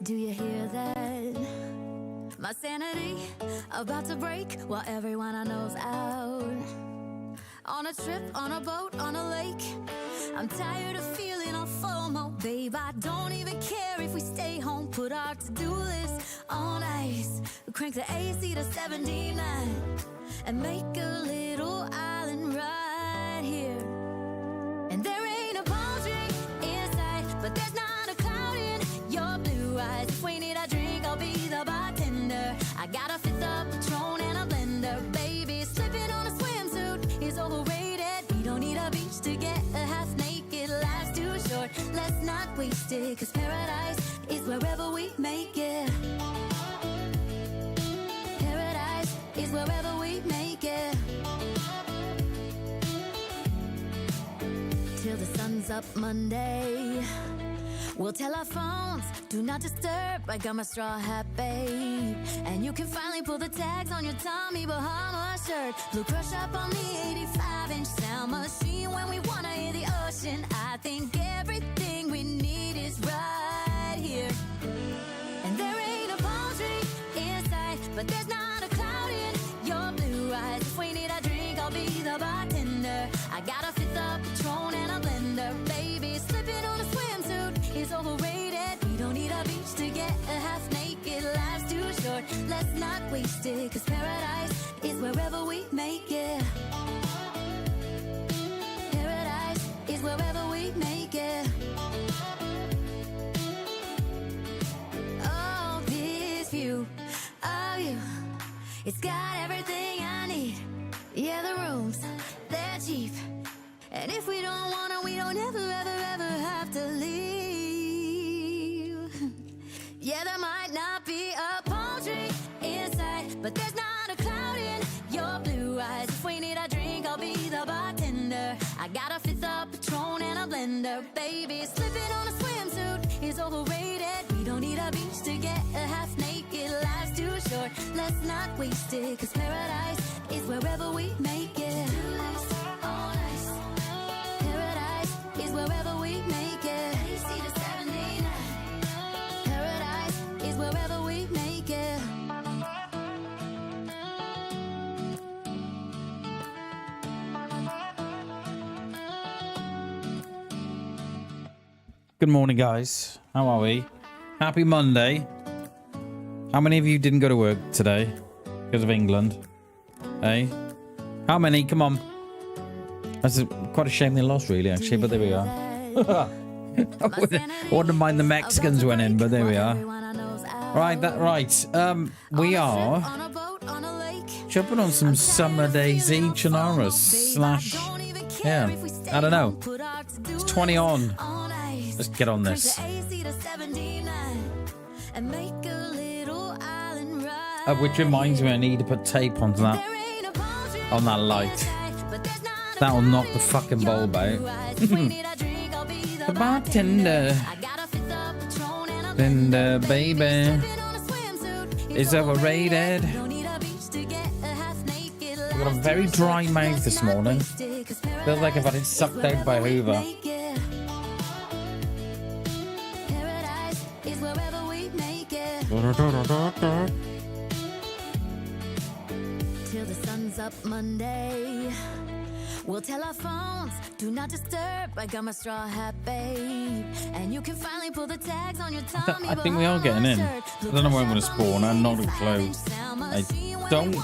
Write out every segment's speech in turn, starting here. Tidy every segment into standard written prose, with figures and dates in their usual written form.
Do you hear that? My sanity about to break while everyone I know's out. On a trip, on a boat, on a lake. I'm tired of feeling all FOMO, babe. I don't even care if we stay home. Put our to-do list on ice. Crank the AC to 79 and make a little island right here. And there ain't a palm tree inside, but there's not a cloud in your blue eyes. If we need a drink, I'll be the bartender. I got a fifth of Patron and a blender, baby. Slipping on a swimsuit is overrated. We don't need a beach to get a half naked. Life's too short, let's not waste it. Cause paradise is wherever we make it. Paradise is wherever we make it. Till the sun's up Monday. We'll tell our phones, do not disturb. I got my straw hat, babe. And you can finally pull the tags on your Tommy Bahama shirt. Blue crush up on the 85-inch sound machine. When we wanna hear the ocean, I think everything we need is right here. And there ain't a palm tree inside, but there's not a cloud in your blue eyes. If we need a drink, I'll be the bartender. I got a fifth of Patron and a blender, baby. Slipping on a swimsuit is overrated. We don't need a beach to get a half naked. Life's too short, let's not waste it. Cause paradise is wherever we make it. Paradise is wherever we make it. Oh, this view of you, it's got everything I need. Yeah, the rooms, they're cheap. And if we don't wanna, we don't ever, ever, ever have to leave. Yeah, there might not be a palm tree inside, but there's not a cloud in your blue eyes. If we need a drink, I'll be the bartender. I got a fifth of Patron and a blender, baby. Slipping on a swimsuit is overrated. We don't need a beach to get a half naked. Life's too short, let's not waste it. Cause paradise is wherever we make it. Paradise is wherever we make it. AC to 79. Paradise is wherever we make it. Good morning, guys. How are we? Happy Monday. How many of you didn't go to work today because of England? Hey? How many? Come on. That's quite a shame they lost, really, actually, but there we are. I wouldn't mind the Mexicans winning, but there we are. Right, we are jumping on some summer DayZ Chernarus / yeah, I don't know. It's 20 on. Let's get on this. Which reminds me, I need to put tape onto that, on that light. That'll knock the fucking bulb out. The bartender, Linda, baby, is overrated. I've got a very dry mouth this morning. Feels like I've had it sucked out by Hoover. Till the sun's up Monday. We'll tell our phones, do not disturb. I got my straw hat, babe. And you can finally pull the tags on your Tommy. I think we are getting in. I don't know where I'm going to spawn. I'm not a clue. I don't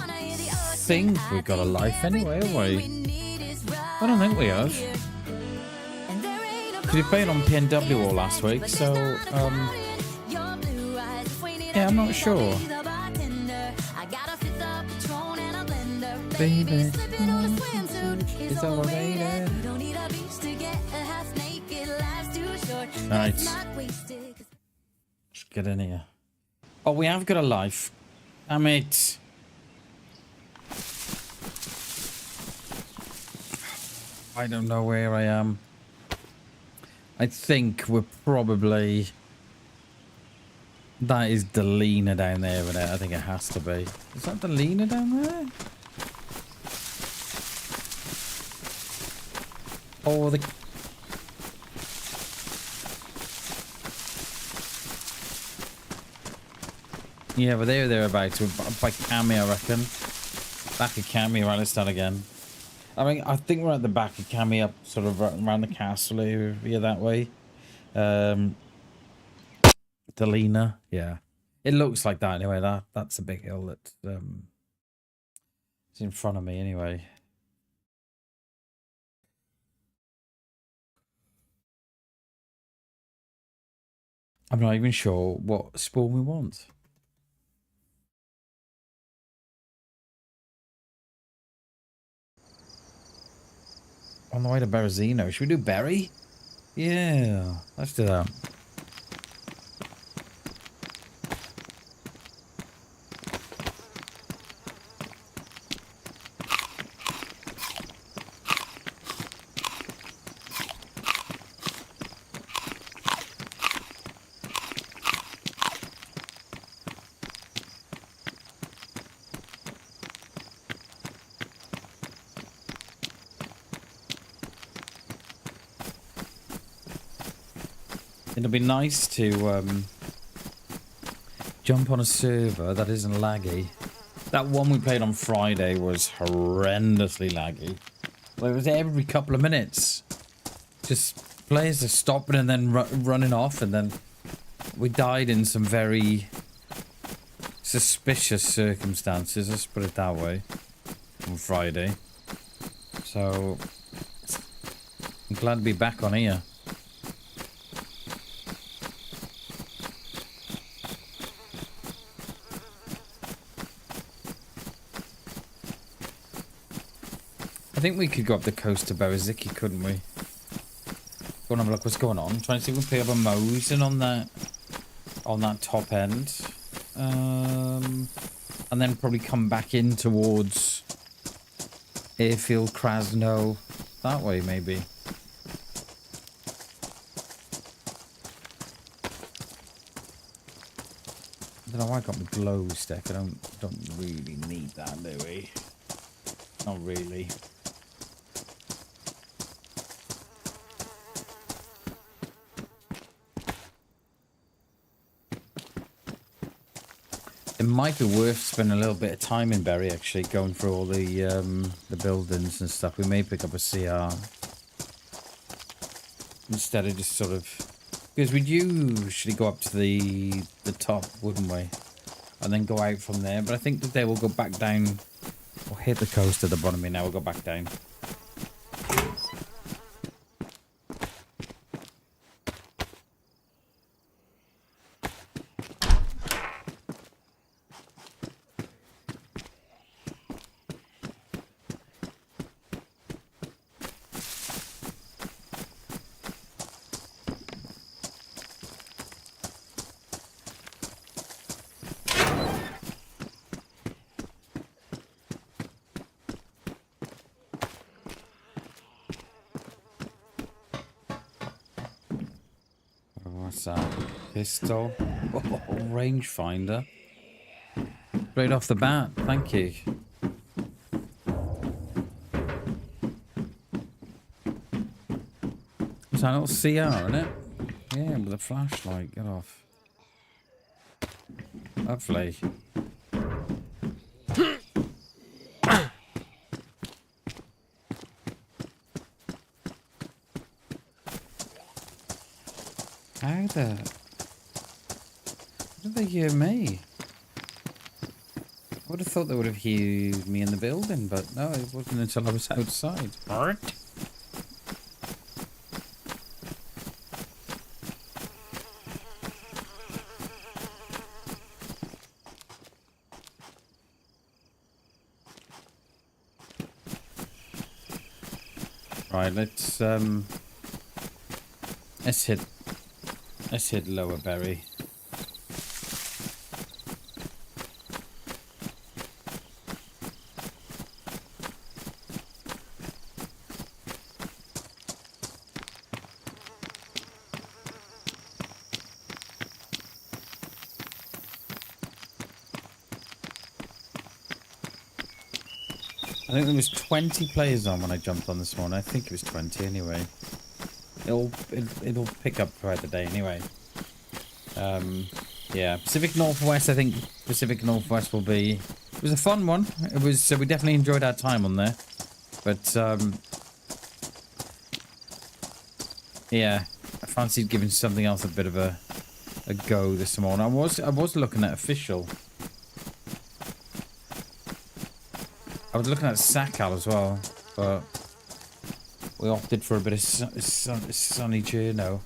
think we've got a life anyway, have we? I don't think we have. Because we played on PNW all last week, so, yeah, I'm not sure. Baby, it's overrated. Right. Let's get in here. Oh, we have got a life. Damn it. I don't know where I am. I think we're probably... That is Delina down there, isn't it? I think it has to be. Is that Delina down there? Oh, the... I, Yeah, but they're about to by Cammy, I reckon. Back of Cammy, right? Let's start again. I mean, I think we're at the back of Cammy, up sort of around the castle area that way. Delina, yeah. It looks like that anyway. That's a big hill that's it's in front of me anyway. I'm not even sure what spawn we want. On the way to Berezino. Should we do Berry? Yeah, let's do that. It'll be nice to jump on a server that isn't laggy. That one we played on Friday was horrendously laggy. Well, it was every couple of minutes. Just players are stopping and then running off, and then we died in some very suspicious circumstances, let's put it that way, on Friday. So, I'm glad to be back on here. I think we could go up the coast to Bereziki, couldn't we? Go and have a look what's going on. Trying to see if we can pick up a Mosin on that top end. And then probably come back in towards Airfield Krasno that way maybe. I don't know why I got my glow stick. I don't really need that, do we? Not really. It might be worth spending a little bit of time in Berry, actually, going through all the buildings and stuff. We may pick up a CR instead of just sort of, because we'd usually go up to the top, wouldn't we? And then go out from there. But I think today we'll go back down. We'll hit the coast at the bottom here. Now we'll go back down. What's that? Pistol. Oh, rangefinder. Straight off the bat. Thank you. Is that a little CR, isn't it? Yeah, with a flashlight. Get off. Lovely. How the... How did they hear me? I would have thought they would have heard me in the building, but no, it wasn't until I was outside. Alright. Right, let's hit Lower Berry. I think there was 20 players on when I jumped on this morning. I think it was 20 anyway. It'll pick up throughout the day anyway. Yeah, Pacific Northwest, I think Pacific Northwest will be... It was a fun one. It was, we definitely enjoyed our time on there. But, yeah, I fancied giving something else a bit of a go this morning. I was looking at official. I was looking at Sakal as well, but we opted for a bit of sunny Cherno.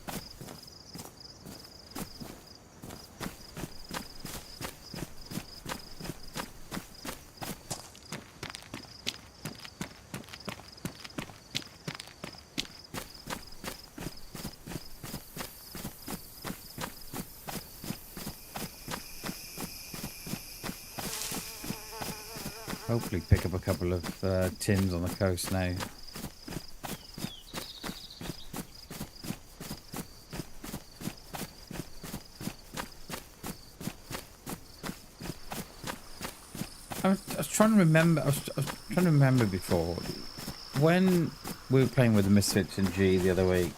Hopefully pick up a couple of tins on the coast now. I was trying to remember. I was trying to remember before when we were playing with the Misfits and G the other week.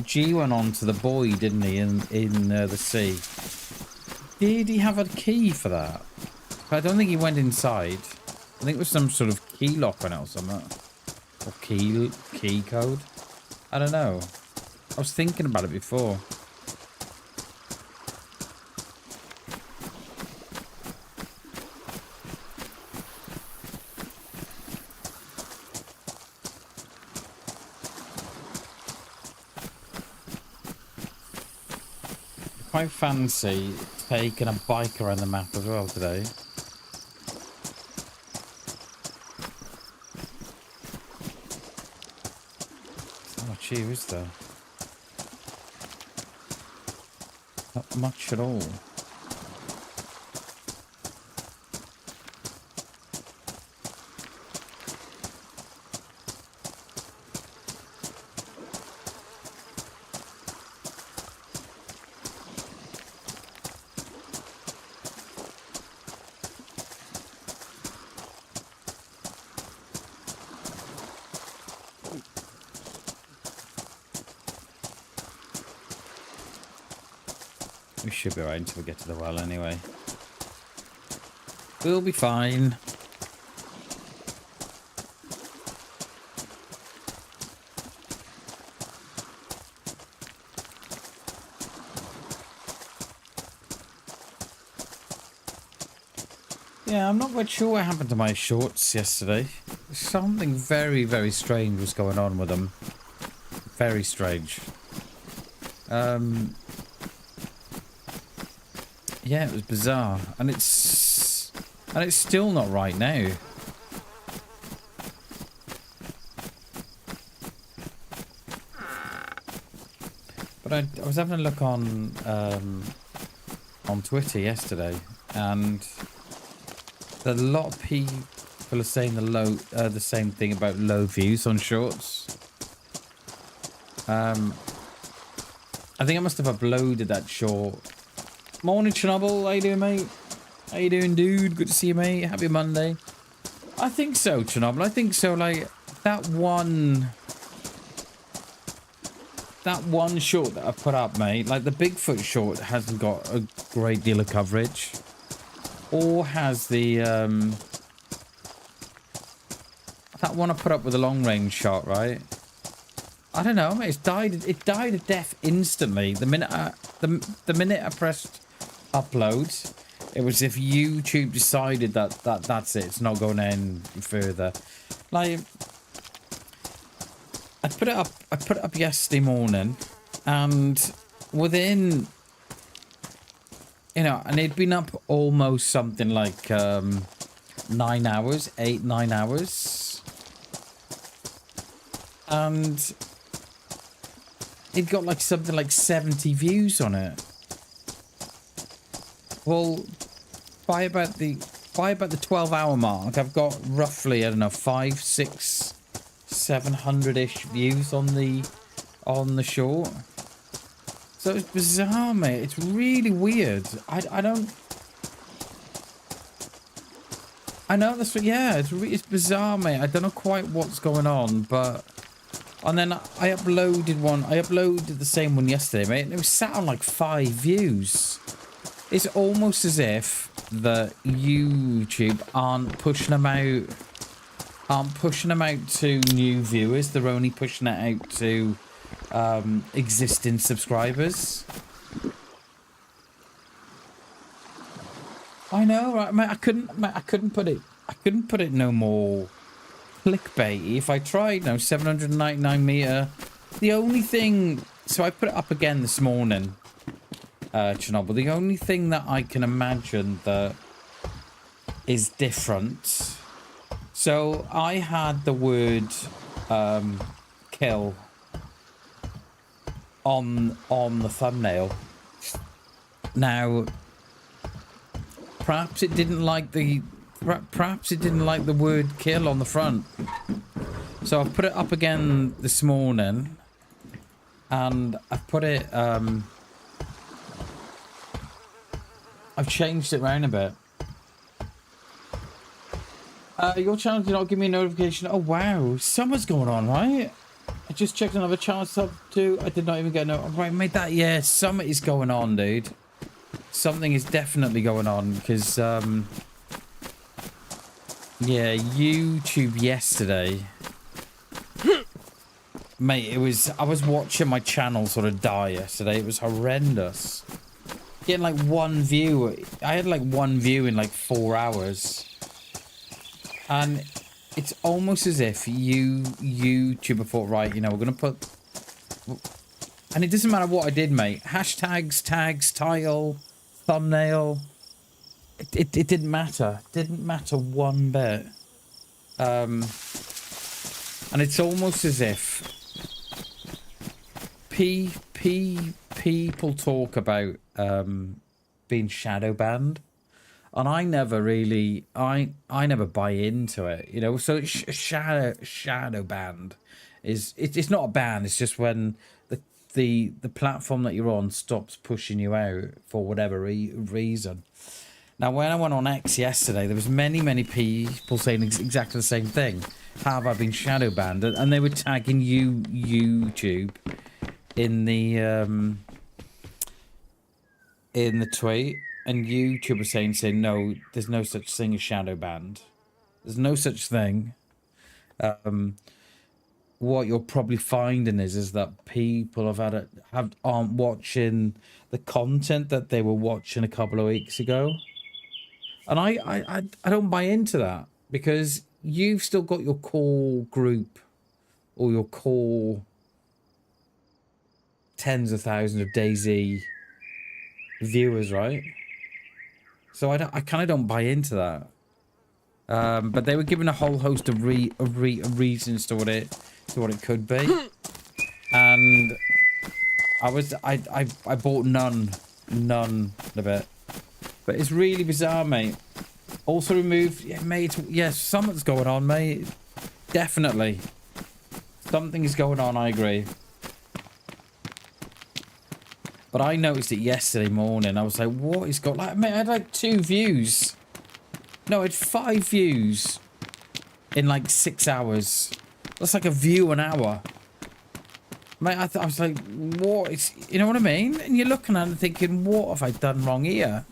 G went on to the buoy, didn't he? In the sea. Did he have a key for that? I don't think he went inside. I think it was some sort of key lock on it or something. Or key code. I don't know. I was thinking about it before. Quite fancy taking a bike around the map as well today. Here is there? Not much at all. We should be right until we get to the well anyway. We'll be fine. Yeah, I'm not quite sure what happened to my shorts yesterday. Something very, very strange was going on with them. Very strange. Yeah, it was bizarre, and it's still not right now. But I was having a look on Twitter yesterday, and a lot of people are saying the same thing about low views on shorts. I think I must have uploaded that short. Morning, Chernobyl. How you doing, mate? How you doing, dude? Good to see you, mate. Happy Monday. I think so, Chernobyl. I think so. Like that one short that I put up, mate. Like the Bigfoot short hasn't got a great deal of coverage, or has the that one I put up with a long range shot, right? I don't know, mate. It died a death instantly. The minute I pressed upload, it was as if YouTube decided that's it. It's not going any further. Like I put it up yesterday morning, and within, you know, and it'd been up almost something like 9 hours, 8-9 hours, and it got like something like 70 views on it. Well, by about the 12-hour mark, I've got roughly, I don't know, 500, 600, 700-ish views on the short. So it's bizarre, mate. It's really weird. I know that's what, yeah. It's bizarre, mate. I don't know quite what's going on, but. And then I uploaded the same one yesterday, mate, and it was sat on like 5 views. It's almost as if the YouTube aren't pushing them out to new viewers. They're only pushing it out to existing subscribers. I know, right? Mate, I couldn't put it no more clickbaity if I tried. No, 799 meter. The only thing, so I put it up again this morning. Chernobyl. The only thing that I can imagine that is different. So I had the word kill on the thumbnail. Now, perhaps it didn't like the word kill on the front. So I've put it up again this morning, and I've put it I've changed it around a bit. Your channel did not give me a notification. Oh wow, summer's going on, right? I just checked another channel sub too. I did not even get no. Right, made that. Yeah, summer is going on, dude. Something is definitely going on because yeah, YouTube yesterday, mate. I was watching my channel sort of die yesterday. It was horrendous. Getting like one view. I had like one view in like 4 hours. And it's almost as if YouTuber thought, right, you know, we're going to put... And it doesn't matter what I did, mate. Hashtags, tags, title, thumbnail. It didn't matter. It didn't matter one bit. And it's almost as if... people talk about being shadow banned, and I never really I never buy into it, you know. So shadow banned is it's not a ban. It's just when the platform that you're on stops pushing you out for whatever reason. Now, when I went on X yesterday, there was many people saying exactly the same thing. Have I been shadow banned? And they were tagging YouTube in the tweet, and YouTube was saying no, there's no such thing as shadow banned. There's no such thing. What you're probably finding is that people aren't watching the content that they were watching a couple of weeks ago, and I don't buy into that, because you've still got your core group or your core tens of thousands of DayZ viewers, right? So I kind of don't buy into that. But they were given a whole host of reasons to what it could be, and I bought none of it. But it's really bizarre, mate. Also removed, yeah, mate. Yes, something's going on, mate. Definitely, something is going on. I agree. But I noticed it yesterday morning. I was like, what is going on? Like, mate, I had like 2 views. No, I had 5 views in like 6 hours. That's like a view an hour. Mate, I was like, what is... You know what I mean? And you're looking at it and thinking, what have I done wrong here?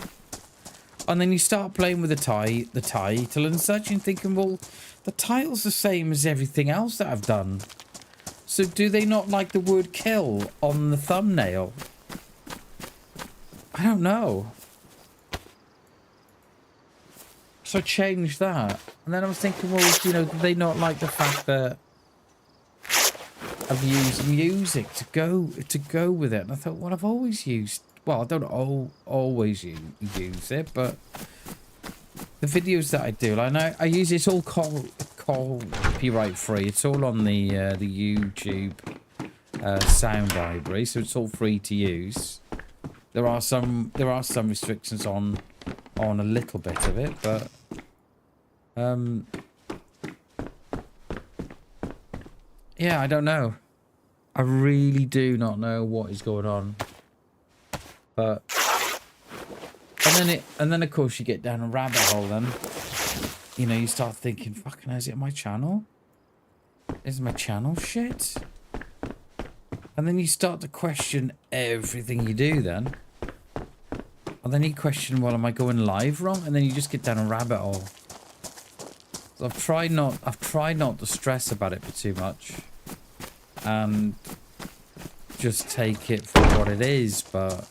And then you start playing with the title and such, and thinking, well, the title's the same as everything else that I've done. So do they not like the word kill on the thumbnail? I don't know. So I changed that. And then I was thinking, well, you know, do they not like the fact that I've used music to go with it? And I thought, well, I've always used... Well, I don't always use it, but the videos that I do, like, I use it, it's all copyright free. It's all on the YouTube sound library, so it's all free to use. There are some restrictions on a little bit of it, but yeah, I don't know. I really do not know what is going on. But and then of course you get down a rabbit hole. Then, you know, you start thinking, fucking, is it my channel? Is my channel shit? And then you start to question everything you do then. And then you question, well, am I going live wrong? And then you just get down a rabbit hole. So I've tried not to stress about it for too much. And just take it for what it is, but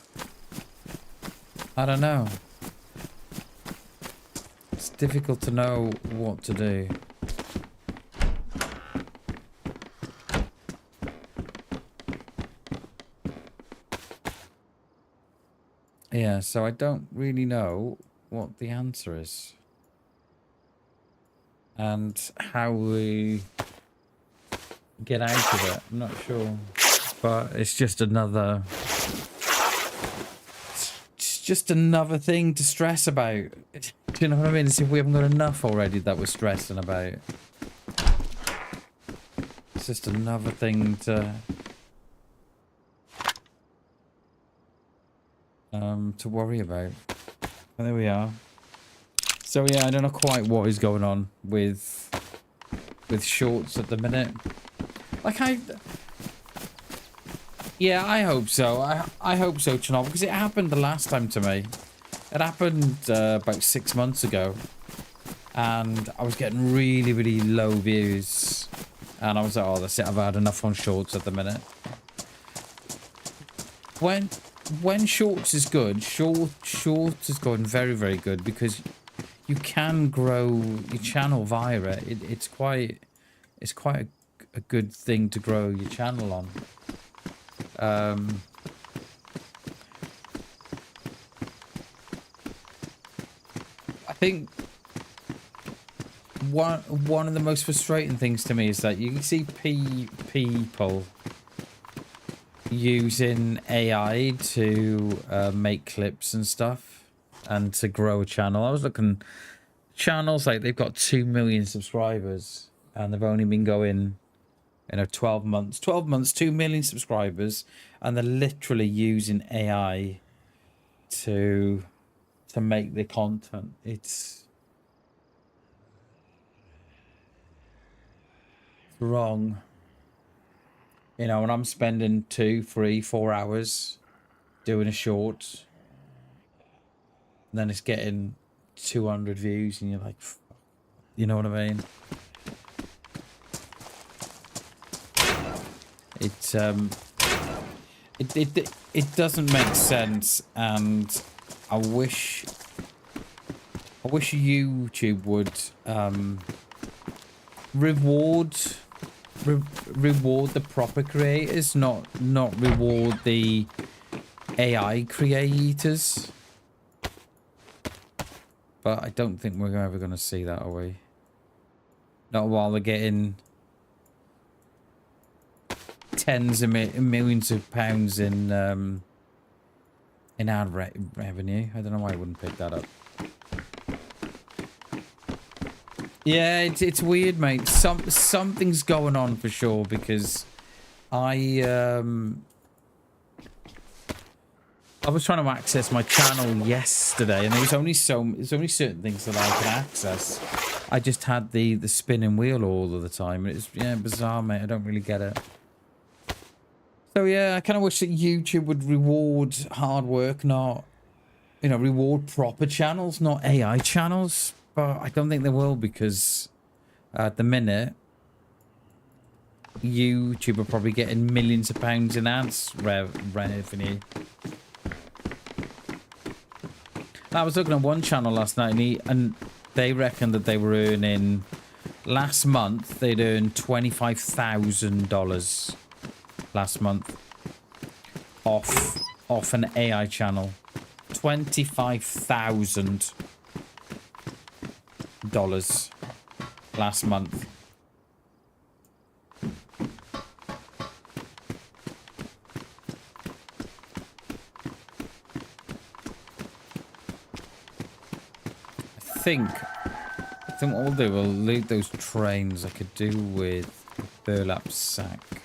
I don't know. It's difficult to know what to do. Yeah, so I don't really know what the answer is. And how we get out of it, I'm not sure. But it's just another... It's just another thing to stress about. Do you know what I mean? As if we haven't got enough already that we're stressing about. It's just another thing to worry about. And there we are. So yeah, I don't know quite what is going on with shorts at the minute. Like yeah, I hope so. I hope so, Chernarus, because it happened the last time to me. It happened about 6 months ago, and I was getting really, really low views, and I was like, oh, that's it. I've had enough on shorts at the minute. When shorts is good, shorts is going very, very good because you can grow your channel via it. It's quite a good thing to grow your channel on. I think one of the most frustrating things to me is that you can see people using AI to make clips and stuff and to grow a channel. I was looking channels like they've got 2 million subscribers and they've only been going 12 months, 2 million subscribers, and they're literally using AI to make the content. It's wrong. You know, when I'm spending 2, 3, 4 hours doing a short, and then it's getting 200 views, and you're like, you know what I mean? It doesn't make sense, and I wish YouTube would reward the proper creators, not reward the AI creators. But I don't think we're ever going to see that, are we? Not while they're getting tens of millions of pounds in ad revenue. I don't know why I wouldn't pick that up. Yeah, it's weird, mate. Something's going on for sure, because I was trying to access my channel yesterday, and there's only certain things that I can access. I just had the spinning wheel all of the time. It's bizarre, mate. I don't really get it. So yeah, I kind of wish that YouTube would reward hard work, not reward proper channels, not AI channels. But I don't think they will, because at the minute YouTube are probably getting millions of pounds in ads revenue. I was looking at one channel last night, and they reckoned that they were earning, last month they'd earned $25,000 last month off an AI channel. $25,000 last month. I think what we'll do, we'll loot those trains. I could do with a burlap sack.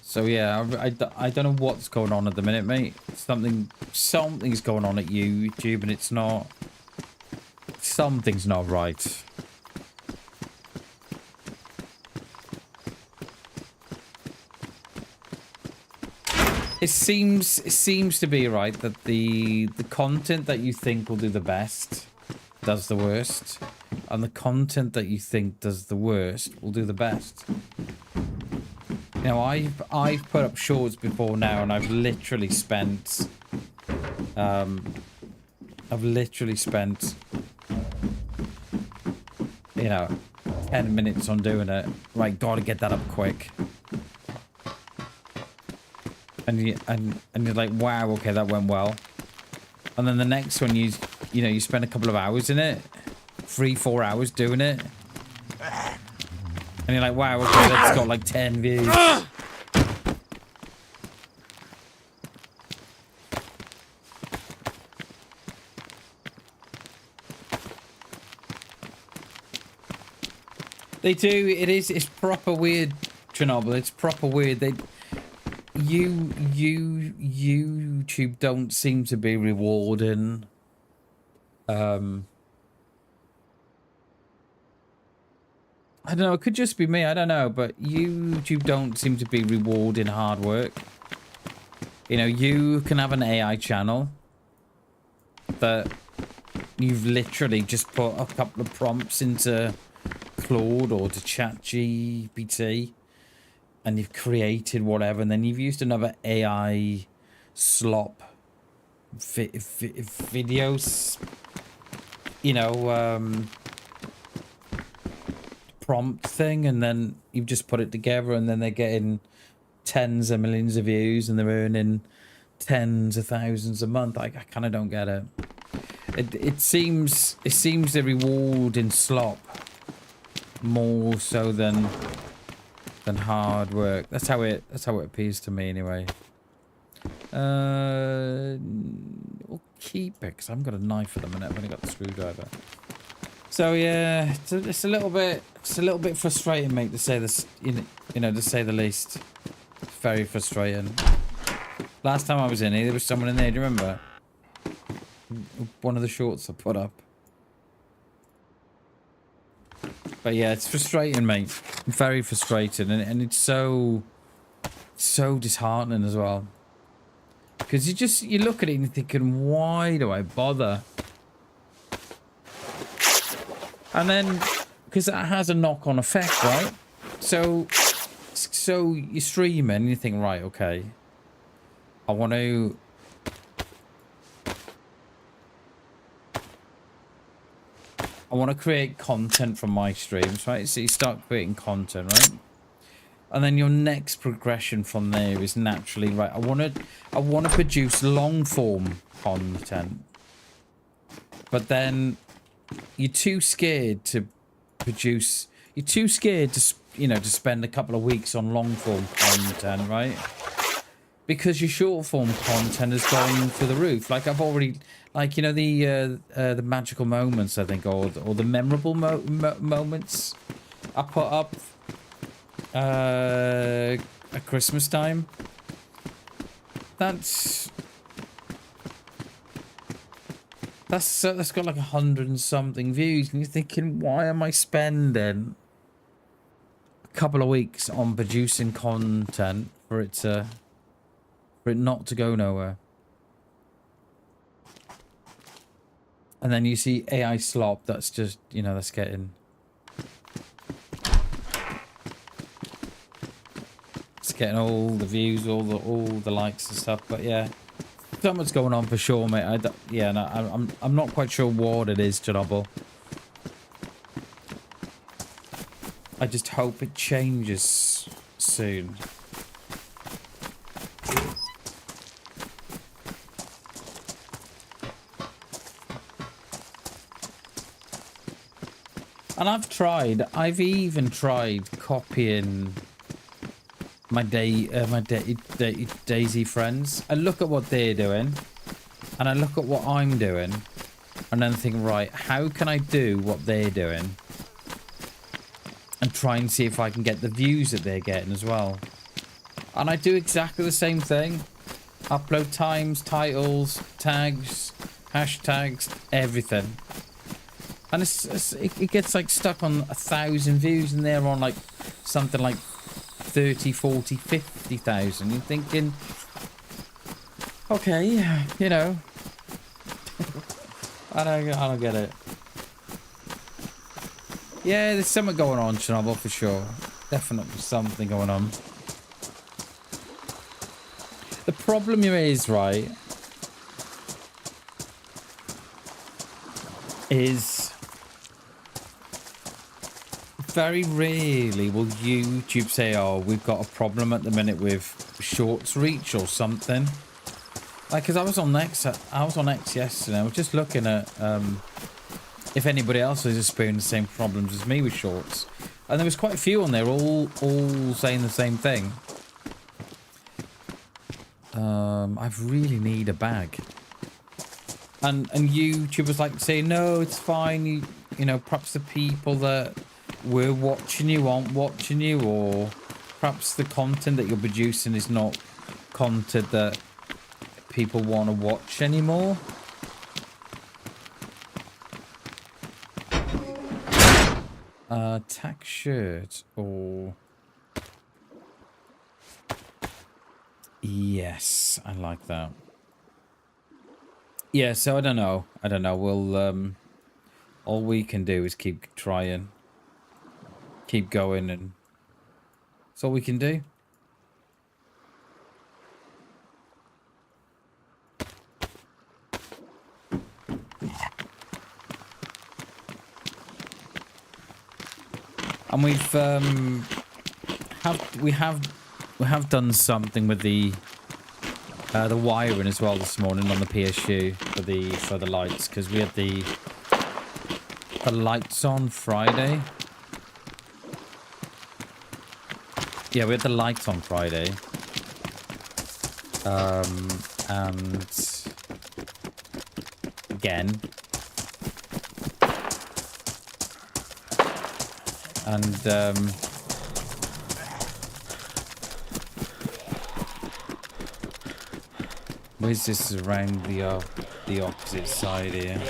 So yeah, I don't know what's going on at the minute, mate. Something's going on at YouTube, and it's not. Something's not right. It seems to be right that the content that you think will do the best does the worst, and the content that you think does the worst will do the best. You know, I've put up shorts before now, and I've literally spent you know, 10 minutes on doing it. Right, gotta get that up quick. And you're like, wow, okay, that went well. And then the next one, you know, you spend a couple of hours in it, 3-4 hours doing it, and you're like, wow, okay, that's got like 10 views. They do. It's proper weird, Chernobyl. It's proper weird. YouTube don't seem to be rewarding. I don't know. It could just be me. I don't know. But YouTube don't seem to be rewarding hard work. You know, you can have an AI channel that you've literally just put a couple of prompts into Claude or to ChatGPT, and you've created whatever, and then you've used another AI slop videos, you know, prompt thing, and then you've just put it together, and then they're getting tens of millions of views, and they're earning tens of thousands a month. I kind of don't get it. It seems the reward in slop more so than hard work. That's how it appears to me anyway. We'll keep it because I haven't got a knife at the minute. I've only got the screwdriver. So yeah, it's a little bit frustrating, mate, to say this. You know, to say the least. It's very frustrating. Last time I was in here, there was someone in there. Do you remember? One of the shorts I put up. But yeah, it's frustrating, mate. Very frustrating, and it's so disheartening as well. Because you look at it and you're thinking, why do I bother? And then, because that has a knock-on effect, right? So you're streaming and you think, right, okay, I want to create content from my streams, right? So you start creating content, right? And then your next progression from there is naturally, right, I want to produce long form content. But then you're too scared to produce, you're too scared to, you know, to spend a couple of weeks on long form content, right? Because your short form content has gone through the roof. Like I've already, like, you know, the magical moments, I think, or the memorable moments I put up at Christmas time. That's got like 100 and something views, and you're thinking, why am I spending a couple of weeks on producing content for it not to go nowhere? And then you see AI slop that's just, you know, that's getting all the views, all the likes and stuff. But yeah, something's going on for sure, mate. I'm not quite sure what it is, Chernobyl. I just hope it changes soon. And I've even tried copying my DayZ friends. I look at what they're doing, and I look at what I'm doing, and then think, right, how can I do what they're doing, and try and see if I can get the views that they're getting as well. And I do exactly the same thing. Upload times, titles, tags, hashtags, everything. And it gets like stuck on 1,000 views, and they're on like something like 30, 40, 50,000. You're thinking, Okay, you know. I don't get it. Yeah, there's something going on, Chernobyl, for sure. Definitely something going on. The problem here is, right, is very rarely will YouTube say, oh, we've got a problem at the minute with shorts reach or something. Like, because I was on X yesterday. I was just looking at if anybody else has experienced the same problems as me with shorts. And there was quite a few on there, all saying the same thing. I really need a bag. And YouTubers like to say, no, it's fine. You know, perhaps the people that were watching you aren't watching you, or perhaps the content that you're producing is not content that people want to watch anymore. Tack shirt or... Yes, I like that. Yeah, so I don't know. We'll, all we can do is keep trying. Keep going, and that's all we can do. And we have done something with the wiring as well this morning on the PSU for the lights, because we had the lights on Friday. Yeah, we had the lights on Friday. And again. And where's this around the opposite side here?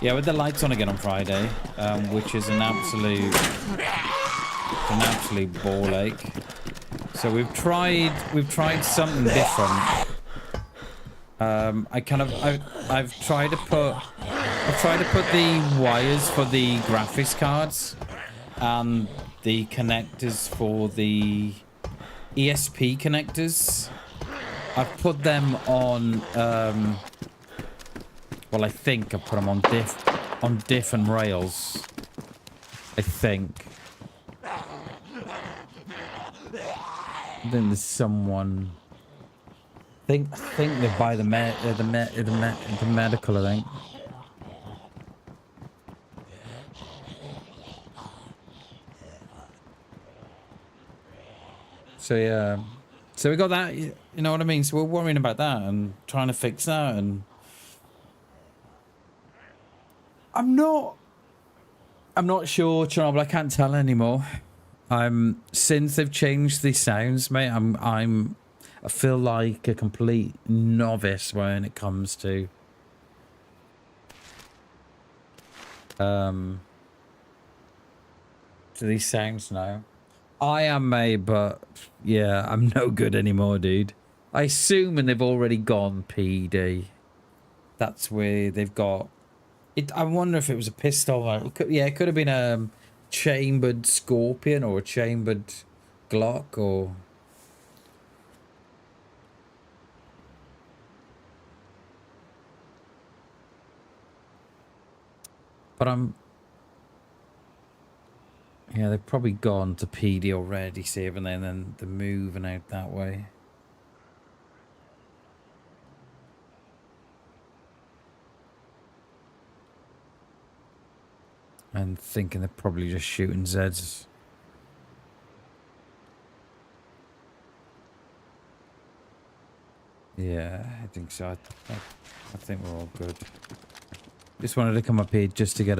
Yeah, with the lights on again on Friday, which is an absolute ball ache. So we've tried something different. I've tried to put the wires for the graphics cards and the connectors for the ESP connectors. I've put them on, well, I think I put them on different rails. I think. I think there's someone. I think they're by the medical, I think. So yeah, so we got that, you know what I mean? So we're worrying about that and trying to fix that, and I'm not sure, Chernobyl. I can't tell anymore. Since they've changed the sounds, mate, I feel like a complete novice when it comes to these sounds now. I am, mate, but yeah, I'm no good anymore, dude. I assume when they've already gone PD, that's where they've got it. I wonder if it was a pistol. It could have been a chambered Scorpion or a chambered Glock, or but yeah, they've probably gone to PD already, see, and then they're moving out that way. And thinking they're probably just shooting Zeds. Yeah, I think so. I think we're all good. Just wanted to come up here just to get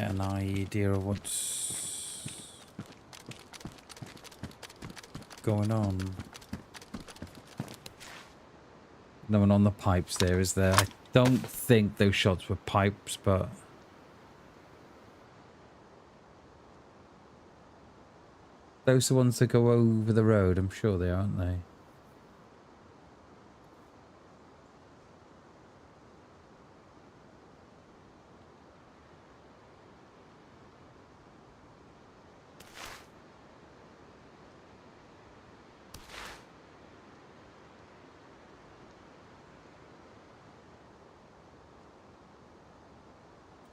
an idea of what's going on. No one on the pipes there, is there? I don't think those shots were pipes, but Those are the ones that go over the road. I'm sure they are, aren't they?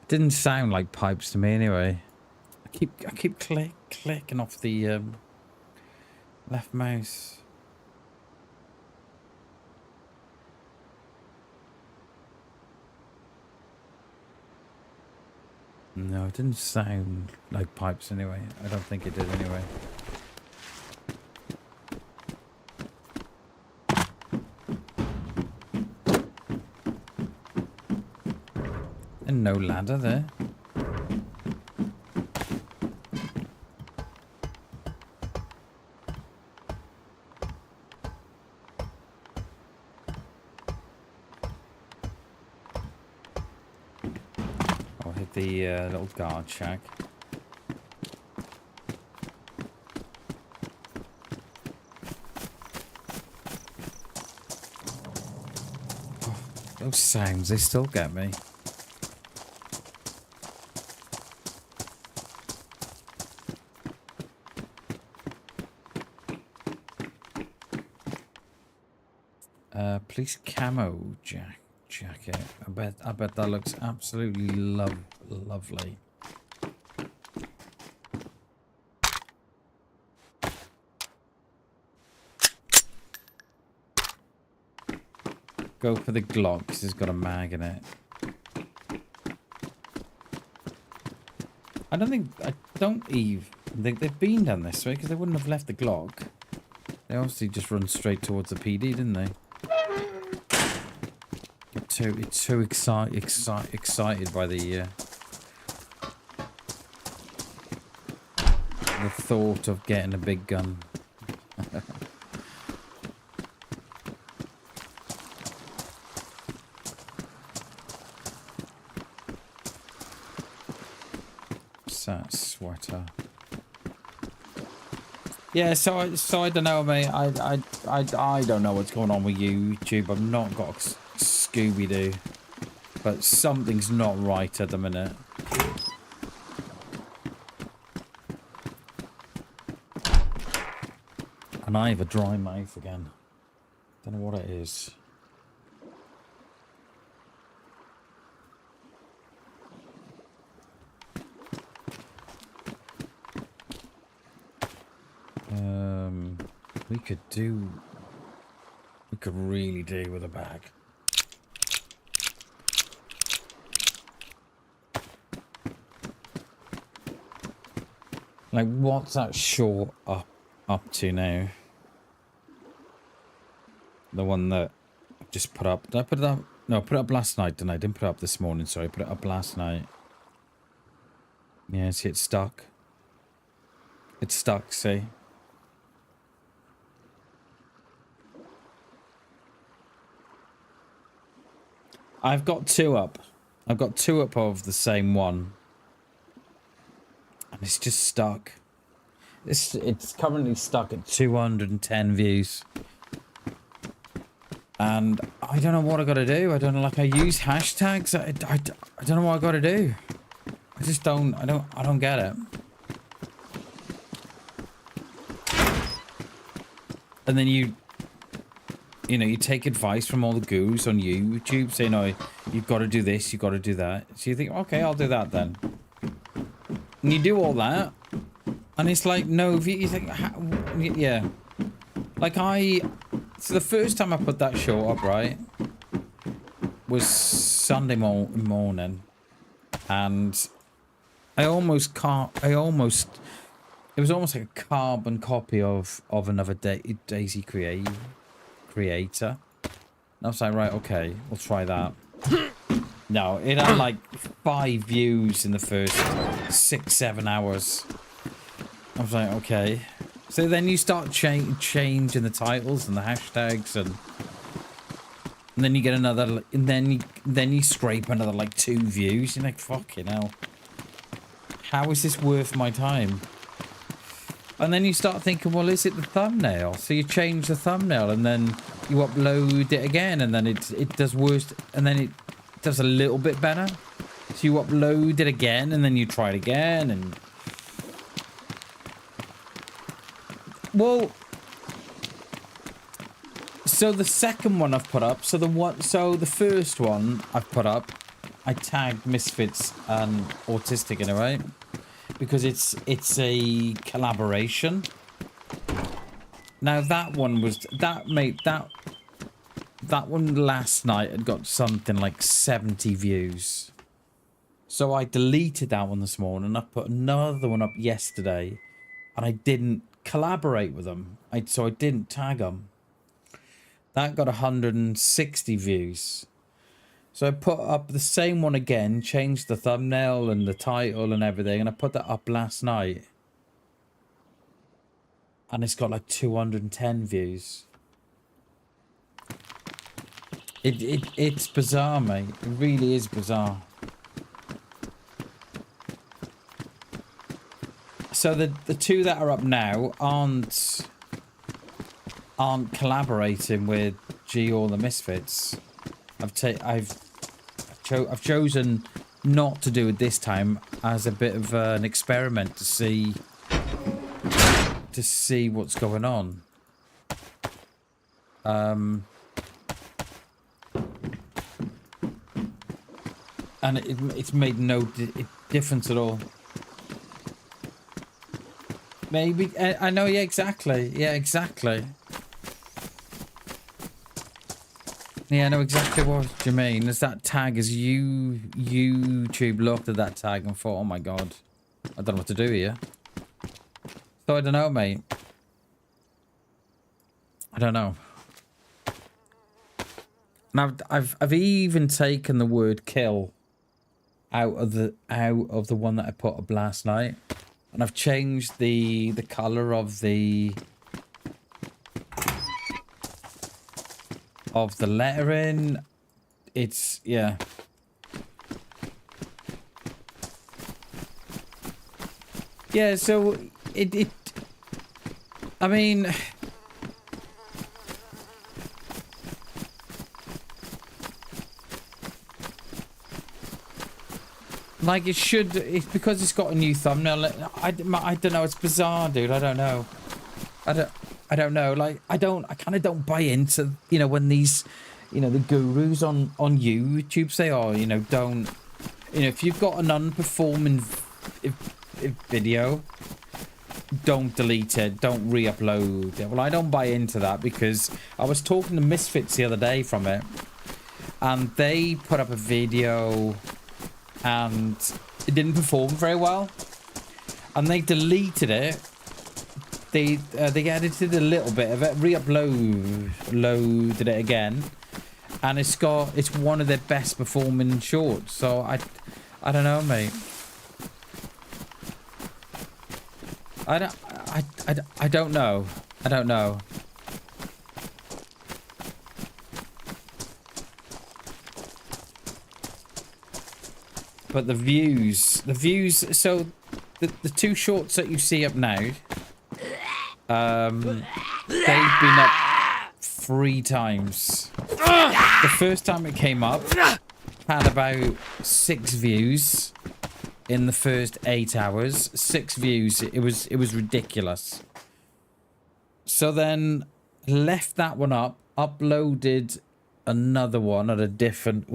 Didn't sound like pipes to me anyway. I keep clicking off the left mouse. No, it didn't sound like pipes anyway. I don't think it did anyway. And no ladder there. I'll hit the little guard shack. Oh, those sounds, they still get me. Police camo jacket. I bet that looks absolutely lovely. Go for the Glock because it's got a mag in it. I don't think they've been down this way because they wouldn't have left the Glock. They obviously just run straight towards the PD, didn't they? It's so excited by the thought of getting a big gun. What's that sweater? Yeah, so I don't know, mate. I don't know what's going on with YouTube. I've not got Scooby-Doo, but something's not right at the minute. And I have a dry mouth again. Don't know what it is. We could really do with a bag. Like, what's that short up to now? The one that I just put up. Did I put it up? No, I put it up last night, didn't I? I didn't put it up this morning, sorry. I put it up last night. Yeah, see, it's stuck. It's stuck, see? I've got two up. I've got two up of the same one. And it's just stuck. It's currently stuck at 210 views. And I don't know what I got to do. I don't know, like, I use hashtags. I don't know what I got to do. I just don't, I don't get it. And then you know, you take advice from all the gurus on YouTube saying, oh, you've got to do this, you've got to do that. So you think, okay, I'll do that then. And you do all that. And it's like, no, you think, yeah. Like so the first time I put that show up, right, was Sunday morning. And it was almost like a carbon copy of another DayZ creator. And I was like, right, okay, we'll try that. No, it had like 5 views in the first 6-7 hours. I was like, okay. So then you start changing the titles and the hashtags, and then you get another, and then you scrape another like 2 views. You're like, fucking hell. How is this worth my time? And then you start thinking, well, is it the thumbnail? So you change the thumbnail and then you upload it again and then it does worse and then it does a little bit better. So you upload it again and then you try it again and... Well... So the second one I've put up, so the first one I've put up, I tagged Misfits and Autistic in it, right? Because it's a collaboration. Now that one was that one last night had got something like 70 views. So I deleted that one this morning. I put another one up yesterday, and I didn't collaborate with them. So I didn't tag them. That got 160 views. So I put up the same one again, changed the thumbnail and the title and everything, and I put that up last night. And it's got like 210 views. It's bizarre, mate. It really is bizarre. So the two that are up now aren't collaborating with G or the Misfits. I've chosen not to do it this time as a bit of an experiment to see what's going on. And it's made no difference at all. Maybe I know, yeah, exactly. Yeah, exactly. Yeah, I know exactly what you mean. There's that tag as YouTube looked at that tag and thought, oh my god, I don't know what to do here. So I don't know, mate. I don't know. And I've even taken the word kill out of the one that I put up last night. And I've changed the colour of the lettering. It's, yeah. Yeah, so it I mean, like it should, it's because it's got a new thumbnail. I don't know, it's bizarre, dude. I don't know. I don't know. Like, I kind of don't buy into, you know, when these, you know, the gurus on YouTube say, oh, you know, don't, you know, if you've got an unperforming video, don't delete it, don't re-upload it. Well, I don't buy into that because I was talking to Misfits the other day from it, and they put up a video and it didn't perform very well, and they deleted it. They edited a little bit of it, loaded it again, and it's one of their best performing shorts. So I don't know, mate. I don't know. I don't know. But the views. So the two shorts that you see up now, they've been up 3 times. The first time it came up had about 6 views in the first 8 hours. 6 views. It was ridiculous. So then left that one up, uploaded another one at a different.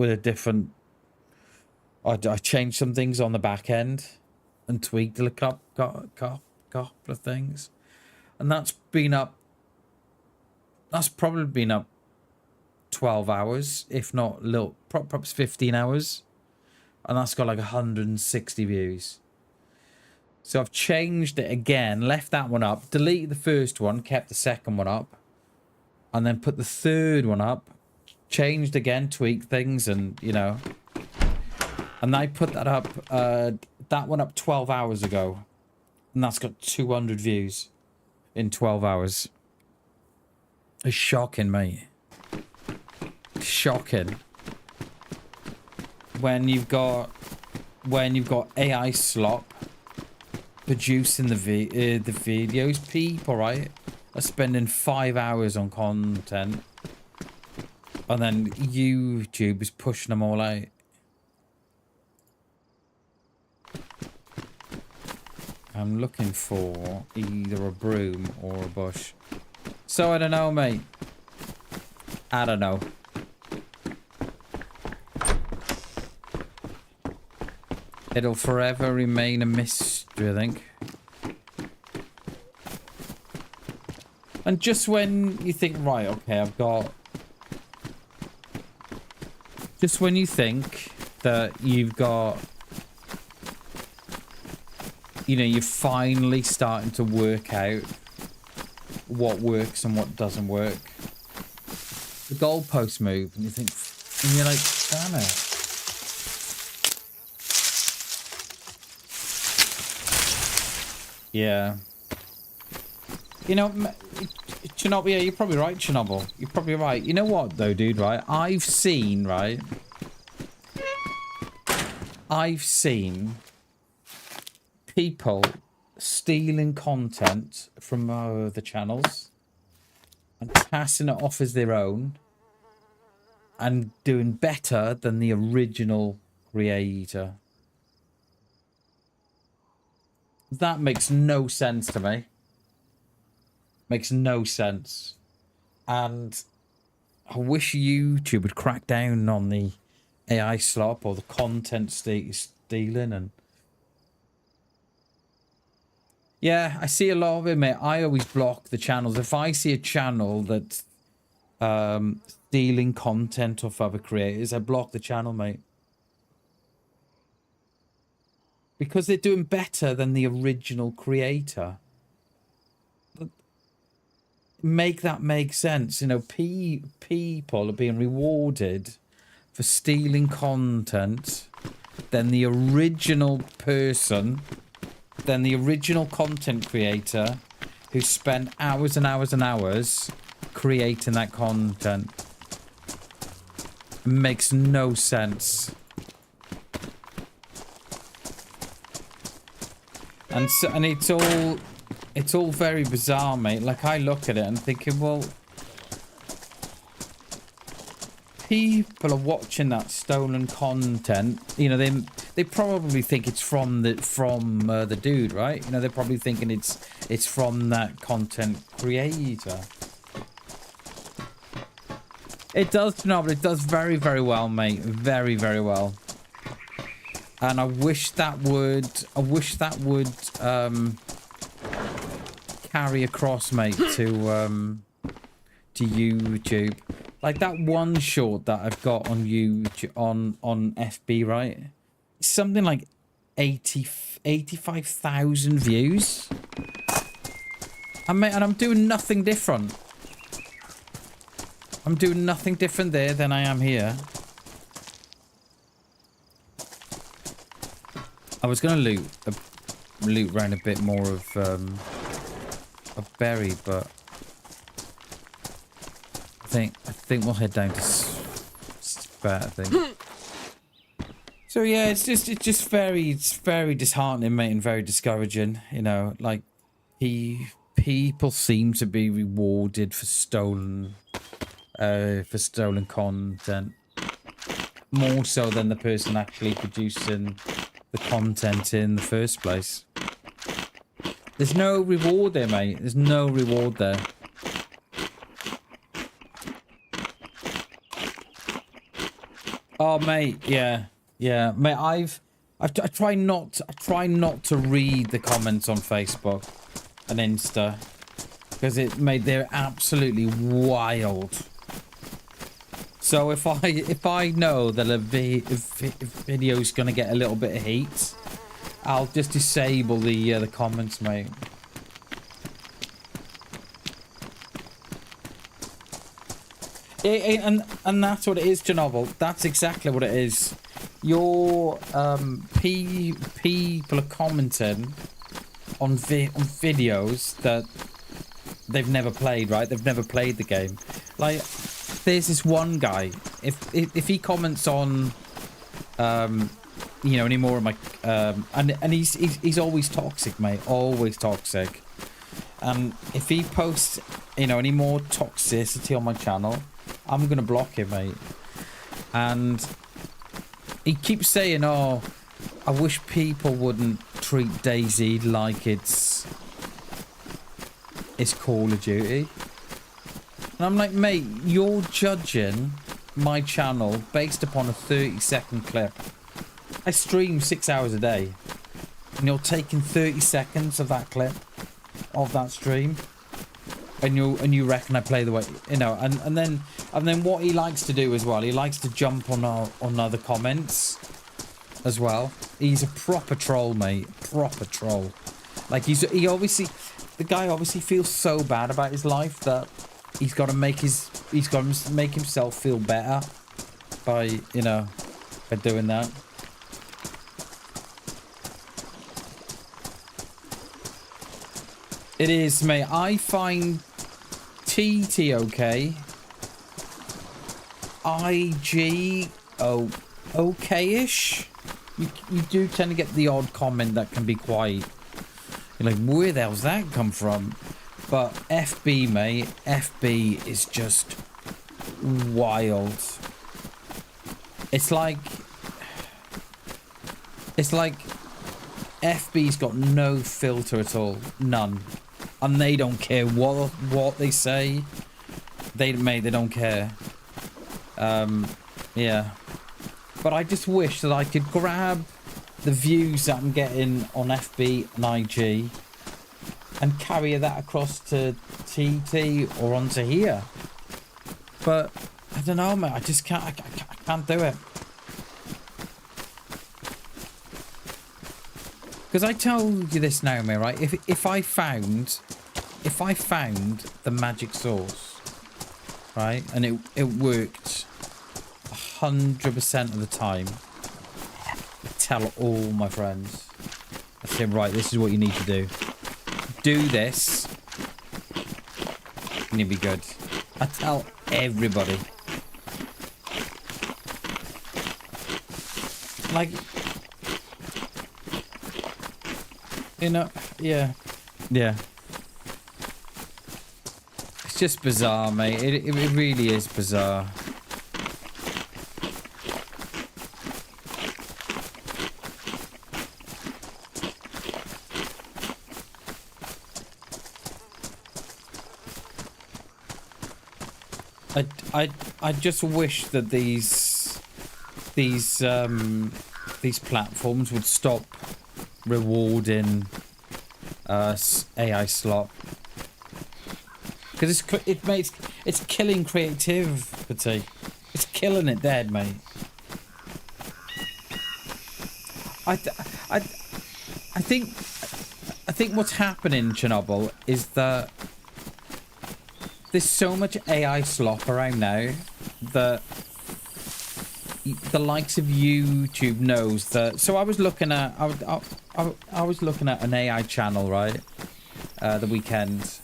I changed some things on the back end and tweaked a couple of things. And that's probably been up 12 hours, if not perhaps 15 hours. And that's got like 160 views. So I've changed it again, left that one up, deleted the first one, kept the second one up, and then put the third one up, changed again, tweaked things, and, you know. And I put that up, that one up 12 hours ago. And that's got 200 views in 12 hours. It's shocking, mate. Shocking. When you've got AI slop producing the videos, people, right, are spending 5 hours on content, and then YouTube is pushing them all out. I'm looking for either a broom or a bush. So I don't know, mate. I don't know. It'll forever remain a mystery, I think. And just when you think, right, okay, I've got... Just when you think that you've got... You know, you're finally starting to work out what works and what doesn't work. The goalposts move, and you think... And you're like, damn it. Yeah. You know, Chernobyl, yeah, you're probably right, Chernobyl. You're probably right. You know what, though, dude, right? I've seen people stealing content from other channels and passing it off as their own and doing better than the original creator. That makes no sense to me. Makes no sense. And I wish YouTube would crack down on the AI slop or the content stealing. And yeah, I see a lot of it, mate. I always block the channels. If I see a channel that's stealing content off other creators, I block the channel, mate. Because they're doing better than the original creator. Make that make sense. You know, people are being rewarded for stealing content than the original person, than the original content creator who spent hours and hours and hours creating that content. It makes no sense. And so, and it's all very bizarre, mate. Like, I look at it and thinking, well, people are watching that stolen content. You know, they probably think it's from the dude, right? You know, they're probably thinking it's from that content creator. It does, no, but it does very, very well, mate. Very, very well. And I wish that would carry across, mate, to YouTube. Like that one short that I've got on YouTube, on FB, right? It's something like 85,000 views. And I'm doing nothing different. I'm doing nothing different there than I am here. I was gonna loot around a bit more of berry, but I think we'll head down to Spat, I think. So yeah, it's very disheartening, mate, and very discouraging. You know, like people seem to be rewarded for stolen content more so than the person actually producing the content in the first place. There's no reward there, mate. There's no reward there. Oh, mate, yeah, mate. I try not to read the comments on Facebook and Insta because they're absolutely wild. So if I know that a video is gonna get a little bit of heat, I'll just disable the comments, mate. And that's what it is, Chernobyl. That's exactly what it is. Your people are commenting on videos that they've never played, right? They've never played the game. Like, there's this one guy. If he comments on you know, any more of my and he's always toxic, mate, always toxic. And if he posts, you know, any more toxicity on my channel, I'm gonna block him, mate. And he keeps saying, oh, I wish people wouldn't treat DayZ like it's Call of Duty. And I'm like, mate, you're judging my channel based upon a 30-second clip. I stream 6 hours a day, and you're taking 30 seconds of that clip of that stream, and you reckon I play the way, you know, and then what he likes to do as well, he likes to jump on other comments as well. He's a proper troll, mate, proper troll. Like the guy obviously feels so bad about his life that he's got to make himself feel better by, you know, by doing that. It is, mate. I find TT okay. IG okay-ish. You do tend to get the odd comment that can be quite, you're like, where the hell's that come from? But FB, mate, FB is just wild. It's like FB's got no filter at all, none, and they don't care what they say. They don't care. Yeah, but I just wish that I could grab the views that I'm getting on FB and IG and carry that across to TT or onto here. But I don't know, mate. I just can't. I can't do it. Because I tell you this now, mate. Right? If I found the magic sauce, right, and it worked 100% of the time, I tell all my friends. I say, right, this is what you need to do. Do this, and you'll be good. I tell everybody. Like, you know, yeah. It's just bizarre, mate. It really is bizarre. I just wish that these platforms would stop rewarding AI slop, because it's killing creativity. It's killing it dead, mate. I think what's happening, Chernobyl, is that there's so much AI slop around now that the likes of YouTube knows that. So I was looking at an AI channel, right, the weekend,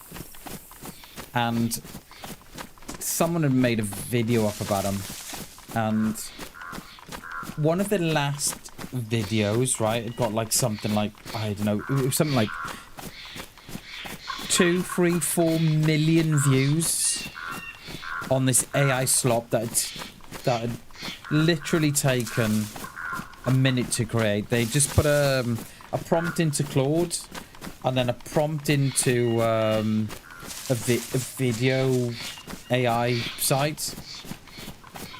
and someone had made a video up about him, and one of the last videos, right, it got like something like, I don't know, it was something like 2, 3, 4 million views on this AI slop that had literally taken a minute to create. They just put a prompt into Claude, and then a prompt into a video AI site,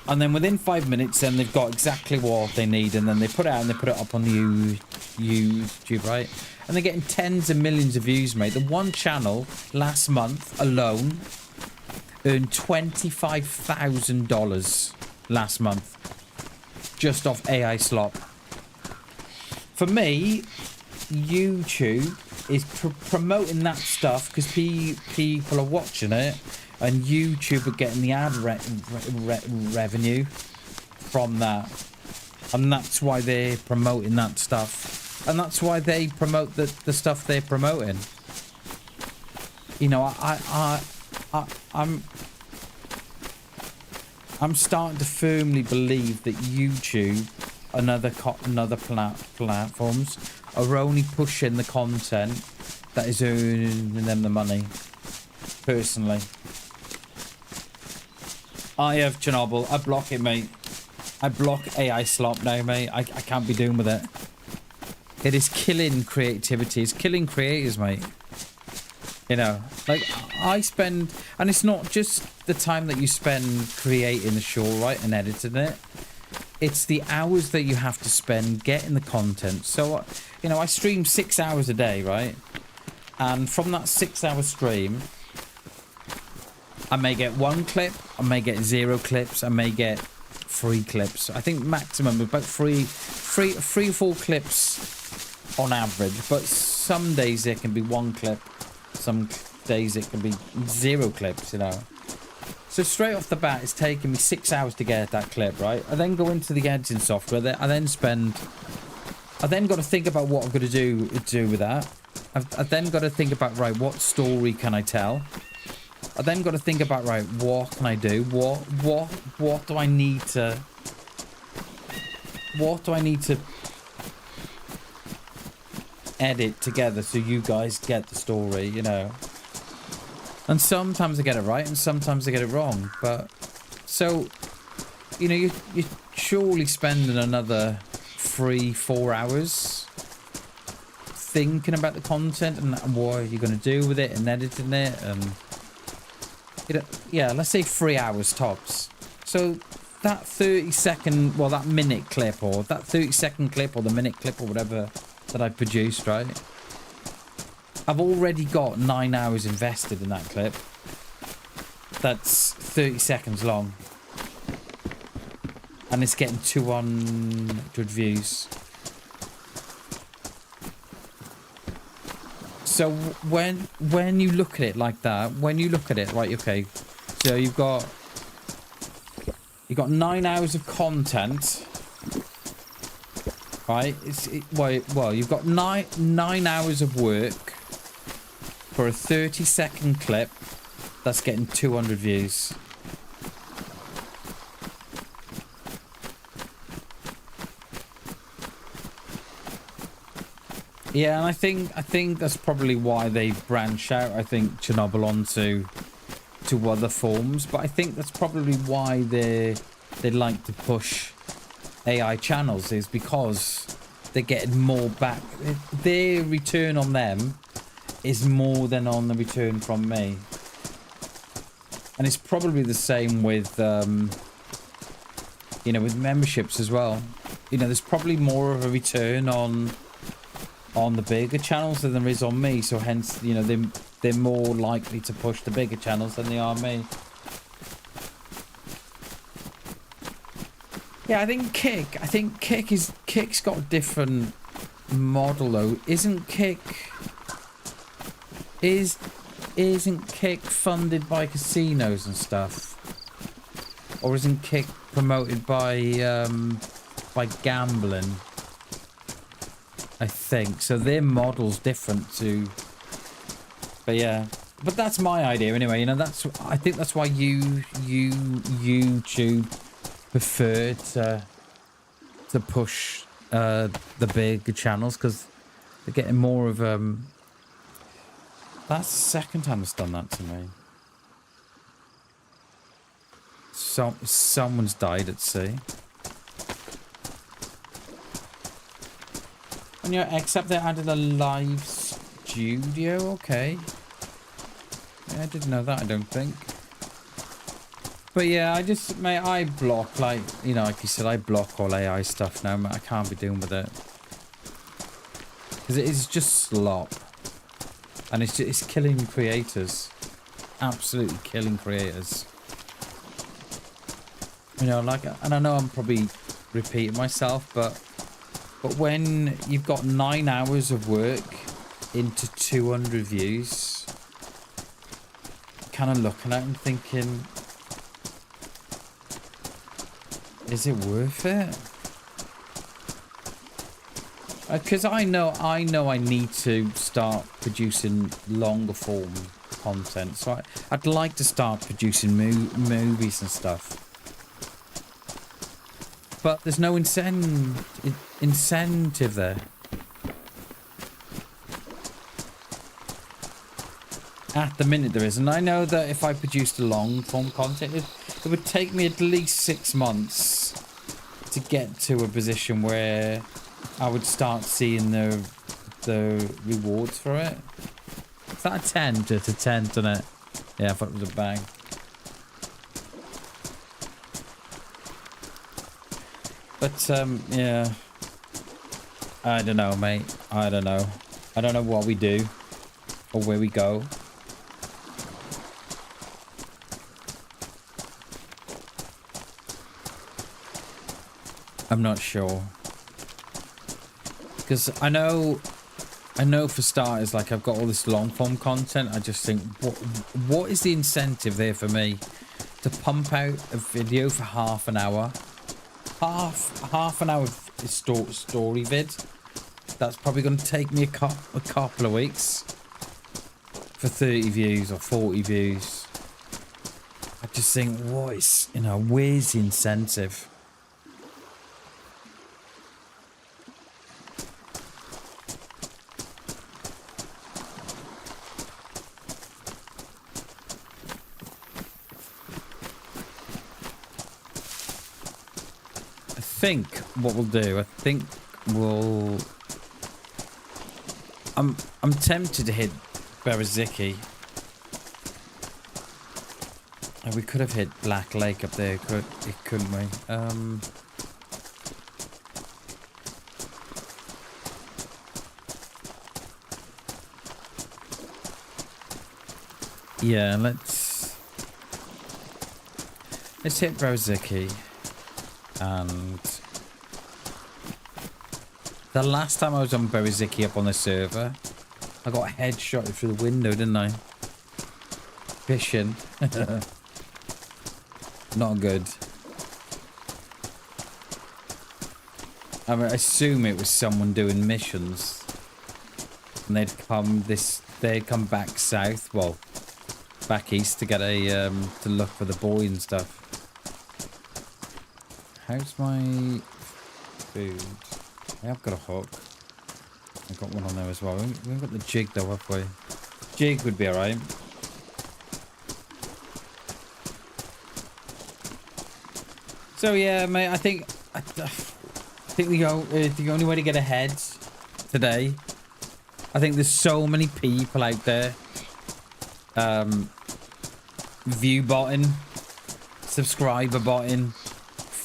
and then within 5 minutes, then they've got exactly what they need, and then they put it out and they put it up on YouTube, right? And they're getting tens of millions of views, mate. The one channel last month alone earned $25,000 last month just off AI slop. For me, YouTube is promoting that stuff because people are watching it, and YouTube are getting the ad revenue from that, and that's why they're promoting that stuff. And that's why they promote the stuff they're promoting. You know, I'm starting to firmly believe that YouTube another platforms are only pushing the content that is earning them the money. Personally, I have Chernobyl. I block it, mate. I block AI slop now, mate. I can't be doing with it. It is killing creativity. It's killing creators, mate. You know, like I spend, and it's not just the time that you spend creating the show, right, and editing it. It's the hours that you have to spend getting the content. So, you know, I stream 6 hours a day, right? And from that 6 hour stream, I may get 1 clip, I may get 0 clips, I may get 3 clips. I think maximum about 3 or 4 clips on average. But some days it can be 1 clip, some days it can be 0 clips, you know. So straight off the bat, it's taking me 6 hours to get that clip, right? I then go into the editing software. I then got to think about what I'm going to do with that. I've then got to think about, right, what story can I tell? I then got to think about, right, what can I do? What do I need to edit together so you guys get the story, you know? And sometimes I get it right and sometimes I get it wrong. But so, you know, you're surely spending another 3-4 hours thinking about the content and what you're going to do with it and editing it. And, you know, yeah, let's say 3 hours tops. So that 30-second, well, that minute clip or that 30-second clip or the minute clip or whatever that I produced, right? I've already got 9 hours invested in that clip. That's 30 seconds long. And it's getting 200 views. So when you look at it like that, right, okay. So you've got 9 hours of content. Right? Well, you've got nine hours of work for a 30-second clip that's getting 200 views. Yeah, and I think that's probably why they branch out. I think Chernobyl onto other forms, but I think that's probably why they like to push AI channels, is because they're getting more back. Their return on them is more than on the return from me. And it's probably the same with you know, with memberships as well. You know, there's probably more of a return on the bigger channels than there is on me, so hence, you know, they're more likely to push the bigger channels than they are me. Yeah, I think Kick's got a different model though. Isn't Kick funded by casinos and stuff? Or isn't Kick promoted by gambling? I think so. Their model's different to, but yeah, but that's my idea anyway. You know, I think that's why YouTube prefer to push the bigger channels, because they're getting more of that's the second time it's done that to me. Someone's died at sea. And yeah, except they added a live studio. Okay. Yeah, I didn't know that, I don't think. But yeah, I block, like, you know, like you said, I block all AI stuff now, I can't be doing with it. Because it is just slop. And it's killing creators. Absolutely killing creators. You know, like, and I know I'm probably repeating myself, but when you've got 9 hours of work into 200 views, kind of looking at it and thinking, is it worth it? Because I know I need to start producing longer form content, so I'd like to start producing movies and stuff. But there's no incentive there. At the minute there is. And I know that if I produced a long form content, it would take me at least 6 months to get to a position where I would start seeing the rewards for it. Is that a tent? It's a tent, isn't it? Yeah, I thought it was a bag. But, yeah. I don't know, mate. I don't know. I don't know what we do. Or where we go. I'm not sure. Because I know for starters, like, I've got all this long form content. I just think, what is the incentive there for me to pump out a video for half an hour? Half an hour story vid. That's probably going to take me a couple of weeks for 30 views or 40 views. I just think, what is, you know, where's the incentive? I think what we'll do, I'm tempted to hit Beraziki. Oh, we could have hit Black Lake up there, couldn't we? Yeah, let's hit Beraziki. And the last time I was on Beraziki up on the server, I got headshotted through the window, didn't I? Fishing. Not good. I mean, I assume it was someone doing missions. And they'd come back south, well, back east to get a, to look for the boy and stuff. How's my food? I have got a hook. I've got one on there as well. We haven't got the jig though, have we? Jig would be alright. So yeah, mate, I think the only way to get ahead today. I think there's so many people out there view botting, subscriber botting,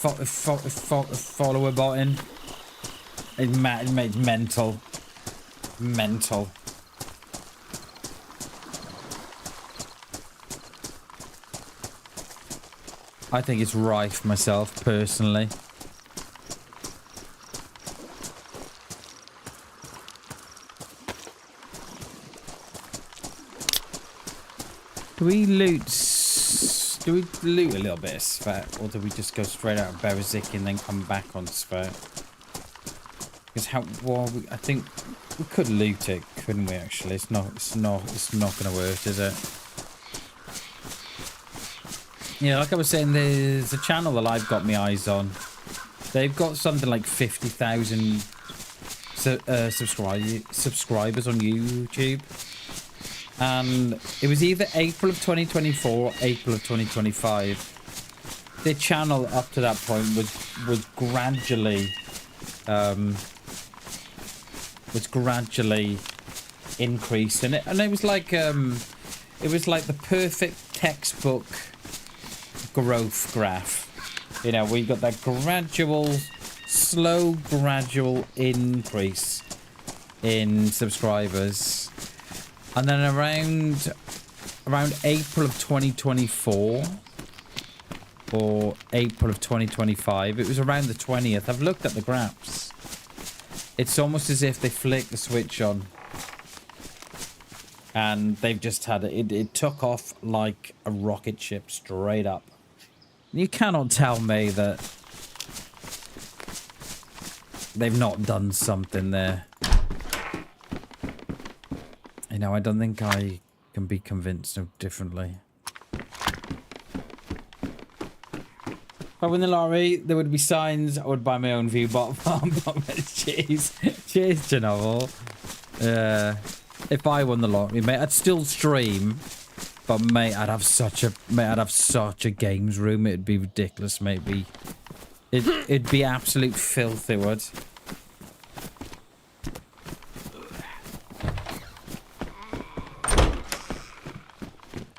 follower botting. It's mental. Mental. I think it's rife myself, personally. Do we loot a little bit of Svet, or do we just go straight out of Beraziki and then come back on Svet? Because I think we could loot it, couldn't we? Actually, it's not going to work, is it? Yeah, like I was saying, there's a channel that I've got my eyes on. They've got something like 50,000 subscribers on YouTube. And it was either April of 2024 or April of 2025. Their channel up to that point was gradually increasing, and it was like the perfect textbook growth graph. You know, we got that slow gradual increase in subscribers, and then around April of 2024 or April of 2025, it was around the 20th. I've looked at the graphs. It's almost as if they flicked the switch on and they've just had it. It took off like a rocket ship straight up. You cannot tell me that they've not done something there. You know, I don't think I can be convinced of differently. I win the lottery, there would be signs. I would buy my own view bot farm. Cheers. Cheers, Chernobyl. If I won the lottery, mate, I'd still stream. But mate, I'd have such a games room. It'd be ridiculous, mate. It'd be absolute filth, it would.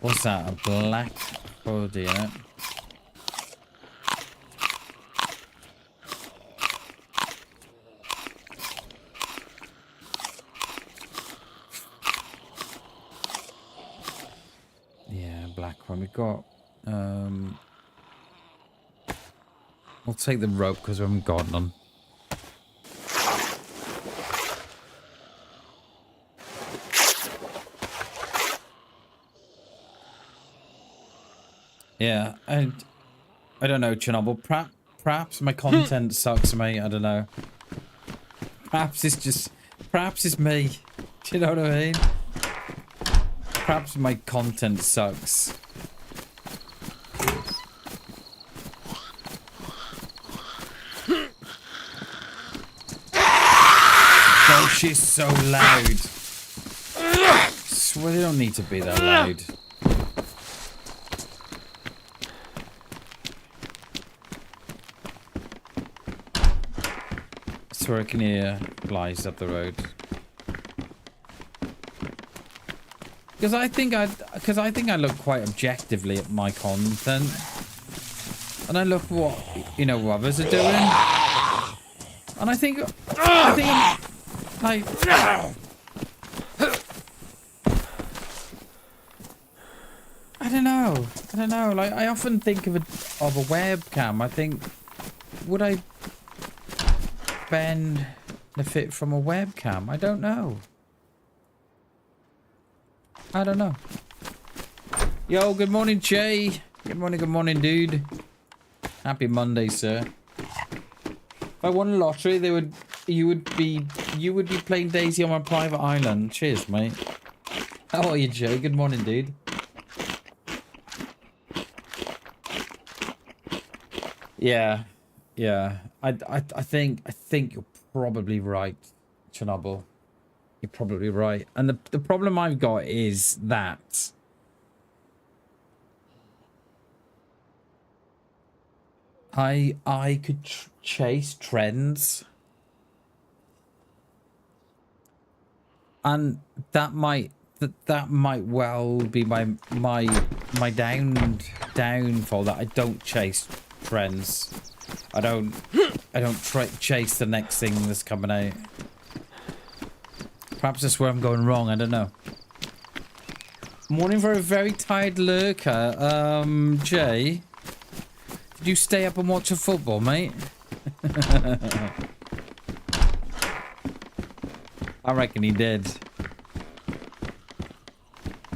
What's that? A black hoodie, innit? Yeah, black one. We got we'll take the rope because we haven't got none. Yeah, I don't know, Chernobyl. Perhaps my content sucks, mate. I don't know. Perhaps it's me. Do you know what I mean? Perhaps my content sucks. Oh, she's so loud. I swear they don't need to be that loud. I swear I can hear flies up the road. Because I think I look quite objectively at my content, and I look what others are doing, and I think like I don't know. Like I often think of a webcam. I think, would I benefit from a webcam? I don't know. Yo, good morning, Jay. Good morning, dude. Happy Monday, sir. If I won a lottery, you would be playing DayZ on my private island. Cheers, mate. How are you, Jay? Good morning, dude. Yeah. I think you're probably right, Chernobyl. You're probably right. And the problem I've got is that I could chase trends, and that might well be my downfall, that I don't chase trends. I don't chase the next thing that's coming out. Perhaps that's where I'm going wrong. I don't know. Morning for a very tired lurker. Jay, did you stay up and watch the football, mate? I reckon he did.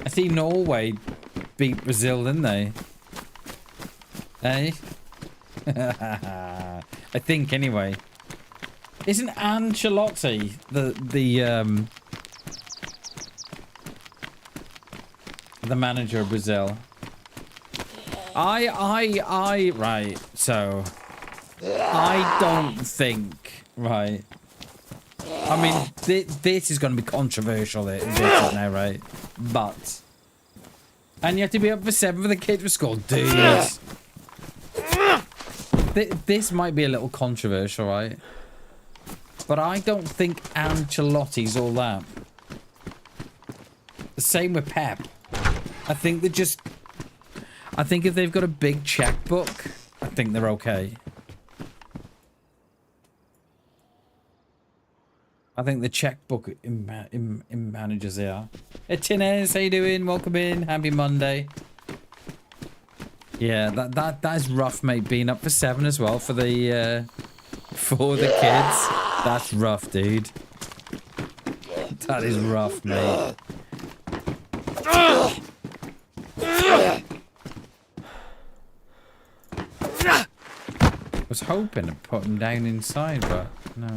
I see Norway beat Brazil, didn't they? Eh? I think anyway. Isn't Ancelotti the manager of Brazil? Right, so I don't think, right, I mean, this is going to be controversial now, right? But, and you have to be up for 7 for the kids for school, dude. This might be a little controversial, right? But I don't think Ancelotti's all that. The same with Pep. I think if they've got a big checkbook, I think they're okay. I think the checkbook manages they are. Hey Tinez, how you doing? Welcome in. Happy Monday. Yeah, that is rough, mate. Being up for 7 as well for the kids. That's rough, dude. That is rough, mate. I was hoping to put him down inside, but no.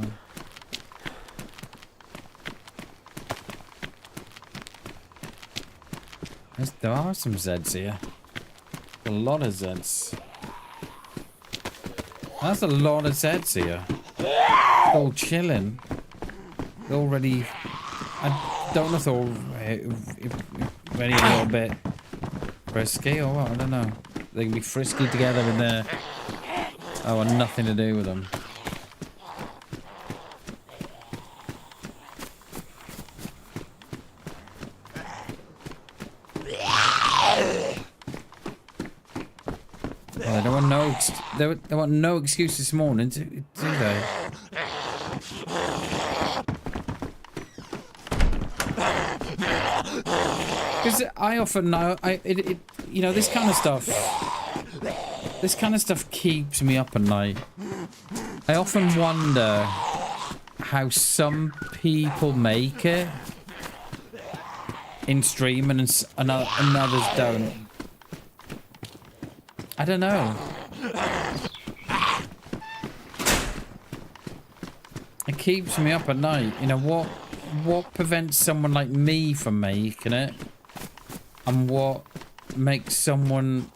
There are some Zeds here. A lot of Zeds. That's a lot of Zeds here. All chilling. Already. I don't know if they're all ready a little bit frisky or what. I don't know. They can be frisky together in there. Oh, and nothing to do with them. Well, they want no excuse this morning, do they? Because I often know, you know, this kind of stuff keeps me up at night. I often wonder how some people make it in streaming and others don't. I don't know. It keeps me up at night. You know, what prevents someone like me from making it? And what makes someone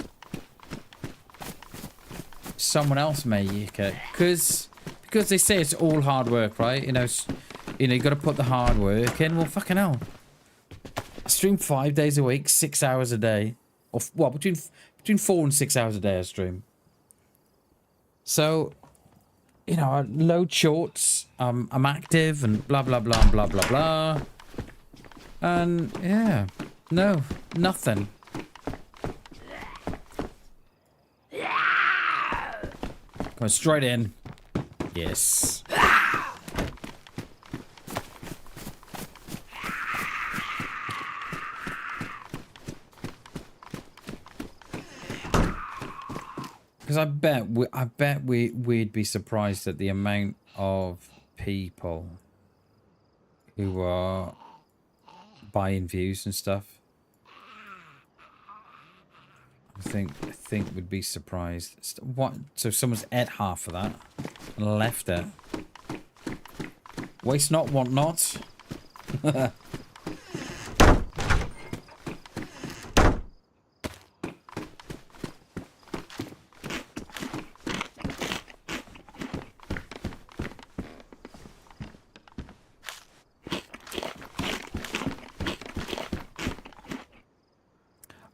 else make it? Because they say it's all hard work, right? You know, you got to put the hard work in. Well, fucking hell. I stream 5 days a week, 6 hours a day. Or, well, between 4 and 6 hours a day I stream. So, you know, I load shorts, I'm active and blah, blah, blah, blah, blah, blah. And, yeah, no, nothing. Going straight in. Yes. Because I bet we'd be surprised at the amount of people who are buying views and stuff. I think we'd be surprised. What? So someone's ate half of that and left it. Waste not, want not.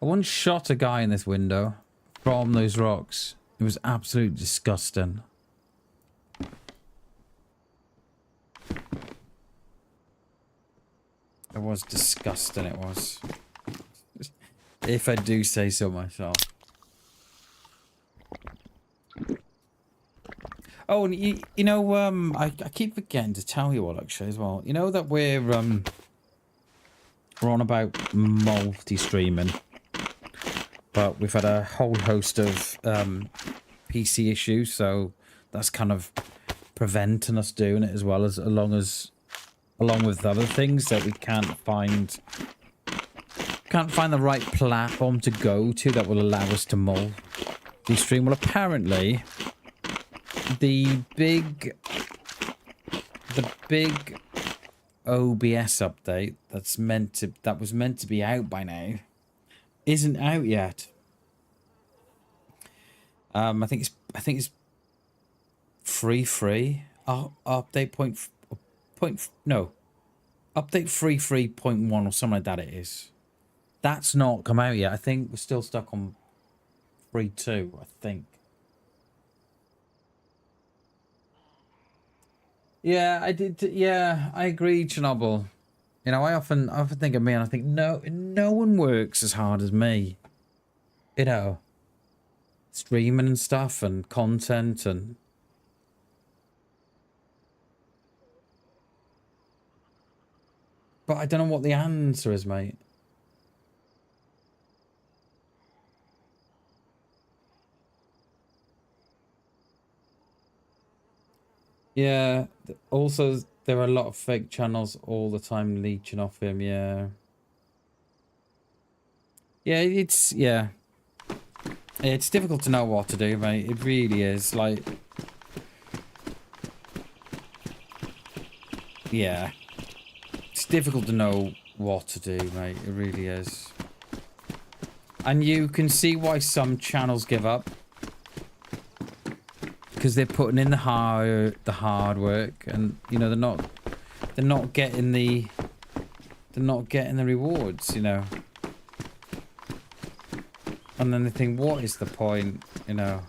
I once shot a guy in this window from those rocks. It was absolutely disgusting. It was disgusting, it was. If I do say so myself. Oh, and you know, I keep forgetting to tell you all actually as well. You know that we're on about multi-streaming. But we've had a whole host of PC issues, so that's kind of preventing us doing it as well as along with other things that we can't find the right platform to go to that will allow us to multi-stream. Well, apparently the big OBS update that was meant to be out by now isn't out yet. I think it's free. Update update 3.1 or something like that. It is. That's not come out yet. I think we're still stuck on 3.2. I think. Yeah, I did. Yeah, I agree, Chernobyl. You know, I often think of me and I think, no one works as hard as me. You know, streaming and stuff and content and... But I don't know what the answer is, mate. Yeah, also... There are a lot of fake channels all the time leeching off him, yeah. Yeah, it's difficult to know what to do, mate. It really is, like... Yeah. It's difficult to know what to do, mate. It really is. And you can see why some channels give up. because they're putting in the hard work, and you know they're not getting the rewards, you know. And then they think, what is the point, you know?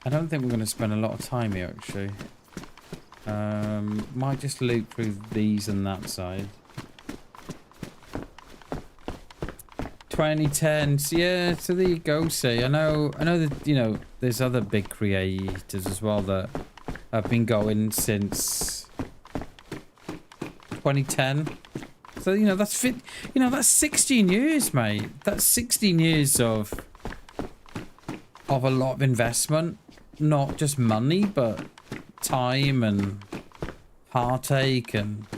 I don't think we're going to spend a lot of time here, actually. Might just loop through these and that side. 2010s, yeah, so there you go, see. I know that, you know, there's other big creators as well that have been going since 2010. So, you know, that's 16 years, mate. That's 16 years of a lot of investment. Not just money, but time and heartache and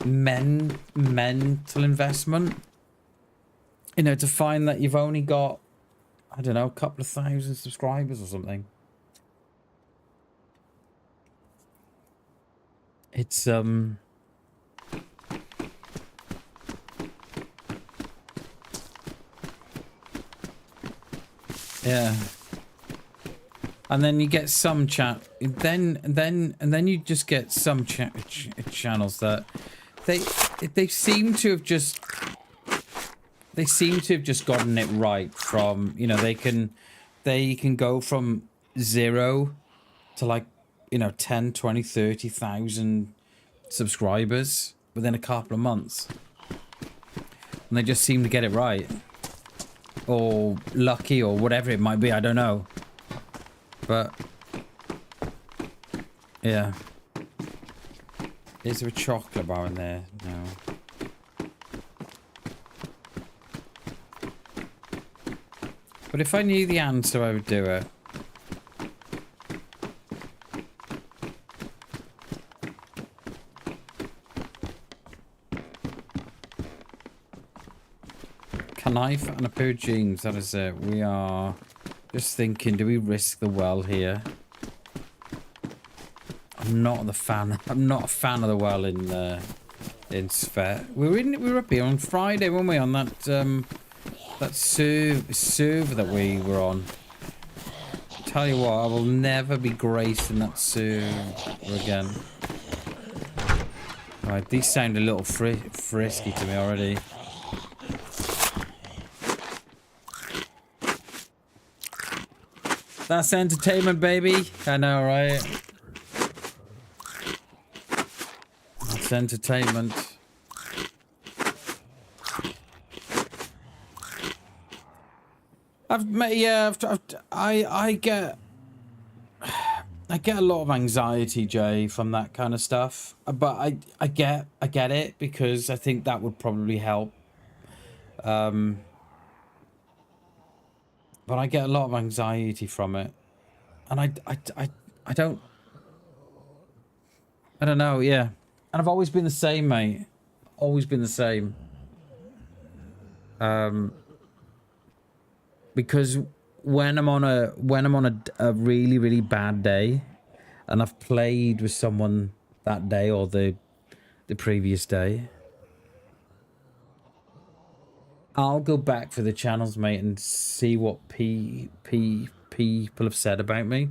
mental investment. You know, to find that you've only got, I don't know, a couple of thousand subscribers or something. It's, yeah. And then you get some chat, then you just get some channels that they seem to have just gotten it right from, you know, they can go from 0 to like, you know, 10, 20, 30,000 subscribers within a couple of months. And they just seem to get it right. Or lucky or whatever it might be, I don't know. But yeah. Is there a chocolate bar in there? No. But if I knew the answer, I would do it. A knife and a pair of jeans, that is it. We are just thinking, do we risk the well here? I'm not a fan of the well in Svet. We were up here on Friday, weren't we, on that server that we were on. Tell you what, I will never be graced in that server again. Right, these sound a little frisky to me already. That's entertainment, baby. I know, right? That's entertainment. I get a lot of anxiety, Jay, from that kind of stuff. But I get it, because I think that would probably help. But I get a lot of anxiety from it. And I don't know, yeah. And I've always been the same, mate. Always been the same. Because when I'm on a really, really bad day, and I've played with someone that day or the previous day, I'll go back for the channels, mate, and see what people have said about me.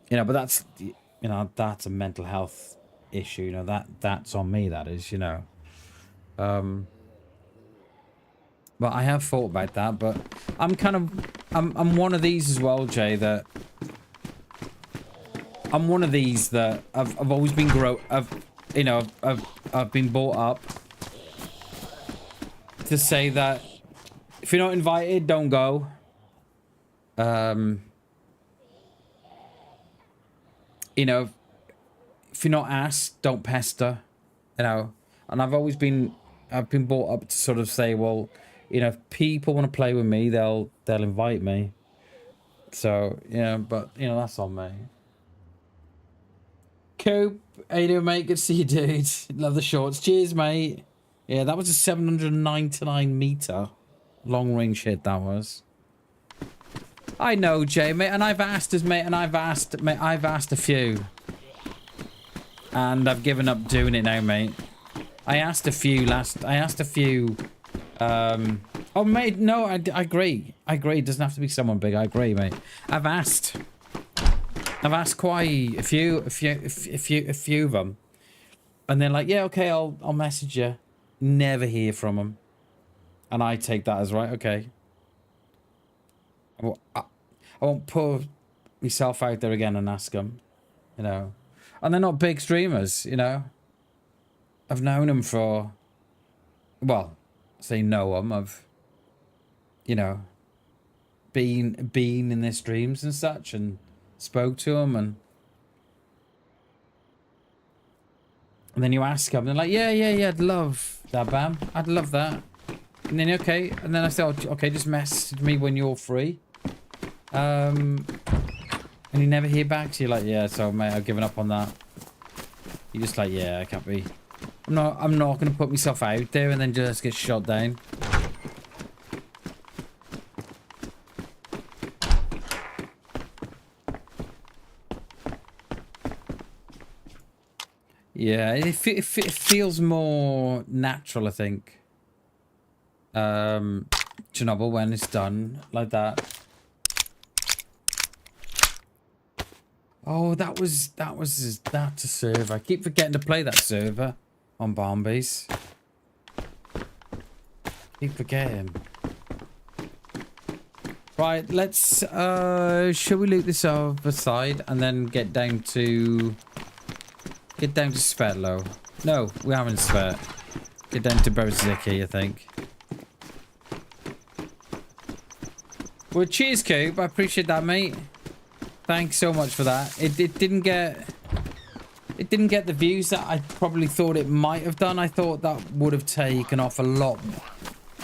You know, but that's, you know, that's a mental health issue. You know, that's on me, that is, you know. But I have thought about that, but I'm one of these as well, Jay, that I'm one of these that I've always been I've been brought up to say that if you're not invited, don't go. You know, if you're not asked, don't pester. You know, and I've been brought up to sort of say, well, you know, if people want to play with me, they'll invite me. So yeah, but you know, that's on me. Coop, how you doing, mate? Good to see you, dude. Love the shorts. Cheers, mate. Yeah, that was a 799 meter long range hit. That was. I know, Jay, mate, and I've asked a few, and I've given up doing it now, mate. I asked a few Oh, mate, no, I agree. I agree. It doesn't have to be someone big. I agree, mate. I've asked quite a few of them, and they're like, "Yeah, okay, I'll message you." Never hear from them, and I take that as right. Okay. I won't put myself out there again and ask them, you know. And they're not big streamers, you know. I've known them for, well, say know them. I've, you know, been in their streams and such, and spoke to them, and then you ask them, they're like, yeah, I'd love that, Bam. I'd love that. And then okay, and then I said, okay, just message me when you're free. And you never hear back, so you're like, yeah, so mate, I've given up on that. You're just like, yeah, I can't be. I'm not gonna put myself out there and then just get shot down. Yeah, it feels more natural, I think. Chernobyl, when it's done like that. Oh, that was a server. I keep forgetting to play that server on BamBam. Keep forgetting. Right, let's shall we loot this other side and then get down to Svetlo? No, we haven't Svet. Get down to Brozicki, I think. Well, cheers, Coop. I appreciate that, mate. Thanks so much for that. It didn't get the views that I probably thought it might have done. I thought that would have taken off a lot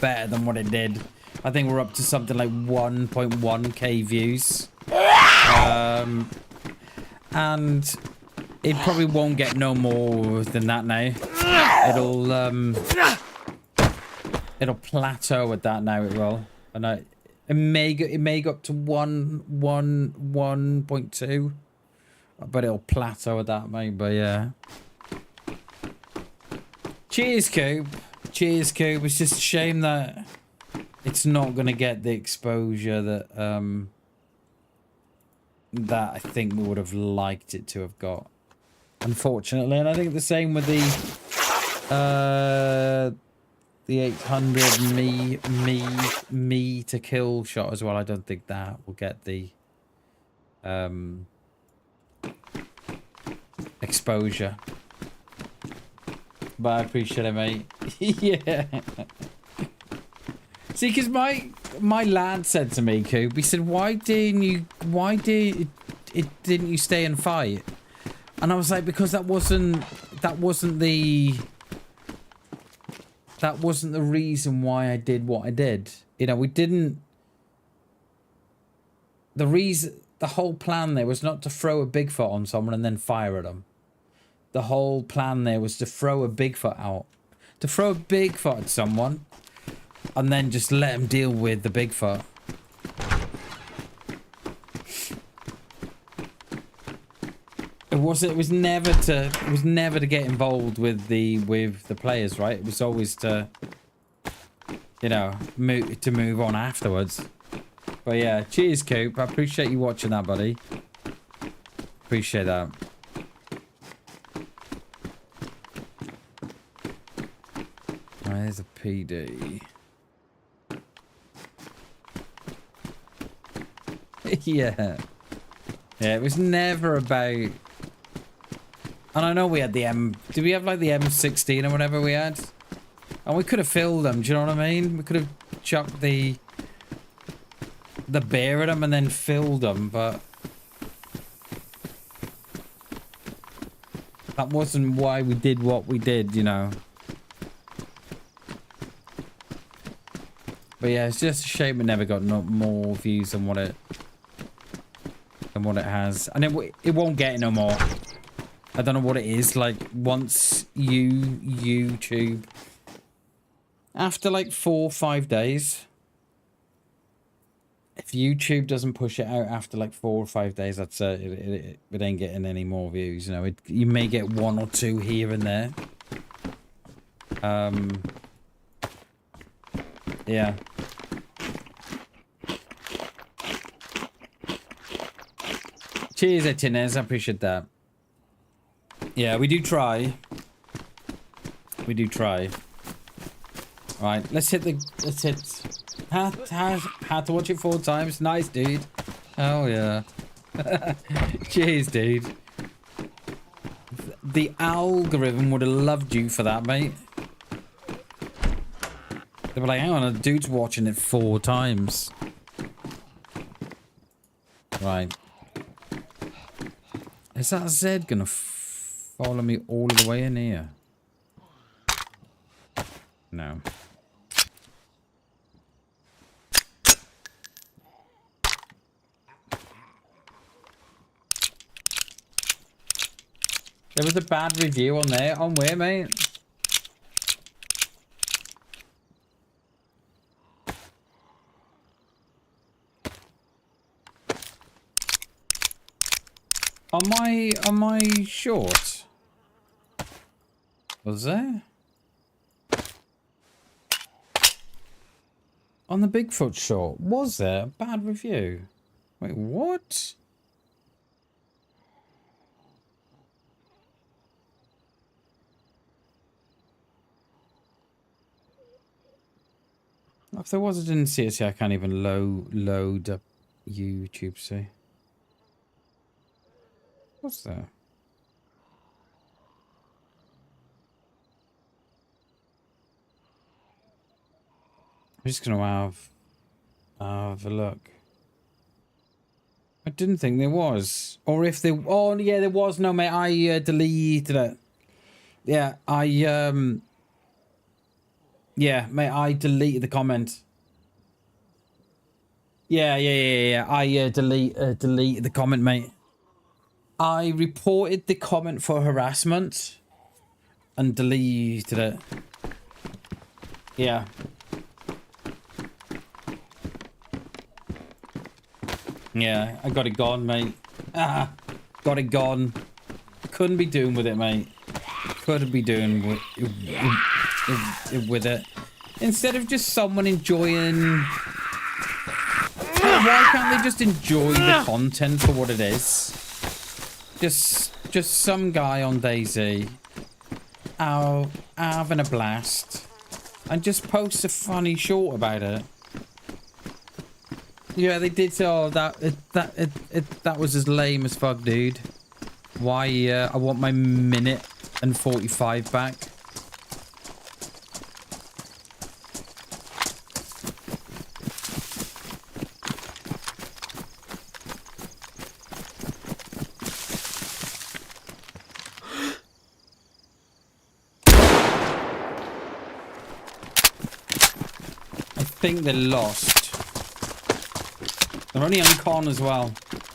better than what it did. I think we're up to something like 1.1k views. And it probably won't get no more than that now. It'll plateau at that now, it will. And it may go up to 1.2, but it'll plateau at that, mate. But yeah. Cheers, Coop. Cheers, Coop. It's just a shame that it's not gonna get the exposure that that I think we would have liked it to have got, unfortunately. And I think the same with the 800 me to kill shot as well. I don't think that will get the exposure, but I appreciate it, mate. Yeah. See, because my lad said to me, Coop, he said, why didn't you stay and fight? And I was like, because that wasn't the reason why I did what I did. You know, we didn't. The whole plan there was not to throw a Bigfoot on someone and then fire at them. The whole plan there was to throw a Bigfoot out, to throw a Bigfoot at someone, and then just let him deal with the Bigfoot. It was never to get involved with the players, right? It was always to, you know, move on afterwards. But yeah, cheers, Coop. I appreciate you watching that, buddy. Appreciate that. Right, there's a PD. Yeah. Yeah, it was never about. And I know we had the did we have like the M16 or whatever we had? And we could have filled them, do you know what I mean? We could have chucked the bear at them and then filled them, but that wasn't why we did what we did, you know. But yeah, it's just a shame it never got more views than what it has. And it won't get no more. I don't know what it is, like, once YouTube, after like 4 or 5 days, if YouTube doesn't push it out after like 4 or 5 days, I'd say it ain't getting any more views. You know, you may get 1 or 2 here and there. Yeah. Cheers, Etienne. I appreciate that. Yeah, we do try. We do try. Right, let's hit. Had to watch it 4 times. Nice, dude. Oh yeah. Cheers, dude. The algorithm would have loved you for that, mate. They were like, hang on, a dude's watching it 4 times. Right. Is that Zed gonna follow me all the way in here? No. There was a bad review on there. On where, mate? On my short? Was there? On the Bigfoot short? Was there a bad review? Wait, what? If there was, I didn't see it. See, I can't even load up YouTube. See, what's that? I'm just gonna have a look. I didn't think there was, or if there. Oh yeah, there was. No, mate, I deleted it. Yeah, yeah, mate, I deleted the comment. Yeah. I deleted the comment, mate. I reported the comment for harassment and deleted it. Yeah. Yeah, I got it gone, mate. Ah, got it gone. Couldn't be doing with it, mate. Couldn't be doing with it. Instead of just someone enjoying... Why can't they just enjoy the content for what it is? Just some guy on DayZ having a blast and just post a funny short about it. Yeah, they did say, oh, that was as lame as fuck, dude. Why, I want my minute and 45 back. I think they're lost. They're only on con as well.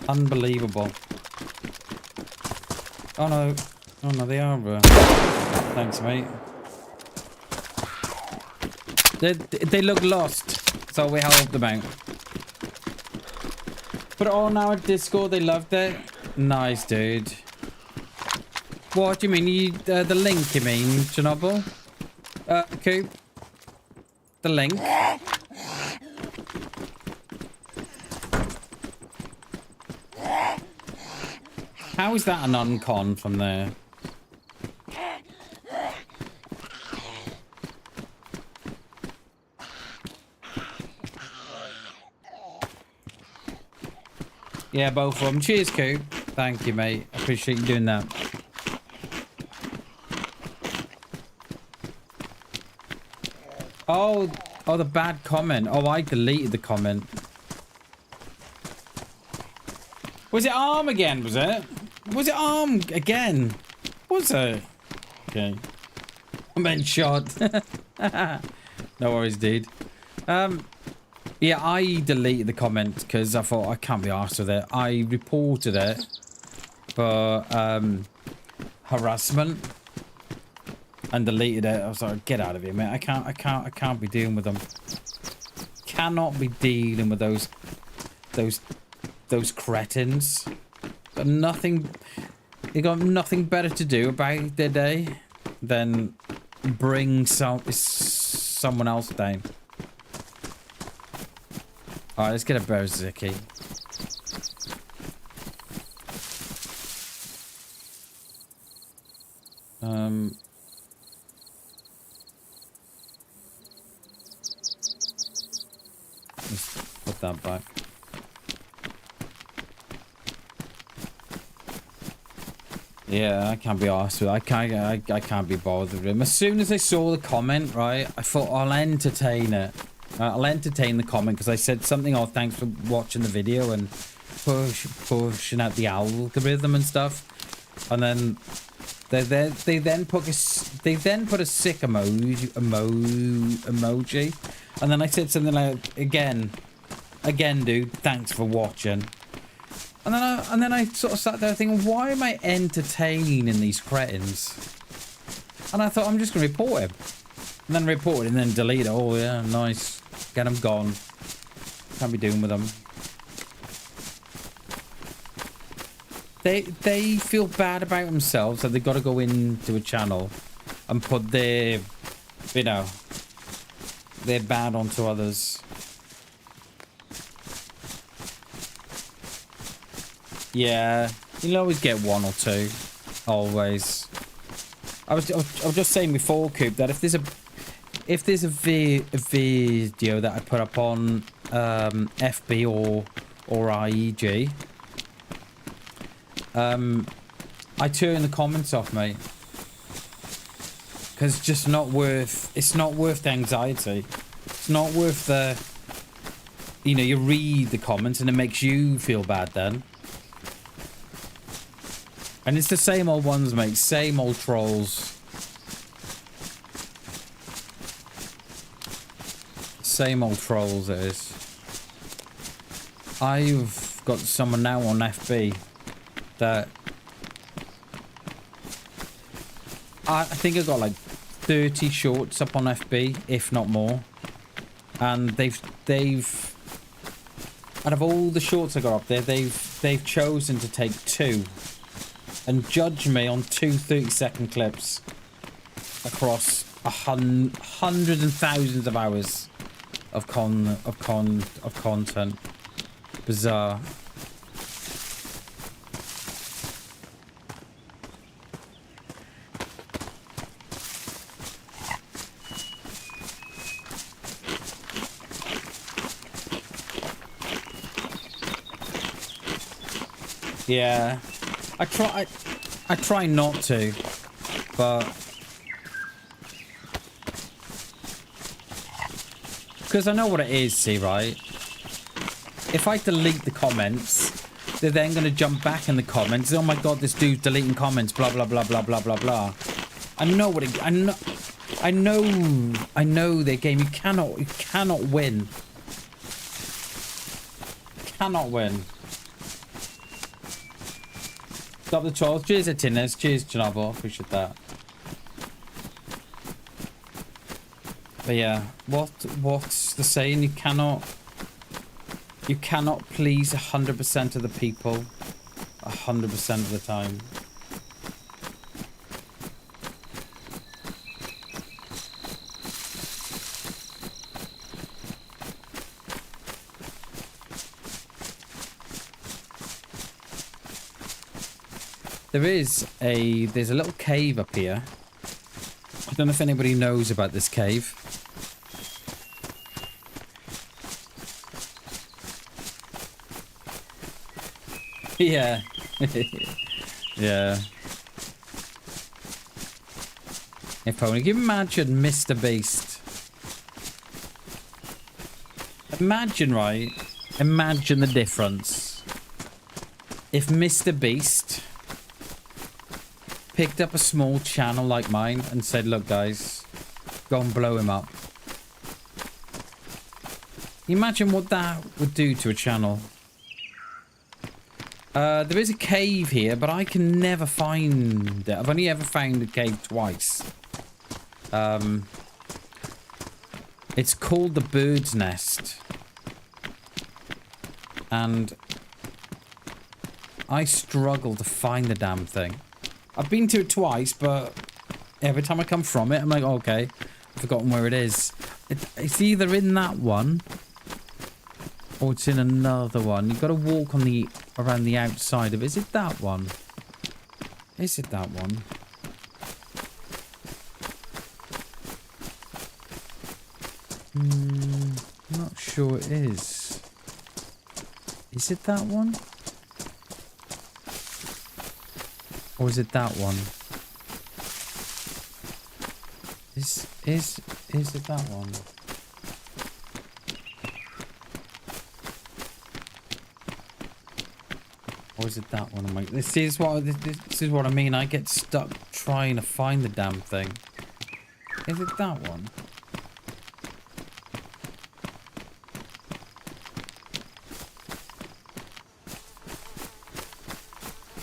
Unbelievable. Oh no. Oh no, they are. Thanks, mate. They look lost, so we helped them out. Put it on our Discord. They loved it. Nice, dude. What do you mean? You the link? You mean, Chernobyl? Coop. The link. How is that an uncon from there? Yeah, both of them. Cheers, Coop. Thank you, mate. Appreciate you doing that. Oh, the bad comment. Oh, I deleted the comment. Was it arm again, was it? Was it arm again? Was it? Okay. I'm being shot. No worries, dude. Yeah, I deleted the comment because I thought I can't be arsed with it. I reported it for harassment and deleted it. I was like, get out of here, mate. I can't be dealing with them. Cannot be dealing with those cretins. Got nothing. They got nothing better to do about their day than bring someone else down. Alright, let's get a Berserky. Let's put that back. Yeah, I can't be arsed with it. I can't be bothered with him. As soon as I saw the comment, right, I thought I'll entertain it. I'll entertain the comment because I said something, oh, thanks for watching the video and pushing out the algorithm and stuff. And then they then put a sick emoji. And then I said something like, again, dude, thanks for watching. And then I sort of sat there thinking, why am I entertaining these cretins? And I thought, I'm just going to report him. And then report it and then delete it. Oh, yeah, nice. Get him gone. Can't be doing with them. They feel bad about themselves that they've got to go into a channel and put their, you know, their bad onto others. Yeah, you'll always get one or two. Always. I was just saying before, Coop, that if there's a video that I put up on FB or IEG, I turn the comments off, mate. Because it's just not worth. It's not worth the anxiety. It's not worth the. You know, you read the comments and it makes you feel bad then. And it's the same old ones, mate. Same old trolls. Same old trolls it is. I've got someone now on FB that... I think I've got like 30 shorts up on FB, if not more. And they've out of all the shorts I got up there, they've chosen to take 2. And judge me on 2 30-second clips across hundreds and thousands of hours of content. Bizarre. Yeah. I try not to, but because I know what it is, see, right? If I delete the comments, they're then going to jump back in the comments. Oh my god, this dude's deleting comments, blah blah blah blah blah blah blah. I know what it, I know their game. You cannot win. Cannot win. Stop the trolls. Cheers, Atinas. Cheers, Chernarus. Appreciate that. But yeah, what's the saying? You cannot please 100% of the people 100% of the time. There's a little cave up here. I don't know if anybody knows about this cave. Yeah. Yeah. If only you imagine Mr. Beast. Imagine, right? Imagine the difference. If Mr. Beast picked up a small channel like mine and said, look guys, go and blow him up. Imagine what that would do to a channel. There is a cave here, but I can never find it. I've only ever found a cave twice. It's called the Bird's Nest. And I struggle to find the damn thing. I've been to it twice, but every time I come from it, I'm like, okay, I've forgotten where it is. It's either in that one, Or it's in another one. You've got to walk on the around the outside of it. Is it that one? Is it that one? I'm not sure it is. Is it that one? Or is it that one? Is it that one? Or is it that one? Like, this is what I mean. I get stuck trying to find the damn thing. Is it that one?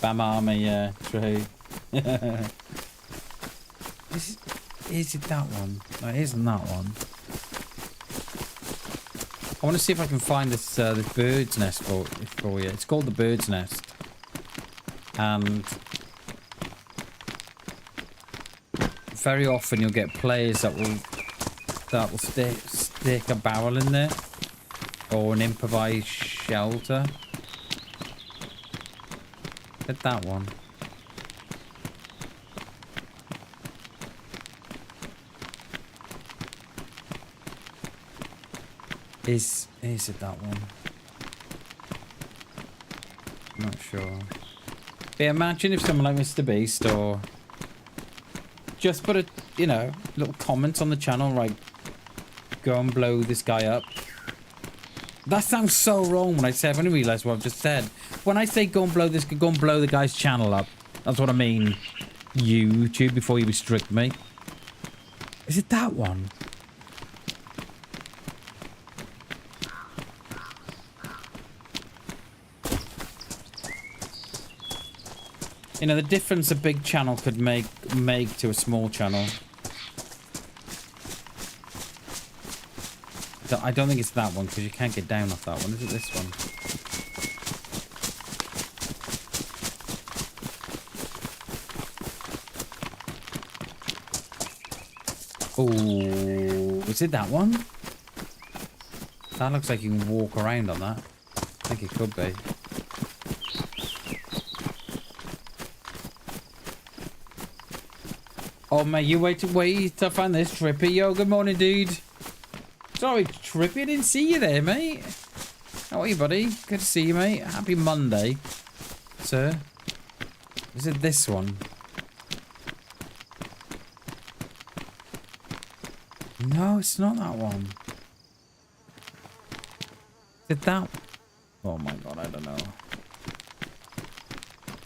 BamBam, yeah, true. Is it that one? No, it isn't that one. I want to see if I can find this bird's nest for you. It's called the bird's nest, and very often you'll get players that will stick a barrel in there or an improvised shelter. At that one. Is it that one? I'm not sure. But yeah, imagine if someone like Mr. Beast or just put a, you know, little comment on the channel, right? Go and blow this guy up. That sounds so wrong when I say, I've only realised what I've just said. When I say go and blow the guy's channel up, that's what I mean. YouTube, before you restrict me. Is it that one? You know, the difference a big channel could make to a small channel. I don't think it's that one, because you can't get down off that one. Is it this one? Oh, is it that one? That looks like you can walk around on that. I think it could be. Oh, mate, you wait to find this, Trippy. Yo, good morning, dude. Sorry, Trippy, I didn't see you there, mate. How are you, buddy? Good to see you, mate. Happy Monday, sir. Is it this one? No, it's not that one. Is it that? Oh my god, I don't know.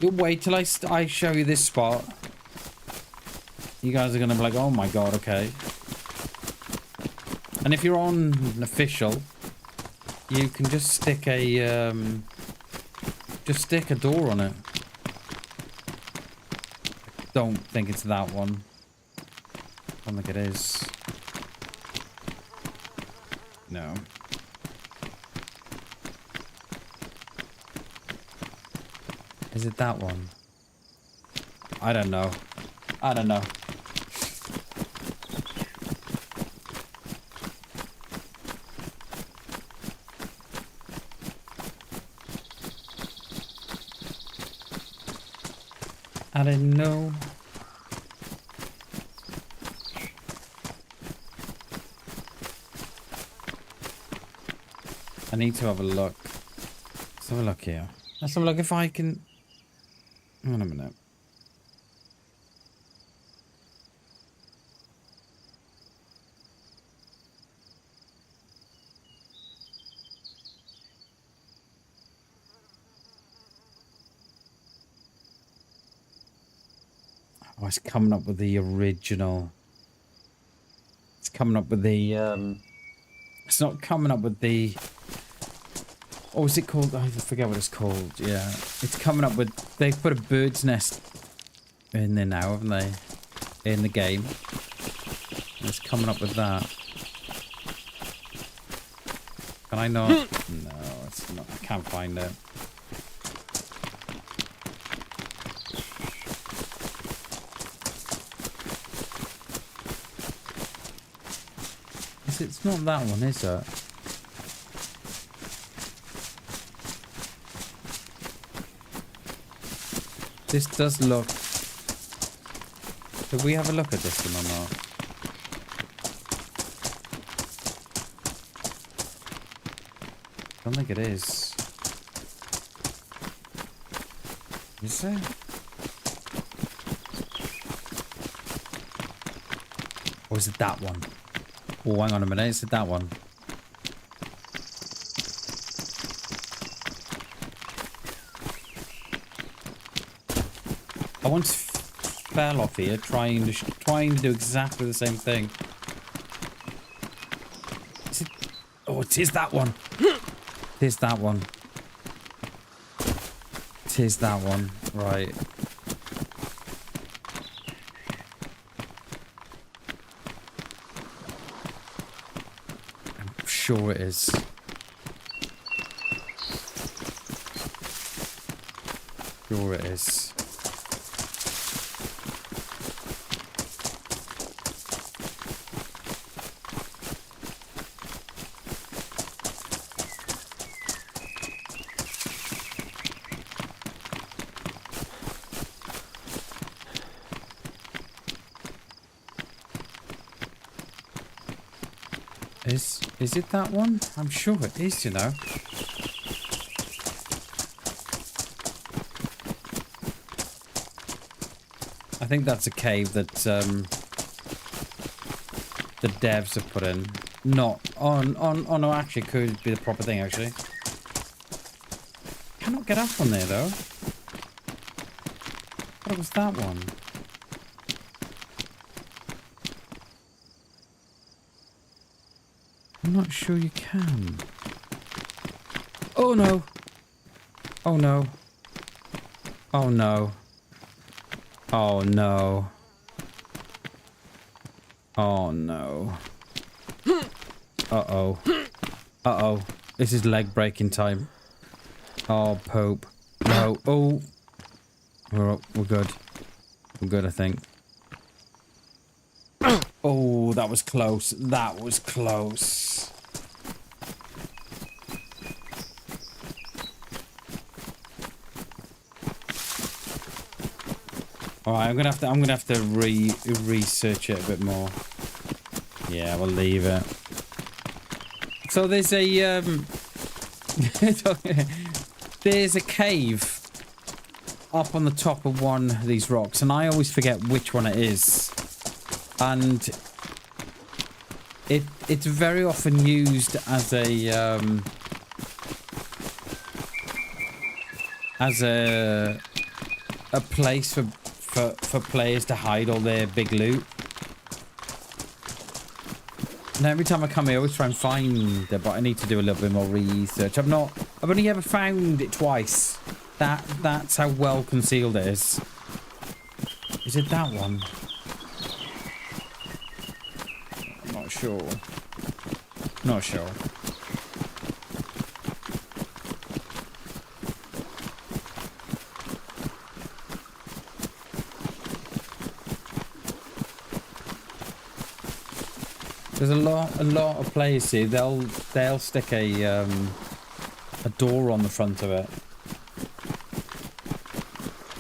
You wait till I show you this spot. You guys are gonna be like, oh my god, okay. And if you're on an official, you can just stick a door on it. I don't think it's that one. I don't think it is. No. Is it that one? I don't know. I don't know. I didn't know. I need to have a look. Let's have a look here. Let's have a look if I can... Hang on a minute. Oh, it's coming up with the original. It's coming up with the, it's not coming up with the... Oh, is it called? I forget what it's called. Yeah. It's coming up with... They've put a bird's nest in there now, haven't they? In the game. And it's coming up with that. Can I not? No, it's not. I can't find it. It's not that one, is it? This does look... Did we have a look at this one or not? I don't think it is. Is it? Or is it that one? Oh, hang on a minute. Is it that one? I once fell off here trying to do exactly the same thing. Is it? Oh, it is that one. It is that one. It is that one. Right. I'm sure it is. Sure it is. Is it that one? I'm sure it is, you know. I think that's a cave that the devs have put in. Not on. Oh no, actually, it could be the proper thing. Actually, cannot get up on there though. What was that one? I'm not sure you can. Oh no. Oh no. Oh no. Oh no. Oh no. Uh-oh. Uh-oh. This is leg breaking time. Oh, Pope. No. Oh. We're good. We're good, I think. Oh, that was close. That was close. All right, I'm gonna have to research it a bit more. Yeah, we'll leave it. So there's a there's a cave up on the top of one of these rocks, and I always forget which one it is. And it's very often used as a place for players to hide all their big loot. And every time I come here, I always try and find it, but I need to do a little bit more research. I've only ever found it twice. That's how well concealed it is. Is it that one? Not sure. Not sure. There's a lot of players here. They'll stick a door on the front of it,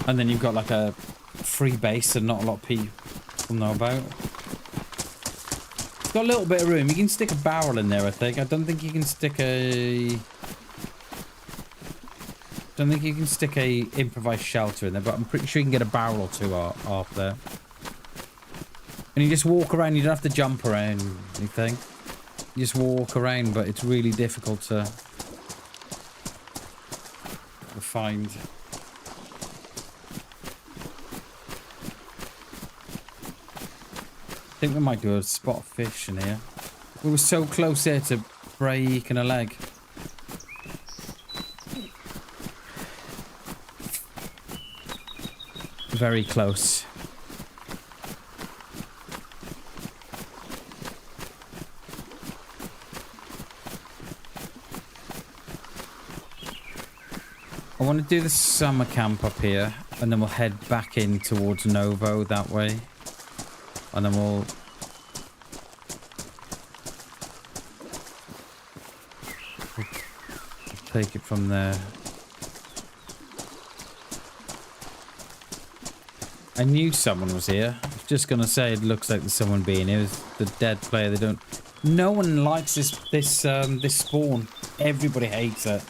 and then you've got like a free base that not a lot of people know about. It's got a little bit of room. You can stick a barrel in there, I think. I don't think you can stick a improvised shelter in there, but I'm pretty sure you can get a barrel or two off there. And you just walk around. You don't have to jump around anything. You just walk around, but it's really difficult to find. I think we might do a spot of fish in here. We were so close there to breaking a leg. Very close. I want to do the summer camp up here, and then we'll head back in towards Novo that way. And then we'll take it from there. I knew someone was here. I was just gonna say it looks like there's someone being here. It's the dead player. They don't. No one likes this spawn. Everybody hates it.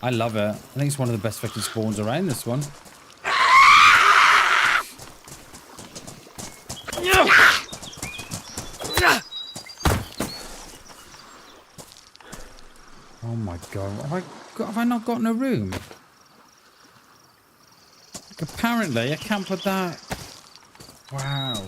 I love it. I think it's one of the best fucking spawns around. This one. Oh my god! Have I not got in a room? Apparently, I can't put that. Wow.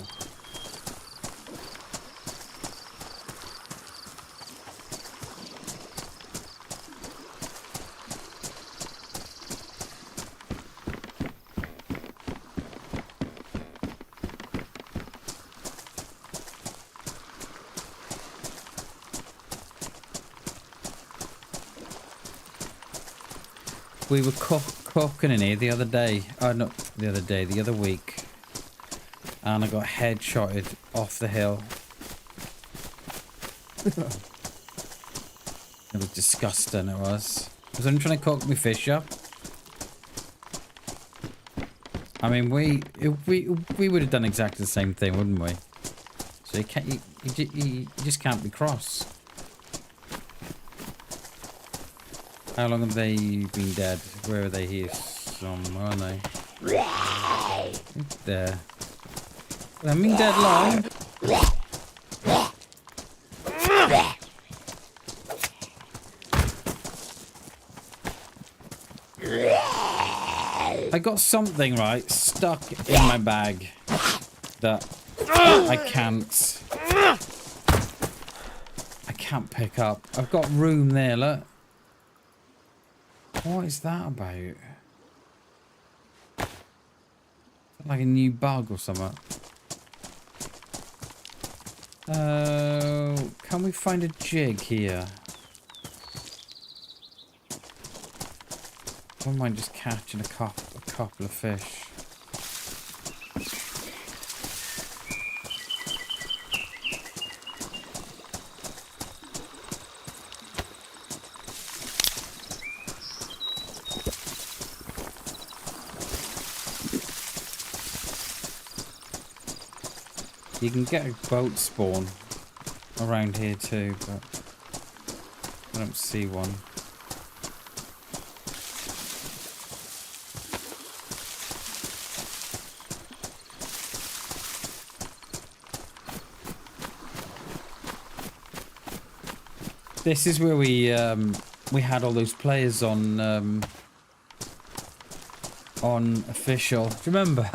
We were cooking in here the other day. Oh, not the other day, the other week. And I got headshotted off the hill. It was disgusting, it was. Was I trying to cook my fish up? I mean, we would have done exactly the same thing, wouldn't we? So you can't, you just can't be cross. How long have they been dead? Where are they here? Somewhere, aren't they? There. They haven't been dead long. I got something, right, stuck in my bag that I can't pick up. I've got room there, look. What is that about? Like a new bug or something. Can we find a jig here? I don't mind just catching a couple of fish. You can get a boat spawn around here too, but I don't see one. This is where we had all those players on official. Do you remember?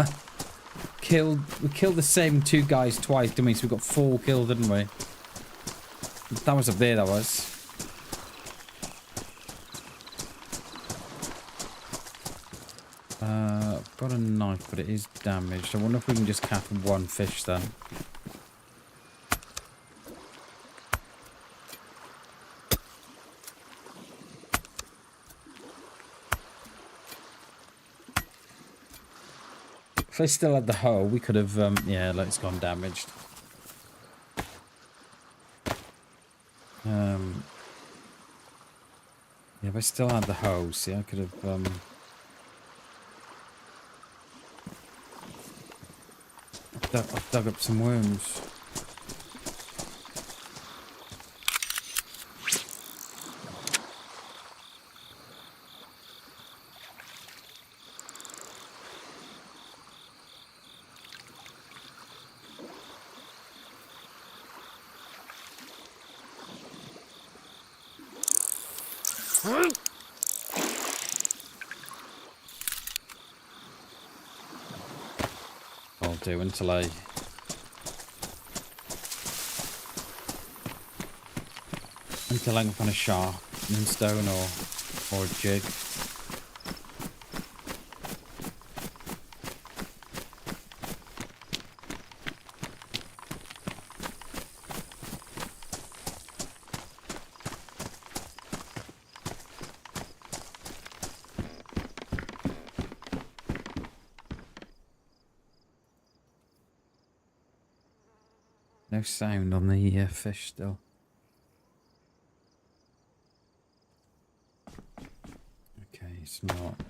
We killed the same two guys twice, didn't we? So we got 4 killed, didn't we? That was up there, that was. I've got a knife, but it is damaged. I wonder if we can just catch one fish then. If I still had the hoe, we could have, yeah, like it's gone damaged. Yeah, if I still had the hoe, see, I could have, I've dug up some worms. I'll do until I can find a sharp stone or a jig. No sound on the fish still. Okay, it's not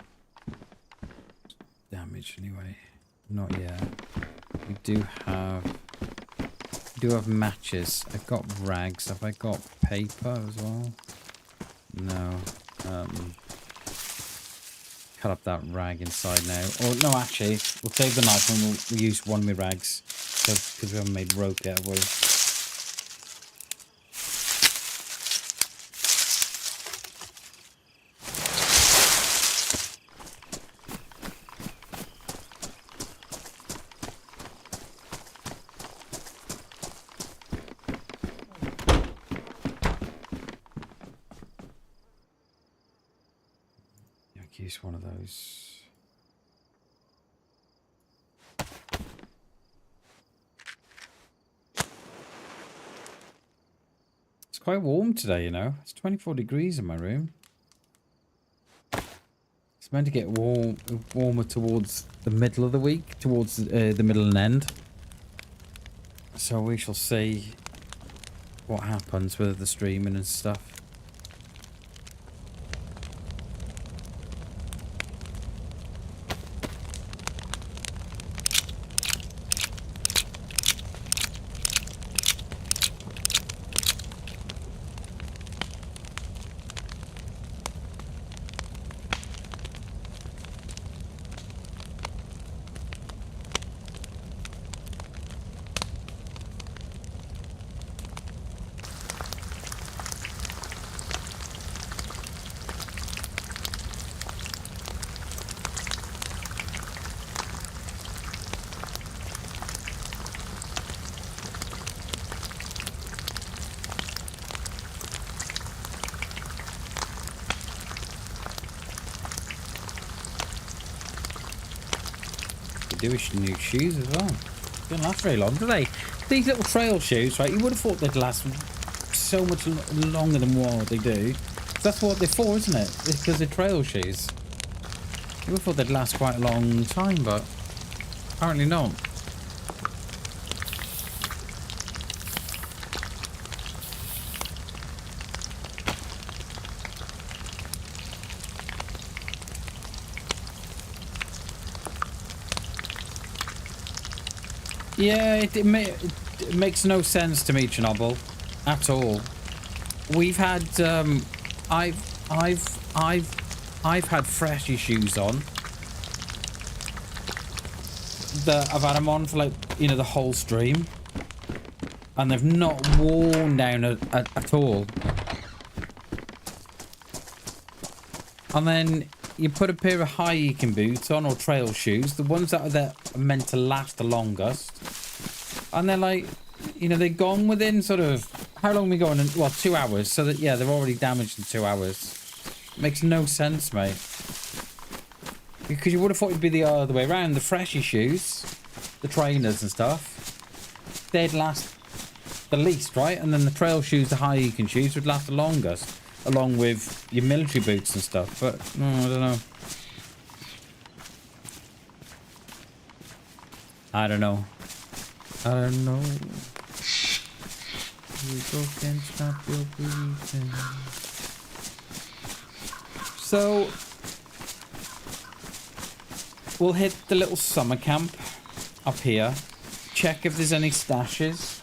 damaged anyway. Not yet. We do have matches. I've got rags. Have I got paper as well? No. Cut up that rag inside now. Or no, actually, we'll save the knife and we'll use one of my rags because we haven't made rope yet, have we? Use one of those. It's quite warm today, you know. It's 24 degrees in my room. It's meant to get warmer towards the middle of the week, towards the middle and end. So we shall see what happens with the streaming and stuff. Do wish new shoes as well. Don't last very long, do they? These little trail shoes, right? You would have thought they'd last so much longer than what they do. That's what they're for, isn't it? It's because they're trail shoes. You would have thought they'd last quite a long time, but apparently not. Yeah, it makes no sense to me, Chernobyl, at all. We've had I've had freshy shoes on that I've had them on for, like, you know, the whole stream, and they've not worn down at all. And then you put a pair of hiking boots on, or trail shoes, the ones that are meant to last the longest, and they're like, you know, they're gone within sort of, how long are we going? Well, 2 hours. So that, yeah, they're already damaged in 2 hours. Makes no sense, mate. Because you would have thought it'd be the other way around. The freshy shoes, the trainers and stuff, they'd last the least, right? And then the trail shoes, the hiking shoes, would last the longest, along with your military boots and stuff. But no, I don't know. I don't know. I don't know. You both can stop your breathing. So we'll hit the little summer camp up here, check if there's any stashes,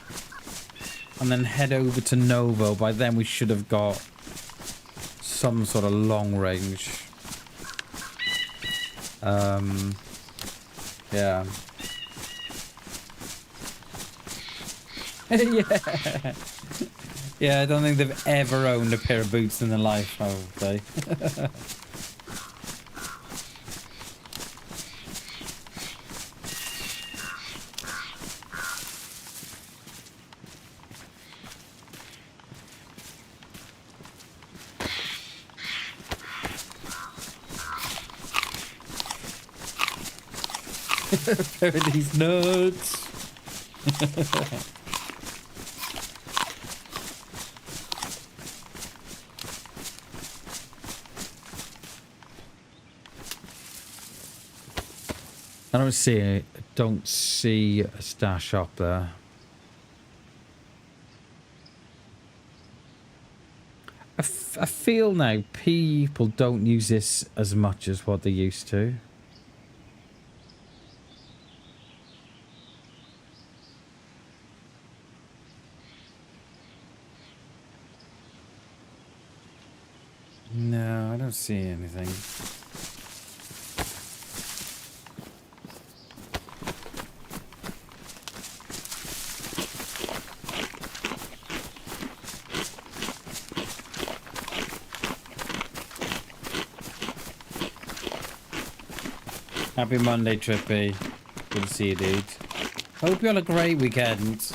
and then head over to Novo. By then we should have got some sort of long range. Yeah. Yeah. Yeah, I don't think they've ever owned a pair of boots in their life, I would say. A pair of these nuts. I don't see a stash up there. I feel now people don't use this as much as what they used to. see anything. Happy Monday, Trippy. Good to see you, dude. Hope you had a great weekend.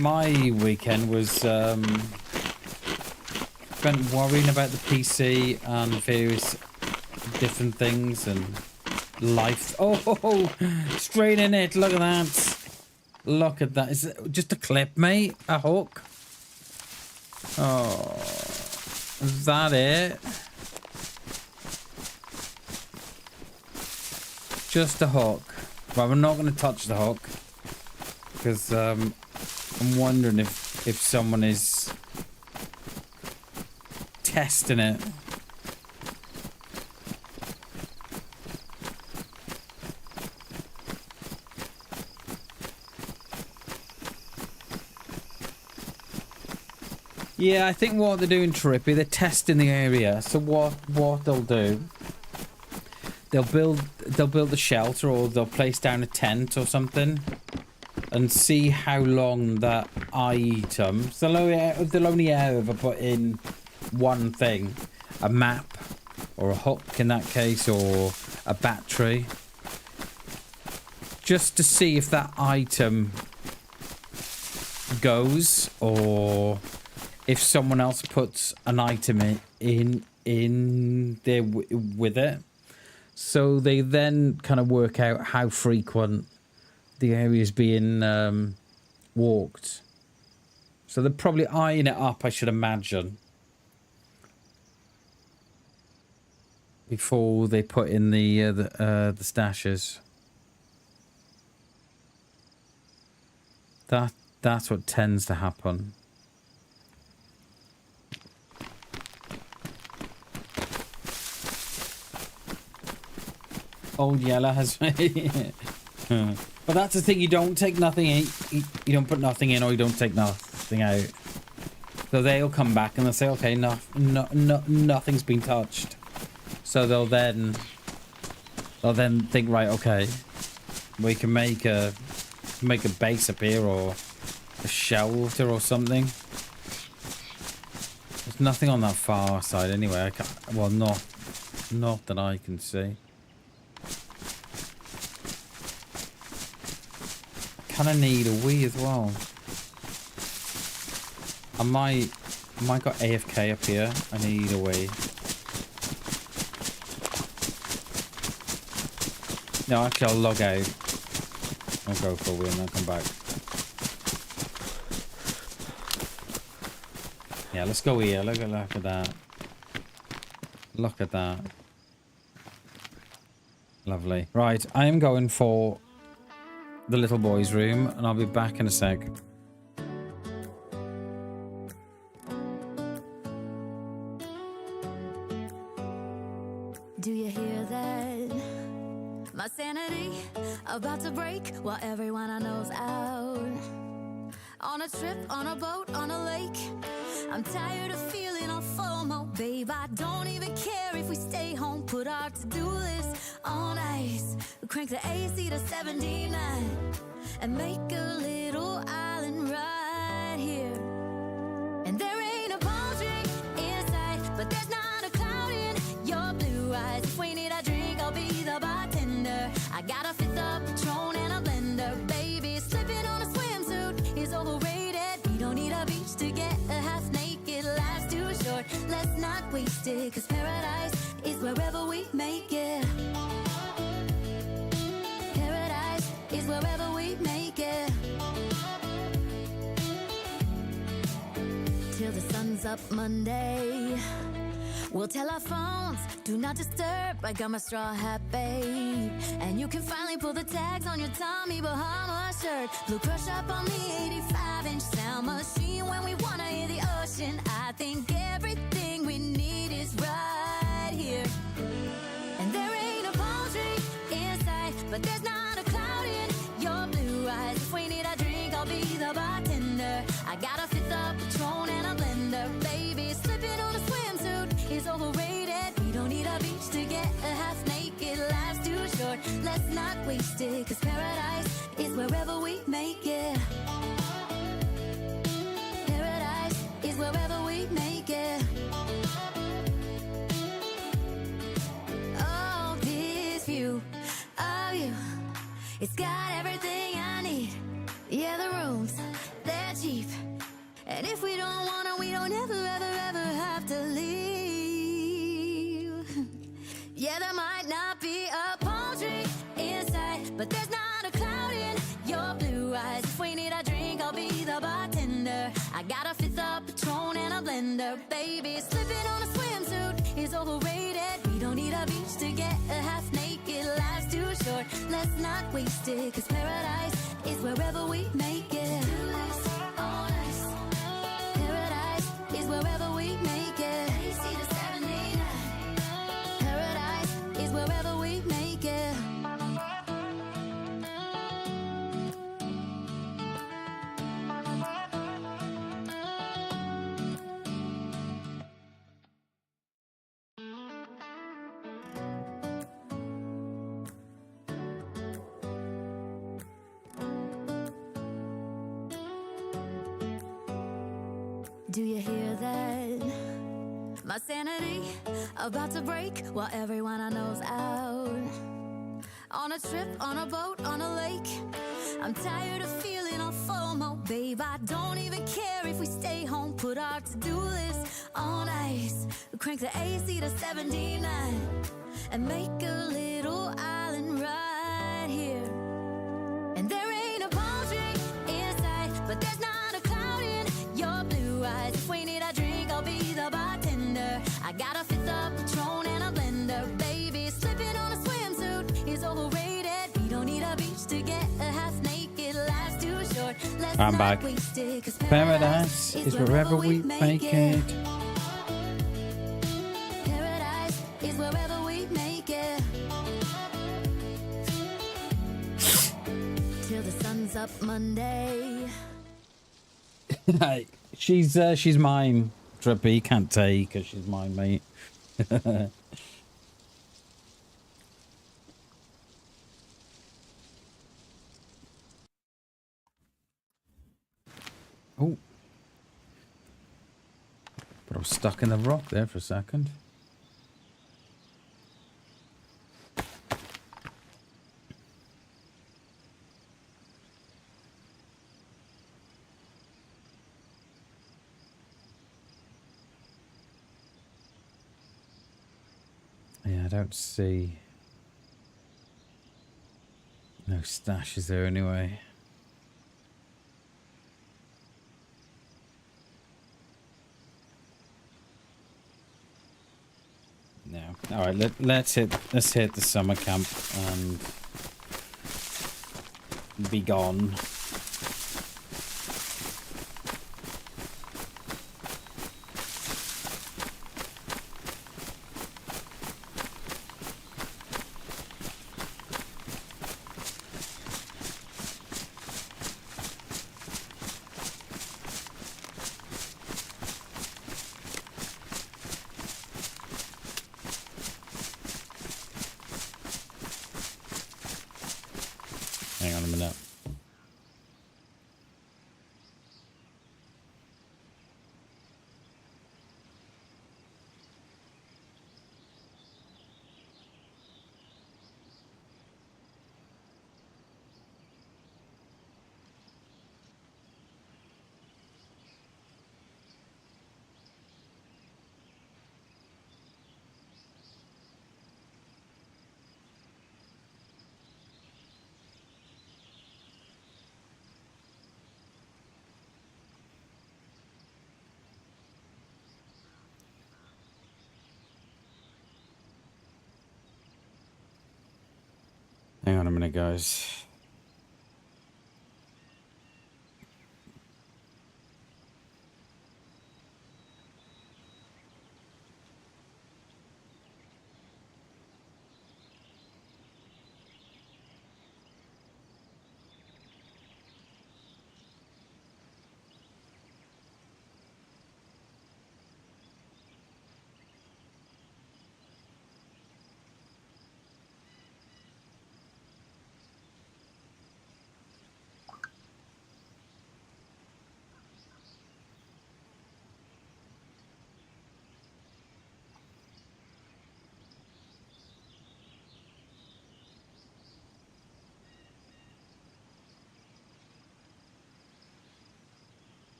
My weekend was spent worrying about the PC and various different things and life. Oh, straight in it. Look at that. Look at that. Is it just a clip, mate? A hook? Oh, is that it? Just a hook. Right, we're not going to touch the hook because I'm wondering if someone is testing it. Yeah, I think what they're doing, Trippy, they're testing the area. So what they'll do, they'll build a shelter, or they'll place down a tent or something and see how long that item. So they'll only ever put in one thing, a map or a hook in that case, or a battery, just to see if that item goes, or if someone else puts an item in there with it. So they then kind of work out how frequent the area is being walked. So they're probably eyeing it up, I should imagine, before they put in the stashes. That's what tends to happen. Old Yellow has... But that's the thing, you don't take nothing in. You don't put nothing in, or you don't take nothing out. So they'll come back and they'll say, okay, nothing's been touched. So they'll then think, right, okay, we can make a base up here, or a shelter or something. There's nothing on that far side anyway. I can't, well, not that I can see. Kind of need a wee as well. I might got AFK up here. I need a wee. No, actually I'll log out. I'll go for a wee and I'll come back. Yeah, let's go here. Look at that. Look at that. Lovely. Right, I am going for the little boy's room, and I'll be back in a sec. Do you hear that? My sanity about to break while everyone I know's out. On a trip, on a boat, on a lake. I'm tired of feeling all FOMO, babe. I don't even care if we stay home. Put our to-do list on ice. We crank the AC to 79 and make a little island right here. And there ain't a palm tree in sight, but there's not a cloud in your blue eyes. If we need a drink, I'll be the bartender. I got a fifth of Patron and a blender, baby. Slipping on a swimsuit is overrated. We don't need a beach to get a half naked. Life's too short, let's not waste it, 'cause paradise is wherever we make it. Paradise is wherever we make it. Till the sun's up Monday, we'll tell our phones, do not disturb. I got my straw hat, babe. And you can finally pull the tags on your Tommy Bahama shirt. Blue crush up on the 85-inch sound machine when we wanna hear the ocean. I think everything we need is right here. And there ain't a palm tree in sight, but there's not a cloud in your blue eyes. If we need a drink, I'll be the bartender. I got a fifth of Patron and a blender, baby. Slipping on a swimsuit is overrated. let's not waste it, 'cause paradise is wherever we make it. Paradise is wherever we make it. Oh, this view of you, it's got everything I need. Yeah, the rooms, they're cheap. And if we don't want to, we don't ever, ever, ever have to leave. Yeah, there might not be a palm tree inside, but there's not a cloud in your blue eyes. If we need a drink, I'll be the bartender. I got a fifth of Patron and a blender. Baby, slipping on a swimsuit is overrated. We don't need a beach to get half naked. Life's too short, let's not waste it, 'cause paradise is wherever we make it. Paradise is wherever we make it. Paradise is wherever we make it. Do you hear that? My sanity about to break while everyone I know's out. On a trip, on a boat, on a lake. I'm tired of feeling all FOMO, babe. I don't even care if we stay home. Put our to-do list on ice. Crank the AC to 79 and make a little island right here. And there ain't a palm tree inside, but there's not a cloud in your blue eyes. If we need a drink, I'll be the bartender. I got a fifth of Patron and a blender. Baby, slipping on a swimsuit is overrated. We don't need a beach to get half naked. Life's too short, let's I'm not back. waste it, 'cause Paradise is wherever we make it. Paradise is wherever we make it. Till the sun's up Monday. She's mine, Trippy. Can't take her. She's mine, mate. Oh. But I was stuck in the rock there for a second. Yeah, I don't see no stashes there anyway. No. All right, let's hit the summer camp and be gone. Hang on a minute. Hang on a minute, guys.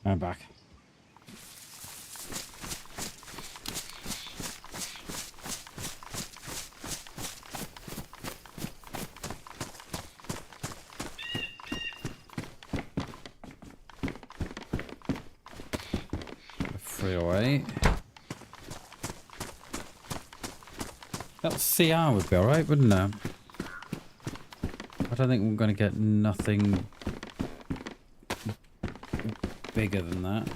I'm back. Away. That CR would be alright, wouldn't it? I don't think we're going to get nothing bigger than that.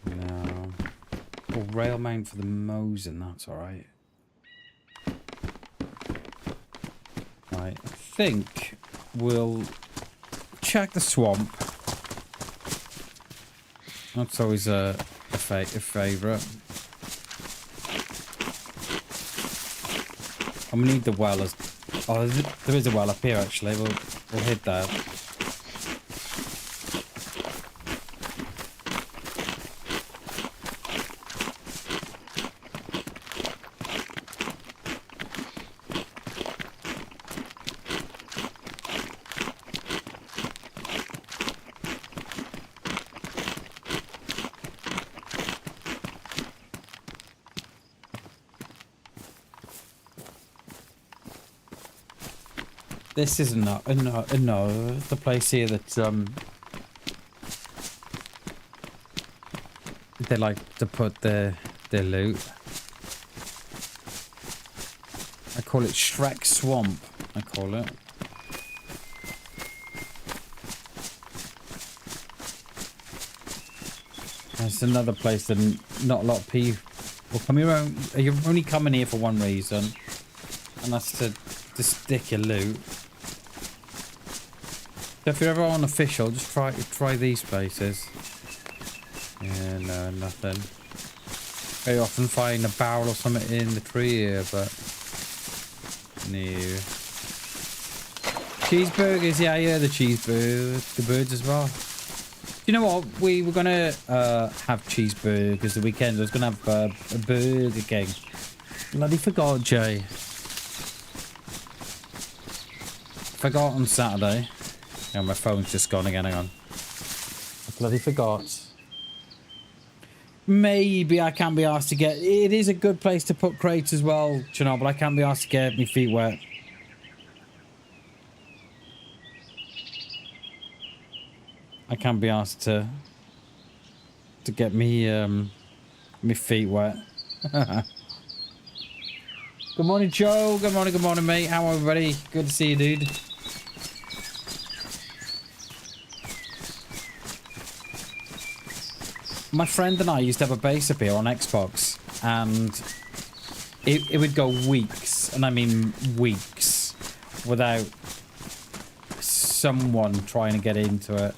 No. Or rail mount for the Mosin, that's alright. I think we'll check the swamp. That's always a favourite. And we need the well as... Oh, there is a well up here actually. We'll hit that. This is no, the place here that they like to put their loot. I call it Shrek Swamp. I call it. There's another place that not a lot of people will come here. You're only coming here for one reason, and that's to stick your loot. So if you're ever on official, just try these places. Yeah, no, nothing. Very often find a barrel or something in the tree here, but no. Cheeseburgers, yeah, the cheeseburgers, the birds as well. You know what? We were gonna have cheeseburgers the weekend. I was gonna have a Burger King. Bloody forgot, Jay. Forgot on Saturday. Oh, my phone's just gone again. Hang on. I bloody forgot. Maybe I can be asked to get... It is a good place to put crates as well, you know, but I can't be asked to get my feet wet. I can't be asked to get me my feet wet. Good morning, Joe. Good morning, mate. How are everybody? Good to see you, dude. My friend and I used to have a base up here on Xbox, and it would go weeks, and I mean weeks, without someone trying to get into it.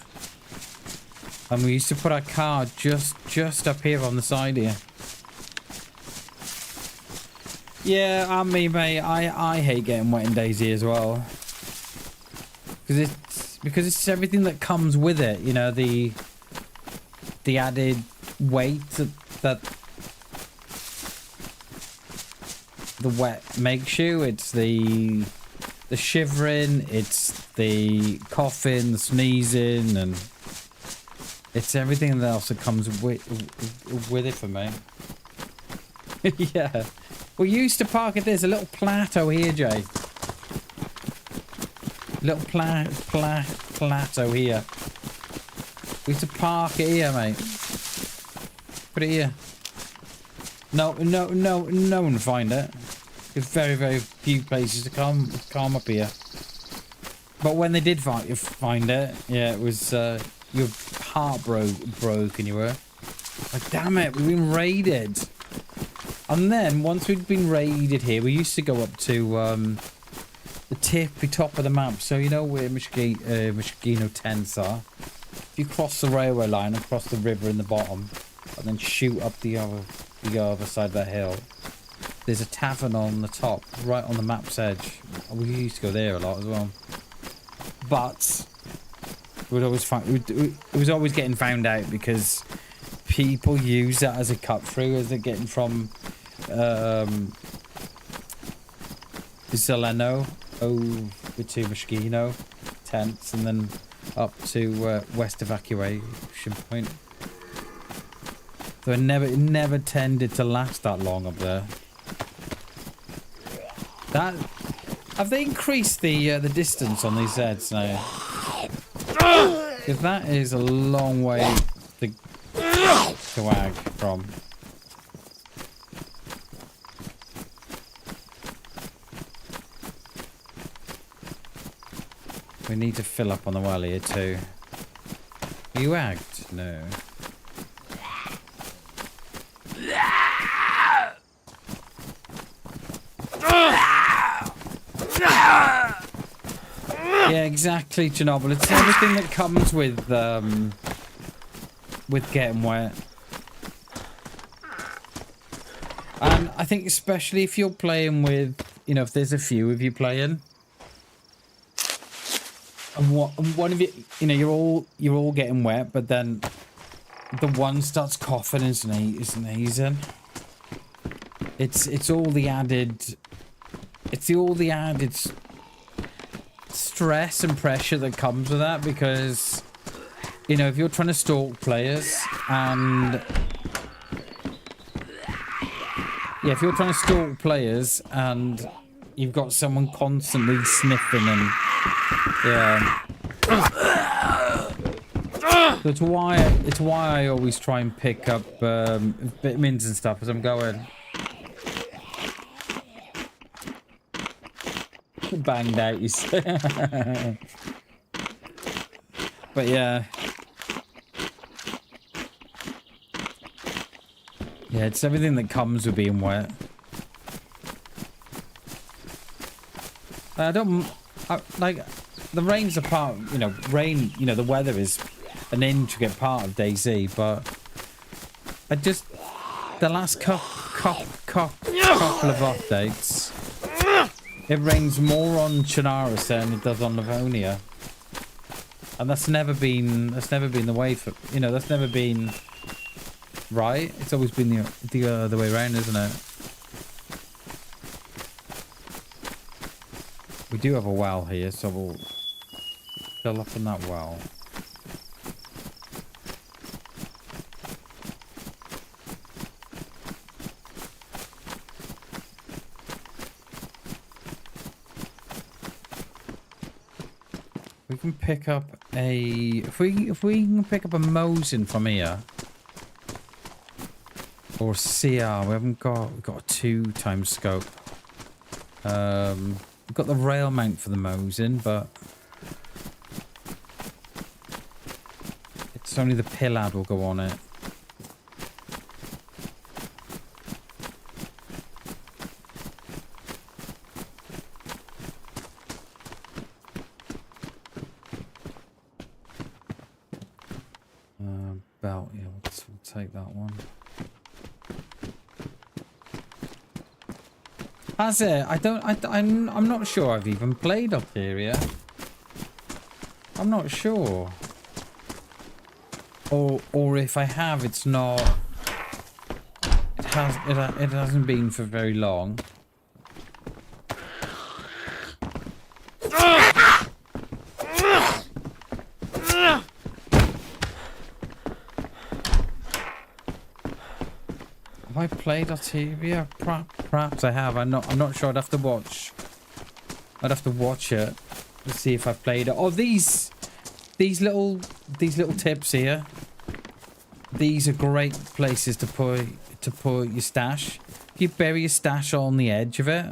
And we used to put our car just up here on the side here. Yeah, I mean, mate, I hate getting wet in DayZ as well, because it's everything that comes with it. You know, the added weight that the wet makes you. It's the shivering, it's the coughing, the sneezing, and it's everything else that comes with it for me. Yeah. We used to park at this, a little plateau here, Jay. Little plateau here. We used to park it here, mate. Put it here. No one would find it. There's very few places to come up here. But when they did find it, yeah, it was your heart broken. You were like, damn it, we've been raided. And then once we'd been raided here, we used to go up to the tippy top of the map. So you know where Misogyno tents are. If you cross the railway line and cross the river in the bottom, and then shoot up the other side of that hill, there's a tavern on the top, right on the map's edge. We used to go there a lot as well. But we'd always it was always getting found out because people use that as a cut through as they're getting from Zeleno over to Moschino tents, and then up to West Evacuation Point. So it never tended to last that long up there. Have they increased the distance on these Zeds now? Because that is a long way to ag from. We need to fill up on the well here too. Are you agged? No. Yeah, exactly, Chernobyl. It's everything that comes with getting wet. And I think especially if you're playing with, you know, if there's a few of you playing, and one of you, you know, you're all getting wet, but then the one starts coughing and sneezing. It's all the added stress and pressure that comes with that, because, you know, if you're trying to stalk players and you've got someone constantly sniffing and so it's why I always try and pick up vitamins and stuff as I'm going. Banged out, you say. But yeah, it's everything that comes with being wet. Like, the rain's a part, you know, the weather is an intricate part of DayZ, but the last couple of updates, it rains more on Chernarus than it does on Livonia. And that's never been the way for, you know, that's never been right. It's always been the other way around, isn't it? We do have a well here, so we'll fill up in that well. We can pick up if we can pick up a Mosin from here, or CR. We've got a 2x scope. We've got the rail mount for the Mosin, but it's only the Pillad will go on it. Belt, yeah, we'll take that one. Has it? I'm not sure I've even played up here yet. I'm not sure. Or if I have, it's not. It hasn't been for very long. Have I played Arteria? Perhaps I have. I'm not sure. I'd have to watch it to see if I've played it. Oh, these little tips here. These are great places to put your stash. If you bury your stash on the edge of it,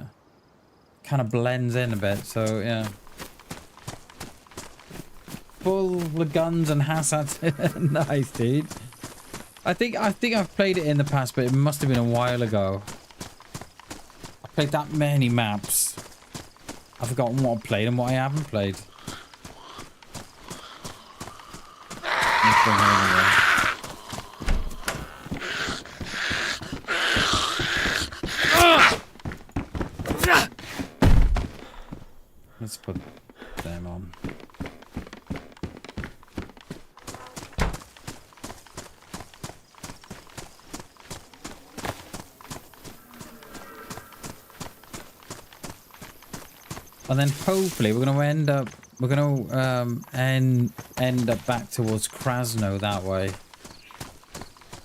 kind of blends in a bit. So yeah. Full the guns and hazards. Nice, dude. I think I've played it in the past, but it must have been a while ago. I played that many maps. I've forgotten what I played and what I haven't played. Let's put them on. And then hopefully we're going to end up back towards Krasno that way.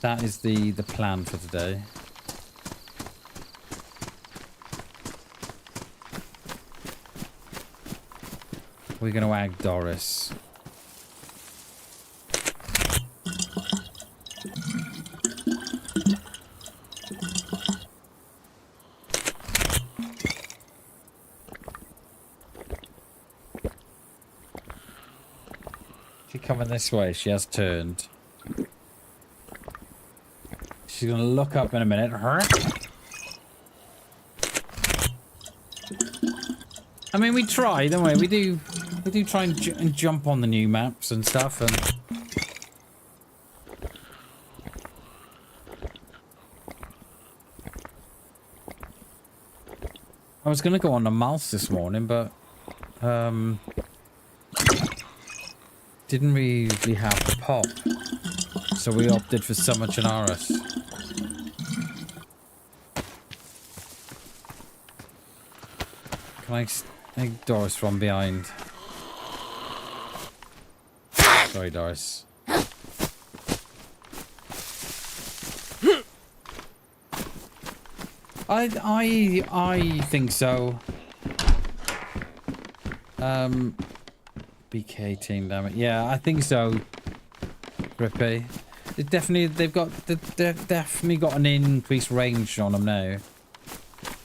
That is the plan for today. We're going to ag Doris. She's coming this way. She has turned. She's going to look up in a minute. I mean, we try, don't we? We do try and jump on the new maps and stuff. And I was going to go on the Malth this morning, but didn't really have the pop, so we opted for Summer Chernarus. Can I take Doris from behind? Sorry, Doris. I think so. BK team, damn it. Yeah, I think so. Grippy. They've definitely got an increased range on them now,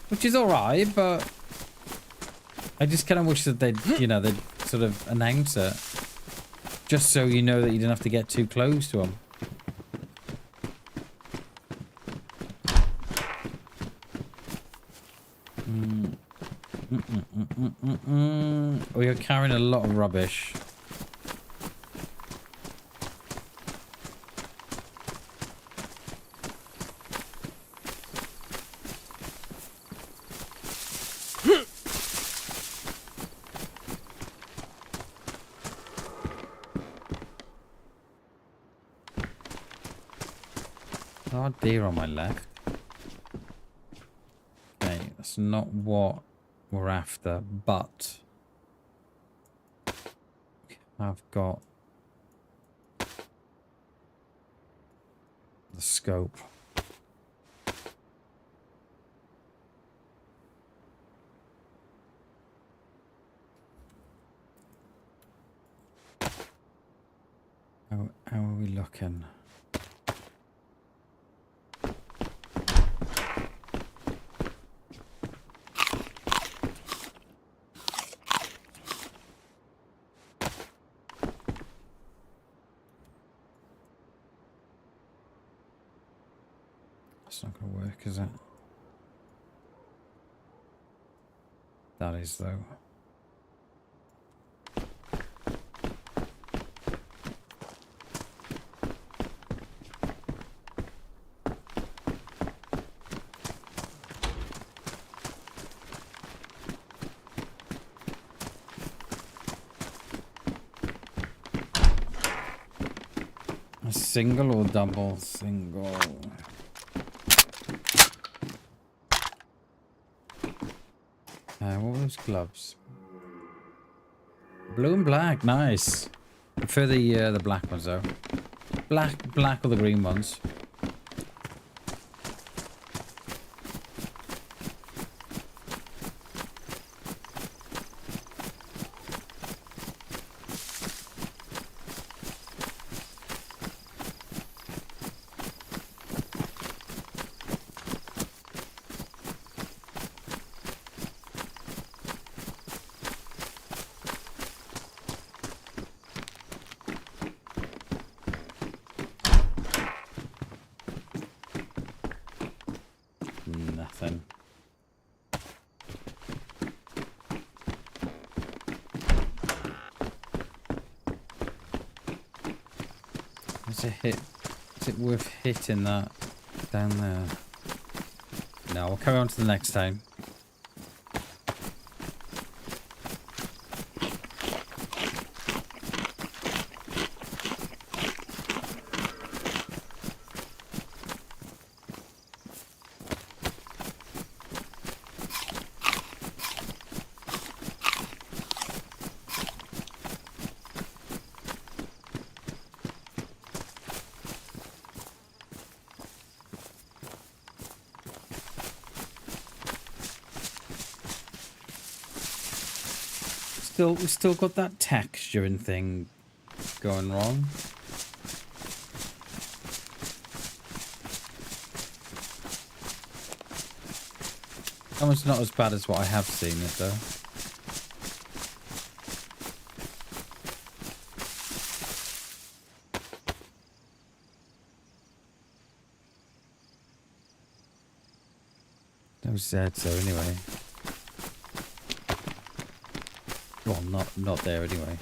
which is alright, but I just kind of wish that they'd sort of announce it, just so you know that you didn't have to get too close to them. We are carrying a lot of rubbish. Oh, deer on my left. Okay, that's not what we're after, but I've got the scope. How are we looking? It's not going to work, is it? That is, though. A single or double? Single. What were those gloves? Blue and black, nice. I prefer the black ones though. Black or the green ones. Nothing. Is it worth hitting that down there? No, we'll carry on to the next time. still got that texturing thing going wrong. That one's not as bad as what I have seen it though. That was sad, so anyway. Well, not there anyway.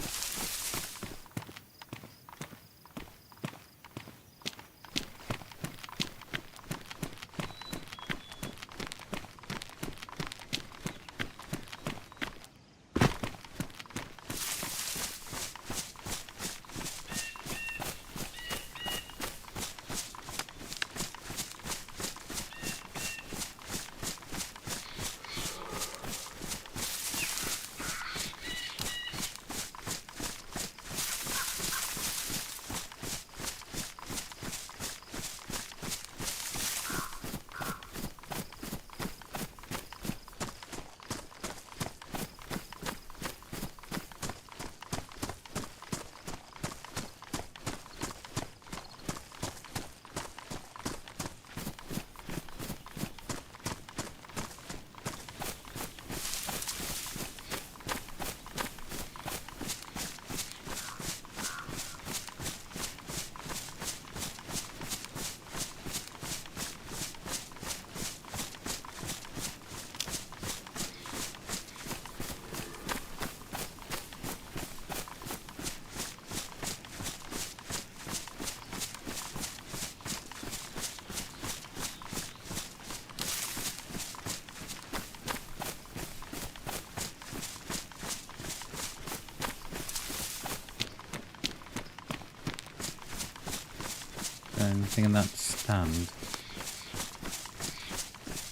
Anything in that stand?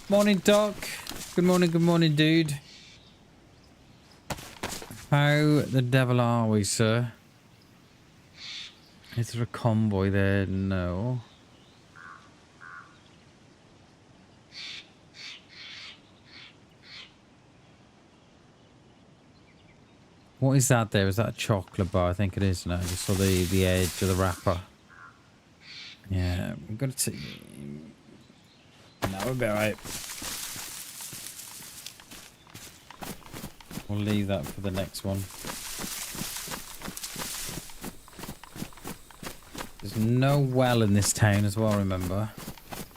Morning, Doc. Good morning, dude. How the devil are we, sir? Is there a convoy there? No. What is that there? Is that a chocolate bar? I think it is now. I just saw the edge of the wrapper. Yeah, we've got to... No, we'll be alright. We'll leave that for the next one. There's no well in this town as well, remember.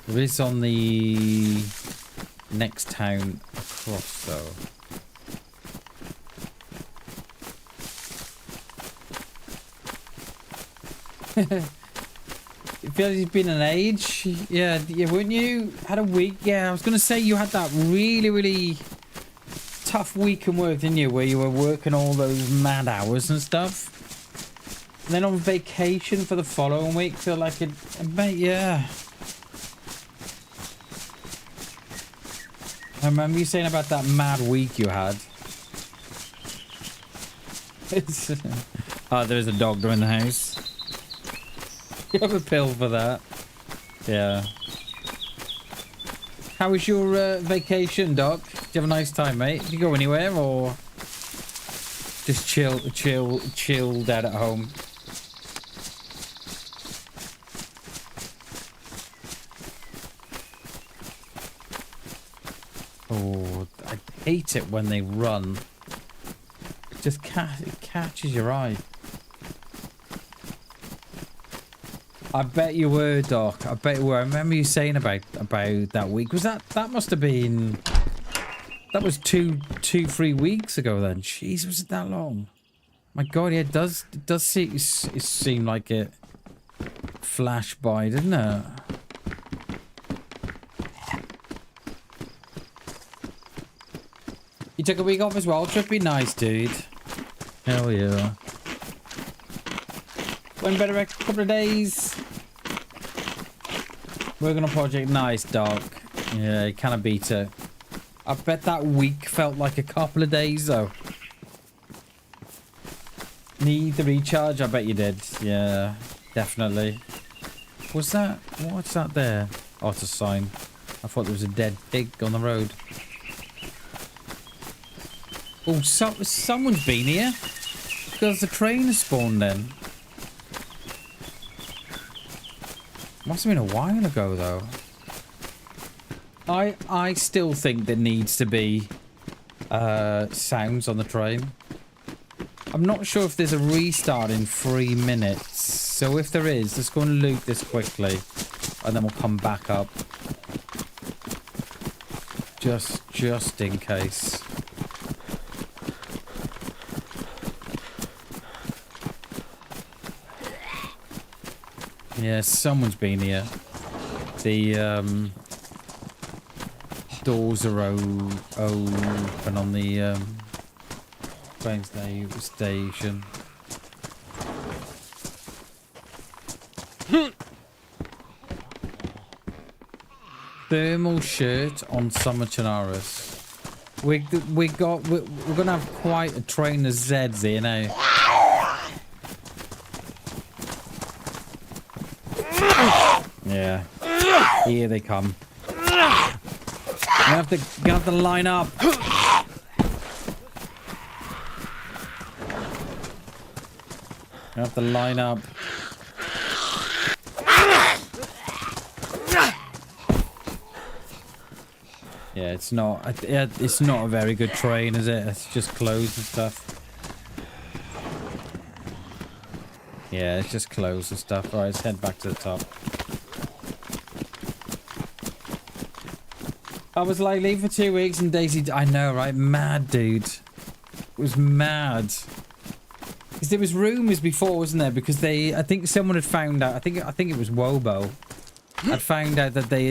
There is on the next town across, though. It feels you've been an age. Yeah, wouldn't you? Had a week. Yeah, I was going to say you had that really tough week in work, didn't you? Where you were working all those mad hours and stuff. And then on vacation for the following week. Feel like it... Mate, yeah. I remember you saying about that mad week you had. Oh, there's a dog in the house. You have a pill for that. Yeah. How was your vacation, Doc? Did you have a nice time, mate? Did you go anywhere or just chill dead at home? Oh, I hate it when they run. It just it catches your eye. I bet you were, Doc. I bet you were. I remember you saying about that week. Was that must have been... That was 3 weeks ago then. Jeez, was it that long? My God, yeah, it does seem like it flashed by, didn't it? You took a week off as well. Should be nice, dude. Hell yeah. Went better a couple of days. Working on a project. Nice, Doc. Yeah, you kind of beat it. I bet that week felt like a couple of days, though. Need the recharge? I bet you did. Yeah, definitely. What's that? What's that there? Oh, it's a sign. I thought there was a dead pig on the road. Oh, someone's been here. Because the train has spawned in. Must have been a while ago, though. I still think there needs to be sounds on the train. I'm not sure if there's a restart in 3 minutes. So if there is, let's go and loot this quickly. And then we'll come back up. Just in case. Yeah, someone's been here. The doors are open on the train station. Thermal shirt on summer Chernarus. We're gonna have quite a train of Zeds here now. Yeah. Here they come. You have to line up. You have to line up. Yeah, it's not a very good train, is it? It's just closed and stuff. Yeah, it's just closed and stuff. Alright, let's head back to the top. I was like, leave for 2 weeks and DayZ... I know, right? Mad, dude. It was mad. Because there was rumours before, wasn't there? Because I think someone had found out... I think it was Wobo. Had found out that they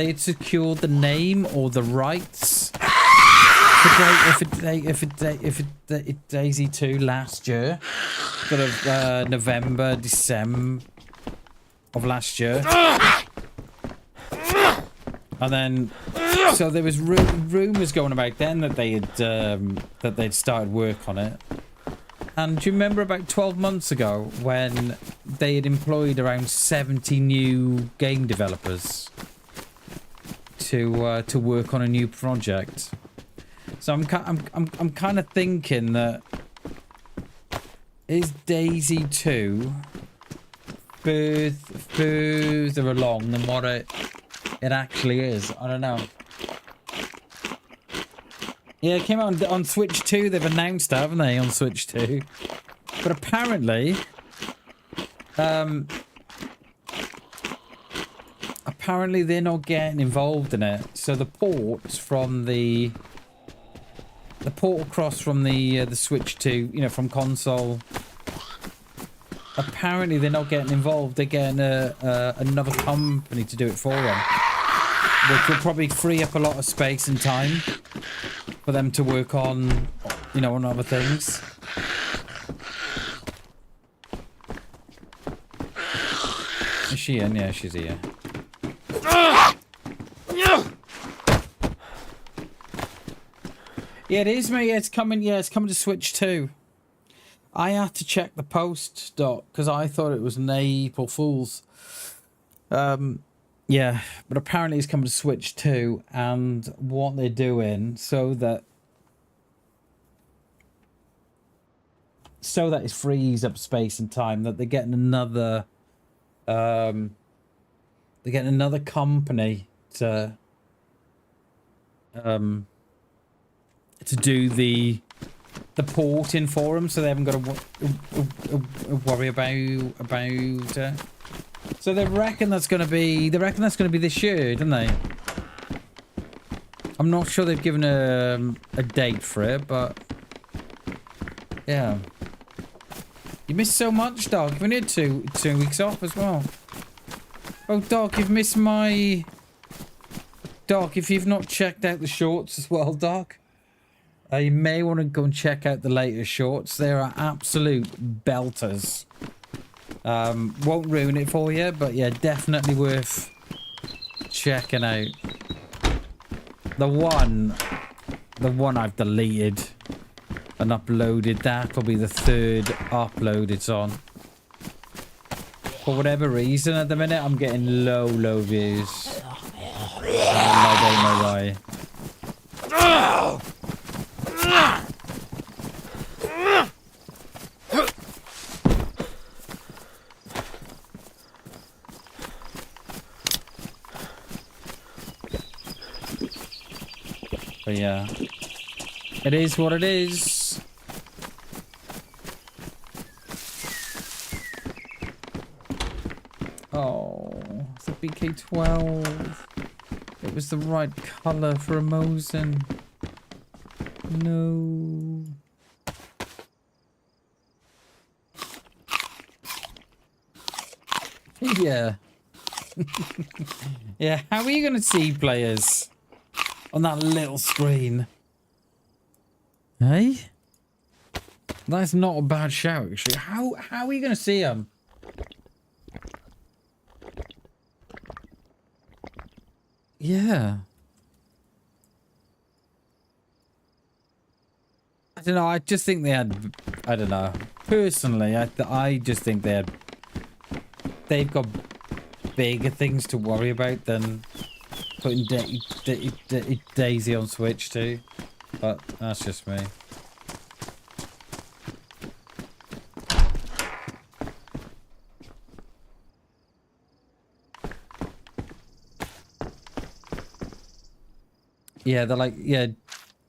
had secured the name or the rights for DayZ 2 last year. Sort of November, December of last year. And then, so there was rumours going about then that they'd started work on it. And do you remember about 12 months ago when they had employed around 70 new game developers to work on a new project? So I'm kind of thinking that is DayZ 2 further along than what it actually is. I don't know. Yeah, it came out on Switch 2. They've announced it, haven't they, on Switch 2? But apparently, they're not getting involved in it. So the ports from the port across from the Switch 2, you know, from console. Apparently, they're not getting involved. They're getting another company to do it for them, which will probably free up a lot of space and time for them to work on, you know, on other things. Is she in? Yeah, she's here. Yeah, it is, mate. Yeah, it's coming. Yeah, it's coming to Switch 2. I had to check the post, Doc, because I thought it was an April Fool's. Yeah, but apparently it's coming to Switch 2, and what they're doing so that it frees up space and time, that they're getting another company to do the porting for them, so they haven't got to worry about it. So they reckon that's going to be this year, don't they? I'm not sure they've given a date for it, but yeah. You missed so much, Dog. You've only had two weeks off as well. Oh, Dog, you've missed my... Dog, if you've not checked out the shorts as well, Dog, you may want to go and check out the latest shorts. They are absolute belters. Won't ruin it for you, but yeah, definitely worth checking out. The one I've deleted and uploaded, that'll be the third upload it's on. For whatever reason, at the minute, I'm getting low views. I don't know why. But yeah, it is what it is. Oh, it's a BK12. It was the right colour for a Mosin. No. Yeah. Yeah, how are you going to see players on that little screen? Hey? That's not a bad shout, actually. How are you going to see them? Yeah. I don't know. I just think they had... I don't know. Personally, I just think they've got bigger things to worry about than putting DayZ on Switch too. But that's just me. Yeah, they're like, yeah,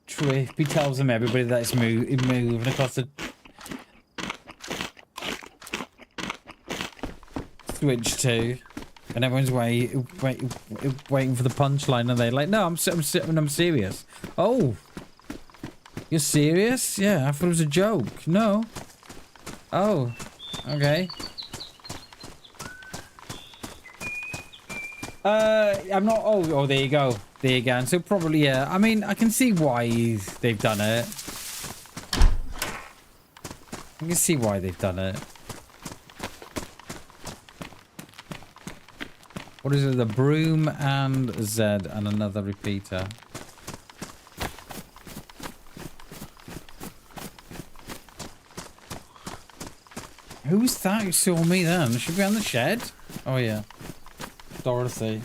Trippy tells them everybody that it's moving across the Switch too, and everyone's waiting for the punchline, and they're like, "No, I'm serious." Oh, you're serious? Yeah, I thought it was a joke. No. Oh, okay. I'm not. Oh, there you go. There you go. And so probably, yeah. I mean, I can see why they've done it. I can see why they've done it. What is it? The broom and Z and another repeater. Who's that who saw me then? Should be on the shed? Oh yeah. Dorothy.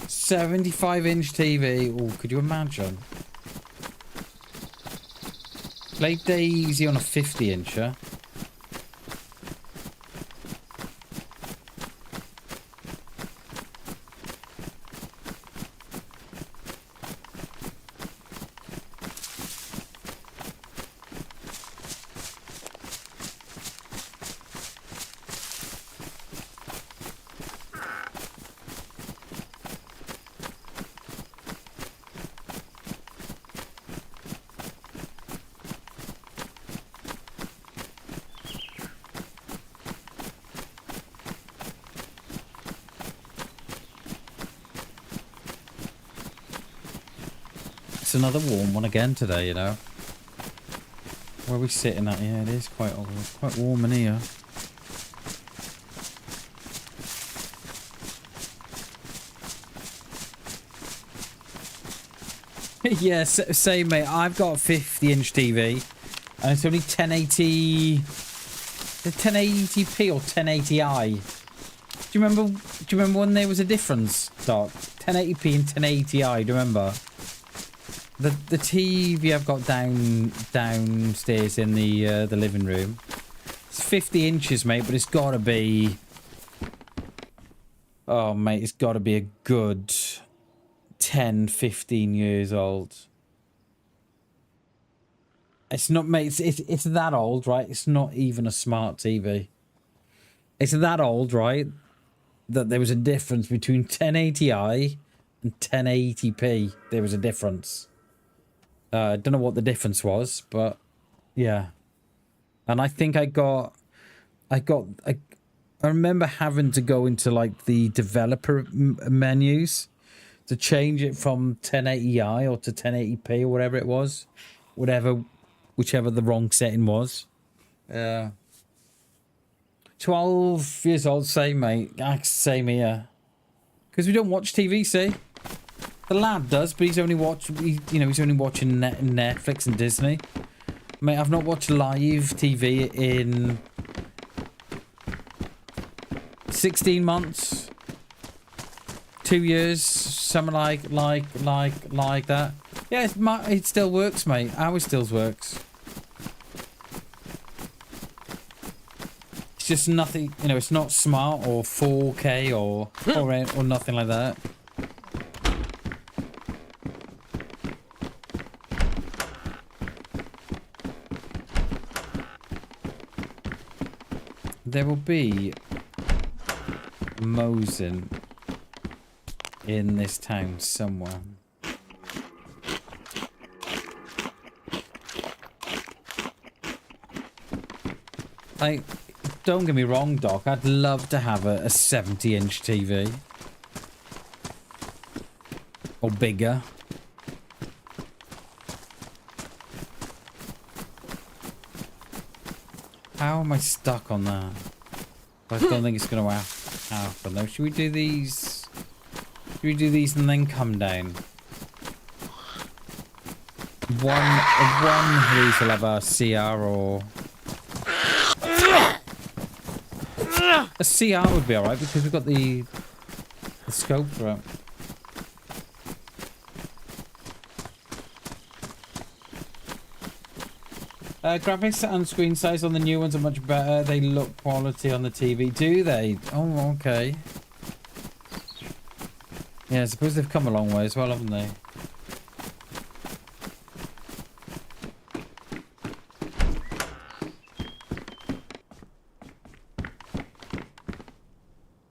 75-inch TV. Oh, could you imagine? Play DayZ on a 50-incher. Another warm one again today, you know. Where are we sitting at? Yeah, it is quite warm in here. Yes, yeah, same mate. I've got a 50-inch TV, and it's only 1080p or 1080i. Do you remember when there was a difference, Doc? 1080p and 1080i. Do you remember? The TV I've got downstairs in the living room. It's 50 inches, mate, but it's got to be... Oh, mate, it's got to be a good 10, 15 years old. It's not, mate, it's that old, right? It's not even a smart TV. It's that old, right? That there was a difference between 1080i and 1080p. There was a difference. I don't know what the difference was, but yeah. And I think I remember having to go into like the developer menus to change it from 1080i or to 1080p or whatever it was, whichever the wrong setting was. 12 years old, same mate, same here. Because we don't watch TV, see. The lad does, but he's only watching Netflix and Disney. Mate, I've not watched live TV in 16 months, 2 years, something like that. Yeah, it still works, mate. Ours still works. It's just nothing, you know, it's not smart or 4K or nothing like that. There will be Mosin in this town somewhere. Like, don't get me wrong, Doc. I'd love to have a 70-inch TV. Or bigger. How am I stuck on that? I don't think it's going to happen, though. Should we do these? Should we do these and then come down? One of these will have a CR or... A CR would be alright because we've got the scope for it. Graphics and screen size on the new ones are much better. They look quality on the TV. Do they? Oh, okay. Yeah, I suppose they've come a long way as well, haven't they?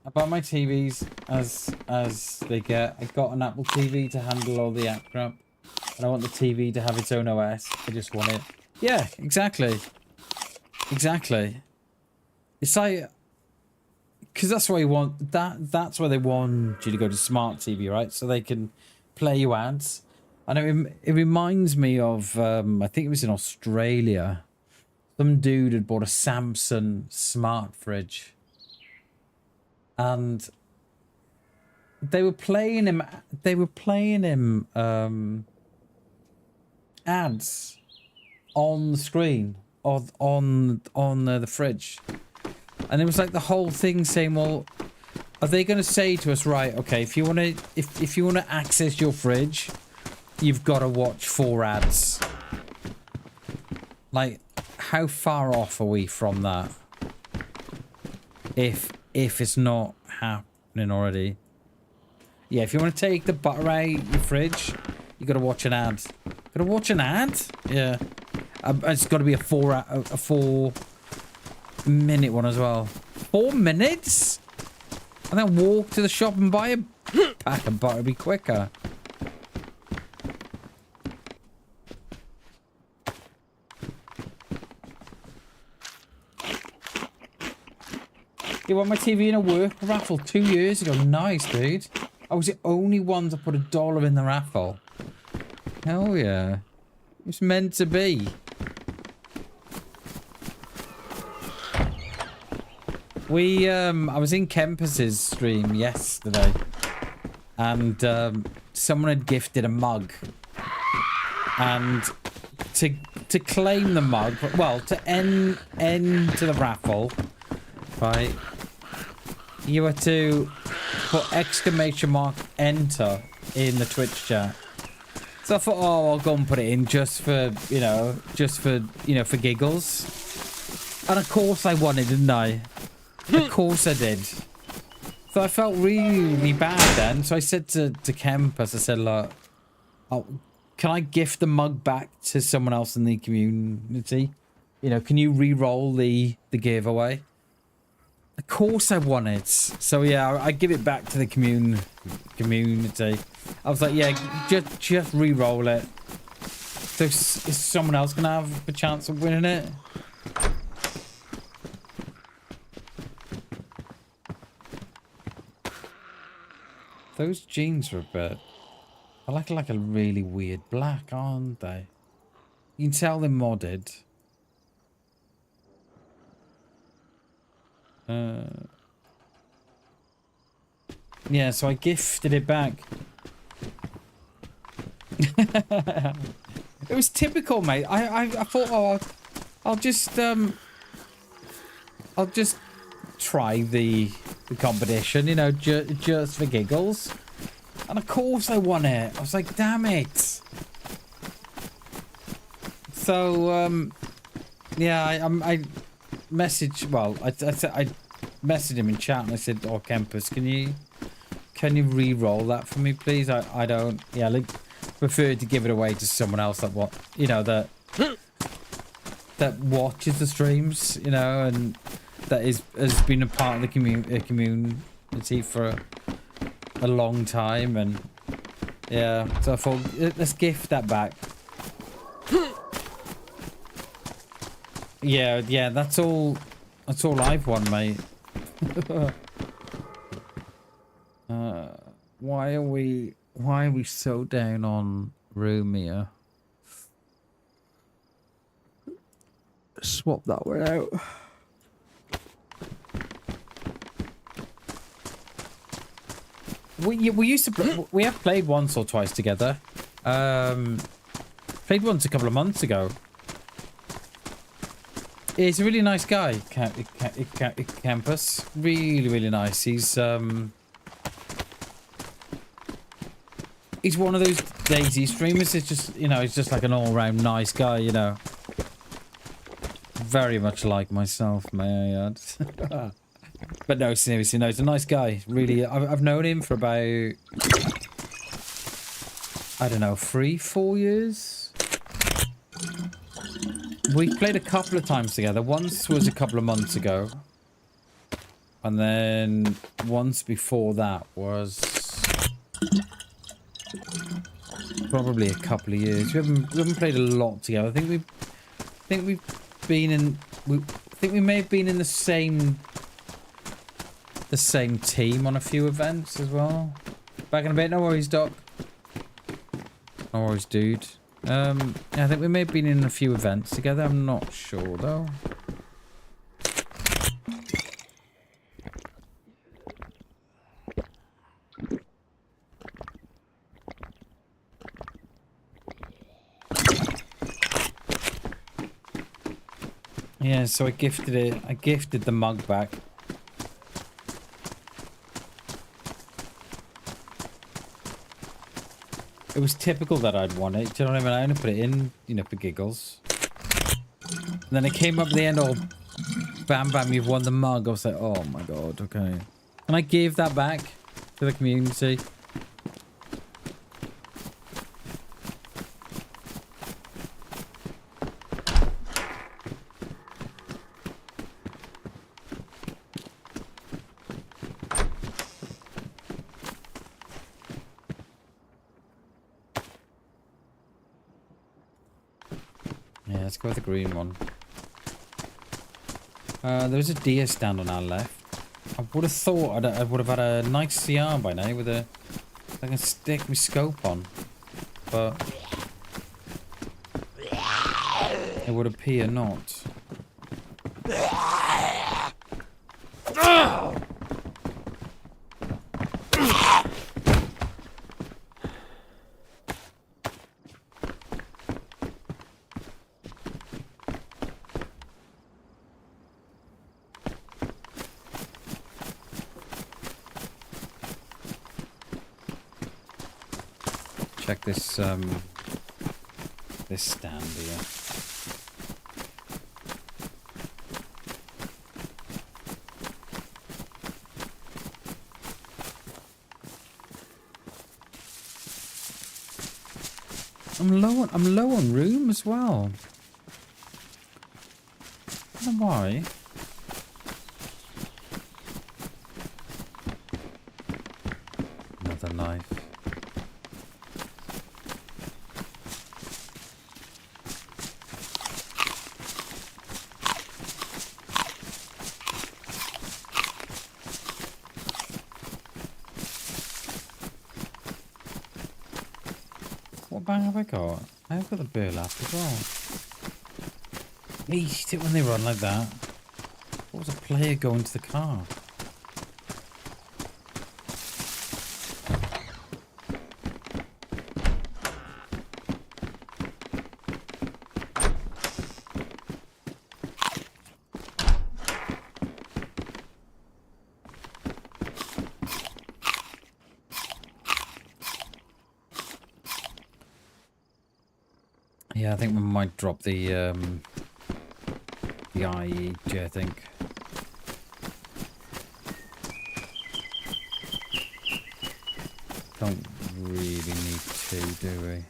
About my TVs as they get, I got an Apple TV to handle all the app crap. And I want the TV to have its own OS. I just want it. Yeah, exactly. Exactly. It's like, because that's why you want that's why they want you to go to smart TV, right? So they can play you ads. And it reminds me of I think it was in Australia. Some dude had bought a Samsung smart fridge. And they were playing him ads on the screen on the fridge, and it was like the whole thing saying, well, are they going to say to us, right, okay, if you want to access your fridge, you've got to watch 4 ads. Like, how far off are we from that? If it's not happening already. Yeah, if you want to take the butter out of your fridge, you got to watch an ad. Got to watch an ad? Yeah. It's got to be a 4-minute one as well. 4 minutes? And then walk to the shop and buy a pack of butter. It'd be quicker. You won my TV in a work raffle 2 years ago. Nice, dude. I was the only one to put $1 in the raffle. Hell yeah. It was meant to be. I was in Kempus's stream yesterday, and someone had gifted a mug, and to claim the mug, well, to end to the raffle, right, you had to put !enter in the Twitch chat. So I thought, oh, I'll go and put it in just for giggles. And of course I won it, didn't I? Of course I did. So I felt really bad then. So I said to Kempus, I said, look, can I gift the mug back to someone else in the community? You know, can you re-roll the giveaway? Of course I won it. So yeah, I give it back to the community. I was like, yeah, just re-roll it. So is someone else gonna have a chance of winning it? Those jeans are a bit... I like a really weird black, aren't they? You can tell they're modded. Yeah, so I gifted it back. It was typical, mate. I thought, oh, I'll just try the competition, you know, just for giggles. And of course I won it. I was like, damn it. So, yeah, message. Well, I messaged him in chat and I said, "Oh, Campus, can you re-roll that for me, please? I don't. Yeah, like prefer to give it away to someone else that that watches the streams, you know, and that has been a part of the community for a long time, and yeah, so I thought let's gift that back. Yeah, that's all I've won, mate. Why are we so down on Romeo? Swap that one out. We used to play, we have played once or twice together. Played once a couple of months ago. He's a really nice guy, Campus. Really nice. He's one of those DayZ streamers. It's just, you know, he's just like an all-round nice guy, you know. Very much like myself, may I add. But no, seriously, no, he's a nice guy. Really, I've known him for about, I don't know, 3-4 years. We played a couple of times together. Once was a couple of months ago. And then once before that was probably a couple of years. We haven't played a lot together. I think we may have been in the same team on a few events as well. Back in a bit. No worries, Doc. No worries, dude. Yeah, I think we may have been in a few events together. I'm not sure though. Yeah, so I gifted the mug back. It was typical that I'd want it. Do you know what I mean? I only put it in, you know, for giggles. And then it came up at the end, oh, BamBam, you've won the mug. I was like, oh my god, okay. And I gave that back to the community. Let's go with the green one. There's a deer stand on our left. I would have thought I would have had a nice CR by now with a... I can stick my scope on. But... it would appear not. Check this this stand here. I'm low on room as well. I don't know why. Another knife. What bang have I got? I've got the burlap as well. I hate it when they run like that. What was a player going to the car? Yeah, I think we might drop the the IEG, I think. Don't really need to, do we?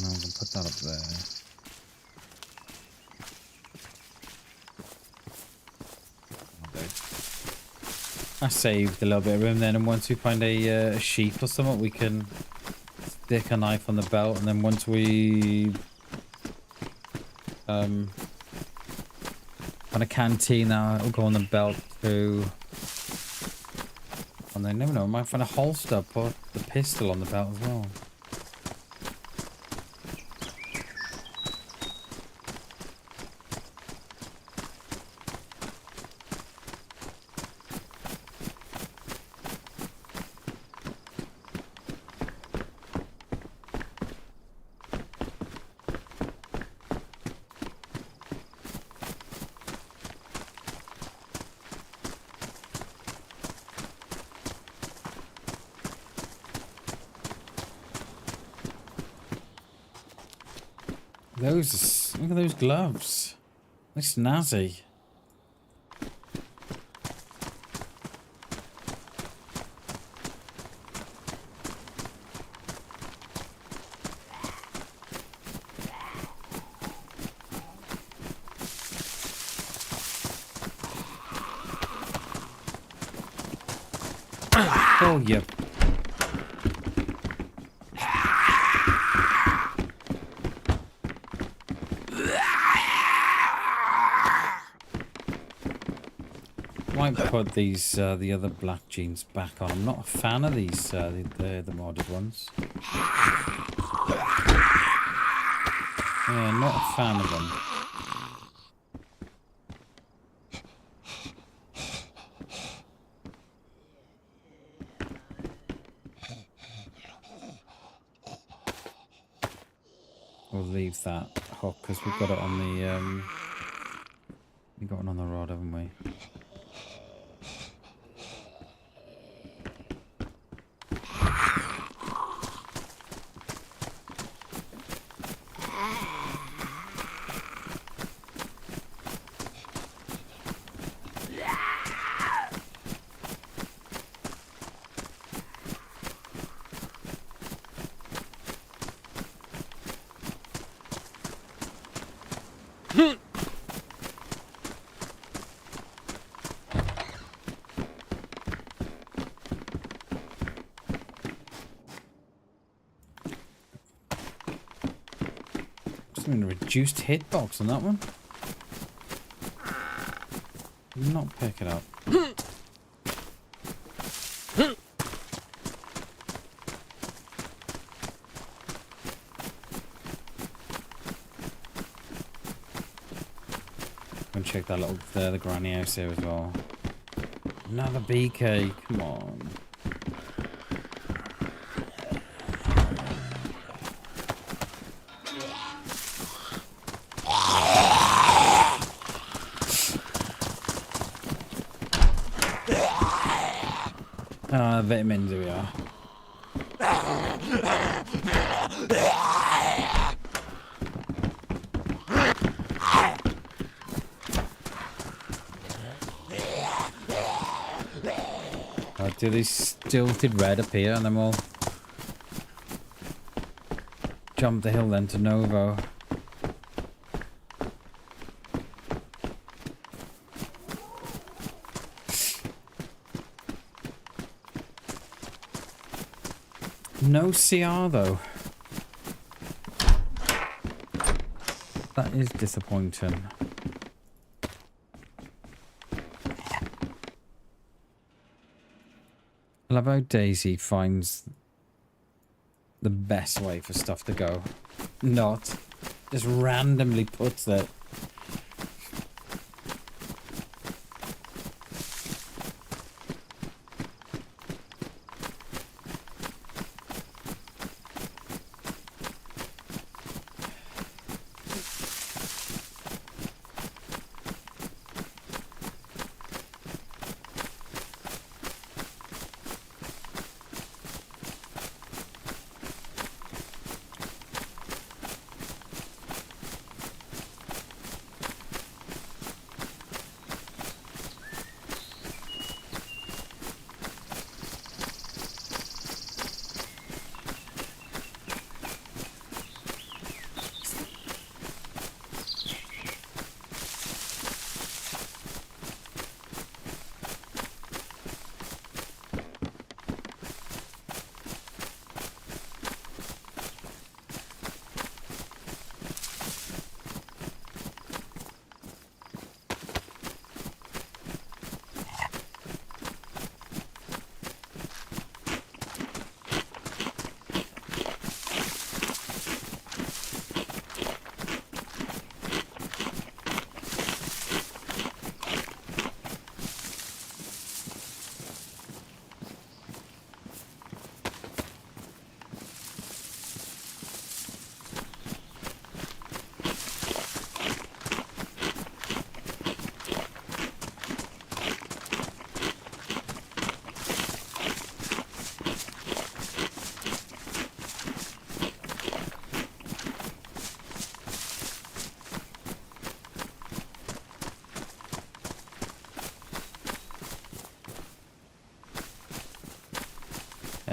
No, I'm gonna put that up there. I saved a little bit of room then, and once we find a sheep or something, we can stick a knife on the belt, and then once we on a canteen, it'll go on the belt too. And then never know, I might find a holster, put the pistol on the belt as well. Look at those gloves. They're snazzy. Oh, yeah. Might put these the other black jeans back on. I'm not a fan of these the modded ones. Yeah, not a fan of them. We'll leave that hook because we've got it on the we got it on the rod, haven't we? Reduced hitbox on that one. Did not pick it up. Go and check that little the granny house there as well. Another BK, come on. Vitamins, here we are. I'll do this stilted red up here and then we'll jump the hill then to Novo. No CR though. That is disappointing. I love how DayZ finds the best way for stuff to go. Not just randomly puts it.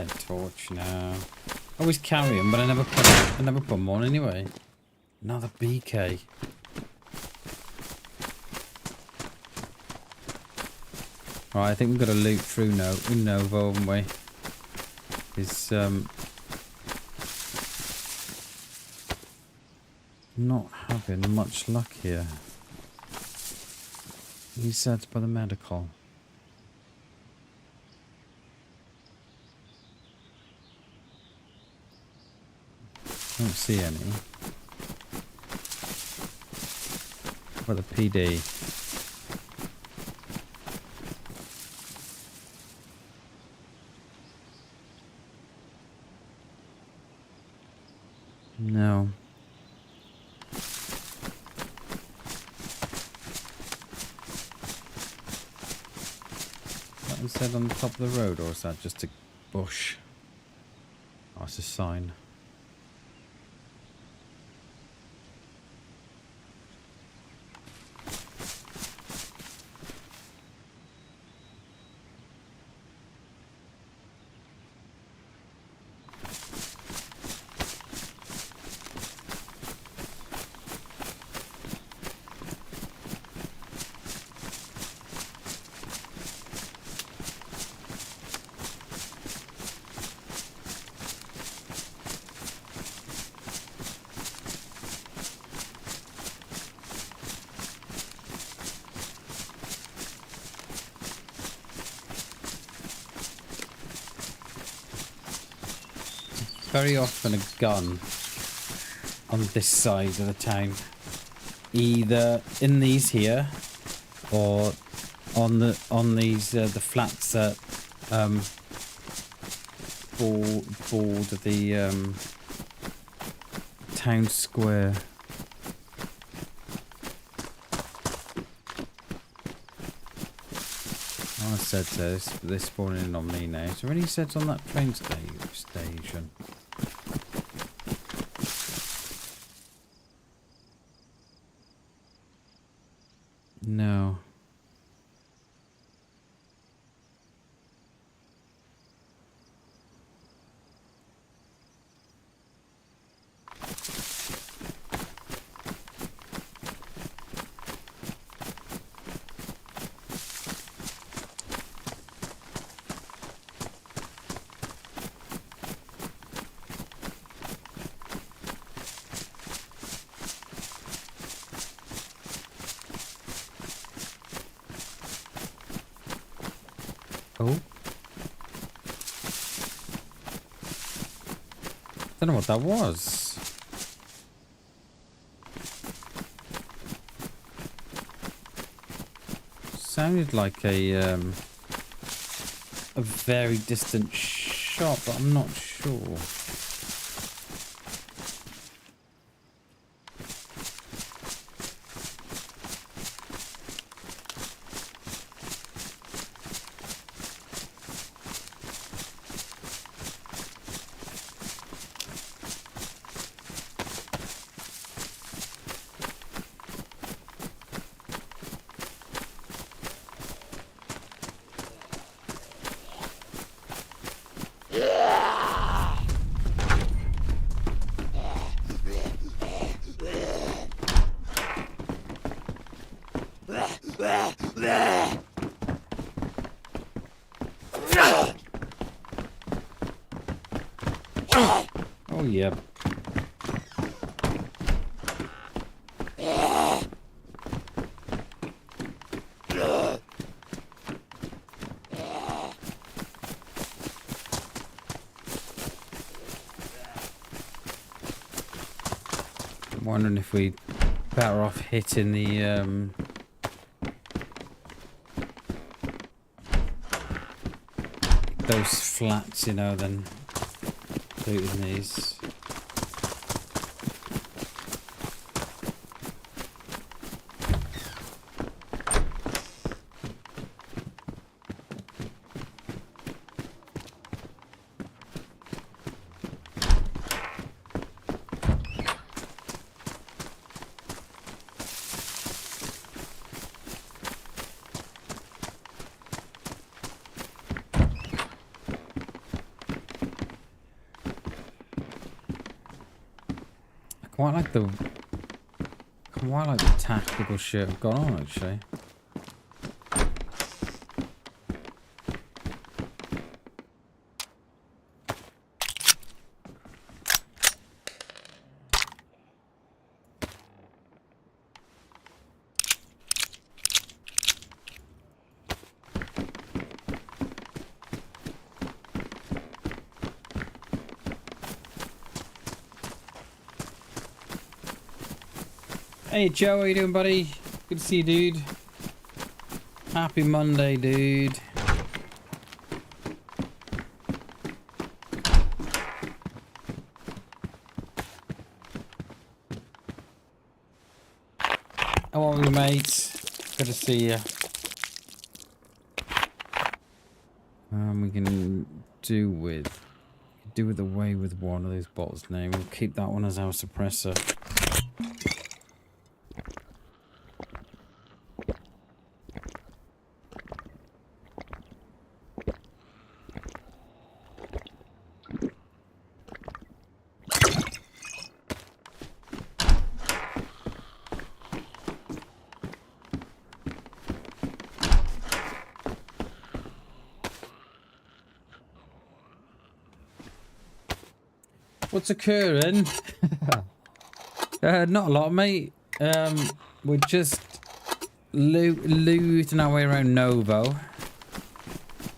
Head torch now. I always carry them, but I never put them on anyway. Another BK. Right, I think we've got to loot through Novo, haven't we? It's not having much luck here. He said by the medical. I don't see any. What the PD? No. That was said on the top of the road, or is that just a bush? Oh, it's a sign. Very often a gun on this side of the town, either in these here or on these the flats that border the town square. I said so. They're spawning in on me now. Is there any sets on that train station? No. Oh. Don't know what that was. Sounded like a very distant shot, but I'm not sure. Oh, yeah. I'm wondering if we better off hitting the those flats, you know, than looting these. quite like the tactical shit I've got on, actually. Hey Joe, how you doing, buddy? Good to see you, dude. Happy Monday, dude. How are you, mate? Good to see you. We can do away with one of those bottles now. We'll keep that one as our suppressor. What's occurring? Not a lot, mate. We're just looting our way around Novo.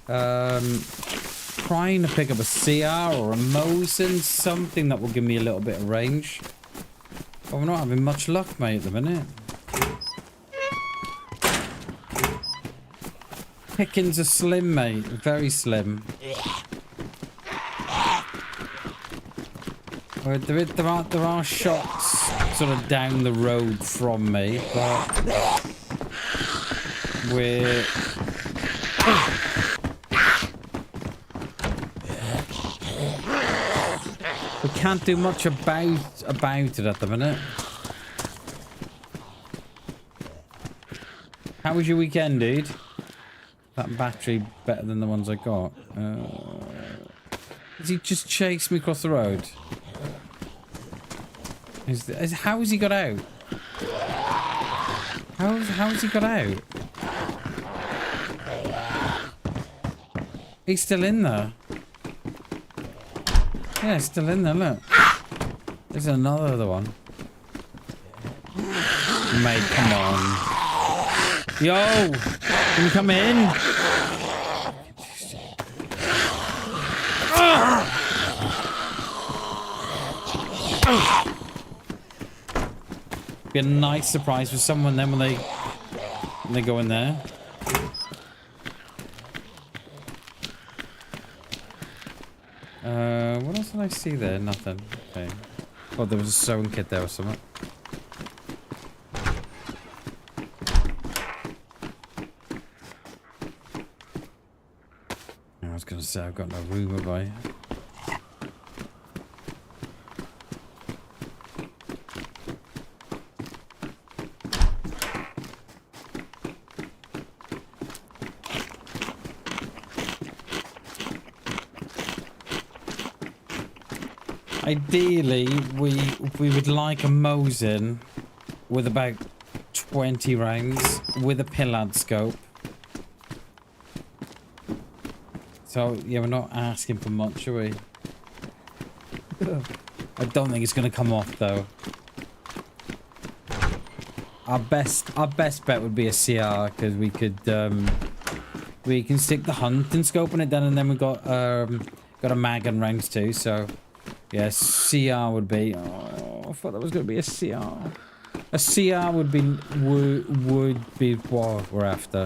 Trying to pick up a CR or a Mosin, something that will give me a little bit of range. But we're not having much luck, mate, at the minute. Pickings are slim, mate. Very slim. There are shots sort of down the road from me, but we can't do much about it at the minute. How was your weekend, dude? That battery better than the ones I got. Has he just chased me across the road? How has he got out? How has he got out? He's still in there. Yeah, he's still in there, look. There's another one. Mate, come on. Yo! Can you come in? Be a nice surprise for someone then when they go in there. What else did I see there? Nothing. Okay. Oh, there was a sewing kit there or something. I was gonna say I've got no room, have I? Ideally, we would like a Mosin with about 20 rounds with a Pillad scope. So, yeah, we're not asking for much, are we? I don't think it's going to come off, though. Our best bet would be a CR, because we can stick the hunting scope on it then, and then we've got a mag and rounds too, so... Yeah, CR would be... Oh, I thought that was going to be a CR. A CR would be what we're after.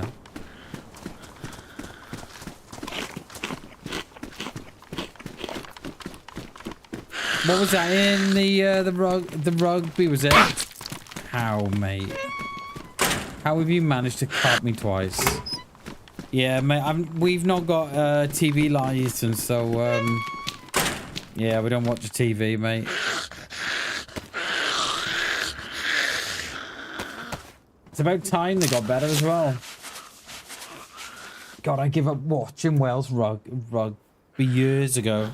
What was that in the rugby, was it? How, mate? How have you managed to cut me twice? Yeah, mate, we've not got a TV license, so... Yeah, we don't watch the TV, mate. It's about time they got better as well. God, I give up watching Wales rugby years ago.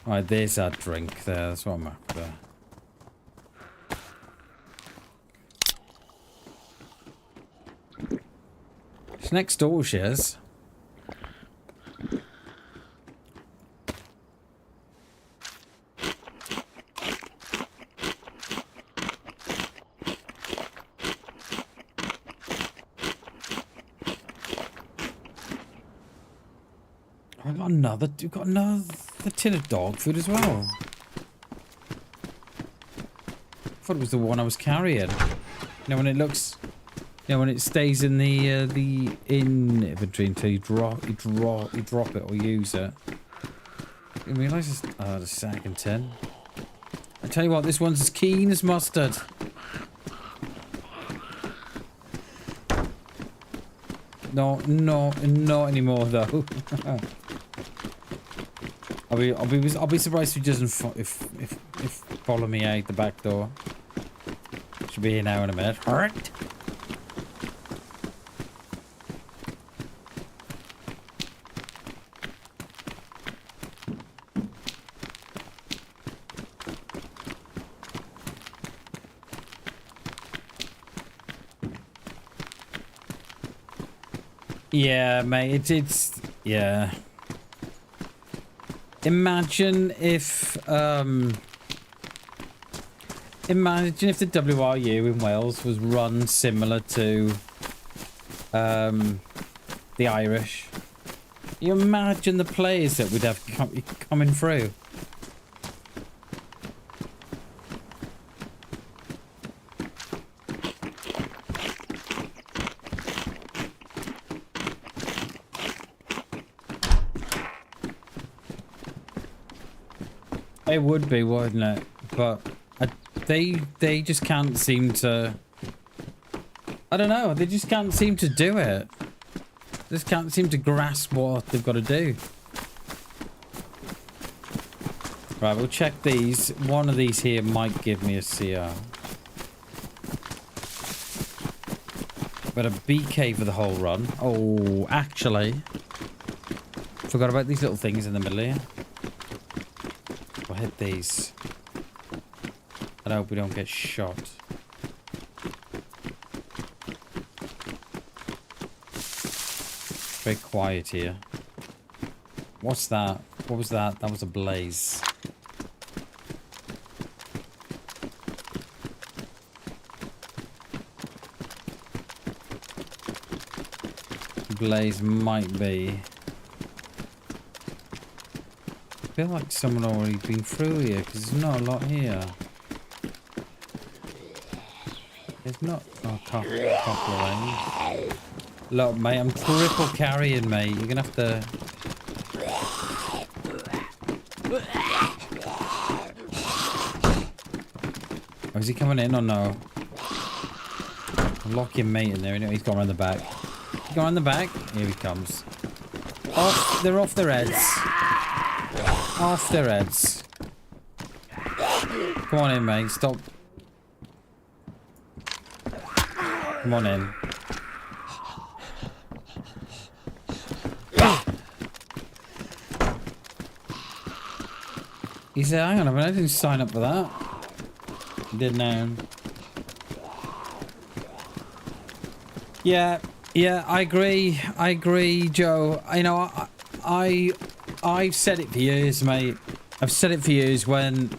Right, there's that drink there. That's what I'm after. It's next door, she is. We've got another tin of dog food as well. I thought it was the one I was carrying. You know, when it looks, you know, when it stays in the inventory until you drop it or use it. You realise it's the second tin. I tell you what, this one's as keen as mustard. No, not anymore though. I'll be surprised if he doesn't if follow me out the back door. Should be here now in a minute. Alright. Yeah, mate, it's yeah. Imagine if the WRU in Wales was run similar to the Irish. You imagine the players that we'd have coming through. It would be, wouldn't it? But they just can't seem to. I don't know. They just can't seem to do it. They just can't seem to grasp what they've got to do. Right, we'll check these. One of these here might give me a CR. But a BK for the whole run. Oh, actually, forgot about these little things in the middle here. We'll hit these. I hope we don't get shot. Very quiet here. What's that? What was that? That was a blaze. Blaze might be. I feel like someone already been through here because there's not a lot here. There's not a couple of lanes. Look, mate, I'm triple carrying, mate. You're gonna have to. Oh, is he coming in or no? Lock your mate in there. He's gone around the back. He's gone around the back. Here he comes. Off. They're off their heads. Off their heads. Come on in, mate. Stop. Come on in. He said, hang on a minute, I didn't sign up for that. Didn't know. Yeah, I agree, Joe. You know, I've said it for years, mate. I've said it for years when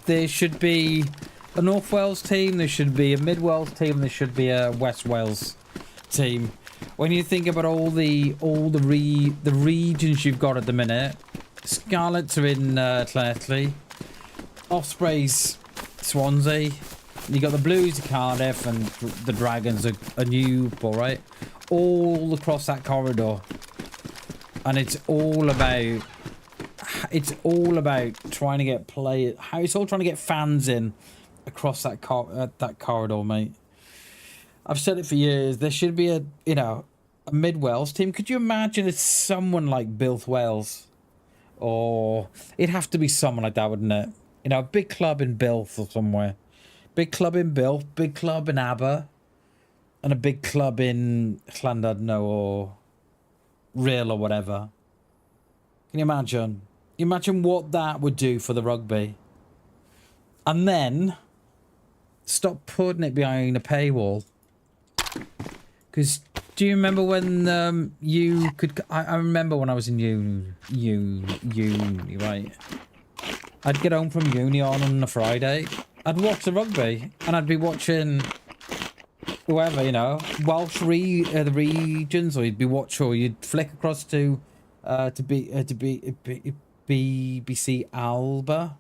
there should be a North Wales team, there should be a Mid Wales team, there should be a West Wales team. When you think about all the regions you've got at the minute, Scarlets are in Llanelli, Ospreys, Swansea. You got the Blues of Cardiff and the Dragons are Newport, right? All across that corridor, and it's all about trying to get play. How it's all trying to get fans in across that corridor, mate. I've said it for years. There should be a Mid Wales team. Could you imagine it's someone like Bilth Wales? Or it'd have to be someone like that, wouldn't it? You know, a big club in Bilth or somewhere. Big club in Bilth, big club in Aber, and a big club in Llandudno or Rhyl or whatever. Can you imagine? Imagine what that would do for the rugby. And then stop putting it behind a paywall. Because do you remember when you could... I remember when I was in uni, right? I'd get home from uni on a Friday. I'd watch the rugby. And I'd be watching whoever, you know, Welsh the regions. Or you'd be watching, or you'd flick across to BBC Alba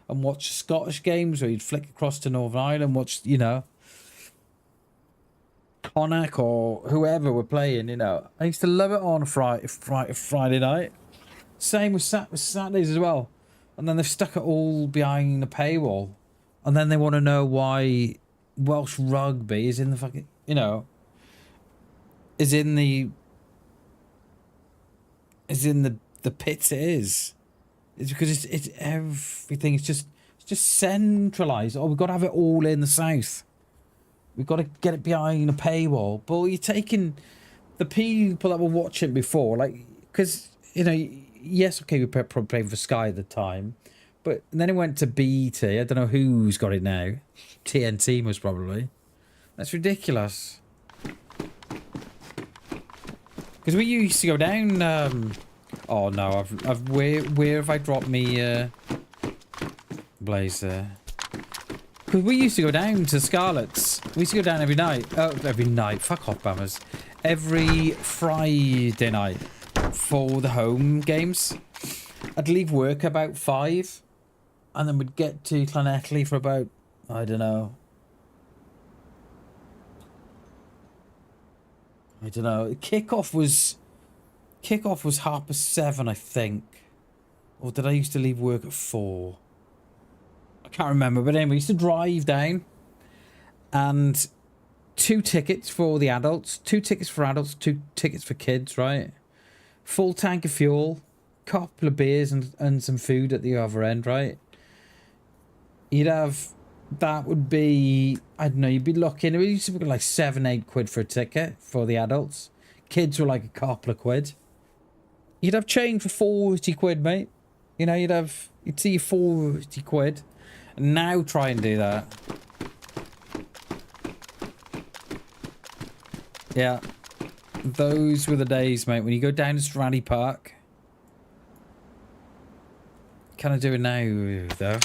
and watch Scottish games, or you'd flick across to Northern Ireland, watch, you know, Connacht or whoever were playing, you know. I used to love it on a Friday night. Same with Saturdays as well. And then they've stuck it all behind the paywall. And then they want to know why Welsh rugby is in the fucking, you know, is in the pits it is. It's because it's everything. It's just centralised. Oh, we've got to have it all in the south. We've got to get it behind a paywall. But you're taking the people that were watching before, like, because, you know, yes, okay, we probably played for Sky at the time, but then it went to BT. I don't know who's got it now. TNT most probably. That's ridiculous. Because we used to go down. Oh no, where have I dropped me blaze there? Because we used to go down to Scarlet's. We used to go down every night. Oh, every night. Fuck off, Bammers. Every Friday night for the home games. I'd leave work about 5, and then we'd get to Llanelli for about, I don't know. Kickoff was 7:30, I think. Or did I used to leave work at 4? I can't remember, but anyway, we used to drive down, and 2 tickets for the adults, 2 tickets for adults, 2 tickets for kids, right? Full tank of fuel, couple of beers and some food at the other end, right? You'd have, that would be, I don't know, you'd be looking, it used to be like 7-8 quid for a ticket for the adults. Kids were like a couple of quid. You'd have change for 40 quid, mate. You know, you'd see 40 quid. And now try and do that. Yeah. Those were the days, mate. When you go down to Stradley Park. Can I do it now, though?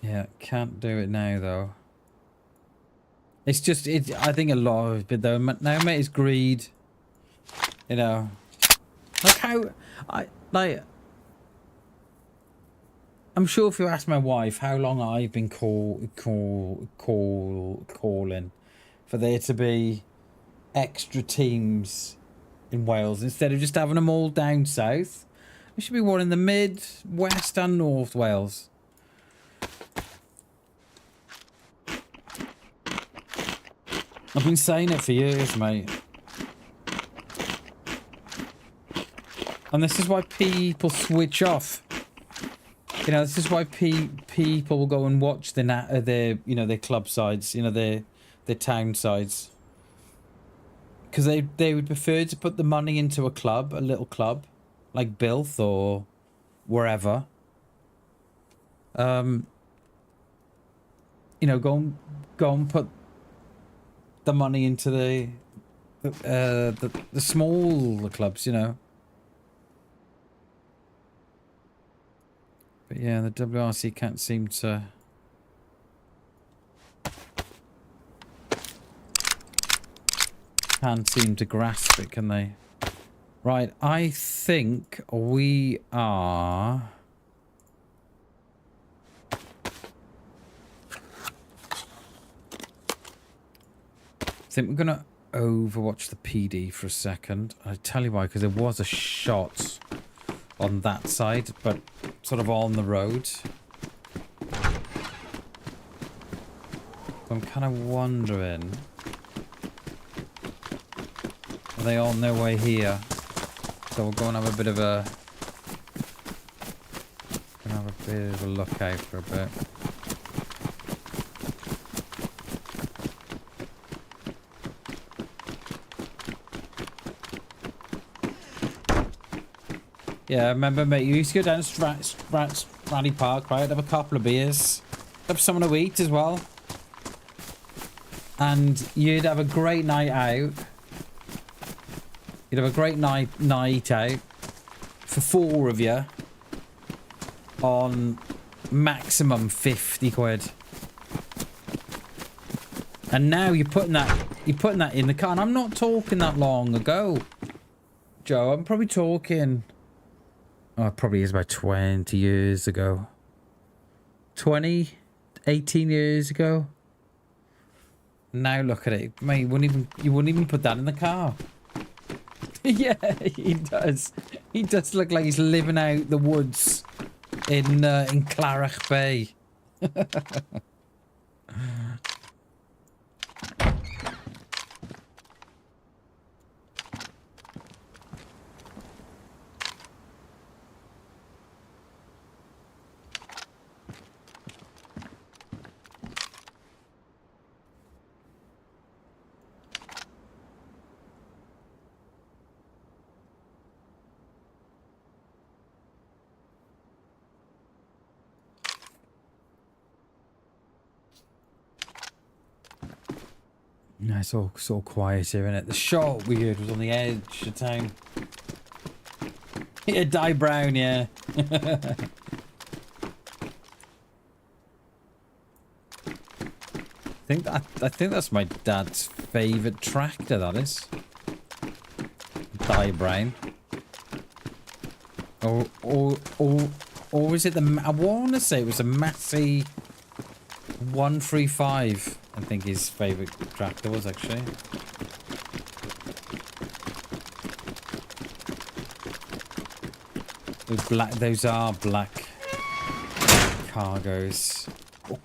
Yeah, can't do it now, though. It's just, I think a lot of it, though, now, mate, is greed. You know. Like how, I'm sure if you ask my wife how long I've been calling for there to be extra teams in Wales instead of just having them all down south. There should be one in the mid, west and north Wales. I've been saying it for years, mate. And this is why people switch off. You know, this is why people will go and watch their you know, their club sides, you know, their town sides. Because they would prefer to put the money into a club, a little club, like Bilth or wherever. You know, go and put the money into the small clubs, you know. But yeah, the WRC can't seem to... Can't seem to grasp it, can they? Right, I think we are... I think we're going to overwatch the PD for a second. I'll tell you why, because there was a shot on that side, but sort of on the road. I'm kind of wondering, are they on their way here? So we'll go and have a bit of a look out for a bit. Yeah, remember, mate, you used to go down to Stradley Park, right? Have a couple of beers. Have something to eat as well. And you'd have a great night out. You'd have a great night out for 4 of you on maximum 50 quid. And now you're putting that in the car. And I'm not talking that long ago, Joe. I'm probably talking... Oh, it probably is about 20 years ago. 20, 18 years ago. Now look at it. Mate, you wouldn't even put that in the car. Yeah, he does. He does look like he's living out the woods in Clarych Bay. No, it's all so quiet here, isn't it? The shot we heard was on the edge of town. Yeah, Di Brown, yeah. I think that's my dad's favourite tractor, that is. Di Brown. Or is it the... I want to say it was a Massey 135. I think his favourite tractor was, actually. Those are black cargos. Oh.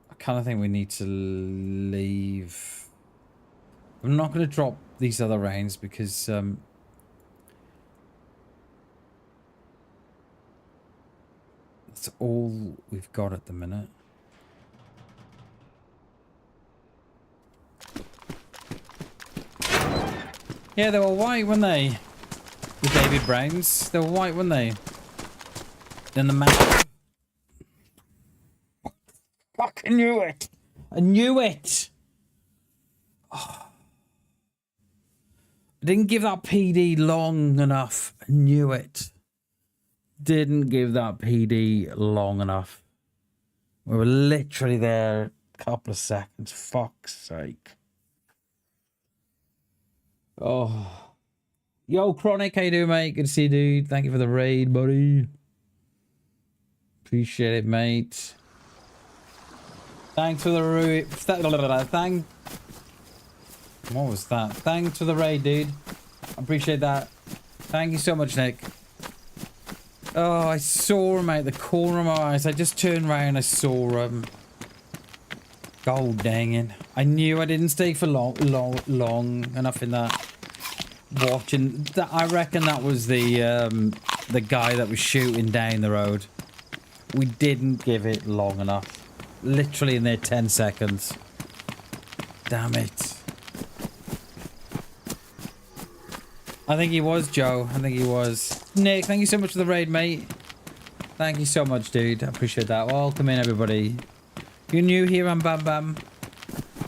I kind of think we need to leave. I'm not going to drop these other rounds because that's all we've got at the minute. Yeah, they were white, weren't they? The David Browns. They were white, weren't they? Then the man. Fucking knew it. I knew it. Oh. I didn't give that PD long enough. I knew it. Didn't give that PD long enough. We were literally there a couple of seconds. Fuck's sake. Oh. Yo, Chronic, how you doing, mate? Good to see you, dude. Thank you for the raid, buddy. Appreciate it, mate. Thanks for the raid. What was that? Thanks for the raid, dude. I appreciate that. Thank you so much, Nick. Oh, I saw him out the corner of my eyes. I just turned around, I saw him. God dang it. I knew I didn't stay for long enough in that. Watching that, I reckon that was the guy that was shooting down the road. We didn't give it long enough. Literally in there 10 seconds. Damn it. I think he was, Joe. I think he was. Nick, thank you so much for the raid, mate. Thank you so much, dude. I appreciate that. Welcome in, everybody. If you're new here on BamBam,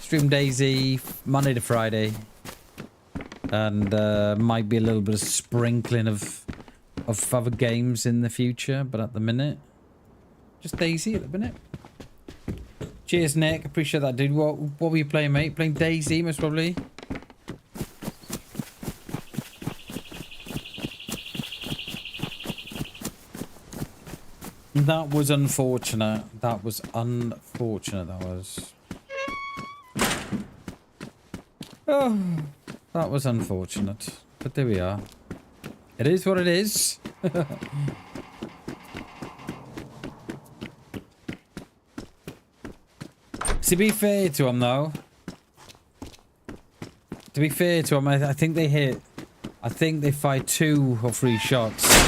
stream DayZ Monday to Friday. And might be a little bit of sprinkling of other games in the future, but at the minute, just DayZ at the minute. Cheers, Nick. Appreciate that, dude. What were you playing, mate? Playing DayZ, most probably. That was unfortunate. That was unfortunate. That was. Oh, that was unfortunate. But there we are. It is what it is. To be fair to him, though. To be fair to him, I think they hit. I think they fired 2 or 3 shots.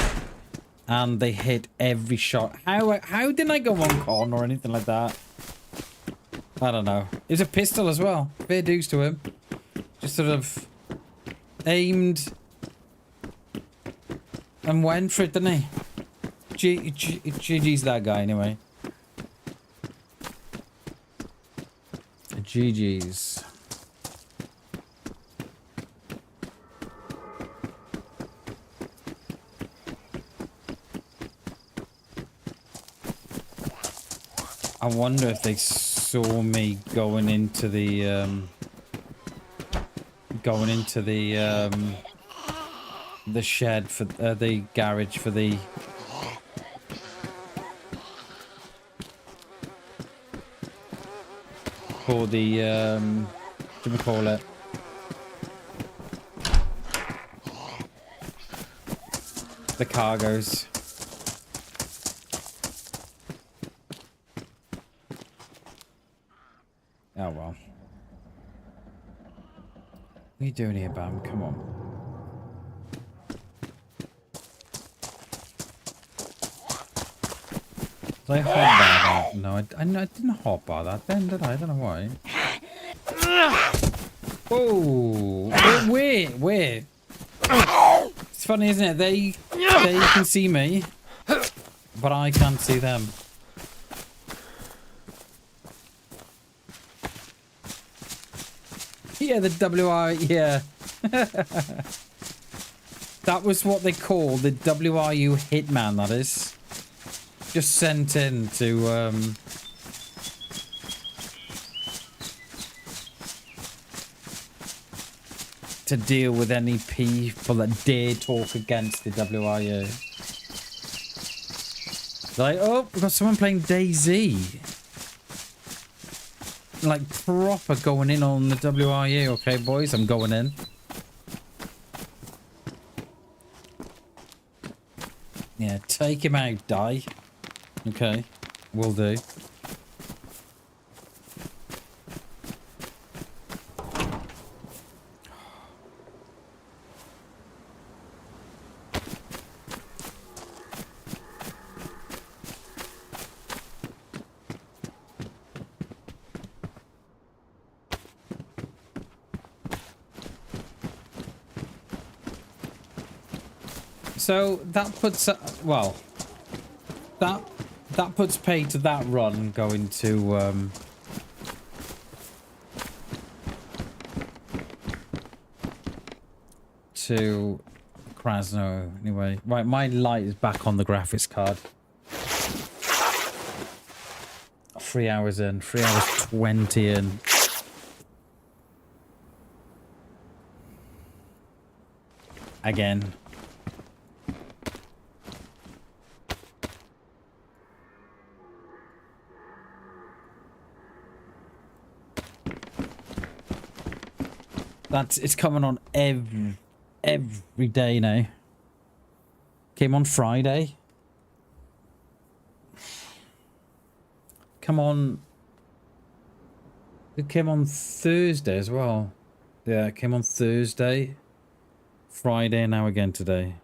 And they hit every shot. How didn't I go one con or anything like that? I don't know. It was a pistol as well. Fair dues to him. Just sort of aimed and went for it, didn't he? GG's that guy anyway. GG's. I wonder if they saw me going into the shed for the garage for the what do we call it? The cargoes. Oh well. What are you doing here, Bam? Come on. Did I hotbar that? No, I didn't hotbar that then, did I? I don't know why. Oh, wait. It's funny, isn't it? They can see me, but I can't see them. Yeah, the WR, yeah. That was what they call the WRU hitman, that is. Just sent in to deal with any people that dare talk against the WRU. Like, oh, we've got someone playing DayZ. Like, proper going in on the WRU. Okay, boys, I'm going in. Yeah, take him out, die. Okay, will do. So that puts well, that puts pay to that run going to Krasno anyway. Right, my light is back on the graphics card. 3 hours in, 3 hours 20 in. Again. It's coming on every day now. Came on Friday. Come on. It came on Thursday as well. Yeah, it came on Thursday, Friday, and now again today.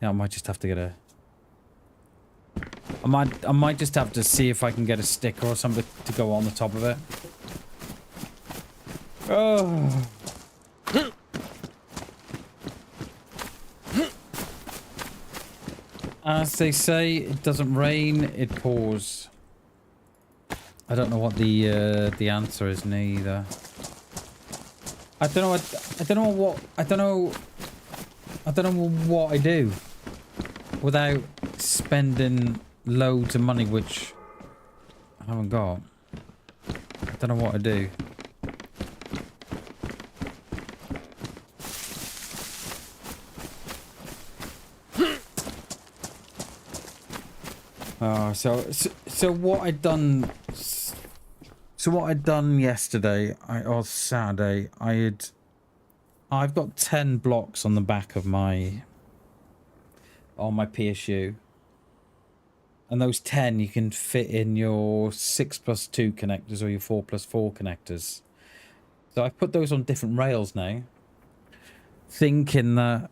Yeah, I might just have to get a. I might just have to see if I can get a sticker or something to go on the top of it. Oh. As they say, it doesn't rain, it pours. I don't know what the answer is neither. I don't know what I do without spending loads of money, which I haven't got. I don't know what I do. So what I'd done. So what I'd done yesterday, or Saturday, I've got 10 blocks on the back of my PSU. And those 10 you can fit in your 6+2 connectors or your 4+4 connectors. So I've put those on different rails now, thinking that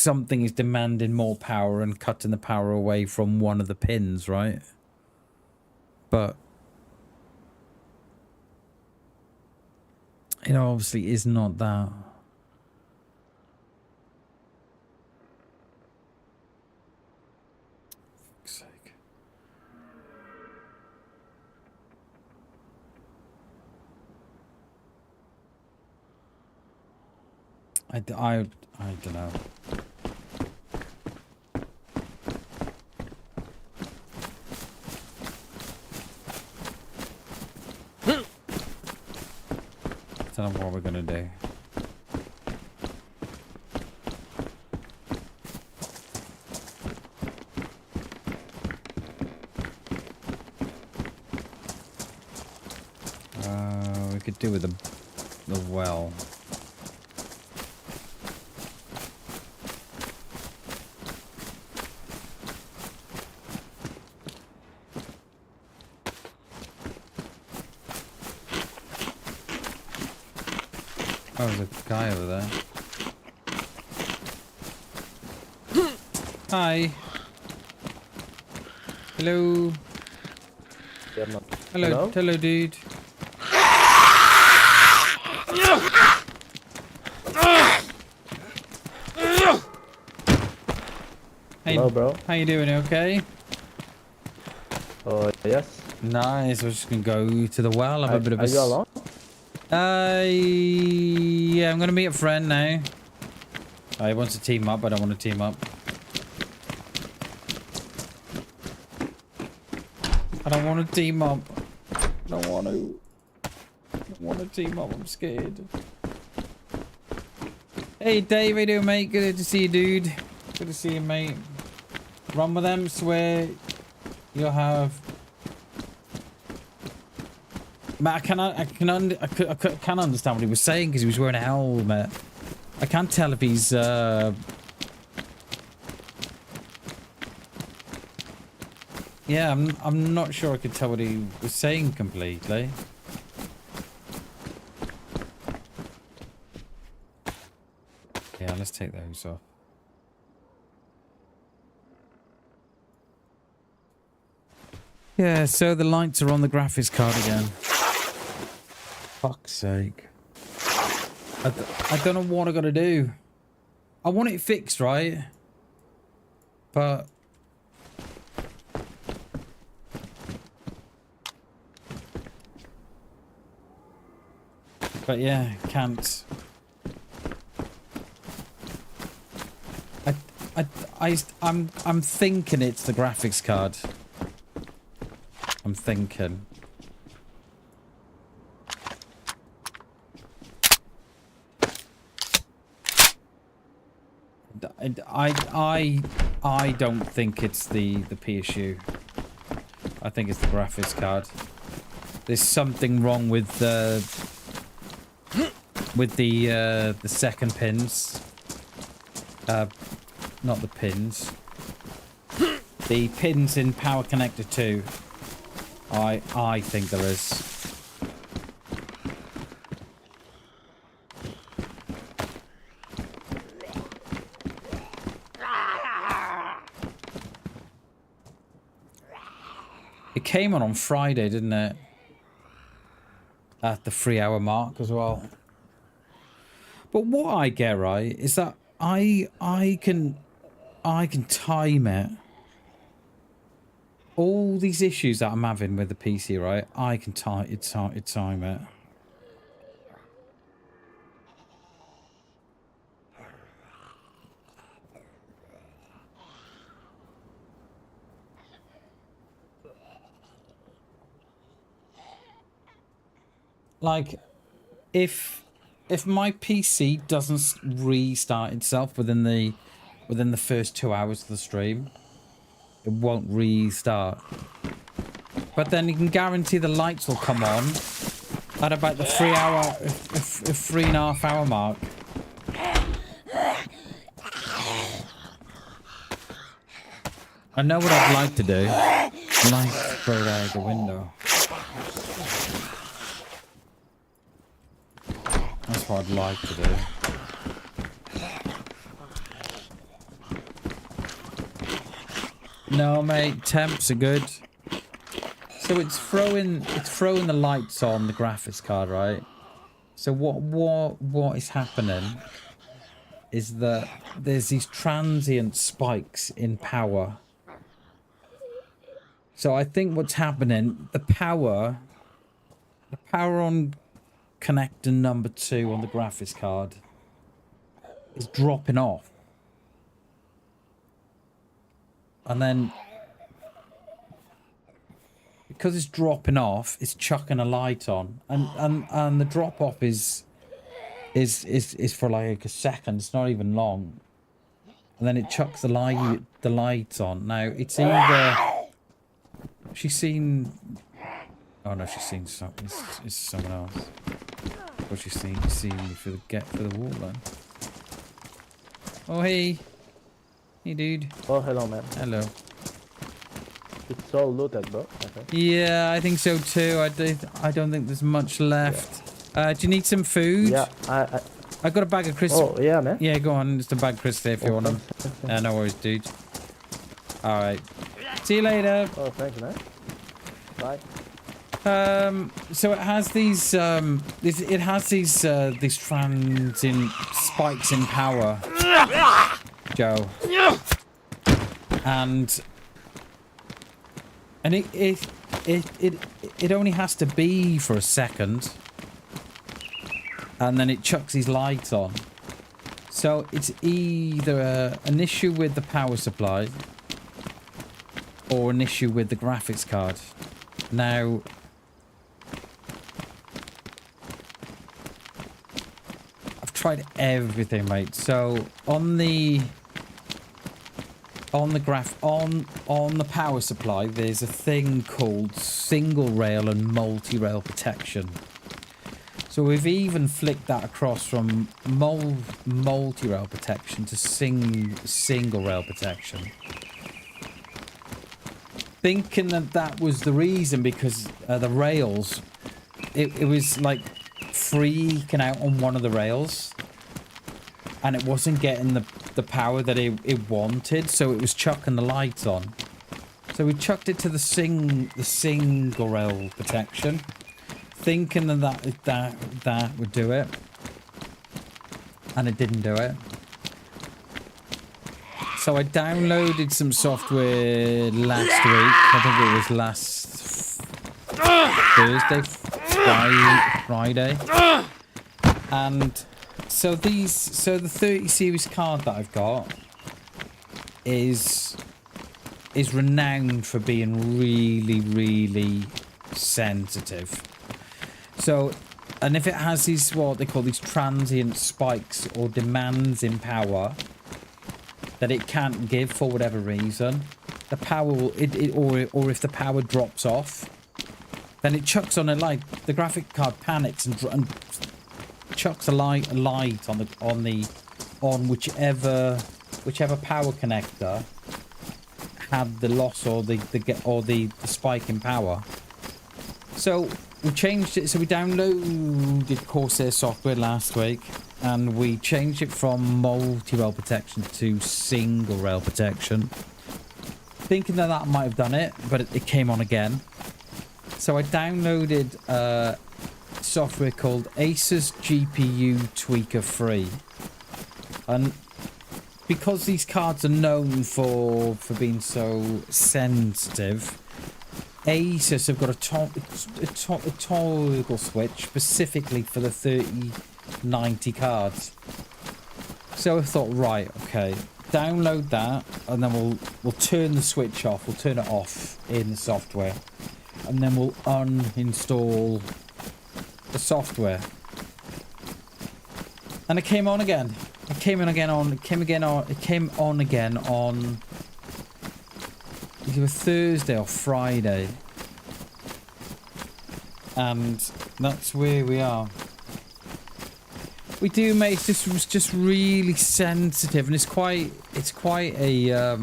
something is demanding more power and cutting the power away from one of the pins, right? But it obviously is not that. For fuck's sake. I don't know. I don't know what we're gonna do. We could do with the well. Oh, there's a guy over there. Hi. Hello. Hello, hello, dude. Hello, bro. How you doing? Okay. Yes. Nice. We're just gonna go to the well. Have a bit of a. Are you alone? Yeah, I'm gonna meet a friend now. He wants to team up. I don't want to team up. I don't want to team up. I don't want to. I don't want to team up. I'm scared. Hey, Dave. How you doing, mate? Good to see you, dude. Good to see you, mate. Run with them. Swear you'll have. Man, I can't understand what he was saying because he was wearing a helmet. I can't tell if he's yeah, I'm not sure I could tell what he was saying completely. Yeah, let's take those off. Yeah, so the lights are on the graphics card again. Fuck's sake. I don't know what I gotta do. I want it fixed, right? But yeah, can't. I'm thinking it's the graphics card. I'm thinking. I don't think it's the PSU. I think it's the graphics card. There's something wrong with the second pins. Not the pins. The pins in power connector 2. I think there is. It came on Friday, didn't it? At the 3-hour mark as well. But what I get, right, is that I can time it. All these issues that I'm having with the PC, right? I can time it. Like, if my PC doesn't restart itself within the first 2 hours of the stream, it won't restart. But then you can guarantee the lights will come on at about the 3.5 hour mark. I know what I'd like to do. I'd like to throw it out the window. That's what I'd like to do. No, mate. Temps are good. So it's throwing the lights on the graphics card, right? So what is happening is that there's these transient spikes in power. So I think what's happening, the power on connector number 2 on the graphics card is dropping off. And then because it's dropping off, it's chucking a light on. And the drop off is for like a second, it's not even long. And then it chucks the light on. Now it's either she's seen, oh no, she's seen something. It's someone else. What she's seen me for the wall then. Oh hey dude. Oh hello man. Hello. It's all looted, bro. Okay. Yeah, I think so too. I don't think there's much left. Do you need some food? Yeah, I got a bag of crisps. Oh yeah, man. Yeah, go on. Just a bag of crisps there if you want them. No worries, dude. All right. See you later. Oh, thank you, man. Bye. So it has these these transient spikes in power, Joe, and it only has to be for a second, and then it chucks these lights on. So it's either an issue with the power supply or an issue with the graphics card. Now, I've tried everything, mate. So on the power supply, there's a thing called single rail and multi-rail protection. So we've even flicked that across from multi-rail protection to single rail protection, thinking that was the reason, because the rails, it was like freaking out on one of the rails, and it wasn't getting the power that it wanted, so it was chucking the lights on. So we chucked it to the single rail protection, thinking that would do it, and it didn't do it. So I downloaded some software last week. I think it was last Thursday, Friday, and so the 30 series card that I've got is renowned for being really, really sensitive. So, and if it has these, what they call these transient spikes or demands in power that it can't give for whatever reason, the power will, or if the power drops off, then it chucks on a light. The graphic card panics and chucks a light on whichever power connector had the loss or the spike in power. So we changed it. So we downloaded Corsair software last week, and we changed it from multi-rail protection to single rail protection, thinking that might have done it, but it came on again. So I downloaded software called Asus GPU Tweaker 3, and because these cards are known for being so sensitive, Asus have got a toggle switch specifically for the 3090 cards. So I thought, right, okay, download that, and then we'll turn the switch off. We'll turn it off in the software, and then we'll uninstall the software. And it came on again. It came on again on either Thursday or Friday, and that's where we are. We do, mate. It was just really sensitive, and it's quite a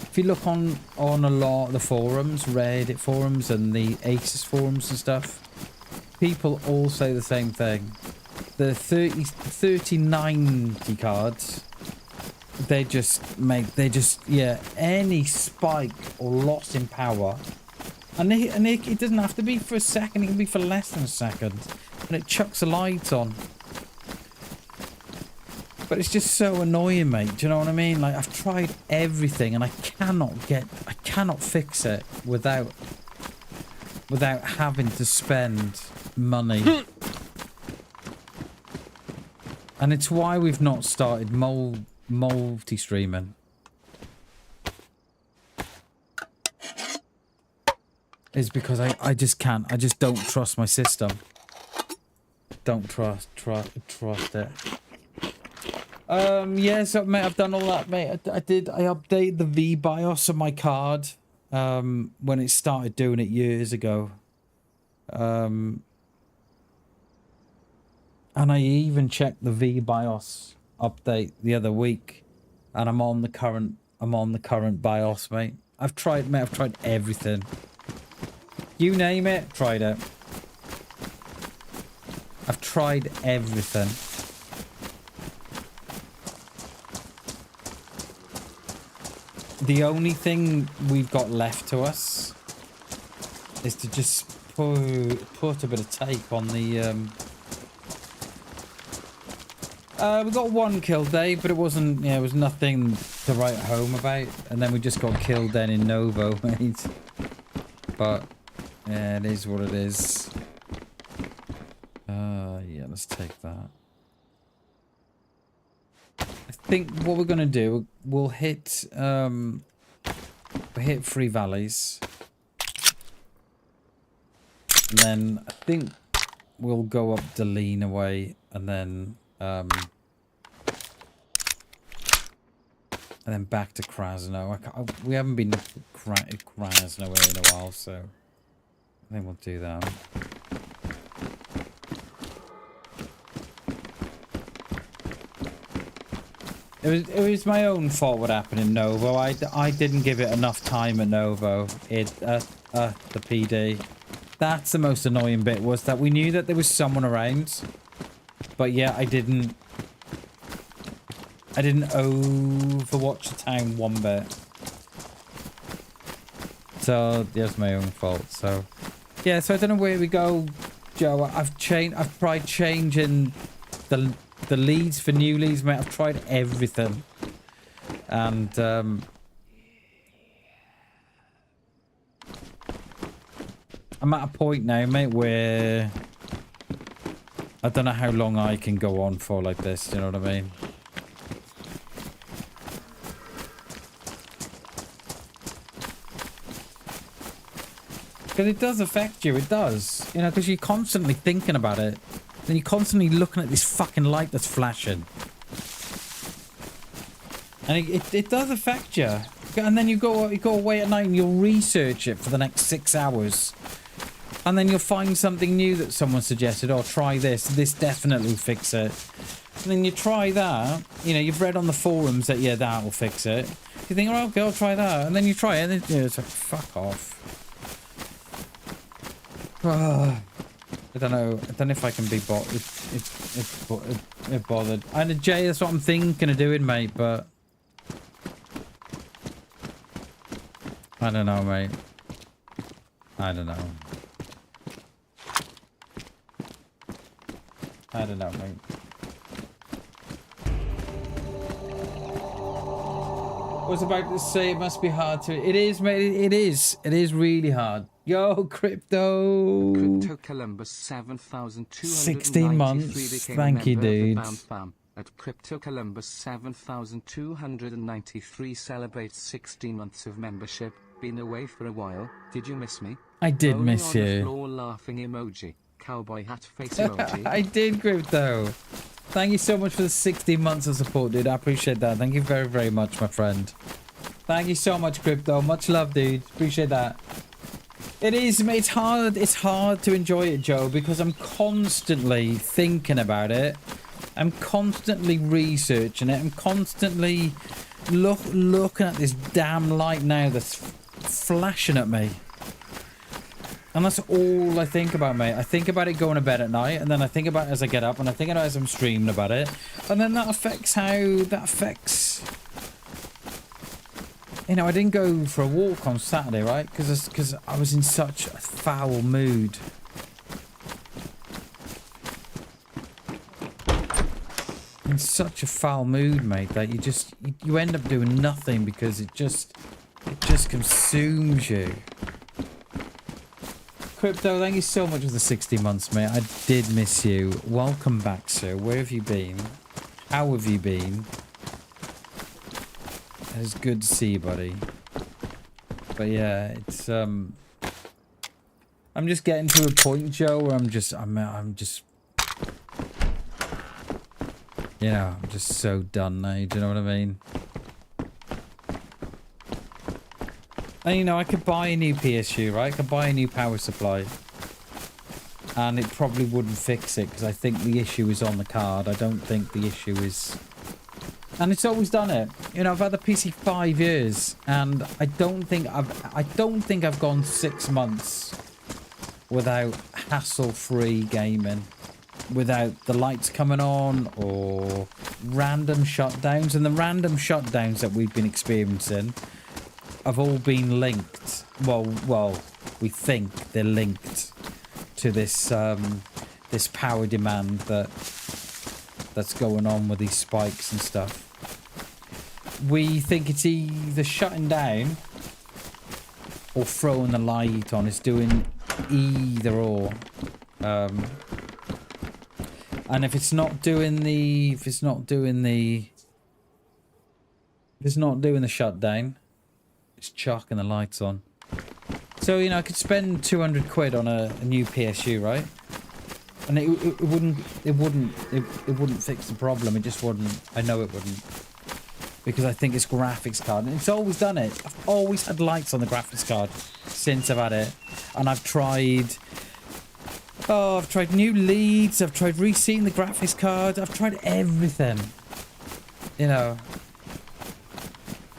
if you look on a lot of the forums, Reddit forums and the Asus forums and stuff, people all say the same thing. The 3090 cards they just make, yeah, any spike or loss in power. And it doesn't have to be for a second, it can be for less than a second. And it chucks the lights on. But it's just so annoying, mate. Do you know what I mean? Like, I've tried everything and I cannot fix it without having to spend money. And it's why we've not started multi-streaming. Is because I just can't. I just don't trust my system. Don't trust it. Yeah, so mate, I've done all that, mate. I updated the VBIOS of my card when it started doing it years ago. And I even checked the VBIOS update the other week, and I'm on the current BIOS, mate. I've tried everything. You name it, tried it. I've tried everything. The only thing we've got left to us is to just put a bit of tape on the we got one kill day, but it wasn't, yeah, it was nothing to write home about. And then we just got killed then in Novo, mate. But yeah, it is what it is. Yeah, let's take that. I think what we're gonna do, we'll hit Three Valleys. And then I think we'll go up Delina way and then back to Krasno. We haven't been to Krasno in a while, so I think we'll do that. It was my own fault what happened in Novo. I didn't give it enough time at Novo. The PD. That's the most annoying bit, was that we knew that there was someone around. But yeah, I didn't overwatch the town one bit. So that's my own fault. So yeah, so I don't know where we go, Joe. I've tried changing the leads for new leads, mate. I've tried everything. And I'm at a point now, mate, where I don't know how long I can go on for like this, you know what I mean? Because it does affect you, it does. You know, because you're constantly thinking about it. And you're constantly looking at this fucking light that's flashing. And it does affect you. And then you go away at night and you'll research it for the next 6 hours. And then you'll find something new that someone suggested. Oh, try this. This definitely fix it. And then you try that. You know, you've read on the forums that, yeah, that will fix it. You think, oh, okay, I'll try that. And then you try it. And then, it's like, fuck off. I don't know if I can be bothered. And Jay, that's what I'm thinking of doing, mate, but I don't know, mate. I don't know. I don't know, mate. I was about to say it must be hard to... It is, mate. It is. It is really hard. Yo, Crypto. Crypto Columbus 7,293 16 months. Thank you, dude. BamBam at Crypto Columbus 7,293 celebrates 16 months of membership. Been away for a while. Did you miss me? I did Rolling miss on you. The floor laughing emoji. Cowboy hat face emoji. I did, Crypto. Thank you so much for the 16 months of support, dude. I appreciate that. Thank you very, very much, my friend. Thank you so much, Crypto. Much love, dude. Appreciate that. It is, mate. It's hard. It's hard to enjoy it, Joe, because I'm constantly thinking about it. I'm constantly researching it. I'm constantly looking at this damn light now that's flashing at me. And that's all I think about, mate. I think about it going to bed at night, and then I think about it as I get up, and I think about it as I'm streaming about it. And then that affects You know, I didn't go for a walk on Saturday, right? Because I was in such a foul mood. In such a foul mood, mate, that you end up doing nothing because it just consumes you. Crypto, thank you so much for the 60 months, mate. I did miss you. Welcome back, sir. Where have you been? How have you been? It's good to see you, buddy. But yeah, it's I'm just getting to a point, Joe, where I'm just you know, I'm just so done now, do you know what I mean? And you know, I could buy a new PSU, right? I could buy a new power supply. And it probably wouldn't fix it because I think the issue is on the card. I don't think the issue is... And it's always done it. You know, I've had the PC 5 years, and I don't think I've gone 6 months without hassle-free gaming, without the lights coming on or random shutdowns. And the random shutdowns that we've been experiencing have all been linked. Well, we think they're linked to this this power demand that's going on with these spikes and stuff. We think it's either shutting down or throwing the light on. It's doing either or. And if it's not doing the shutdown, it's chucking the lights on. So, you know, I could spend 200 quid on a new PSU, right? And it wouldn't fix the problem. It just wouldn't. I know it wouldn't. Because I think it's graphics card. And it's always done it. I've always had lights on the graphics card since I've had it. And I've tried... Oh, I've tried new leads. I've tried reseating the graphics card. I've tried everything. You know.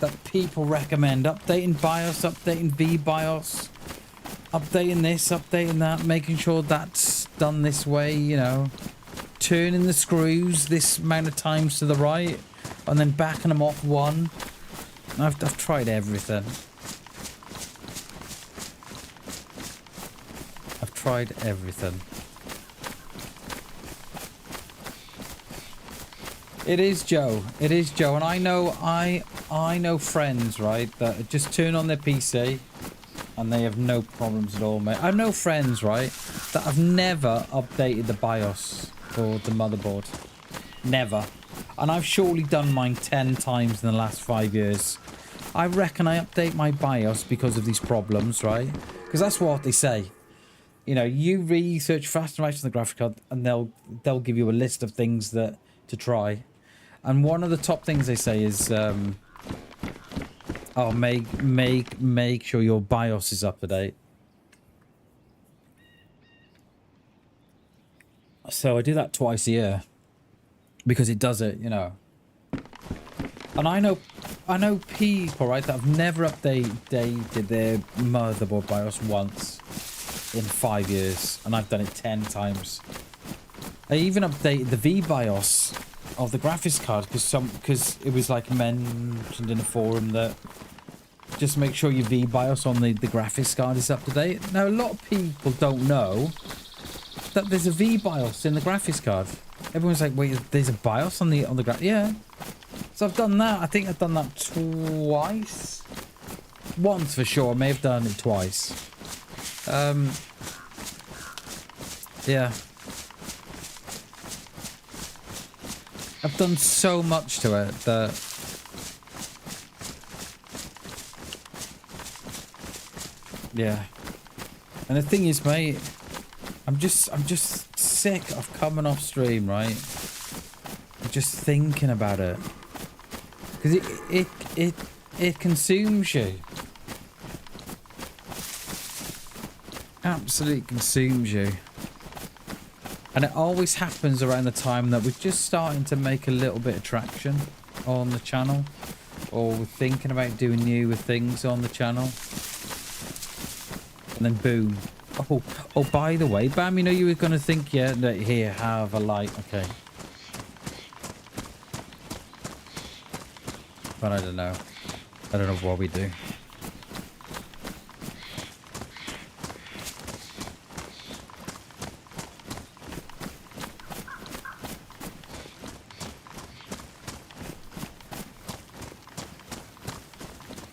That people recommend. Updating BIOS, updating VBIOS. Updating this, updating that. Making sure that's done this way, you know. Turning the screws this amount of times to the right. And then backing them off one. I've tried everything. I've tried everything. It is Joe. It is Joe. And I know friends, right, that just turn on their PC and they have no problems at all, mate. I know friends, right, that have never updated the BIOS or the motherboard. Never. And I've surely done mine 10 times in the last 5 years. I reckon I update my BIOS because of these problems, right? Because that's what they say. You know, you research fast and right on the graphic card, and they'll give you a list of things to try. And one of the top things they say is, oh, make sure your BIOS is up to date. So I do that twice a year because it does it, you know. And I know people, right, that have never updated their motherboard BIOS once in 5 years, and I've done it 10 times. I even updated the VBIOS of the graphics card because it was like mentioned in a forum that just make sure your VBIOS on the graphics card is up to date. Now a lot of people don't know that there's a VBIOS in the graphics card. Everyone's like, wait, there's a BIOS on the graphics? Yeah. So I've done that. I think I've done that twice. Once for sure. I may have done it twice. Yeah. I've done so much to it that yeah. And the thing is, mate, I'm just sick of coming off stream, right? I'm just thinking about it. Because it consumes you. Absolutely consumes you. And it always happens around the time that we're just starting to make a little bit of traction on the channel. Or we're thinking about doing newer things on the channel. And then boom. Oh, by the way, Bam, you know you were going to think, yeah, that here, have a light. Okay. But I don't know. I don't know what we do.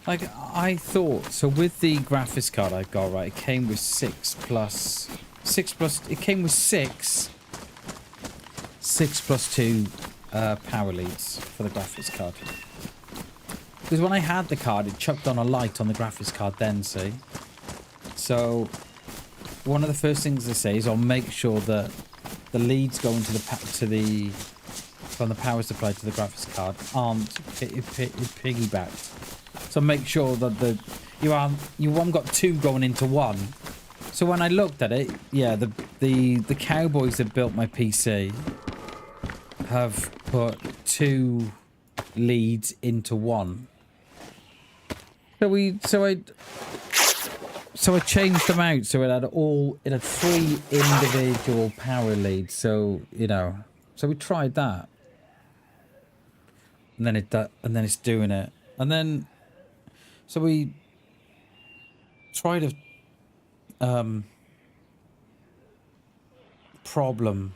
Like, I thought, so with the graphics card I got, right, it came with 6 plus, it came with 6 plus 2 power leads for the graphics card. Because when I had the card, it chucked on a light on the graphics card then, see? So, one of the first things they say is I'll make sure that the leads going to from the power supply to the graphics card aren't piggybacked. So make sure that you haven't got 2 going into 1. So when I looked at it, yeah, the cowboys that built my PC have put 2 leads into 1. So I changed them out so it had 3 individual power leads. So so we tried that, and then it's doing it, and then. So we tried a problem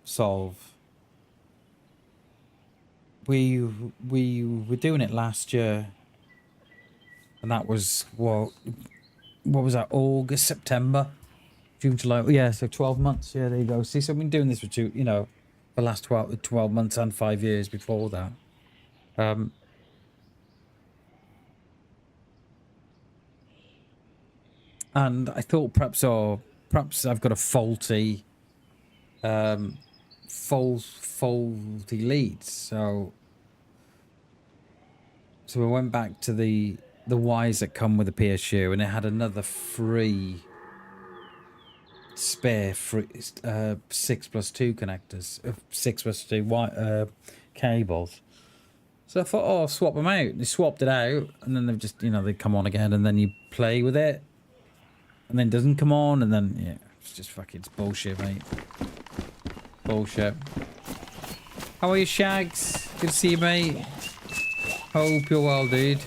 solve. We were doing it last year, and that was what was that? August, September, June, July. Yeah, so 12 months. Yeah, there you go. See, so I've been doing this for the last 12 months and 5 years before that. And I thought perhaps I've got a faulty leads. So we went back to the wires that come with the PSU, and it had another 3 spare 6 plus 2 connectors, 6 plus 2 cables. So I thought, I'll swap them out. They swapped it out, and then they've just, they come on again, and then you play with it. And then it doesn't come on, and then, yeah, it's just fucking, it's bullshit, mate. Bullshit. How are you, Shags? Good to see you, mate. Hope you're well, dude.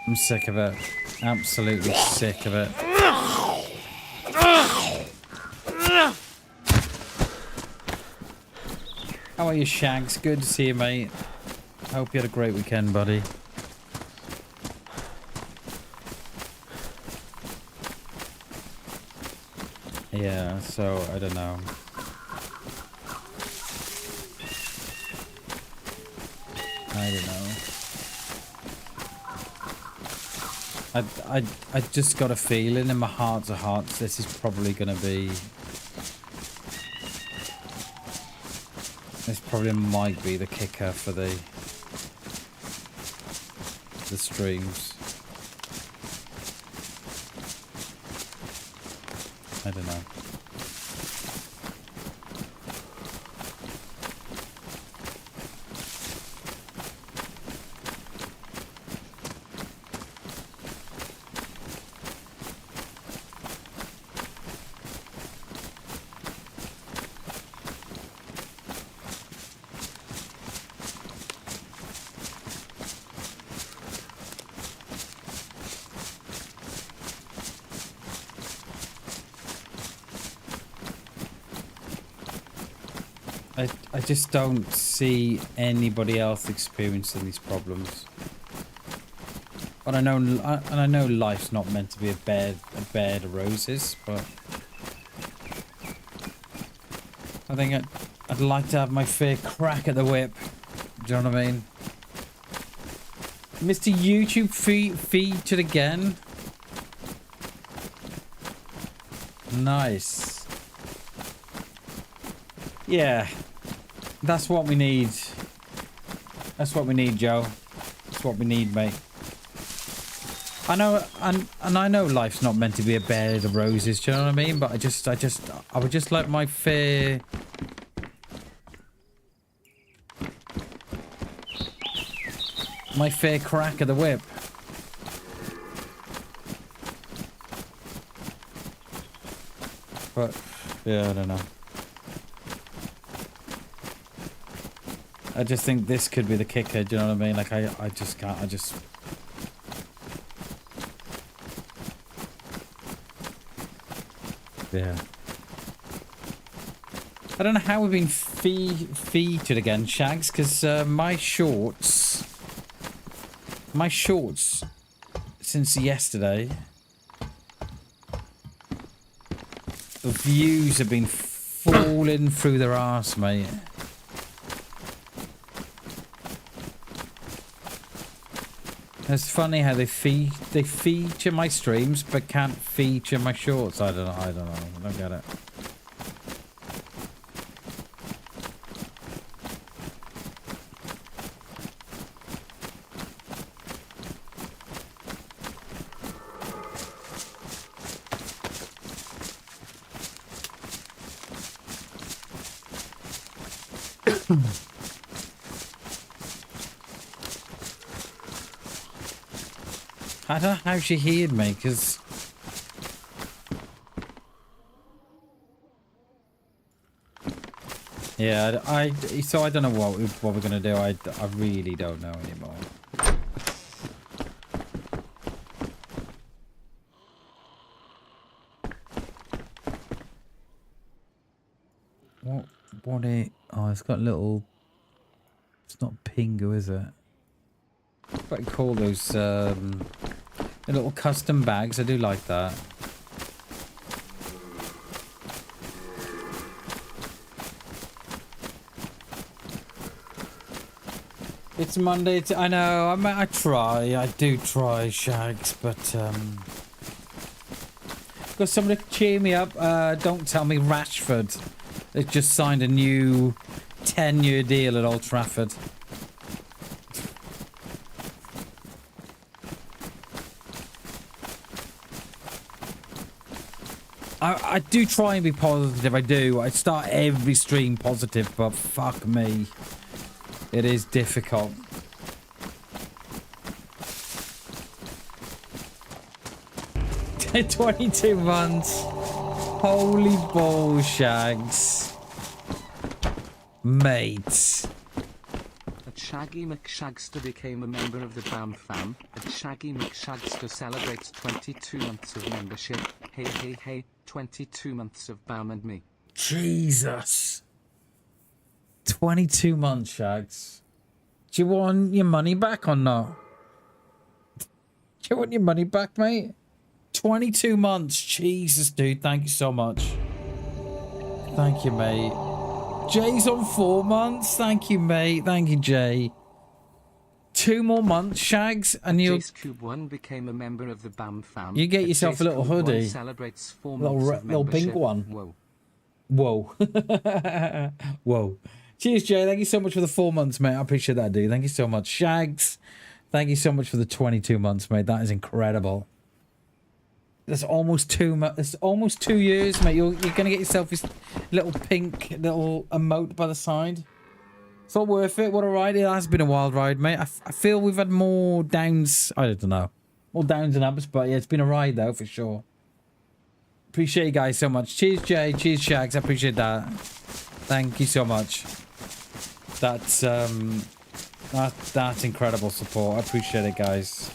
I'm sick of it. Absolutely sick of it. How are you, Shags? Good to see you, mate. Hope you had a great weekend, buddy. Yeah, so, I don't know. I just got a feeling in my heart of hearts this is probably going to be... This probably might be the kicker for the streams. I don't know. I just don't see anybody else experiencing these problems. But I know life's not meant to be a bed of roses, but I think I'd like to have my fair crack at the whip. Do you know what I mean? Mr. YouTube featured again. Nice. Yeah. That's what we need. That's what we need, Joe. That's what we need, mate. I know, and I know life's not meant to be a bed of roses. Do you know what I mean? But I would just like my fair crack of the whip. But yeah, I don't know. I just think this could be the kicker. Do you know what I mean? Like, I just can't. I just... Yeah. I don't know how we've been featured again, Shags, because my shorts, since yesterday, the views have been falling through their arse, mate. It's funny how they feature my streams but can't feature my shorts. I don't know. I don't get it. I don't know how she heard me, because... Yeah, so I don't know what we're going to do. I really don't know anymore. What it... Oh, it's got little... It's not Pingu, is it? What do you call those, the little custom bags? I do like that. It's Monday. I know. I try. I do try, Shags, but got somebody to cheer me up. Don't tell me Rashford has just signed a new 10-year deal at Old Trafford. I do try and be positive. I do. I start every stream positive, but fuck me, it is difficult. $22 months. Holy bull, Shags. Mate. Shaggy McShagster became a member of the BAM fam. Shaggy McShagster celebrates 22 months of membership. Hey, hey, hey, 22 months of BAM and me. Jesus. 22 months, Shags. Do you want your money back or not? Do you want your money back, mate? 22 months. Jesus, dude. Thank you so much. Thank you, mate. Jay's on 4 months. Thank you, mate. Thank you, Jay. 2 more months, Shags, and you'll... Jace Cube 1 became a member of the BAM fam. You get yourself a little hoodie. Celebrates 4 months of little pink one. Whoa. Whoa. Whoa. Cheers, Jay. Thank you so much for the 4 months, mate. I appreciate that, dude. Thank you so much. Shags, thank you so much for the 22 months, mate. That is incredible. That's almost 2 months. It's almost 2 years, mate. You're gonna get yourself this little pink little emote by the side. It's all worth it. What a ride. It has been a wild ride, mate. I feel we've had more downs. I don't know. More downs and ups, but yeah, it's been a ride though, for sure. Appreciate you guys so much. Cheers, Jay. Cheers, Shags. I appreciate that. Thank you so much. That's incredible support. I appreciate it, guys.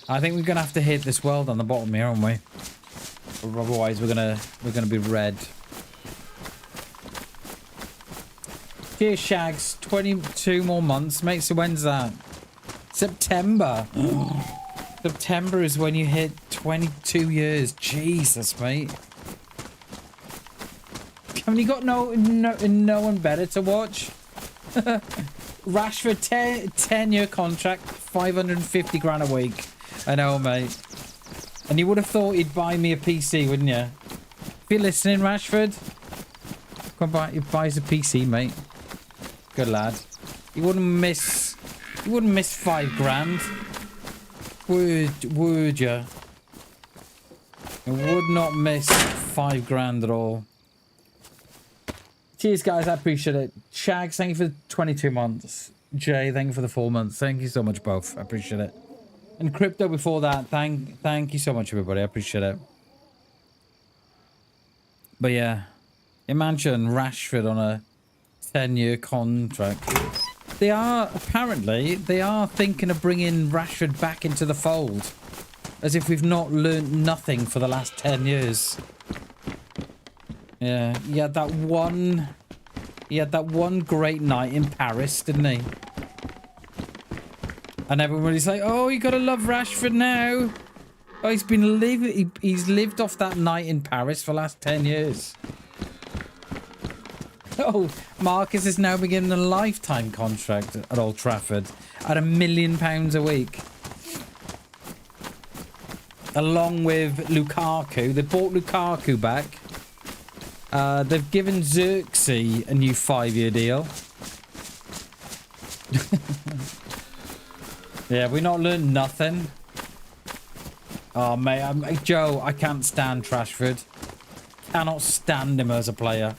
I think we're gonna have to hit this world on the bottom here, aren't we? Or otherwise, we're gonna be red. Cheers, Shags. 22 more months, mate. So when's that? September. September is when you hit 22 years. Jesus, mate. Haven't you got no one better to watch? Rashford, 10-year contract, 550 grand a week. I know, mate. And you would have thought he'd buy me a PC, wouldn't you? If you're listening, Rashford, come buy, he buys a PC, mate. Good lad. You wouldn't miss 5 grand. Would you? You would not miss 5 grand at all. Cheers, guys. I appreciate it. Shags, thank you for the 22 months. Jay, thank you for the 4 months. Thank you so much, both. I appreciate it. And Crypto before that, thank you so much, everybody. I appreciate it. But yeah, imagine Rashford on a 10-year contract. They are, apparently, they are thinking of bringing Rashford back into the fold. As if we've not learnt nothing for the last 10 years. Yeah, he had that one great night in Paris, didn't he? And everybody's like, oh, you gotta love Rashford now. Oh, he's lived off that night in Paris for the last 10 years. Oh, Marcus is now beginning a lifetime contract at Old Trafford at £1 million a week. Along with Lukaku. They bought Lukaku back. They've given Xerxes a new 5-year deal. Yeah, we not learned nothing. Oh, mate, Joe, I can't stand Rashford. Cannot stand him as a player.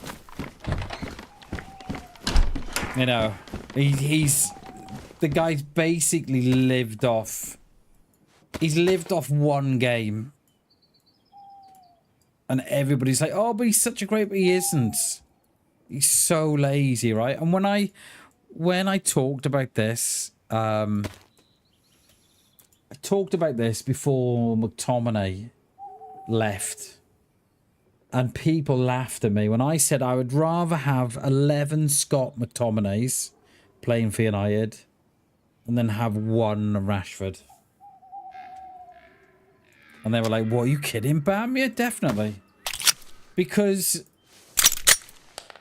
You know, he's the guy's basically lived off. He's lived off one game. And everybody's like, oh, but he's such a great, but he isn't. He's so lazy, right? And when I talked about this, I talked about this before McTominay left. And people laughed at me when I said I would rather have 11 Scott McTominays playing for United and then have one Rashford. And they were like, what, are you kidding, Bam? Yeah, definitely. Because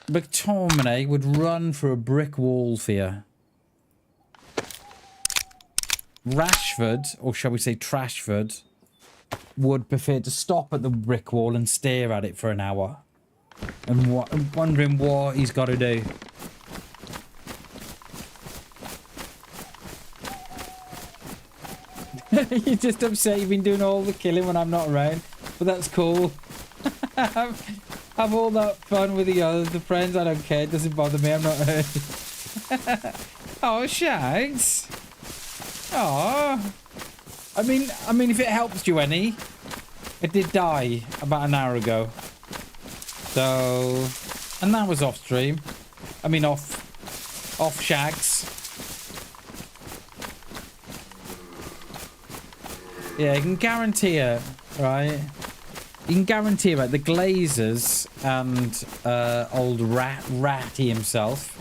McTominay would run through a brick wall for you. Rashford, or shall we say Trashford, would prefer to stop at the brick wall and stare at it for an hour. And wondering what he's got to do. You're just upset you've been doing all the killing when I'm not around. But that's cool. Have all that fun with the friends. I don't care. It doesn't bother me. I'm not hurt. Oh, Shags. Oh. I mean, if it helps you any, it did die about an hour ago. So, and that was off stream. I mean, off Shags. Yeah, you can guarantee it, right? You can guarantee about the Glazers and old Ratty himself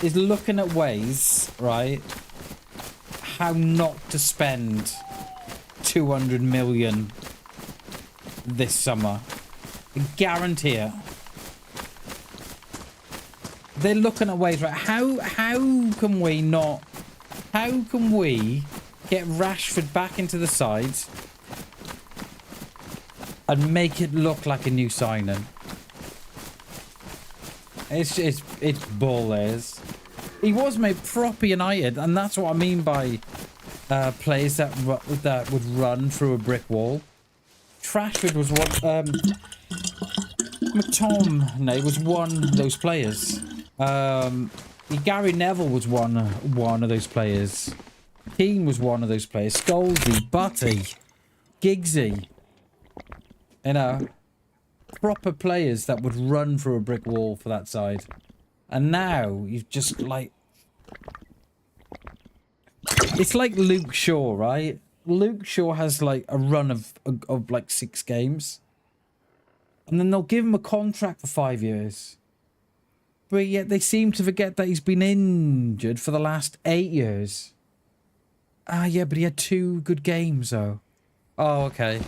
is looking at ways, right? How not to spend 200 million this summer. I guarantee it. They're looking at ways, right? How can we not? How can we get Rashford back into the side and make it look like a new signing? It's bull, is. He was made proper United, and that's what I mean by players that would run through a brick wall. Trashford was one. McTominay was one of those players. Gary Neville was one of those players. Keane was one of those players. Scholesy, Butty, Giggsy. You know, proper players that would run through a brick wall for that side. And now you've just like, it's like Luke Shaw, right? Luke Shaw has like a run of like 6 games, and then they'll give him a contract for 5 years. But yet they seem to forget that he's been injured for the last 8 years. Ah, yeah, but he had 2 good games though. Oh, okay.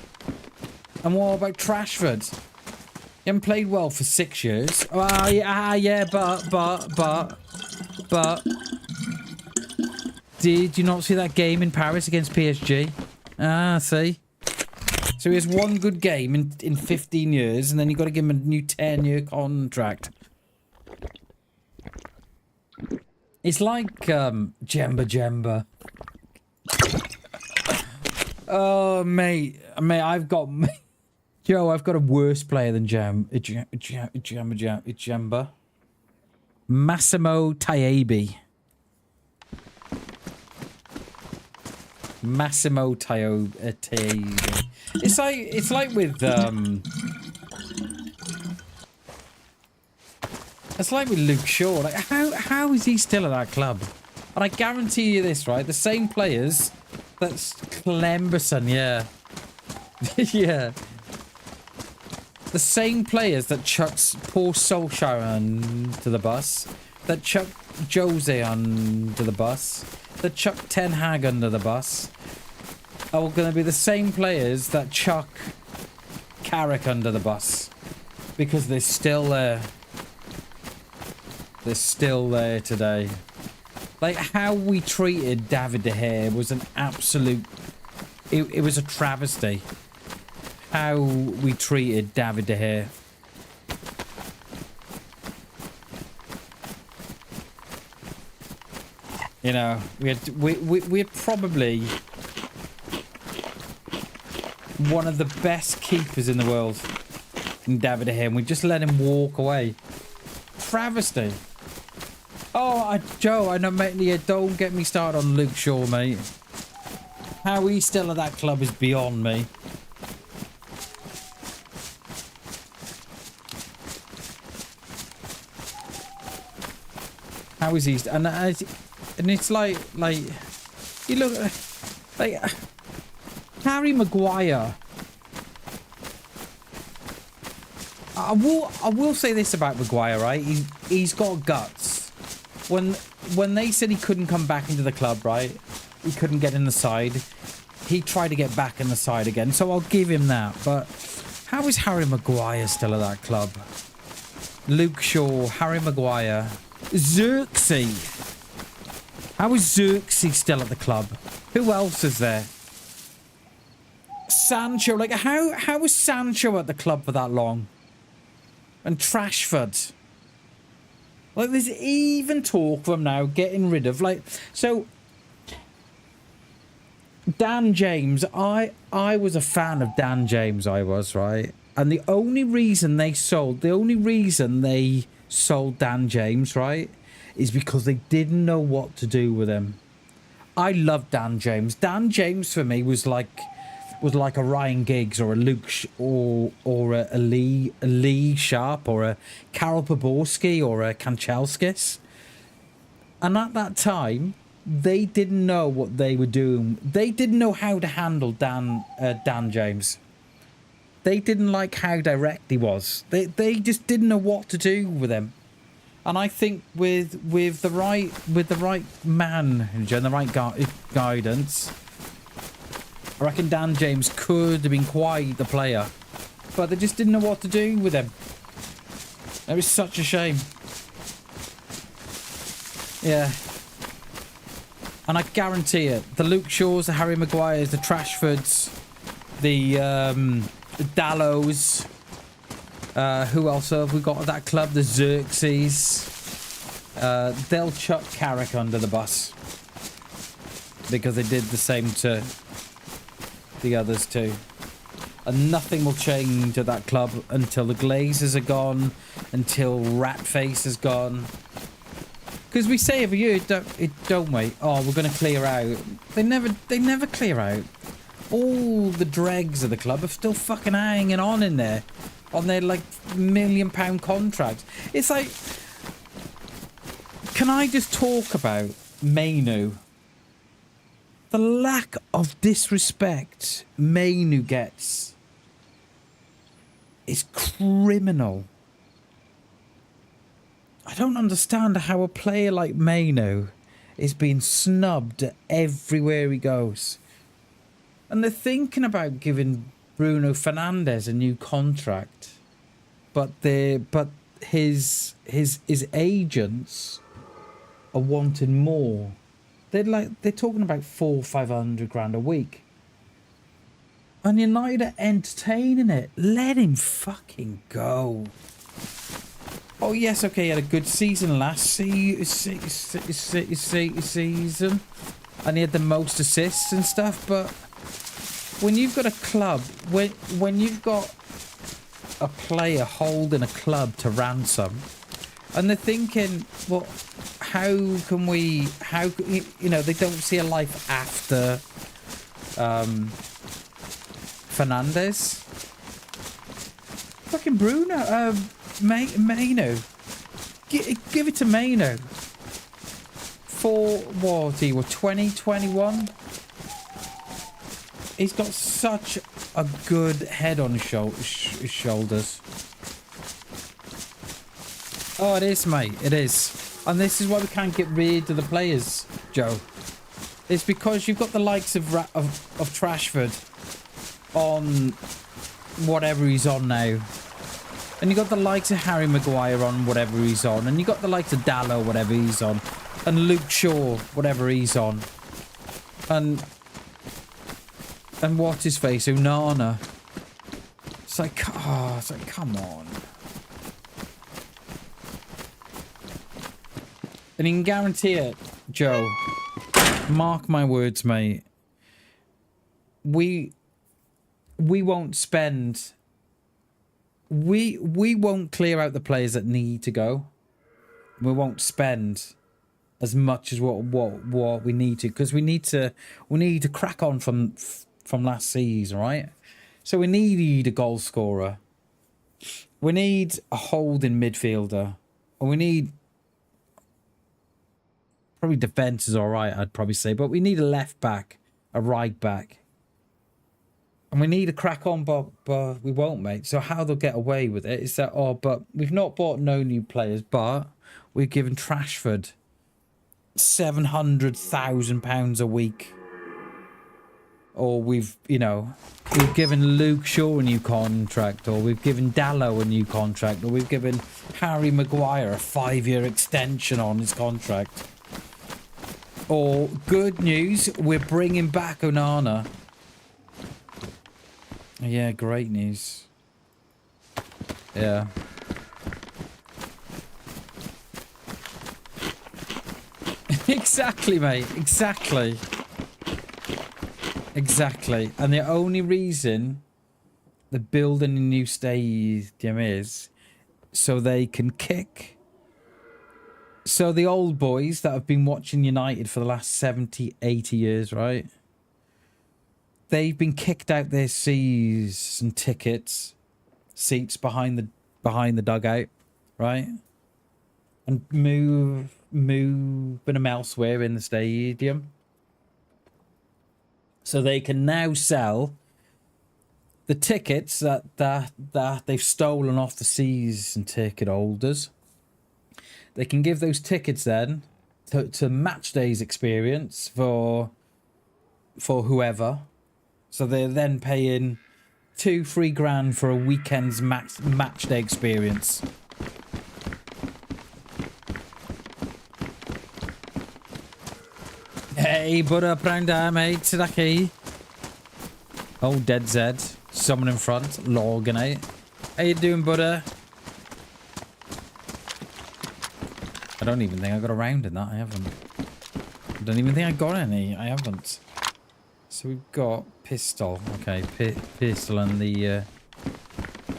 And what about Trashford? He hasn't played well for 6 years. Yeah, but... Did you not see that game in Paris against PSG? Ah, see? So he has 1 good game in 15 years, and then you've got to give him a new 10-year contract. It's like, Jemba. Oh, mate, I've got... Joe, I've got a worse player than Jemba. Massimo Tayabi. Massimo Tayabi. It's like with It's like with Luke Shaw. Like, how is he still at that club? And I guarantee you this, right? The same players. That's Clemberson, yeah. Yeah. The same players that chucks poor Solskjaer onto the bus, that chuck Jose onto the bus, that chuck Ten Hag under the bus, are going to be the same players that chuck Carrick under the bus. Because they're still there. They're still there today. Like, how we treated David De Gea was an absolute... It was a travesty. How we treated David De Gea. You know, we had probably one of the best keepers in the world in David De Gea, and we just let him walk away. Travesty. Oh, Joe, I know, mate. Yeah, don't get me started on Luke Shaw, mate. How he's still at that club is beyond me. How is he? And it's like you look like Harry Maguire. I will say this about Maguire, right? He's got guts. When they said he couldn't come back into the club, right? He couldn't get in the side. He tried to get back in the side again, so I'll give him that. But how is Harry Maguire still at that club? Luke Shaw, Harry Maguire, Xerxes. How is Xerxes still at the club? Who else is there? Sancho, like how was Sancho at the club for that long? And Trashford. Like, there's even talk from now getting rid of, like, so Dan James, I was a fan of Dan James, I was, right? And the only reason they sold Dan James, right, is because they didn't know what to do with him. I love Dan James. Dan James for me was like a Ryan Giggs or a Luke or a Lee Sharp or a Karol Poborski or a Kanchelskis. And at that time, they didn't know what they were doing. They didn't know how to handle Dan James. They didn't like how direct he was. They just didn't know what to do with him. And I think with the right man and the right guidance, I reckon Dan James could have been quite the player, but they just didn't know what to do with him. It was such a shame. Yeah. And I guarantee it, the Luke Shaws, the Harry Maguires, the Trashfords, the Dallows, who else have we got at that club? The Xerxes. They'll chuck Carrick under the bus because they did the same to the others too. And nothing will change at that club until the Glazers are gone, until Ratface is gone. Because we say every year, don't we? Oh, we're going to clear out. They never clear out. All the dregs of the club are still fucking hanging on in there, on their like £1 million contracts. It's like, can I just talk about Mainu? The lack of disrespect Mainu gets is criminal. I don't understand how a player like Mainu is being snubbed everywhere he goes. And they're thinking about giving Bruno Fernandes a new contract, but his agents are wanting more. They're talking about 400-500 grand a week. And United are entertaining it. Let him fucking go. Oh yes, okay, he had a good season last season, and he had the most assists and stuff. But when you've got a club, when you've got a player holding a club to ransom, and they're thinking, well, how they don't see a life after Fernandes. Fucking Bruno, Mainu. give it to Mano. For what? He was 2021. He's got such a good head on his shoulders. Oh, it is, mate. It is. And this is why we can't get rid of the players, Joe. It's because you've got the likes of Trashford on whatever he's on now. And you got the likes of Harry Maguire on whatever he's on. And you got the likes of Dallo, whatever he's on. And Luke Shaw, whatever he's on. And what's his face? Unana. It's like, come on. And you can guarantee it, Joe. Mark my words, mate. We won't spend... We won't clear out the players that need to go. We won't spend as much as what we need to, because we need to crack on from last season, right? So we need a goal scorer. We need a holding midfielder. And we need... Probably defence is alright, I'd probably say. But we need a left back. A right back. And we need to crack on, but we won't, mate. So how they'll get away with it is that, oh, but we've not bought no new players, but we've given Trashford £700,000 a week. Or we've given Luke Shaw a new contract, or we've given Dallo a new contract, or we've given Harry Maguire a 5-year extension on his contract. Or, good news, we're bringing back Onana. Yeah, great news. Yeah. Exactly, mate. Exactly. Exactly. And the only reason they're building a new stadium is so they can kick. So the old boys that have been watching United for the last 70, 80 years, right? They've been kicked out their season tickets, seats behind the dugout, right? And moving them elsewhere in the stadium. So they can now sell the tickets that they've stolen off the season ticket holders. They can give those tickets then to match day's experience for whoever. So they're then paying 2-3 grand for a weekend's match day experience. Hey, put up round there, mate. Sidaki. Oh, Dead Zed. Someone in front. Logging out. How you doing, Buddha? I don't even think I got a round in that. I haven't. I don't even think I got any. I haven't. So we've got pistol. Okay, pistol and the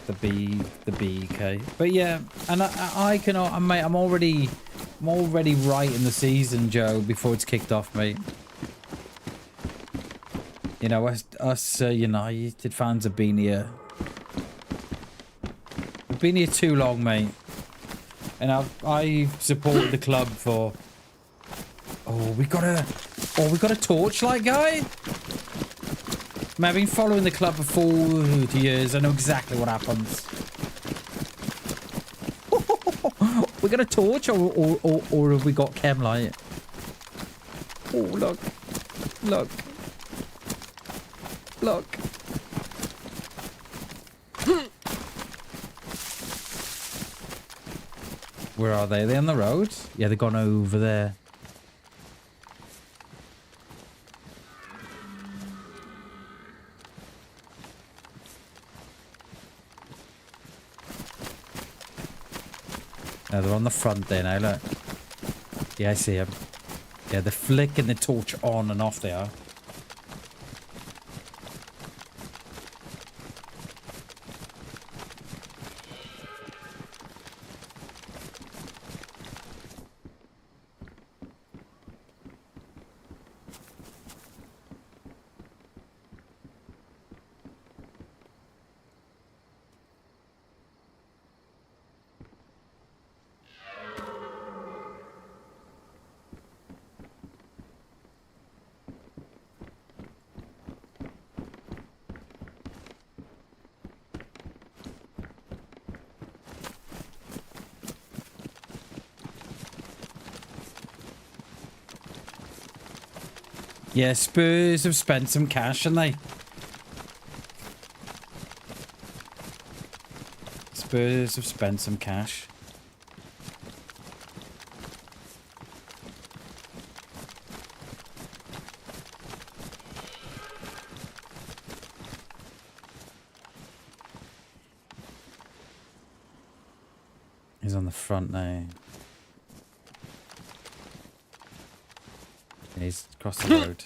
BK. But yeah, and I can, mate. I'm already right in the season, Joe. Before it's kicked off, mate. You know, us United fans have been here. We've been here too long, mate. And I've supported the club for... Oh, we got a torchlight guy? Man, I've been following the club for 40 years. I know exactly what happens. We got a torch or have we got chem light? Oh, look. Look. Look. Where are they? Are they on the road? Yeah, they've gone over there. No, they're on the front there now, look. Yeah, I see them. Yeah, they're flicking the torch on and off they are. Yeah, Spurs have spent some cash, haven't they? Spurs have spent some cash. He's on the front now. He's across the road.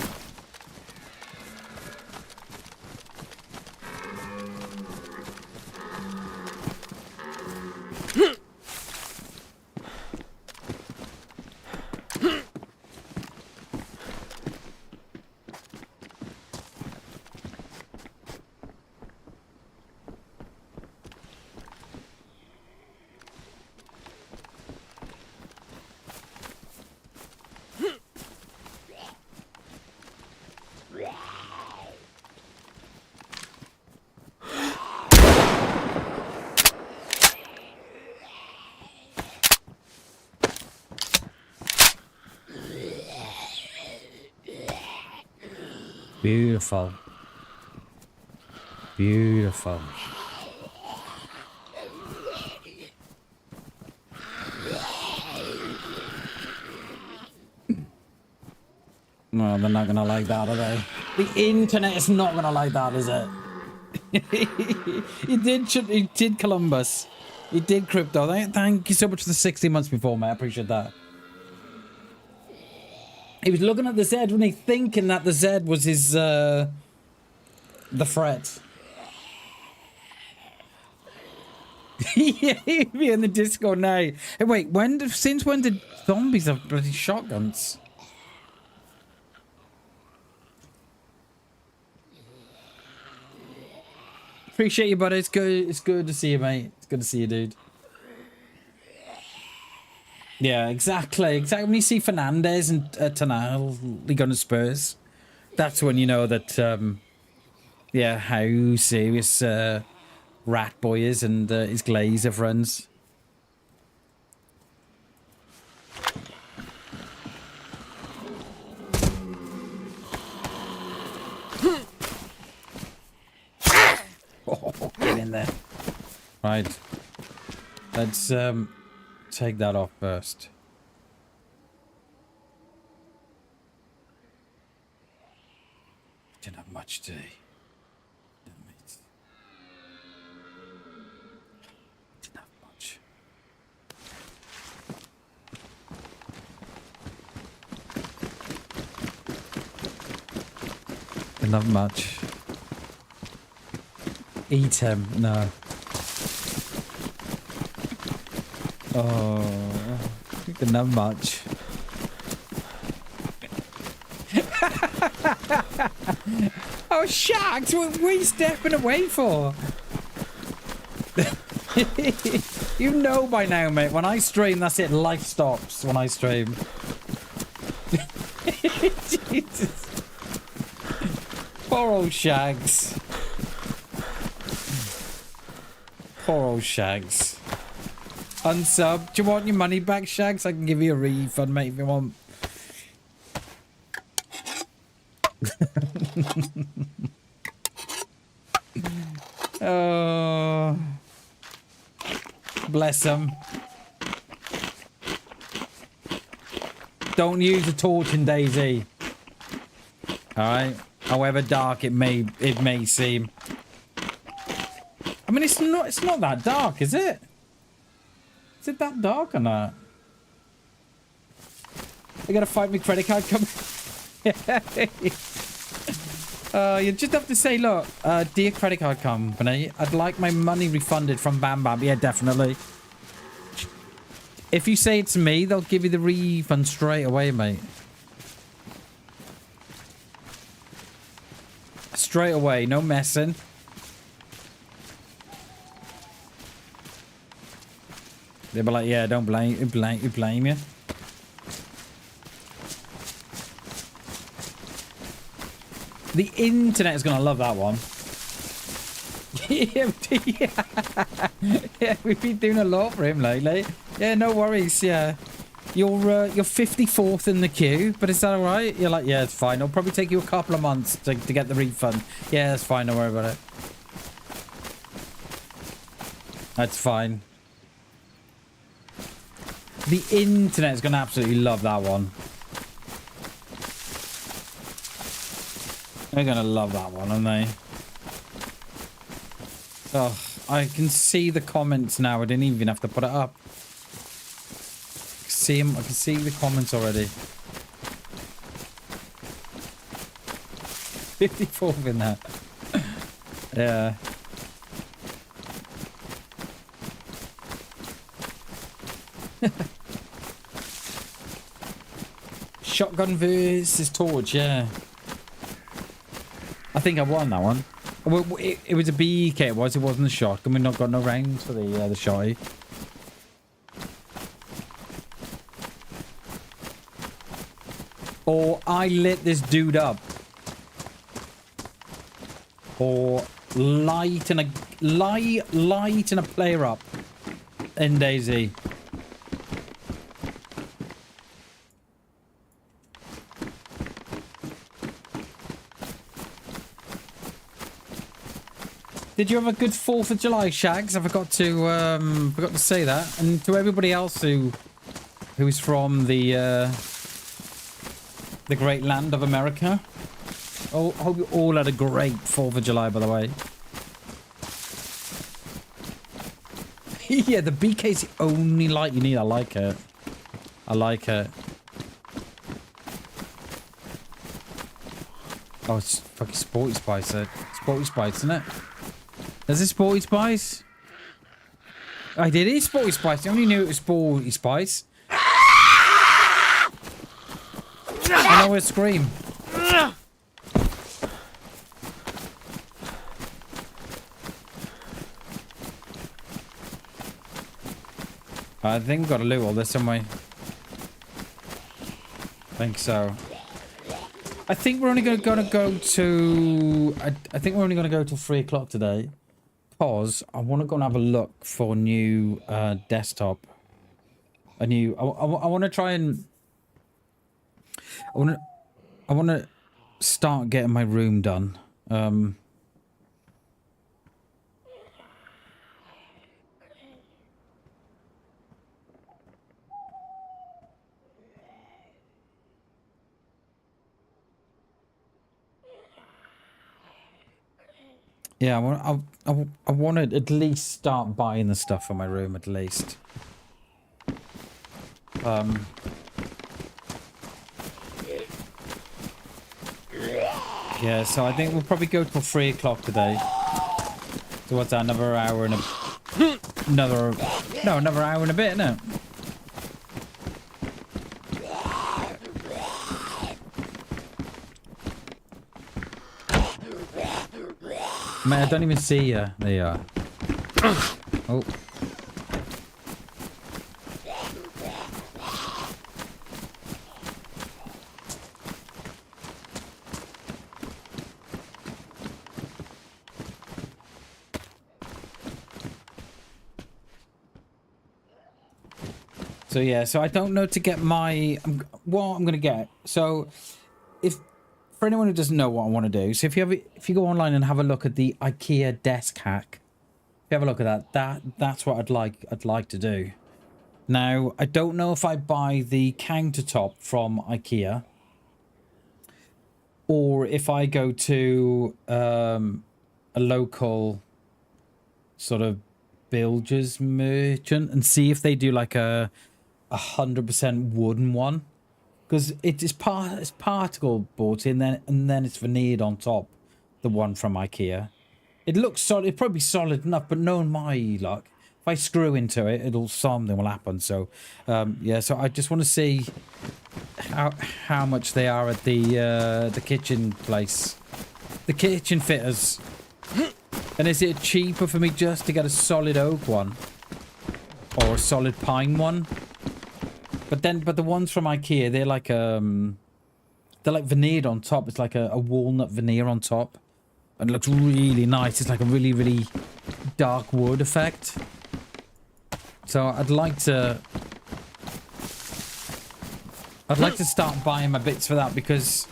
Beautiful. Beautiful. No, they're not gonna like that, are they? The internet is not gonna like that, is it? He did Columbus. He did crypto. Thank you so much for the 60 months before, mate. I appreciate that. He was looking at the Z, wasn't he? Thinking that the Z was his, the threat. Yeah, he'd be in the Discord now. Hey, wait, since when did zombies have bloody shotguns? Appreciate you, buddy. It's good to see you, mate. It's good to see you, dude. Yeah, exactly. When you see Fernandez and Tonali going to Spurs, that's when you know that, yeah, how serious Rat Boy is and his Glazer friends. Oh, get in there. Right. Let's, take that off first. Didn't have much today. Didn't have much. Didn't have much. Eat him. No. Oh, you didn't have much. Oh, shucks! What are you stepping away for? You know by now, mate. When I stream, that's it. Life stops when I stream. Jesus. Poor old Shags. Poor old Shags. Unsub. Do you want your money back, Shags? I can give you a refund, mate, if you want. Oh. Bless him. Don't use a torch in DayZ. Alright? However dark it may seem. I mean, it's not that dark, is it? Is it that dark or not? I gotta fight my credit card company. You just have to say, look, dear credit card company, I'd like my money refunded from BamBam. Yeah, definitely. If you say it's me, they'll give you the refund straight away, mate. Straight away, no messing. They'll be like, yeah, don't blame you. The internet is going to love that one. Yeah, we've been doing a lot for him lately. Yeah, no worries, yeah. You're 54th in the queue, but is that all right? You're like, yeah, it's fine. It'll probably take you a couple of months to get the refund. Yeah, that's fine. Don't worry about it. That's fine. The internet's going to absolutely love that one. They're going to love that one, aren't they? Oh, I can see the comments now. I didn't even have to put it up. See him. I can see the comments already. 54th in there. Yeah. Shotgun versus torch, yeah. I think I won that one. Well, it was a BEK, it wasn't a shotgun. We've not got no rounds for the shotty. Or I lit this dude up. Or light and a player up in DayZ. Did you have a good 4th of July, Shags? I forgot to say that. And to everybody else who's from the great land of America. Oh, hope you all had a great 4th of July, by the way. Yeah, the BK's the only light you need. I like it. I like it. Oh, it's fucking Sporty Spice. Sporty Spice, isn't it? Is it Sporty Spice? I did it, Sporty Spice. I only knew it was Sporty Spice. I know it's Scream. I think we've got to loot all this, haven't we? I think so. I think we're only going to go to... I think we're only going to go till 3 o'clock today. Because I want to go and have a look for a new desktop. A new... I want to try and... I want to start getting my room done. Yeah, I want to at least start buying the stuff for my room, at least. Yeah, so I think we'll probably go till 3 o'clock today. So what's that, another hour and a... another hour and a bit, isn't it? Man, I don't even see you. There you are. Oh. So yeah, so I don't know to get my... what I'm going to get. So if... for anyone who doesn't know what I want to do, so if you go online and have a look at the IKEA desk hack, if you have a look at that's what I'd like to do. Now, I don't know if I buy the countertop from IKEA or if I go to a local sort of builder's merchant and see if they do like a 100% wooden one. Because it's particle board and then it's veneered on top, the one from IKEA. It looks solid. It'd probably be solid enough, but knowing my luck, if I screw into it, something will happen. So, yeah. So I just want to see how much they are at the kitchen place, the kitchen fitters. And is it cheaper for me just to get a solid oak one or a solid pine one? But the ones from IKEA, they're like veneered on top. It's like a walnut veneer on top, and it looks really nice. It's like a really, really dark wood effect. So I'd like to I'd like to start buying my bits for that because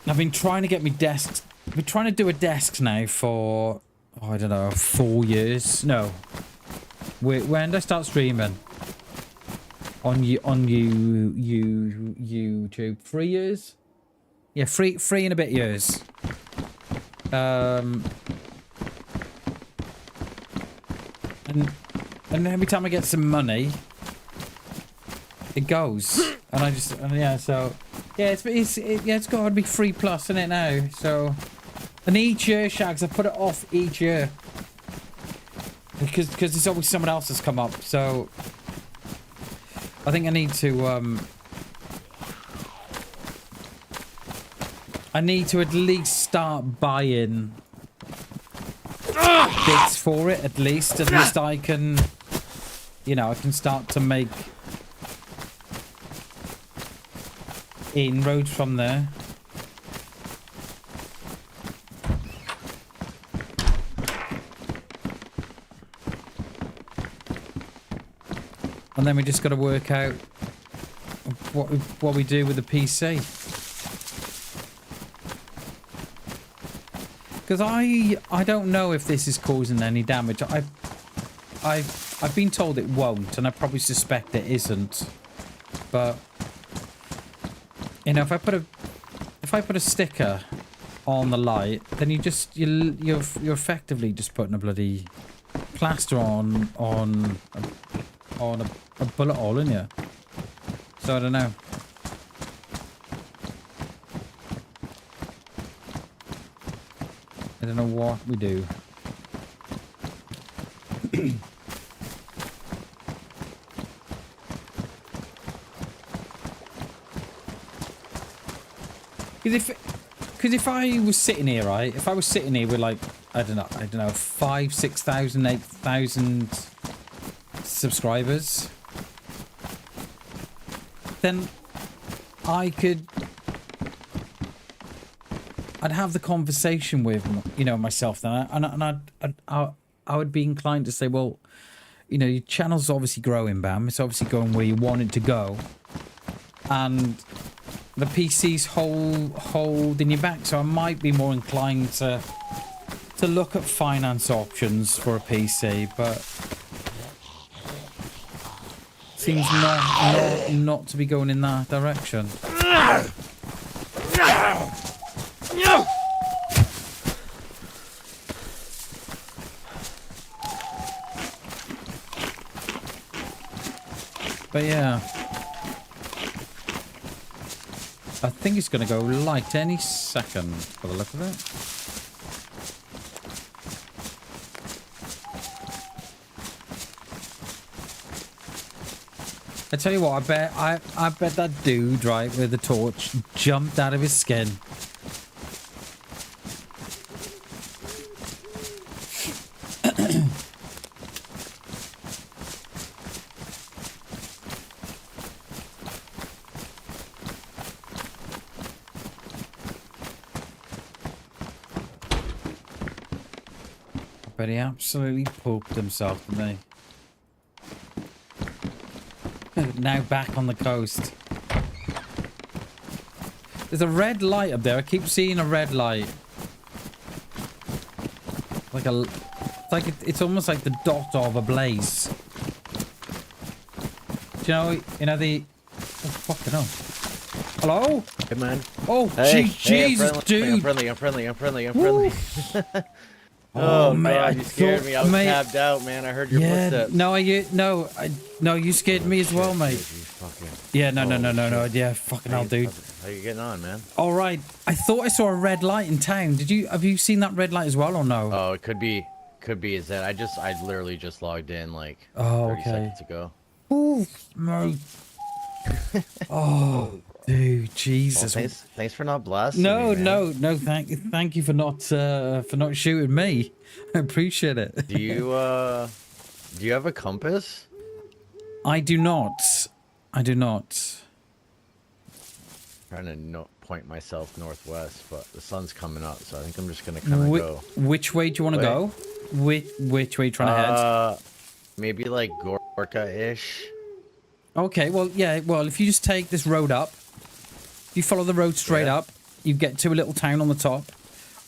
I've been trying to get me desks. I've been trying to do a desk now for, oh, I don't know, 4 years. No. When did I start streaming? On YouTube. 3 years? Yeah, three and a bit years. And every time I get some money, it goes. And yeah, so yeah, it's got to be 3+ isn't it now? So, and each year, Shags, I put it off each year because there's always someone else that's come up. So I think I need to at least start buying bits for it. At least I can, you know, I can start to make inroads from there. And then we just got to work out what we do with the PC. Because I don't know if this is causing any damage. I've been told it won't, and I probably suspect it isn't. But you know, if I put a sticker on the light, then you're effectively just putting a bloody plaster on a bullet hole in you. So I don't know. I don't know what we do. Because if I was sitting here, right? If I was sitting here with like, I don't know, 5,000, 6,000, 8,000 subscribers, then I'd have the conversation with, you know, myself then, and I would be inclined to say, well, you know, your channel's obviously growing, Bam. It's obviously going where you want it to go, and the PC's holding you back. So I might be more inclined to look at finance options for a PC, but seems not to be going in that direction. But yeah, I think it's going to go light any second for the look of it. I tell you what, I bet that dude, right, with the torch jumped out of his skin. But he absolutely pooped himself, didn't he? Now back on the coast. There's a red light up there. I keep seeing a red light. It's almost like the dot of a blaze. Do you know the... Oh, fucking hell. Hello? Hey, man. Oh, Hey, Jesus, dude. I'm friendly. Oh, mate, God, you scared me. I was tabbed out, man. I heard your footsteps. No, you scared me as well, mate. Yeah, no. Yeah, fucking hell, dude. How you getting on, man? All right. I thought I saw a red light in town. Have you seen that red light as well, or no? Oh, it could be. Is that I literally just logged in like 30 seconds ago. Ooh, mate. Oh, dude, Jesus. Well, thanks for not blasting No, me, man. no. Thank you for not shooting me. I appreciate it. Do you have a compass? I do not. Trying to point myself northwest, but the sun's coming up, so I think I'm just gonna kind of go. Which way do you want to go? Which way are you trying to head? Maybe like Gorka-ish. Okay, well, yeah, well, if you just take this road up, you follow the road straight up, you get to a little town on the top,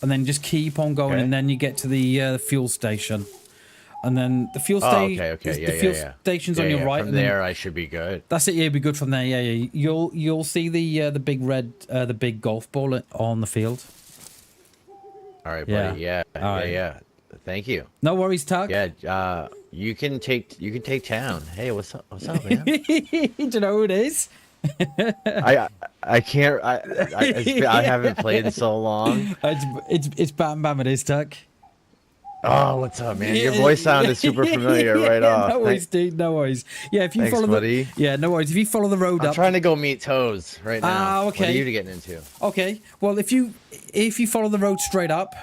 and then just keep on going, and then you get to the fuel station. And then the fuel station, station's on your right. From there, I should be good. That's it. Yeah, you'll be good from there. Yeah, yeah. You'll see the big red, the big golf ball on the field. All right, buddy. Yeah, yeah. Thank you. No worries, Tuck. Yeah, you can take town. Hey, what's up? What's up, man? Do you know who it is? I can't. I haven't played in so long. It's BamBam. It is, Tuck. Oh, what's up, man? Your voice sounded super familiar right off. No worries, dude. No worries. Yeah, if you follow buddy. no worries. If you follow the road up. I'm trying to go meet Toes right now. Ah, okay. What are you getting into? Okay. Well, if you follow the road straight up,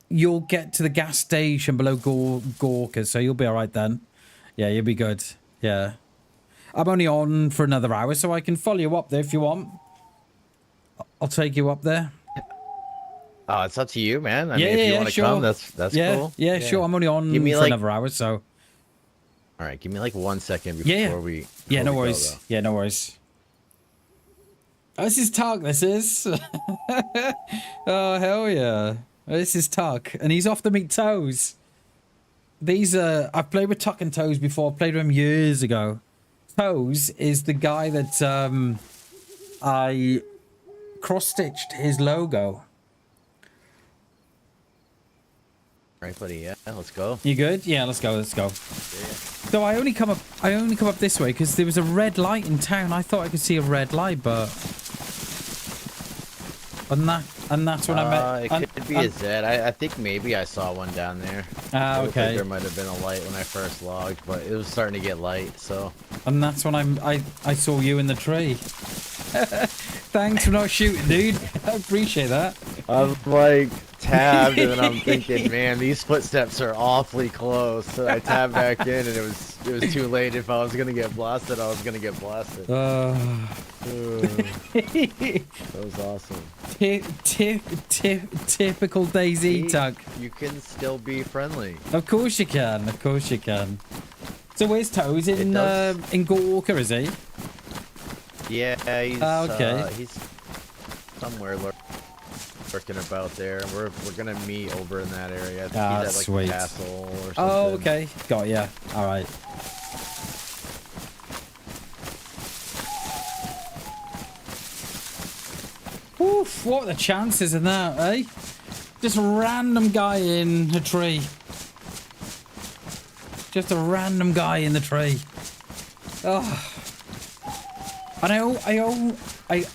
you'll get to the gas station below Gorka, so you'll be all right then. Yeah, you'll be good. Yeah. I'm only on for another hour, so I can follow you up there if you want. I'll take you up there. Oh, it's up to you, man. I mean, if you want to come, that's cool. Yeah, sure. I'm only on for another hour, so. All right, give me like 1 second before we. Yeah, no worries. Yeah, no worries. Oh, this is Tuck. This is. Oh hell yeah! This is Tuck, and he's off to meet Toes. These I've played with Tuck and Toes before. I played with him years ago. Toes is the guy that I cross-stitched his logo. Right, buddy. Yeah, let's go. You good? Yeah, let's go. Let's go. Yeah. So I only come up this way because there was a red light in town. I thought I could see a red light, but and that's when I met. It could be a Zed. I think maybe I saw one down there. Ah, okay. Like there might have been a light when I first logged, but it was starting to get light. So. And that's when I saw you in the tree. Thanks for not shooting, dude. I appreciate that. I'm like tabbed, and I'm thinking, man, these footsteps are awfully close. So I tabbed back in, and it was too late. If I was gonna get blasted, I was gonna get blasted. That was awesome. Typical DayZ, Tuck. You can still be friendly. Of course you can. Of course you can. So where's Toes in Gorka? Is he? Yeah, he's okay. He's somewhere lurking about there. We're gonna meet over in that area. I think he's at like sweet. a castle or something. Oh, okay. Got ya. All right. Oof, what are the chances in that, eh? Just a random guy in a tree. Just a random guy in the tree. Oh. And I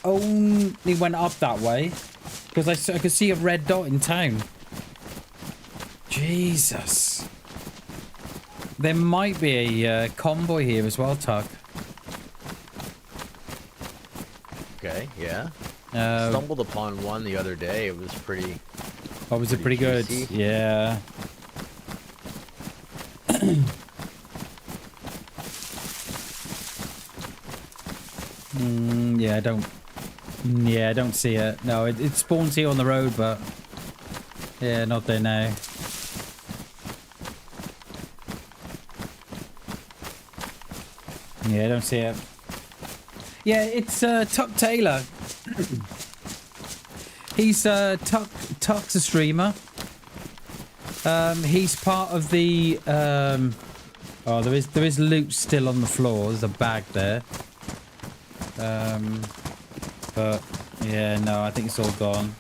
only went up that way because I could see a red dot in town. Jesus. There might be a convoy here as well, Tuck. Okay, yeah. Stumbled upon one the other day. It was pretty. Oh, was it pretty good? Yeah. Yeah, I don't see it. No, it spawns here on the road, but yeah, not there now. Yeah, I don't see it. Yeah, it's Tuck Taylor. He's Tuck's a streamer. He's part of the oh, there is loot still on the floor. There's a bag there. But yeah, no, I think it's all gone.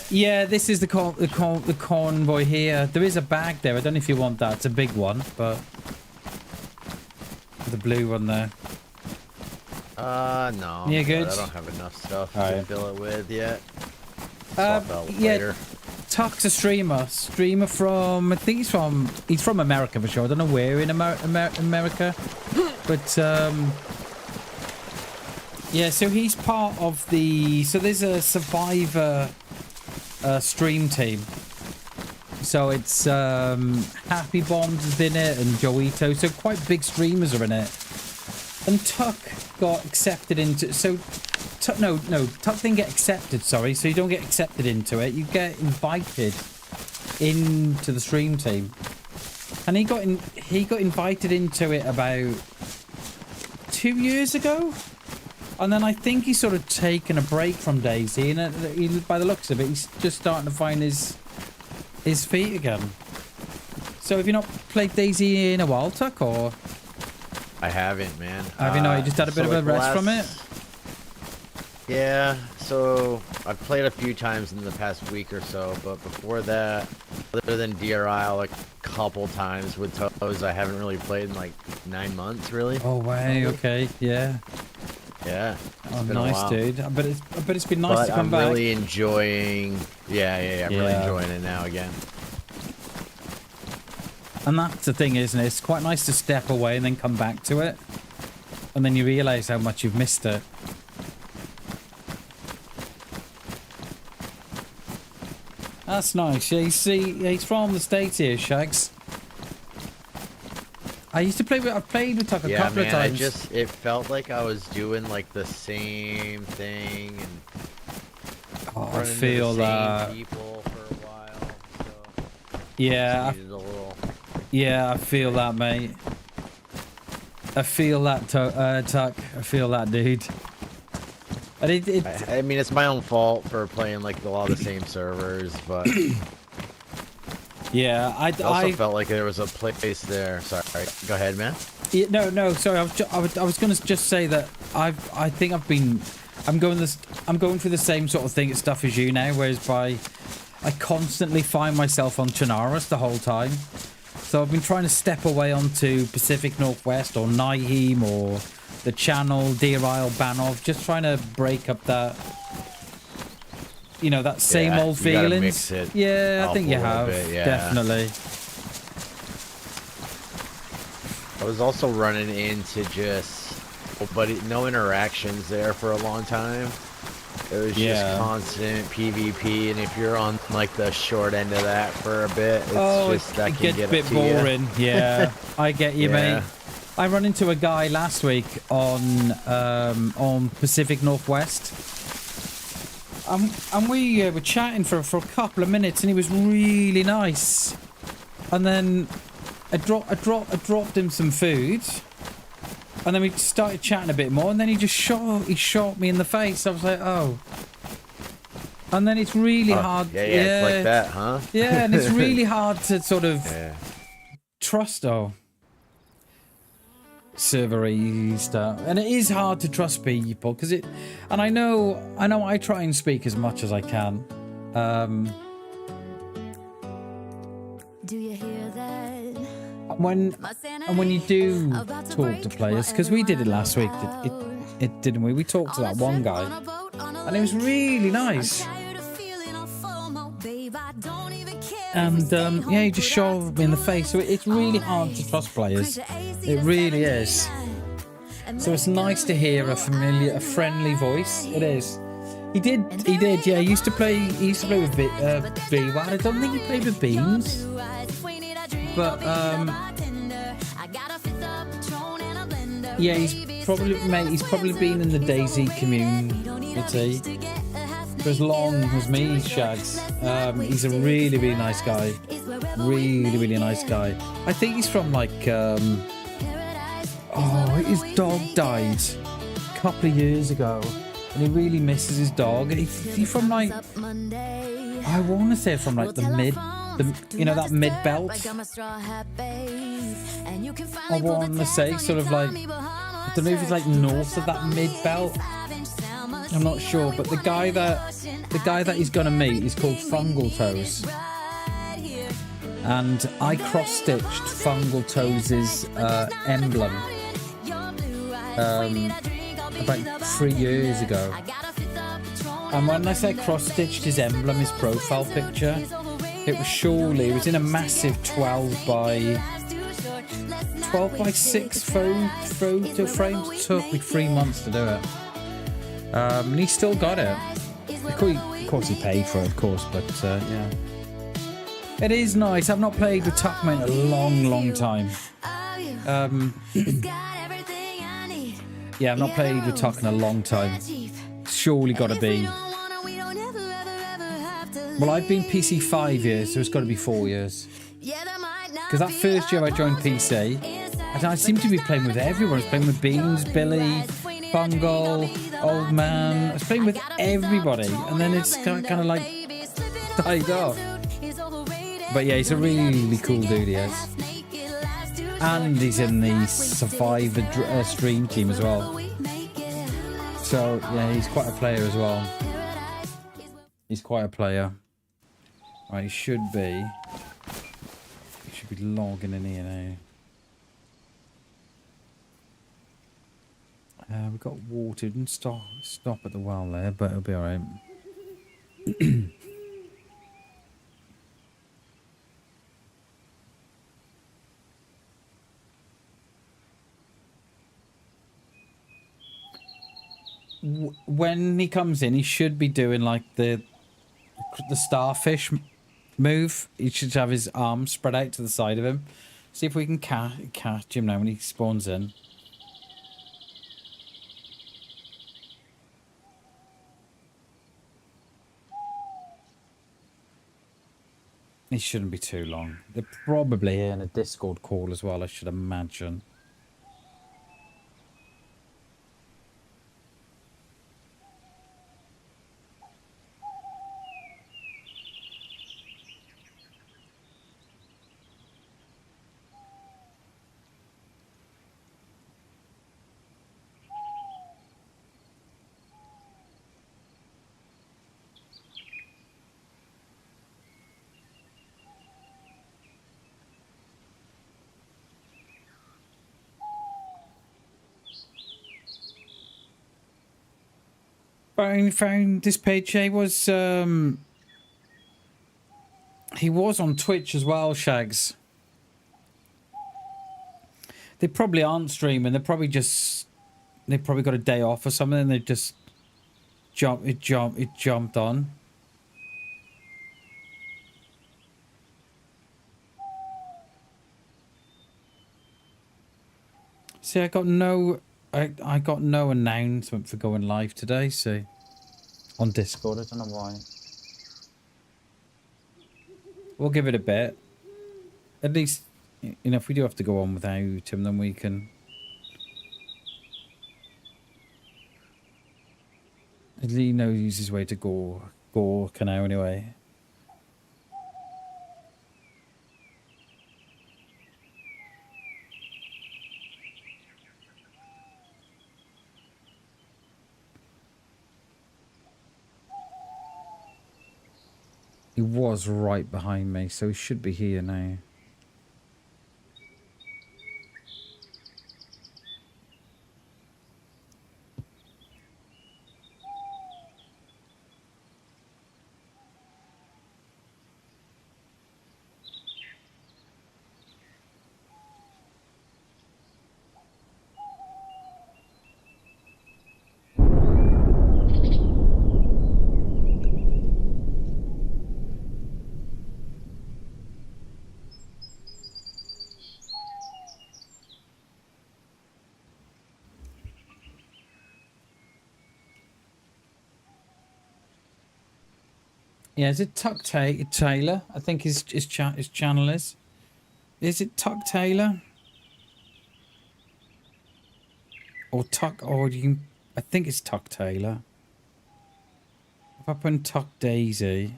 Yeah, this is the convoy here. There is a bag there. I don't know if you want that. It's a big one, but the blue one there. No. Yeah, good. I don't have enough stuff to right. fill it with yet. Yeah, later. Tuck's a streamer from, I think he's from America for sure. I don't know where in America, but yeah. So he's part of the. So there's a Survivor stream team. So it's Happy Bombs is in it and Joito. So quite big streamers are in it. And Tuck got accepted into. So no, Tuck didn't get accepted. Sorry, so you don't get accepted into it. You get invited into the stream team, and he got in. he got invited into it about 2 years ago. And then I think he's sort of taken a break from DayZ, and by the looks of it, he's just starting to find his feet again. So have you not played DayZ in a while, Tuck, or? I haven't, man. Have you not? You just had a bit of a rest from it? Yeah, so I've played a few times in the past week or so, but before that, other than DRI, like a couple times with Toes, I haven't really played in like 9 months, really. Oh, way, okay, yeah. Yeah. Oh, nice, dude. I bet it's been nice to come I'm back. I'm really enjoying. Yeah. I'm really enjoying it now again. And that's the thing, isn't it? It's quite nice to step away and then come back to it, and then you realise how much you've missed it. That's nice. Yeah, you see, he's from the States here, Shags. I've played with Tuck a couple of times. It felt like I was doing like the same thing and I feel that. People for a while. So yeah, yeah, I feel that, mate. I feel that, Tuck. I feel that, dude. And I mean, it's my own fault for playing like a lot of the same servers, but yeah, I also felt like there was a place there. Sorry, go ahead, man. Yeah, no, sorry. I was going to just say that I think I'm going through the same sort of stuff as you now, whereas I constantly find myself on Chernarus the whole time. So I've been trying to step away onto Pacific Northwest or Naheem or the Channel, Deer-Isle, Banov, just trying to break up that, that same old feelings. Mix it yeah, I think you have, definitely. I was also running into just no interactions there for a long time. It was just constant PvP, and if you're on like the short end of that for a bit, it gets a bit boring. Yeah, I get you, mate. I run into a guy last week on Pacific Northwest, and we were chatting for a couple of minutes, and he was really nice. And then I dropped him some food, and then we started chatting a bit more, and then he shot me in the face. I was like, oh. And then it's really hard. Yeah, it's like that, huh? Yeah, and it's really hard to sort of trust. Server stuff, and it is hard to trust people because and I know I try and speak as much as I can. Do you hear that? When you do talk to players, because we did it last week, it didn't we? We talked to that one guy, and it was really nice. And yeah, he just shoved me in the face. So it's really hard to trust players. It really is. So it's nice to hear a friendly voice. It is. He did. Yeah, he used to play with V-Wad. I don't think he played with Beans. But yeah, he's probably been in the DayZ community for as long as me, Shags. He's a really, really nice guy. Really, really nice guy. I think he's from like his dog died a couple of years ago, and he really misses his dog. And he's from like, I want to say from like that mid belt. I want to say sort of like, I don't know if it's like north of that mid belt. I'm not sure, but the guy that he's gonna meet is called Fungal Toes, and I cross-stitched Fungal Toes' emblem about 3 years ago. And when I say cross-stitched his emblem, his profile picture, it was in a massive 12 by 6 photo frames. It took me 3 months to do it. And he still got it. Of course he paid for it, of course, but yeah. It is nice. I've not played with Tuckman in a long, long time. Yeah, I've not played with Tuck in a long time. Surely got to be. Well, I've been PC 5 years, so it's got to be 4 years. Because that first year I joined PC, I seemed to be playing with everyone. I was playing with Beans, Billy, Bungle, Old Man. I was playing with everybody. And then it's kind of like died off. But yeah, he's a really cool dude, he is. And he's in the Survivor stream team as well. So yeah, he's quite a player as well. He's quite a player. Right, he should be logging in here now. We've got water. Didn't stop at the well there, but it'll be alright. When he comes in, he should be doing like the starfish move. He should have his arms spread out to the side of him. See if we can catch him now when he spawns in. He shouldn't be too long. They're probably in a Discord call as well, I should imagine. Found this page. He was on Twitch as well, Shags. They probably aren't streaming. They probably got a day off or something, and they just jumped on. See, I got no announcement for going live today, so on Discord. I don't know why. We'll give it a bit. At least, you know, if we do have to go on without him, then we can. At least he knows his way to go now anyway. He was right behind me, so he should be here now. Yeah, is it Tuck Taylor? I think his channel is. Is it Tuck Taylor? Or Tuck, or you can, I think it's Tuck Taylor. If I put in Tuck DayZ.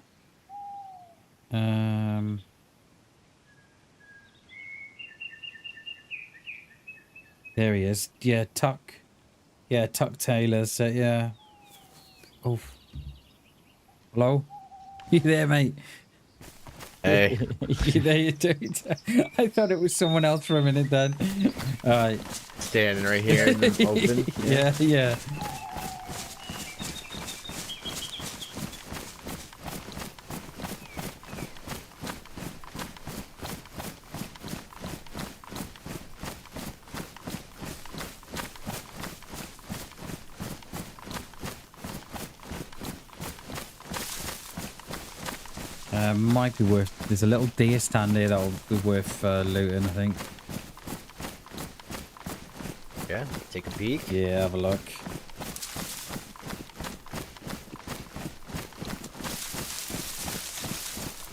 There he is. Yeah, Tuck. Yeah, Tuck Taylor. So, yeah. Oh. Hello? You there, mate? Hey. You there, you dude? I thought it was someone else for a minute then. Alright. Standing right here in the open. Yeah, yeah. Might be worth. There's a little deer stand there that'll be worth looting, I think. Yeah, take a peek. Yeah, have a look.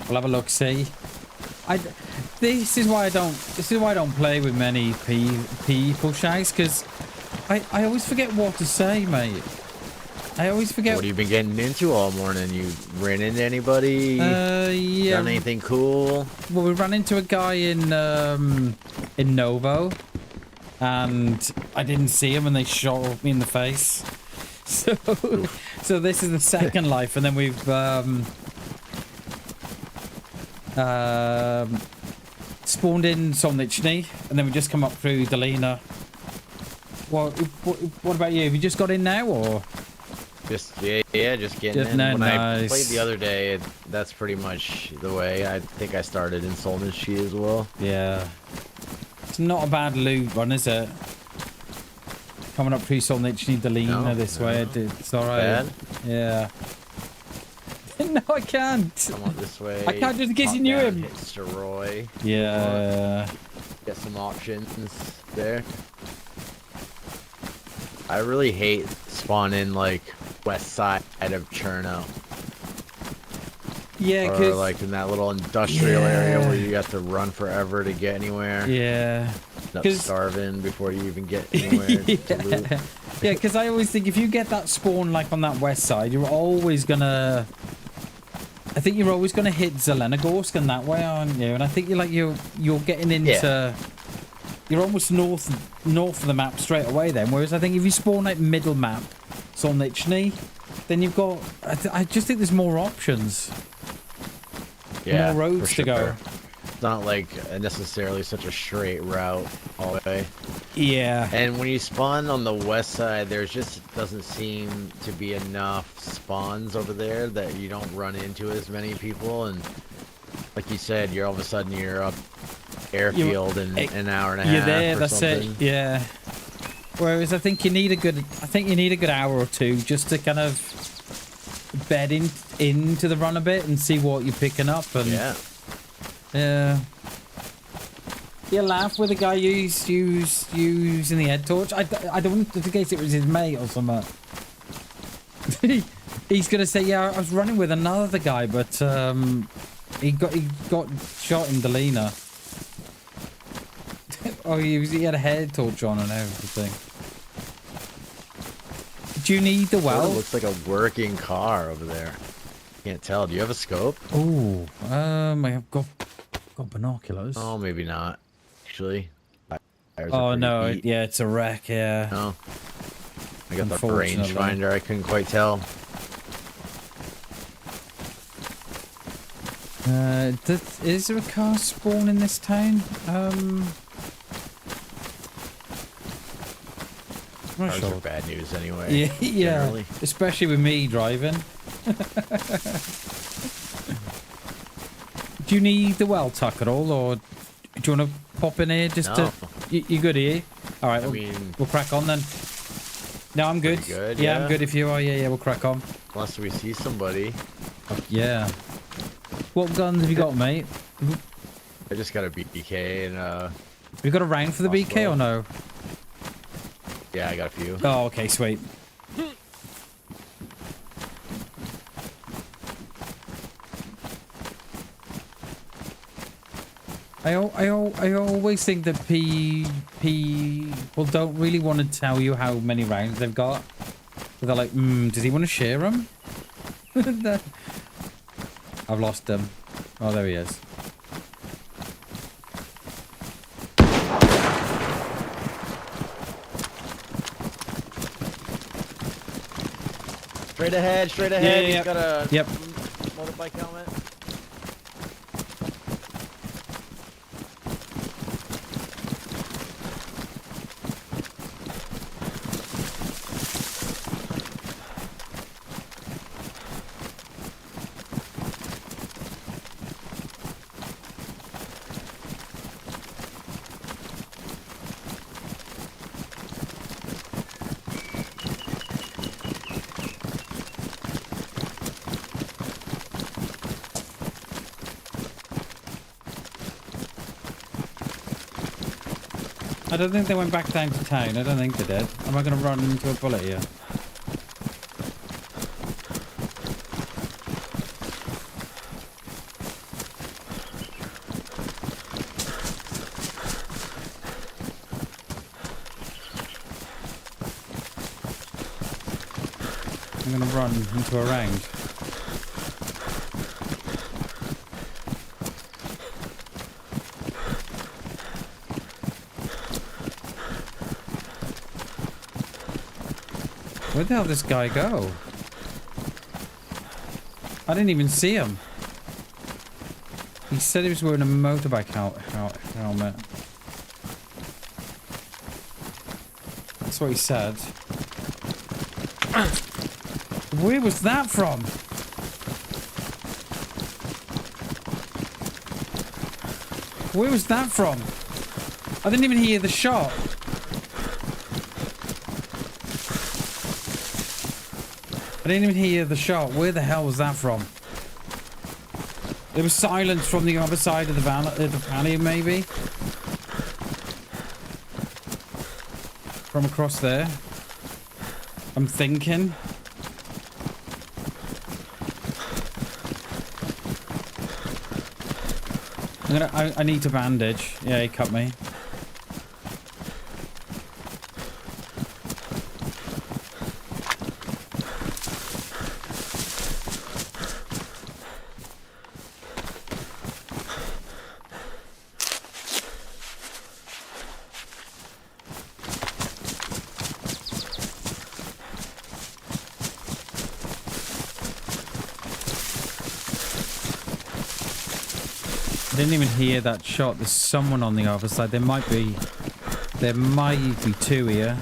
We'll have a look, see. This is why I don't play with many people, Shags, because I always forget what to say, mate. I always forget. What have you been getting into all morning? You ran into anybody? Yeah. Done anything cool? Well, we ran into a guy in Novo, and I didn't see him, and they shot me in the face. So this is the second life, and then we've spawned in Solnichny, and then we just come up through Delina. What about you? Have you just got in now, or? Just just getting in. When I played the other day, that's pretty much the way. I think I started in Solnichny as well. Yeah. It's not a bad loot run, is it? Coming up through Solnichny, Delina this way, it's alright. Bad? Yeah. No, I can't. Come on this way. I can't just get you him. Hit Steroy. Yeah. Get some options there. I really hate spawning like west side of Cherno. Yeah, or like in that little industrial area where you have to run forever to get anywhere. Yeah. End up starving before you even get anywhere to loot. Yeah, because I always think if you get that spawn like on that west side, you're always gonna. I think you're always gonna hit Zelenogorsk and that way, aren't you? And I think you're getting into. Yeah. You're almost north of the map straight away then. Whereas I think if you spawn like middle map, Solnichny, then you've got. I just think there's more options. Yeah, more roads to go. It's not like necessarily such a straight route all the way. Yeah. And when you spawn on the west side, there's just doesn't seem to be enough spawns over there that you don't run into as many people. And like you said, you're all of a sudden you're up airfield in an hour and a half. You're there. That's something. it. Yeah. Whereas I think you need a good. I think you need a good hour or two just to kind of bed into the run a bit and see what you're picking up. And yeah. You laugh with the guy using the head torch. I don't think in case it was his mate or something. He's gonna say, yeah, I was running with another guy, but he got shot in Delina. Oh, he had a head torch on and everything. Do you need the well? It looks like a working car over there. Can't tell. Do you have a scope? Oh, I have got binoculars. Oh, maybe not. Actually. Oh no, yeah, it's a wreck. Yeah. No. I got the rangefinder. I couldn't quite tell. Is there a car spawn in this town? I'm not Cars sure. are bad news anyway. Yeah, especially with me driving. Do you need the well tuck at all, or do you want to pop in here just to? You good here? All right, we'll crack on then. No, I'm good. Yeah, I'm good if you are. Yeah, we'll crack on. Unless we see somebody. Yeah. What guns have you got, mate? I just got a BK and You got a round for the BK or no? Yeah, I got a few. Oh, okay, sweet. I always think that people don't really want to tell you how many rounds they've got. But they're like, does he want to share them? I've lost him. Oh, there he is. Straight ahead, straight ahead. He's got a motorbike helmet. I don't think they went back down to town. I don't think they did. Am I going to run into a bullet here? I'm gonna run into a round. Where the hell did this guy go? I didn't even see him. He said he was wearing a motorbike helmet. That's what he said. Where was that from? Where was that from? I didn't even hear the shot. I didn't even hear the shot. Where the hell was that from? There was silence from the other side of the valley, maybe? From across there. I'm thinking. I need to bandage. Yeah, he cut me. I didn't even hear that shot. There's someone on the other side. There might be two here.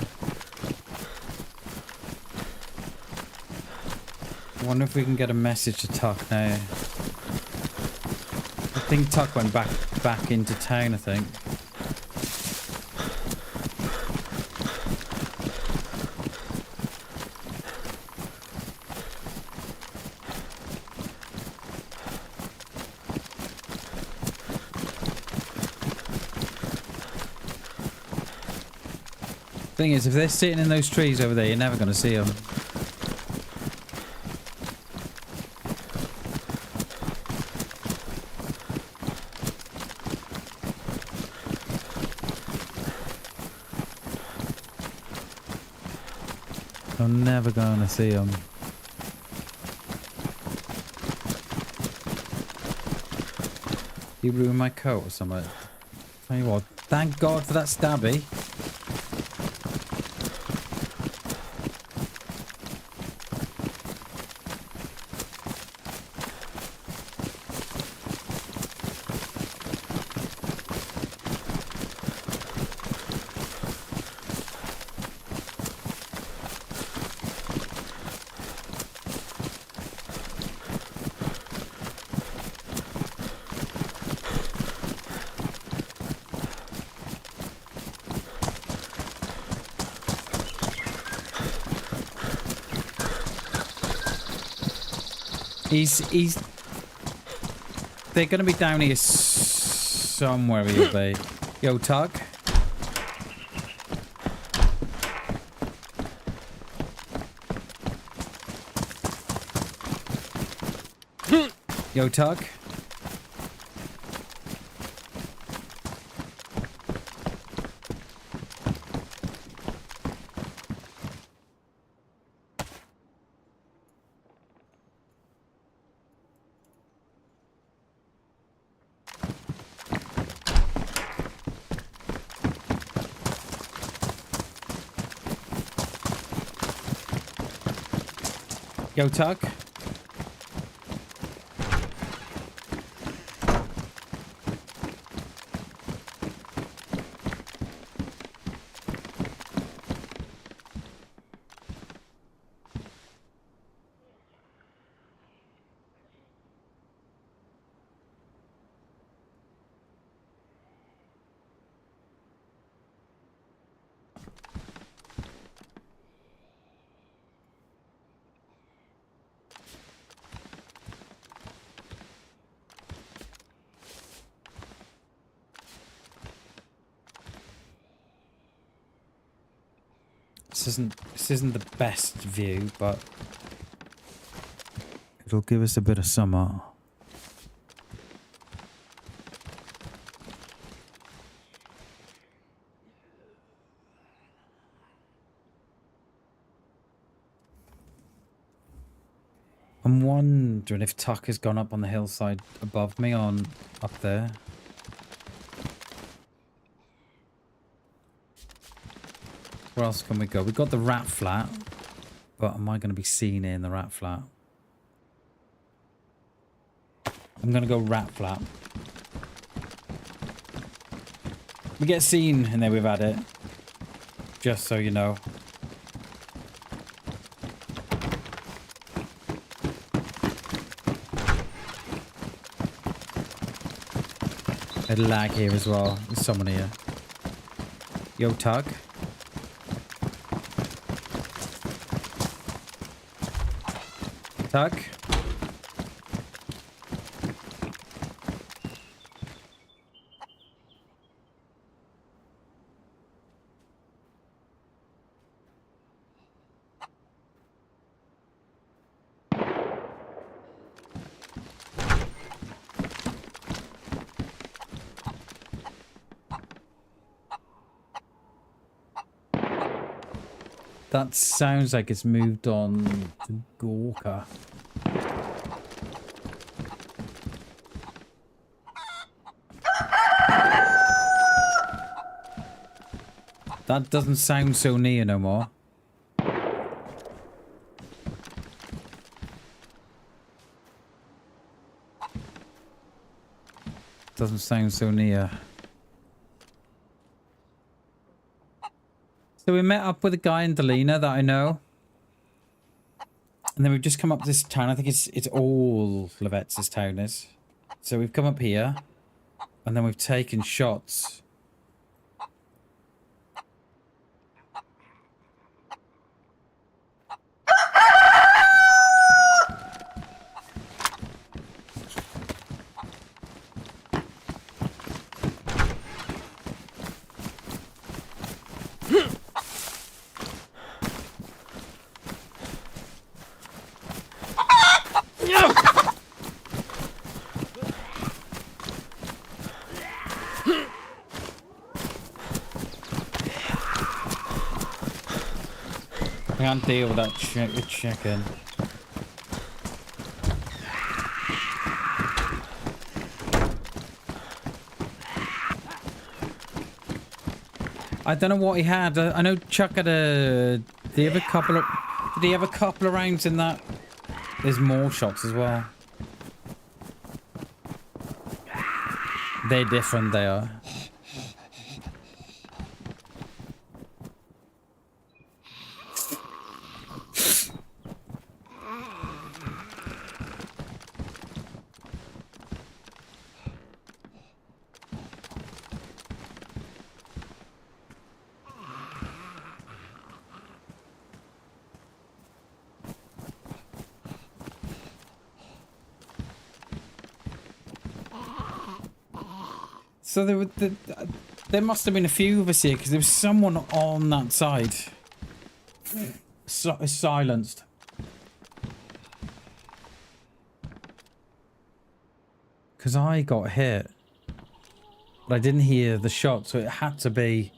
I wonder if we can get a message to Tuck now. I think Tuck went back into town, I think. Thing is, if they're sitting in those trees over there, you're never going to see them. I'm never going to see them. You ruined my coat or something. Tell you what, thank God for that stabby. He's they're gonna be down here somewhere, he'll be. Yo, Tug. Yo, Tug. Yo, Tuck. This isn't the best view, but it'll give us a bit of summer. I'm wondering if Tuck has gone up on the hillside above me on up there. Where else can we go? We've got the rat flat, but am I going to be seen in the rat flat? I'm going to go rat flat. We get seen and then we've had it. Just so you know. A lag here as well. There's someone here. Yo, Tug. Tug. That sounds like it's moved on to Gorka. That doesn't sound so near no more. Doesn't sound so near. So we met up with a guy in Delina that I know. And then we've just come up this town. I think it's all Levet's town is. So we've come up here. And then we've taken shots. I can't deal with that chicken. I don't know what he had. I know Chuck had a... Did he have a couple of... Did he have a couple of rounds in that? There's more shots as well. They're different, they are. So there must have been a few of us here because there was someone on that side. Silenced. Because I got hit. But I didn't hear the shot, so it had to be...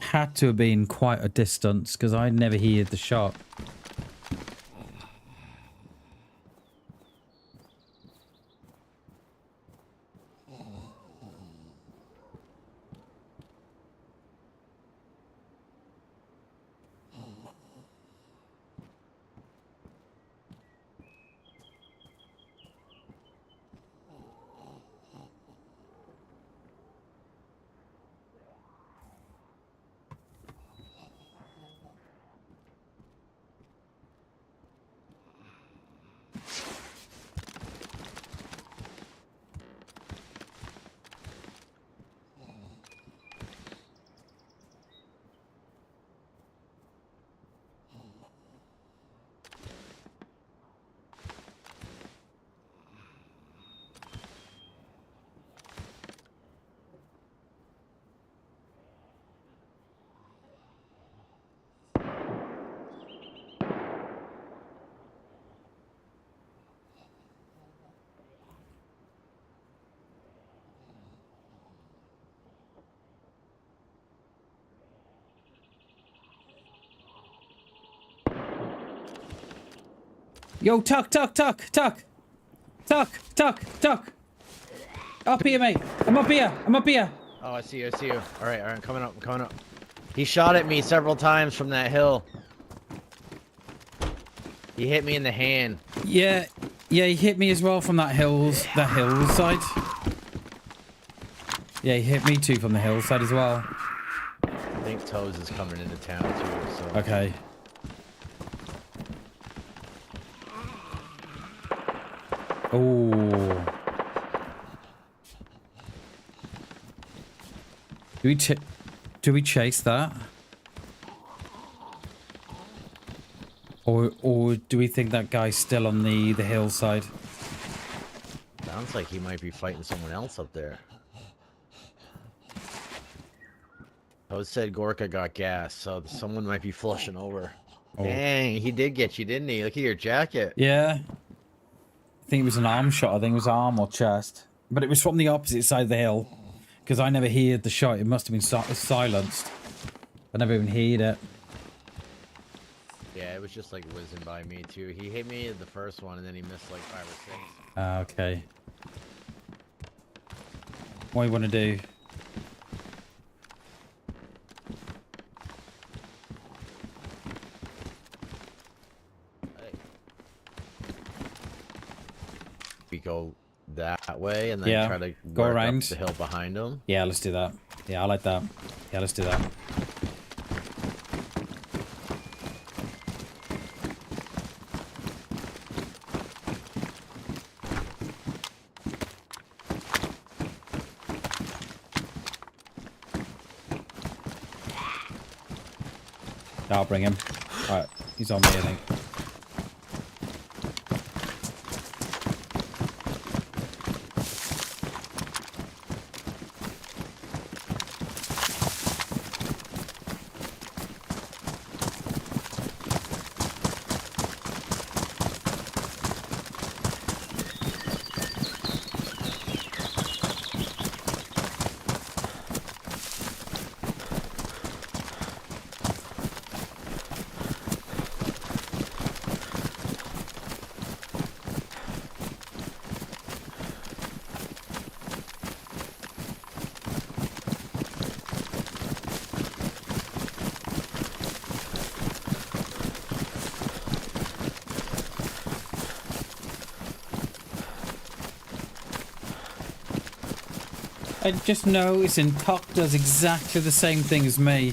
Had to have been quite a distance because I never heard the shot. Yo, tuck. Up here, mate. I'm up here. Oh, I see you. All right, I'm coming up. He shot at me several times from that hill. He hit me in the hand. Yeah, he hit me as well from that hillside. Yeah, he hit me too from the hillside as well. I think Toes is coming into town too, so... Okay. Oh. Do we chase that? Or do we think that guy's still on the hillside? Sounds like he might be fighting someone else up there. Toes said Gorka got gas, so someone might be flushing over. Oh. Dang, he did get you, didn't he? Look at your jacket. Yeah. I think it was an arm shot. I think it was arm or chest. But it was from the opposite side of the hill. Because I never heard the shot. It must have been silenced. I never even heard it. Yeah, it was just like whizzing by me too. He hit me at the first one and then he missed like 5 or 6. Okay. What do you want to do? We go that way and then try to go work around up the hill behind him. Yeah, let's do that. Yeah, I like that. Yeah, let's do that. I'll bring him. Alright, he's on me, I think. I just noticing Cock does exactly the same thing as me.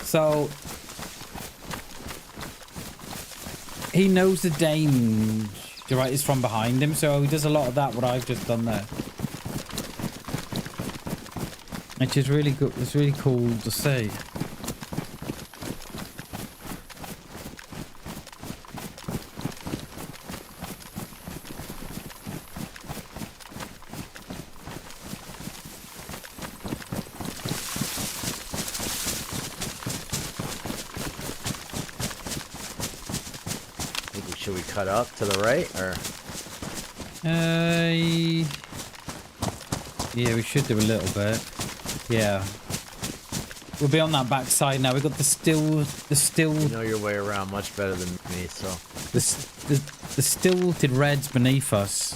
So he knows the danger, right, is from behind him, so he does a lot of that what I've just done there. Which is really good. It's really cool to see. Should we cut up to the right, or? Yeah, we should do a little bit. Yeah. We'll be on that back side now. We've got the still. You know your way around much better than me, so. The stilted reds beneath us.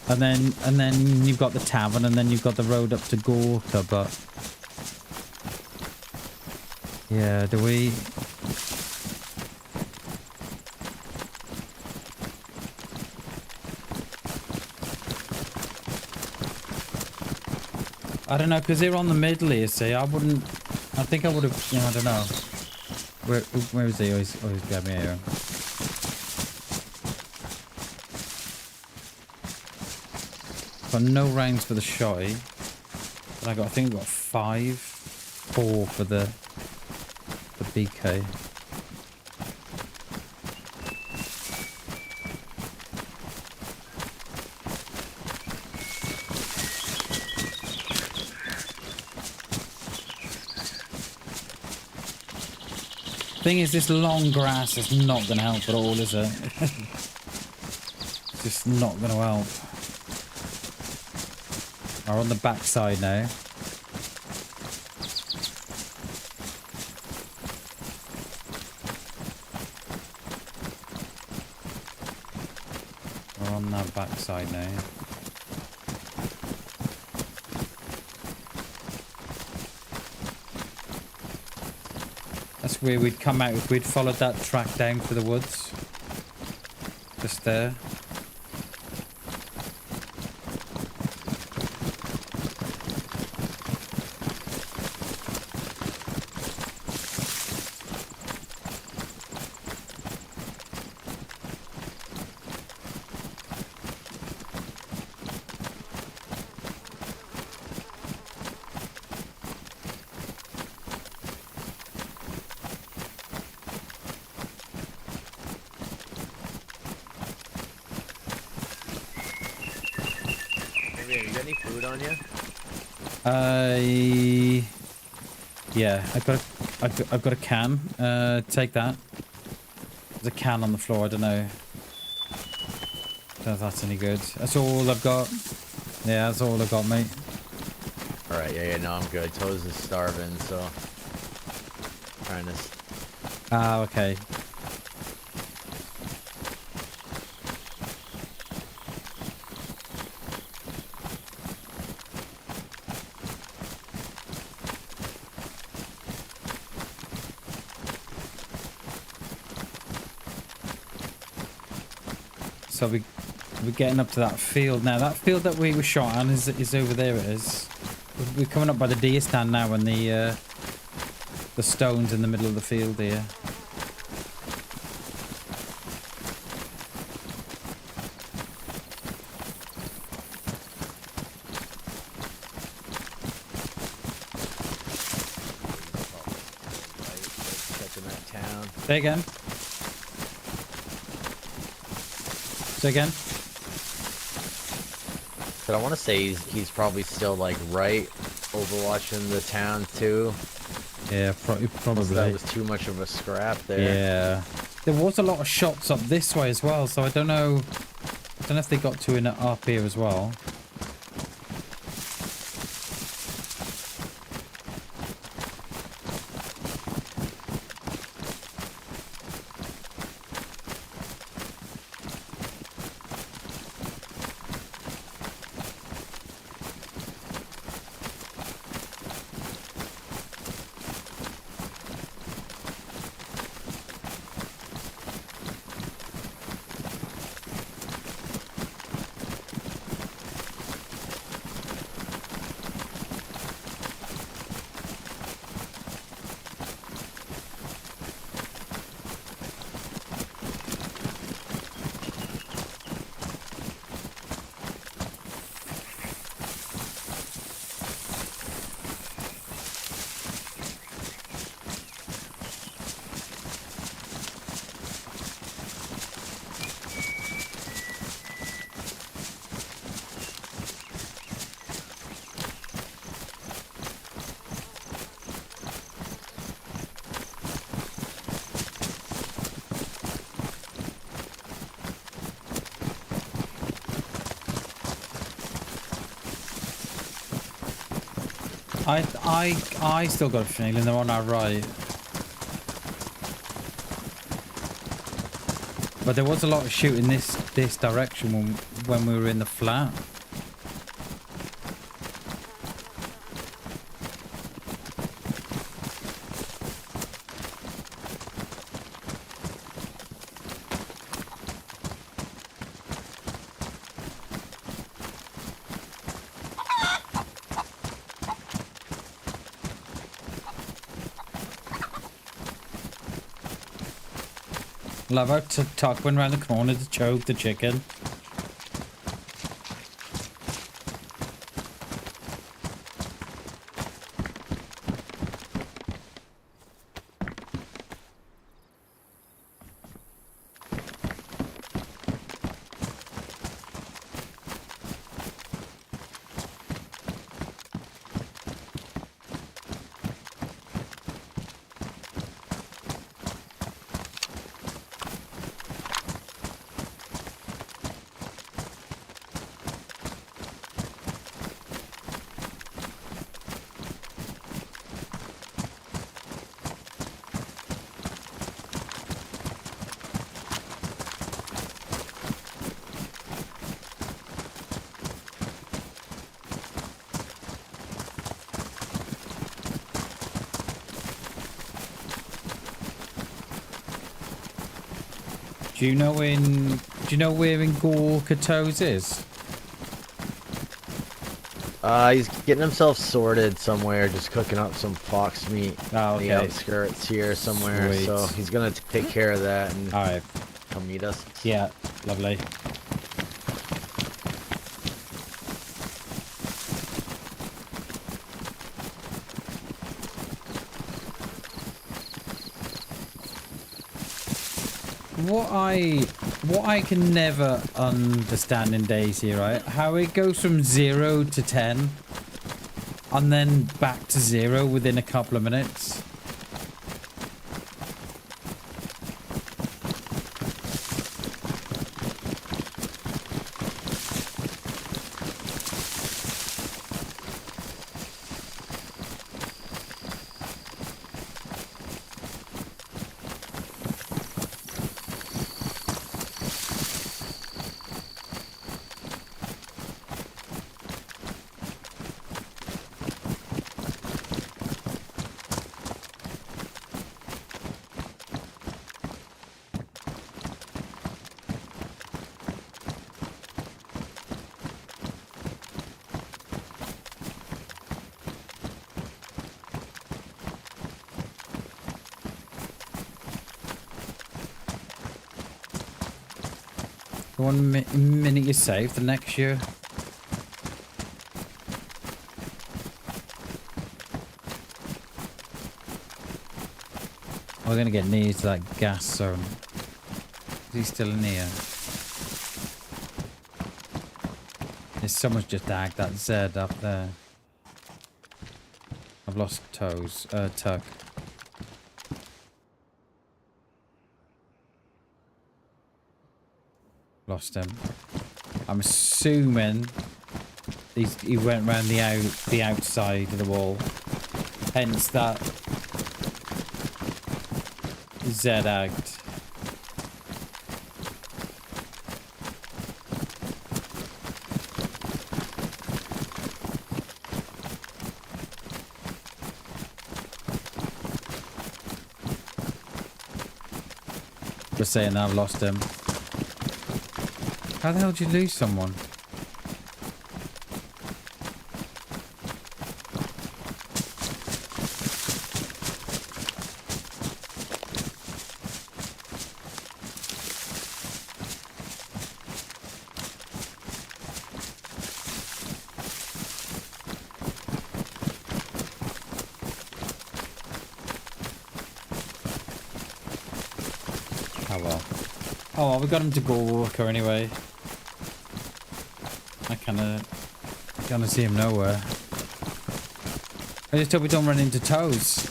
And then you've got the tavern, and then you've got the road up to Gorka, but. Yeah, do we. I don't know, because they're on the middle here, see. I think I would have, you know, I don't know. Where is he? Oh, he's grabbed me here. Got no rounds for the shotty. But I think I got 4 for the BK. Thing is, this long grass is not going to help at all, is it? It's just not going to help. We're on the back side now. our backside now. That's where we'd come out if we'd followed that track down to the woods. Just there. Yeah, I've got a can. Take that. There's a can on the floor. I don't know if that's any good. That's all I've got. Yeah, that's all I've got, mate. All right. Yeah. No, I'm good. Toes is starving, so trying to. Ah, okay. So we're getting up to that field now. That field that we were shot on is over there. It is. We're coming up by the deer stand now, and the stones in the middle of the field here. Say again. Again, but I want to say he's probably still like right overwatching the town too. Yeah, probably. That was too much of a scrap there. Yeah, there was a lot of shots up this way as well, so I don't know if they got to it up here as well. I still got a feeling they're on our right. But there was a lot of shooting this direction when we were in the flat. Love her to tuck one round the corner to choke the chicken. Do you know where in Gorka Toes is? He's getting himself sorted somewhere, just cooking up some fox meat Oh, okay. in the outskirts here somewhere. Sweet. So he's gonna take care of that and Alright. come meet us. Yeah, lovely. What I can never understand in DayZ, right? How it goes from 0 to 10 and then back to 0 within a couple of minutes. One minute you save, the next year. We're gonna get near to that gas zone. Is he still in here? Someone's just agged that Z up there. I've lost toes. Tuck. Lost him. I'm assuming he went around the outside of the wall. Hence that Z agged. Just saying I've lost him. How the hell did you lose someone? Oh well. Oh well, we got him to go worker anyway. I kinda see him nowhere. I just hope we don't run into toes.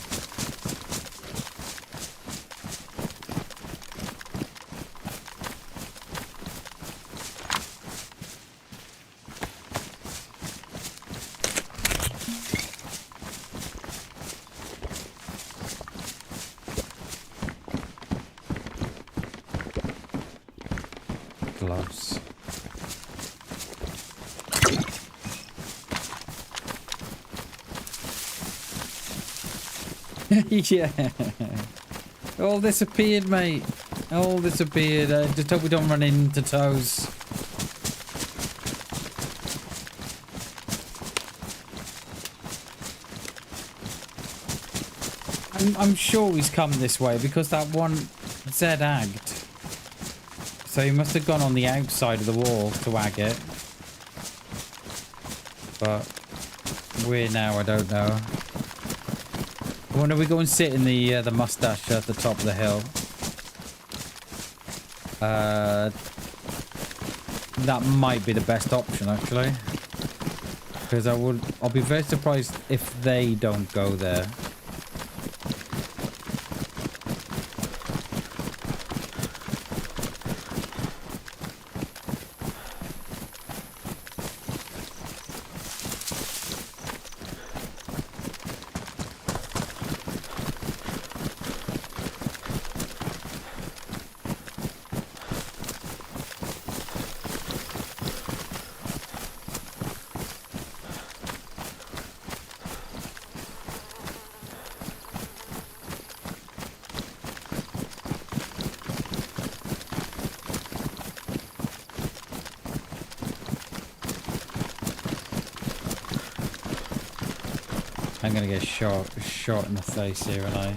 Gloves. Yeah. All disappeared, mate. All disappeared. Just hope we don't run into toes. I'm sure he's come this way because that one Z agged. So he must have gone on the outside of the wall to ag it. But where now, I don't know. I wonder if we go and sit in the mustache at the top of the hill. That might be the best option actually. Because I'll be very surprised if they don't go there. I'm gonna get shot in the face here, and I.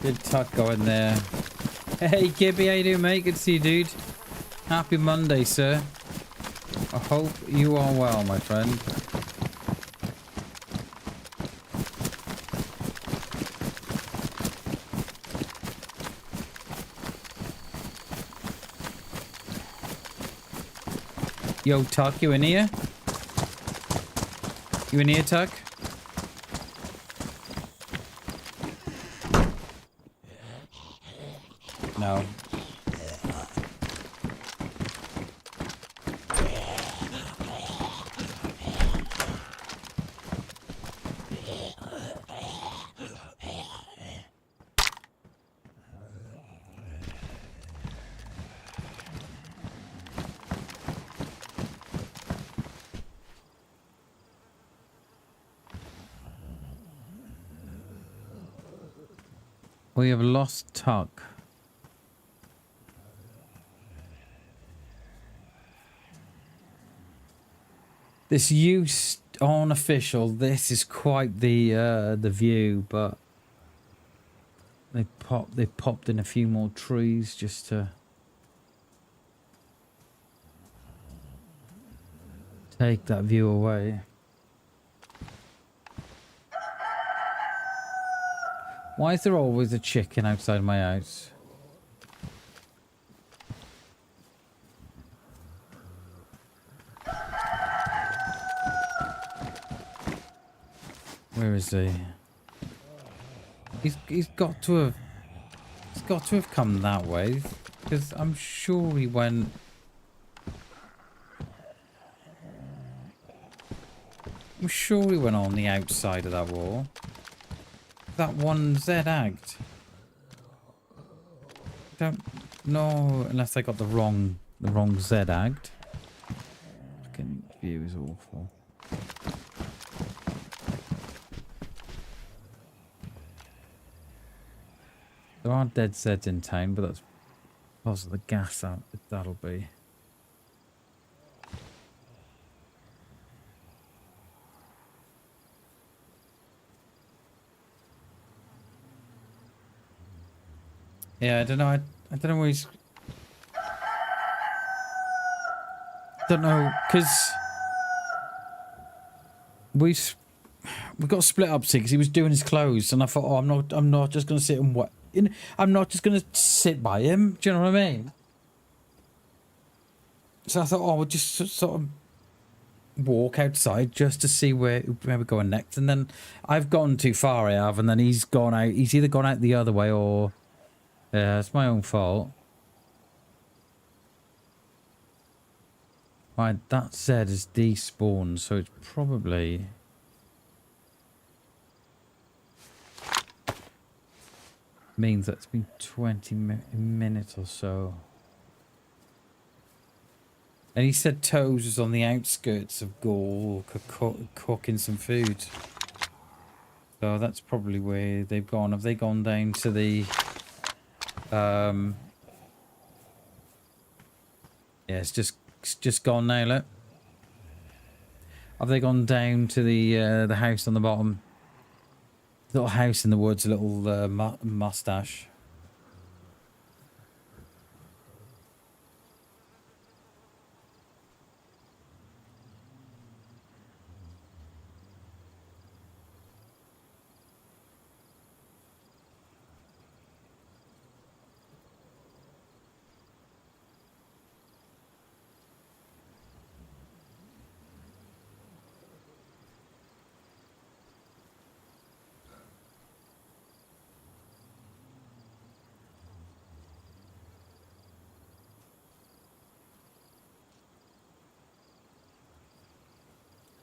Good tuck going there. Hey Gibby, how you doing, mate? Good to see you, dude. Happy Monday, sir. I hope you are well, my friend. Yo, Tuck, you in here? You in here, Tuck? No. We have lost Tuck. This use unofficial. This is quite the view, but they popped in a few more trees just to take that view away. Why is there always a chicken outside my house? Where is he? He's got to have come that way, because I'm sure he went. I'm sure he went on the outside of that wall. That one Z-agged. Don't know unless I got the wrong Z-agged. Fucking view is awful. There are dead Zeds in town, but that's because of the gas out. That'll be. Yeah, I don't know. I don't know where he's. Don't know, because we got split up because he was doing his clothes, and I thought, oh, I'm not just gonna sit and what. I'm not just gonna sit by him. Do you know what I mean? So I thought, oh, we'll just sort of walk outside just to see where we're going next, and then I've gone too far, I have, and then he's gone out. He's either gone out the other way or. Yeah, it's my own fault. Right, that Z is despawned, so it's probably... means that it's been 20 minutes or so. And he said Toes was on the outskirts of Gaul, cooking some food. So that's probably where they've gone. Have they gone down to the... yeah, it's just gone now, look. Have they gone down to the house on the bottom? Little house in the woods, a little mustache.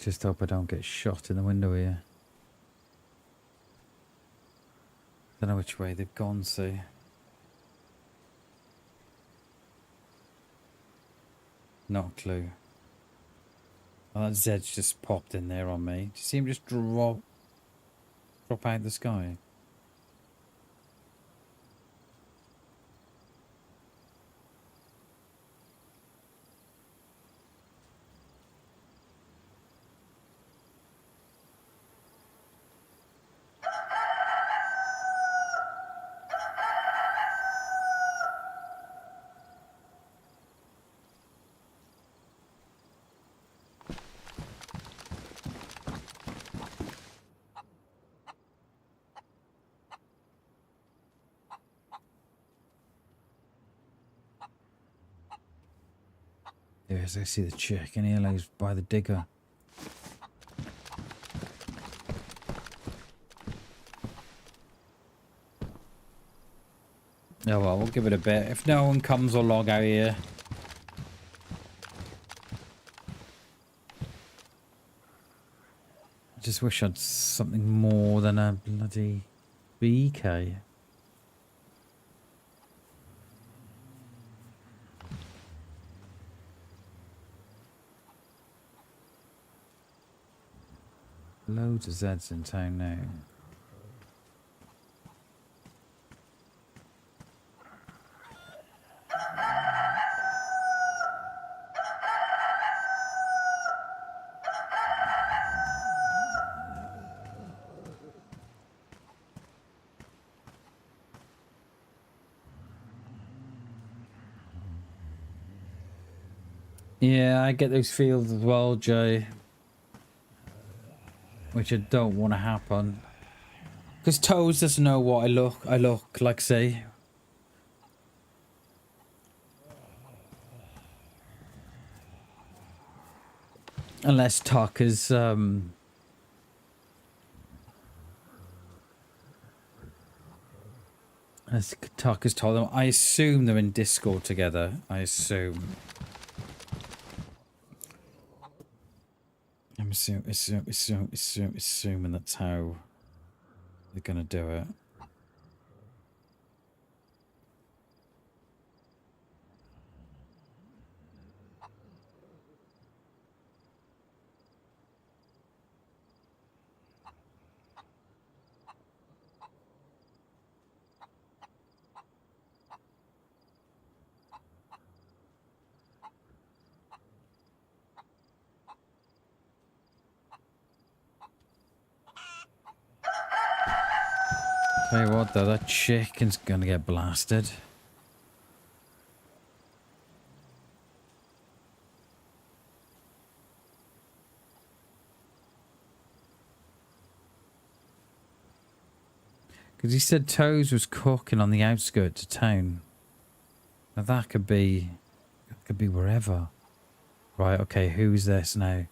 Just hope I don't get shot in the window here. Don't know which way they've gone, see. Not a clue. Oh, that Zed's just popped in there on me. Do you see him just drop out the sky? Yes, I see the chick and he lays by the digger. Oh well, we'll give it a bit. If no one comes or log out here. I just wish I'd something more than a bloody BK. Loads of Zeds in town now. Yeah, I get those feels as well, Jay. Which I don't want to happen. Because Toes doesn't know what I look like, say. Unless Tucker's, unless Tucker's told them. I assume they're in Discord together. I assume. I'm assuming that's how they're gonna do it. Tell you what though, that chicken's gonna get blasted. Because he said Toes was cooking on the outskirts of town. Now that could be wherever. Right, okay, who's this now?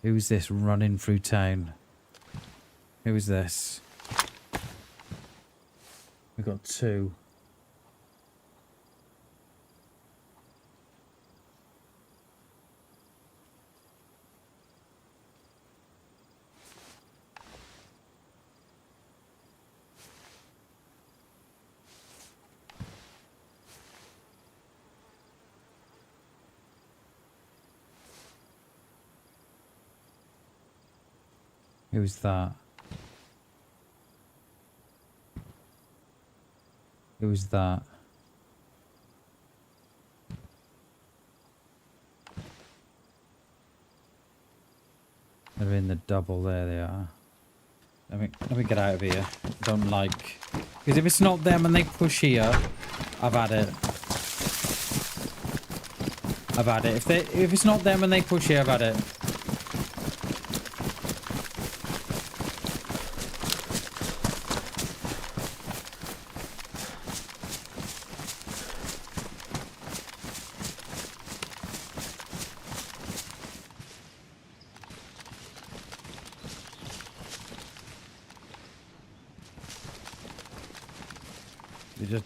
Who's this running through town? Who is this? We've got two. Who's that? Who's that? They're in the double. There they are. Let me get out of here. Don't like, because if it's not them and they push here, I've had it. I've had it. If it's not them and they push here, I've had it.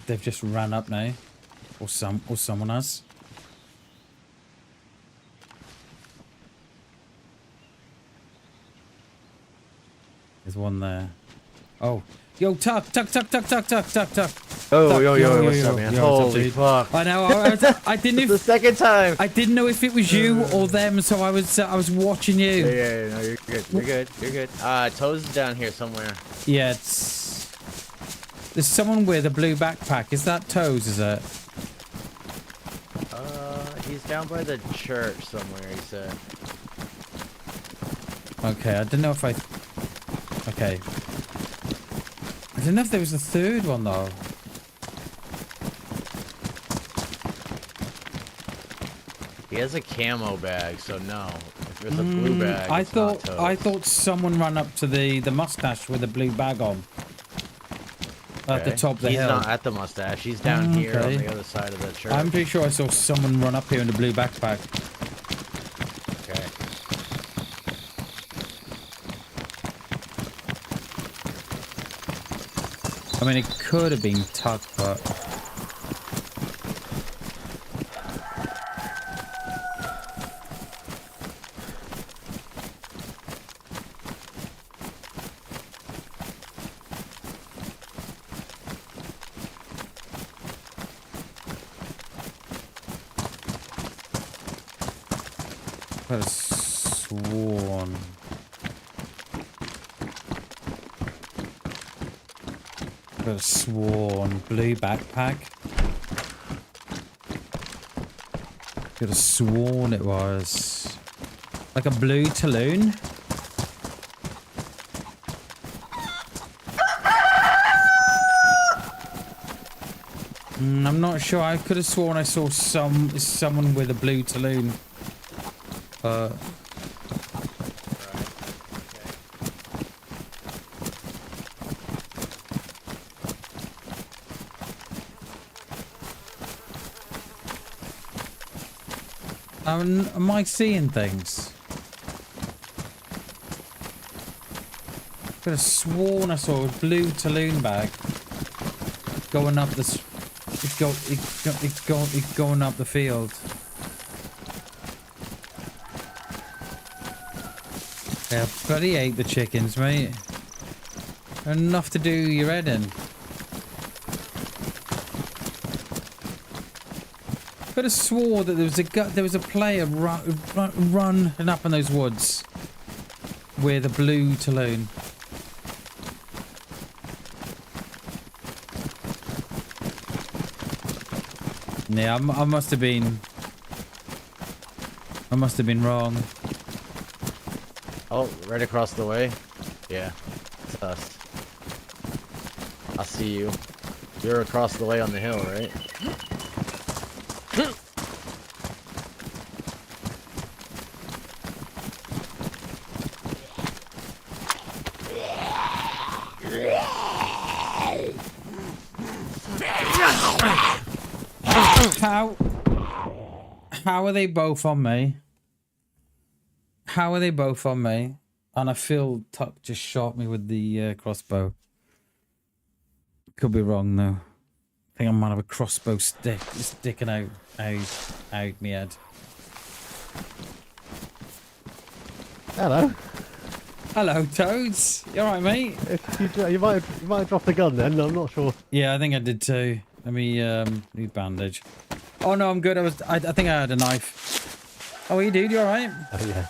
They've just ran up now, or someone has. one there. Oh. Yo, Tuck. Oh, Tuck. yo, what's up, man? Holy fuck. I know. I didn't know the second time. I didn't know if it was you or them, so I was watching you. Yeah, no, you're good. You're good. Toes is down here somewhere. Yeah, there's someone with a blue backpack. Is that Toes, is it? He's down by the church somewhere, he said. Okay, I don't know if okay. I don't know if there was a third one, though. He has a camo bag, so no. If there's a blue bag, I it's not Toes. thought someone ran up to the mustache with a blue bag on. At the top of the hill. He's not at the mustache. He's down here on the other side of the church. I'm pretty sure I saw someone run up here in a blue backpack. Okay. I mean, it could have been Tuck, but... I could have sworn... Could have sworn blue backpack. Could have sworn it was like a blue Talon. I'm not sure. I could have sworn I saw someone with a blue Talon. Am I seeing things? Could have sworn I saw a blue Talon bag going up this. It's going up the field. Yeah, bloody hate the chickens, mate. Enough to do your head in. Could have swore that there was a player running up in those woods with a blue Talon. Yeah, I must have been wrong. Oh, right across the way? Yeah, it's us. I see you. You're across the way on the hill, right? How are they both on me? How are they both on me? And I feel Tuck just shot me with the crossbow. Could be wrong though. I think I might have a crossbow stick sticking out my head. Hello. Hello, Toads. You alright, mate? You might have dropped the gun then. I'm not sure. Yeah, I think I did too. Let me need bandage. Oh no, I'm good. I think I had a knife. Oh, you dude, you alright? Oh yeah.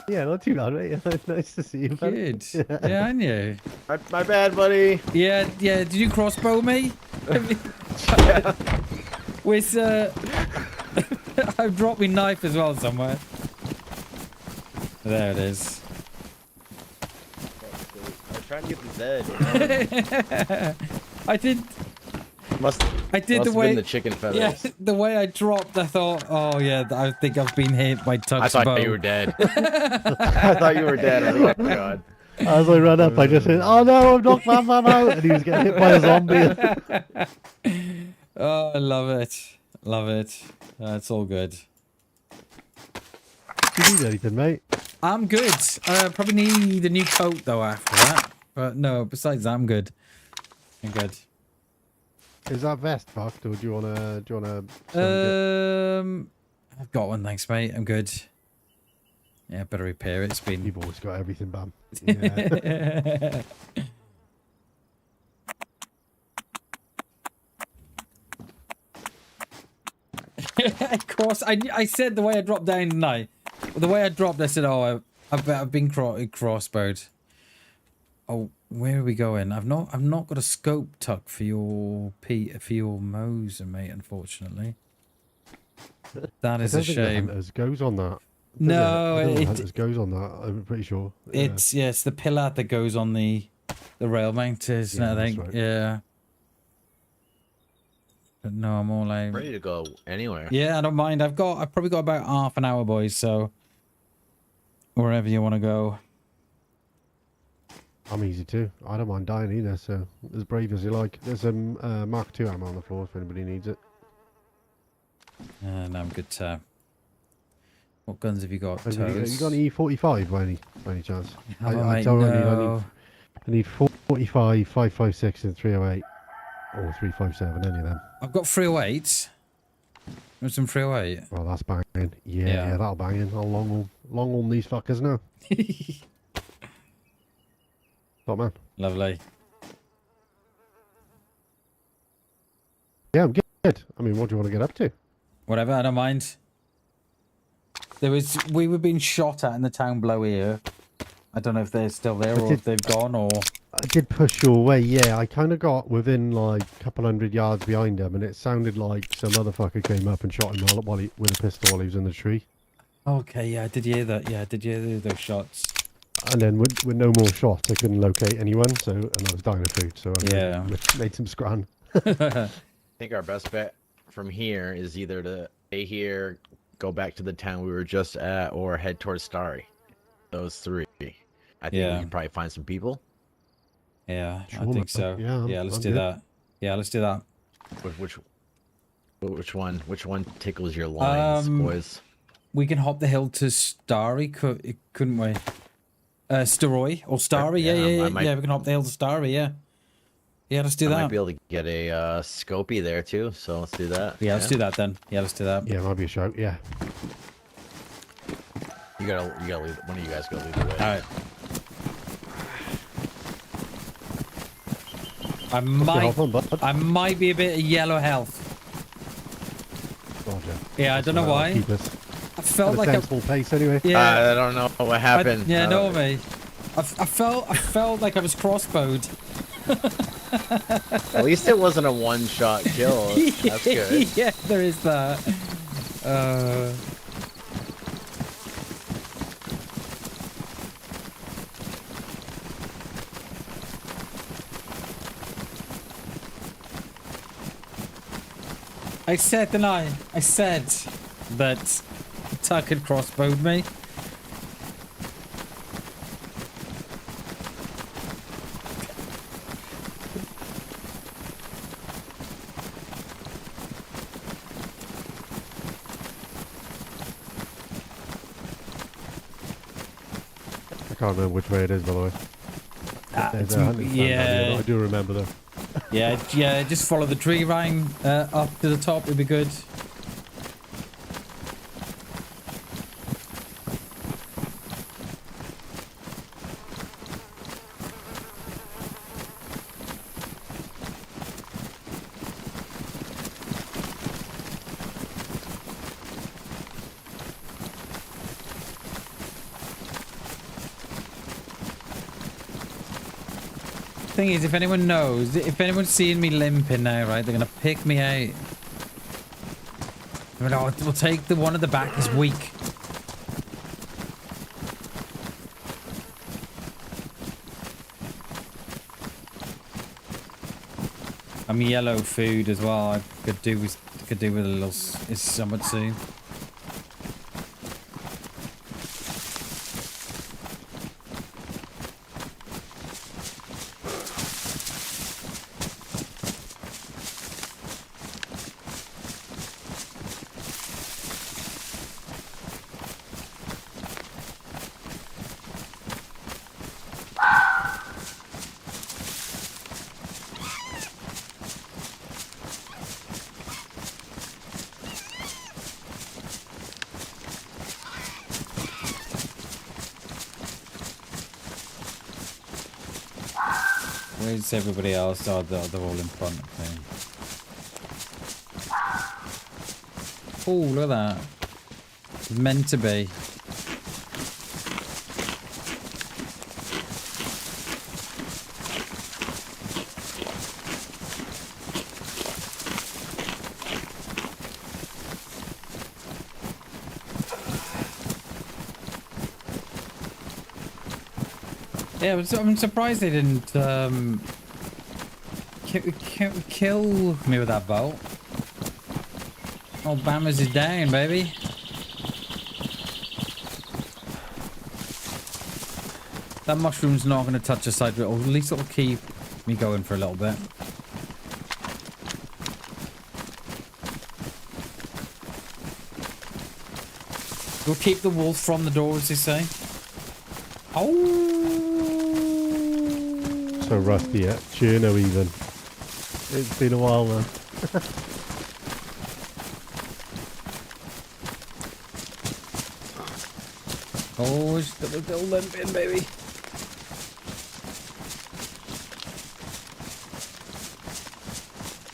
Yeah, not too bad, mate. Nice to see you. Good. Yeah, I knew. My bad, buddy. Yeah. Did you crossbow me? Yeah. With I've dropped my knife as well somewhere. There it is. I was trying to get the Zed. I did the way been the chicken feathers. Yeah, the way I dropped, I thought, oh yeah, I think I've been hit by Tuck's bow. I thought you were dead. I thought you were dead. Oh my god. As I ran up, I just said, "Oh no, I'm knocked BamBam out," and he was getting hit by a zombie. Oh, I love it. Love it. It's all good. You need anything, mate? I'm good. Probably need a new coat though after that. But no, besides that, I'm good. I'm good. Is that vest fucked, or do you wanna? I've got one, thanks, mate. I'm good. Yeah, better repair it. It's been. You've always got everything, Bam. Yeah. Of course, I said the way I dropped down tonight. The way I dropped, I said, "Oh, I've been crossbowed." Oh, where are we going? I've not got a scope tuck for your Moser, mate. Unfortunately, that is a shame. Hunters goes on that. No, it goes on that. I'm pretty sure. Yeah. It's the pillar that goes on the rail mounters. Yeah, I think. right. Yeah. But no, I'm all out. Ready to go anywhere. Yeah, I don't mind. I've probably got about half an hour, boys. So wherever you want to go. I'm easy too. I don't mind dying either, so as brave as you like. There's some Mark II ammo on the floor if anybody needs it. No, I'm good. What guns have you got? Have you got an E45 by any chance? I need 45, 556 and 308. Or 357, any of them. I've got 308. There's some 308. Well, that's banging. Yeah, that'll bang in. I'll long on these fuckers now. Top man. Lovely. Yeah, I'm good. I mean, what do you want to get up to? Whatever, I don't mind. We were being shot at in the town below here. I don't know if they're still there or if they've gone or... I did push your way, yeah. I kind of got within like a couple hundred yards behind him, and it sounded like some motherfucker came up and shot him with a pistol while he was in the tree. Okay, yeah, I did hear that. Yeah, I did hear those shots. And then with no more shots, I couldn't locate anyone, and I was dying of food, so I made some scran. I think our best bet from here is either to stay here, go back to the town we were just at, or head towards Starry. Those three. I think we can probably find some people. Yeah, sure, I think so. Yeah, let's do that. Yeah, let's do that. Which one tickles your lines, boys? We can hop the hill to Starry, couldn't we? Staroy or Starry? Yeah. We can hop the hill to Starry. Yeah, let's do that. I might be able to get a scopy there too, so let's do that. Yeah, let's do that then. Yeah, let's do that. Yeah, might be a shout. Yeah. You gotta lead. One of you guys go lead the way. All right. I might be a bit of yellow health. Roger. Yeah, I don't know why. I felt like a sensible pace anyway. Yeah, I don't know what happened. No, mate. I felt like I was crossbowed. At least it wasn't a one-shot kill. That's good. Yeah, there is that. I said that Tuck had crossbowed me. I can't remember which way it is, by the way. I do remember though. Yeah, just follow the tree line up to the top, it'd be good. Thing is, if anyone's seeing me limping now, right, they're gonna pick me out. I mean, we'll take the one at the back is weak. I'm yellow food as well. I could do with a little somewhat soon. Where's everybody else? Oh, they're all in front of me. Oh, look at that. It's meant to be. Yeah, I'm surprised they didn't kill me with that bolt. Oh, Bammers is down, baby. That mushroom's not going to touch the side of it, or at least it'll keep me going for a little bit. We'll keep the wolf from the door, as they say. Oh! So rusty at Cherno even. It's been a while now. Oh, it's still limping, baby.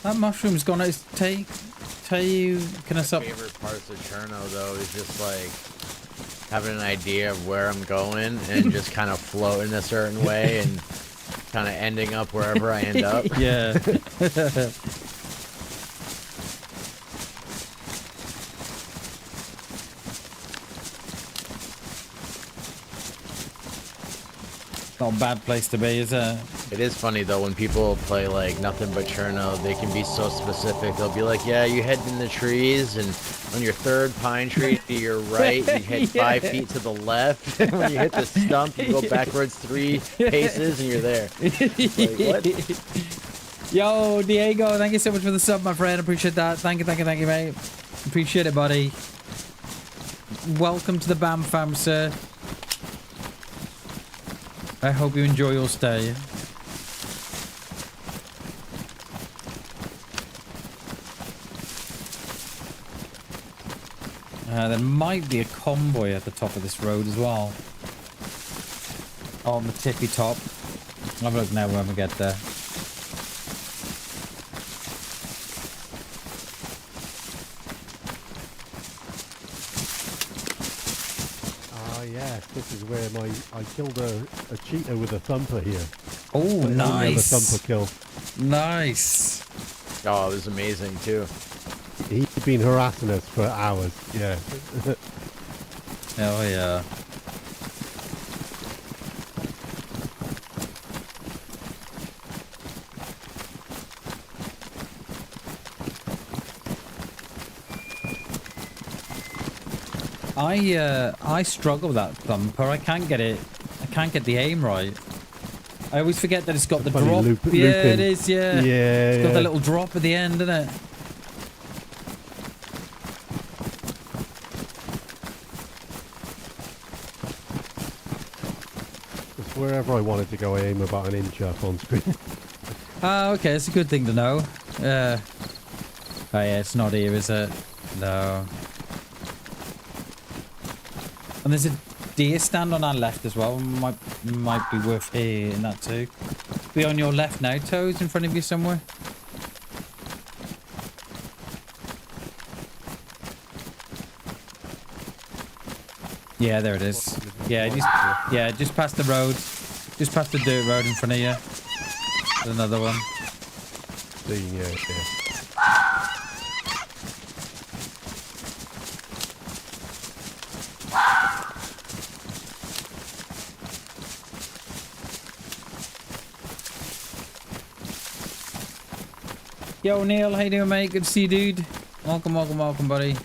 That mushroom's gonna tell you. Can I stop? My favorite parts of Cherno though is just like having an idea of where I'm going and just kind of floating a certain way and kind of ending up wherever I end up. Yeah. Not a bad place to be, is it? It is funny though when people play like nothing but Cherno, they can be so specific. They'll be like, yeah, you head in the trees and on your third pine tree to your right, you head 5 feet to the left. When you hit the stump, you go backwards 3 paces and you're there. Like, what? Yo, Diego, thank you so much for the sub, my friend. Appreciate that. Thank you, mate. Appreciate it, buddy. Welcome to the BAM fam, sir. I hope you enjoy your stay. There might be a convoy at the top of this road as well. On the tippy top. I'll have a look now when we get there. Ah, yeah. This is where I killed a cheetah with a thumper here. Oh, nice. A thumper kill. Nice. Oh, it was amazing too. He'd been harassing us for hours. Yeah. Oh yeah. I struggle with that thumper. I can't get it. I can't get the aim right. I always forget that it's got the drop. Looping. It is. Yeah. Yeah. It's got the little drop at the end, isn't it? Wherever I wanted to go, I aim about an inch up on screen. Oh, okay. It's a good thing to know. Oh, yeah. It's not here, is it? No. And there's a deer stand on our left as well. Might be worth hitting that too. Be on your left now, Toes, in front of you somewhere. Yeah, there it is. Yeah, just past the road. Just past the dirt road in front of you. There's another one. Yeah. Yo, Neil, how you doing, mate? Good to see you, dude. Welcome, buddy.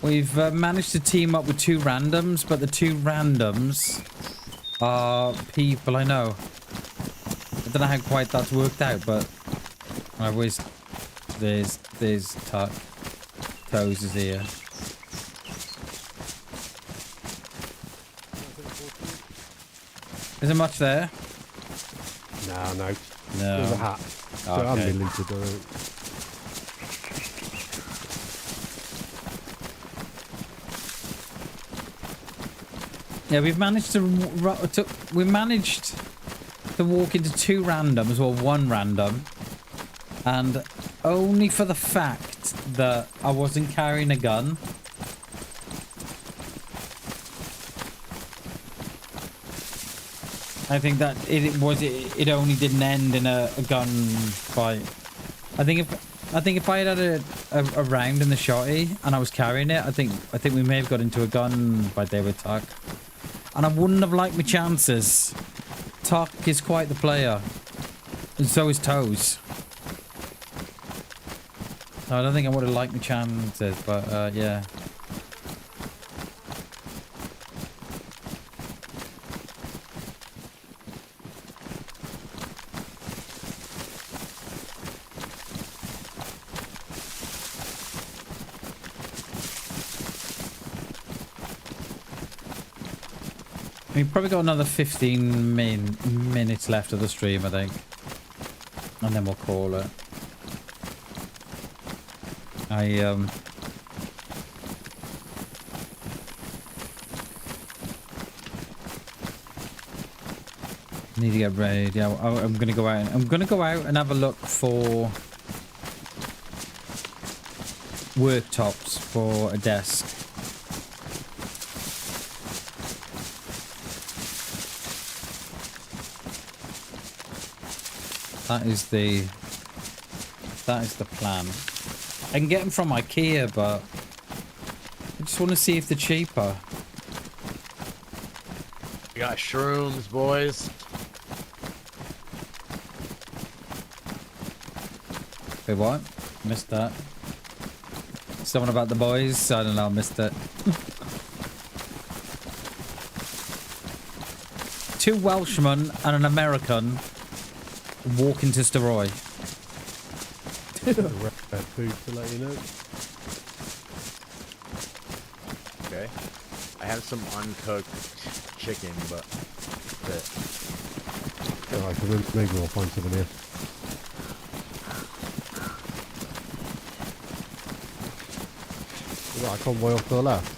We've managed to team up with 2 randoms, but the 2 randoms are people I know. I don't know how quite that's worked out, but I always there's Toes is here. Is there much there? No. No. There's a hat. So Okay. I'm deleted. Yeah, we managed to walk into 2 randoms, or 1 random, and only for the fact that I wasn't carrying a gun. I think that it only didn't end in a gun fight. I think if I had a round in the shotty and I was carrying it, I think we may have got into a gun fight there with Tuck. And I wouldn't have liked my chances. Tuck is quite the player. And so is Toes. I don't think I would have liked my chances, but yeah. We've probably got another 15 minutes left of the stream, I think. And then we'll call it. Need to get ready. Yeah, I'm gonna go out. I'm gonna go out and have a look for worktops for a desk. That is the plan. I can get them from IKEA, but I just want to see if they're cheaper. We got shrooms, boys. Wait, what? Missed that. Someone about the boys? I don't know, missed it. 2 Welshmen and an American walking to Steroid. Red food to let you know. Okay. I have some uncooked chicken, but that's it. Alright, so maybe we'll find something here. Is that a convoy off to the left?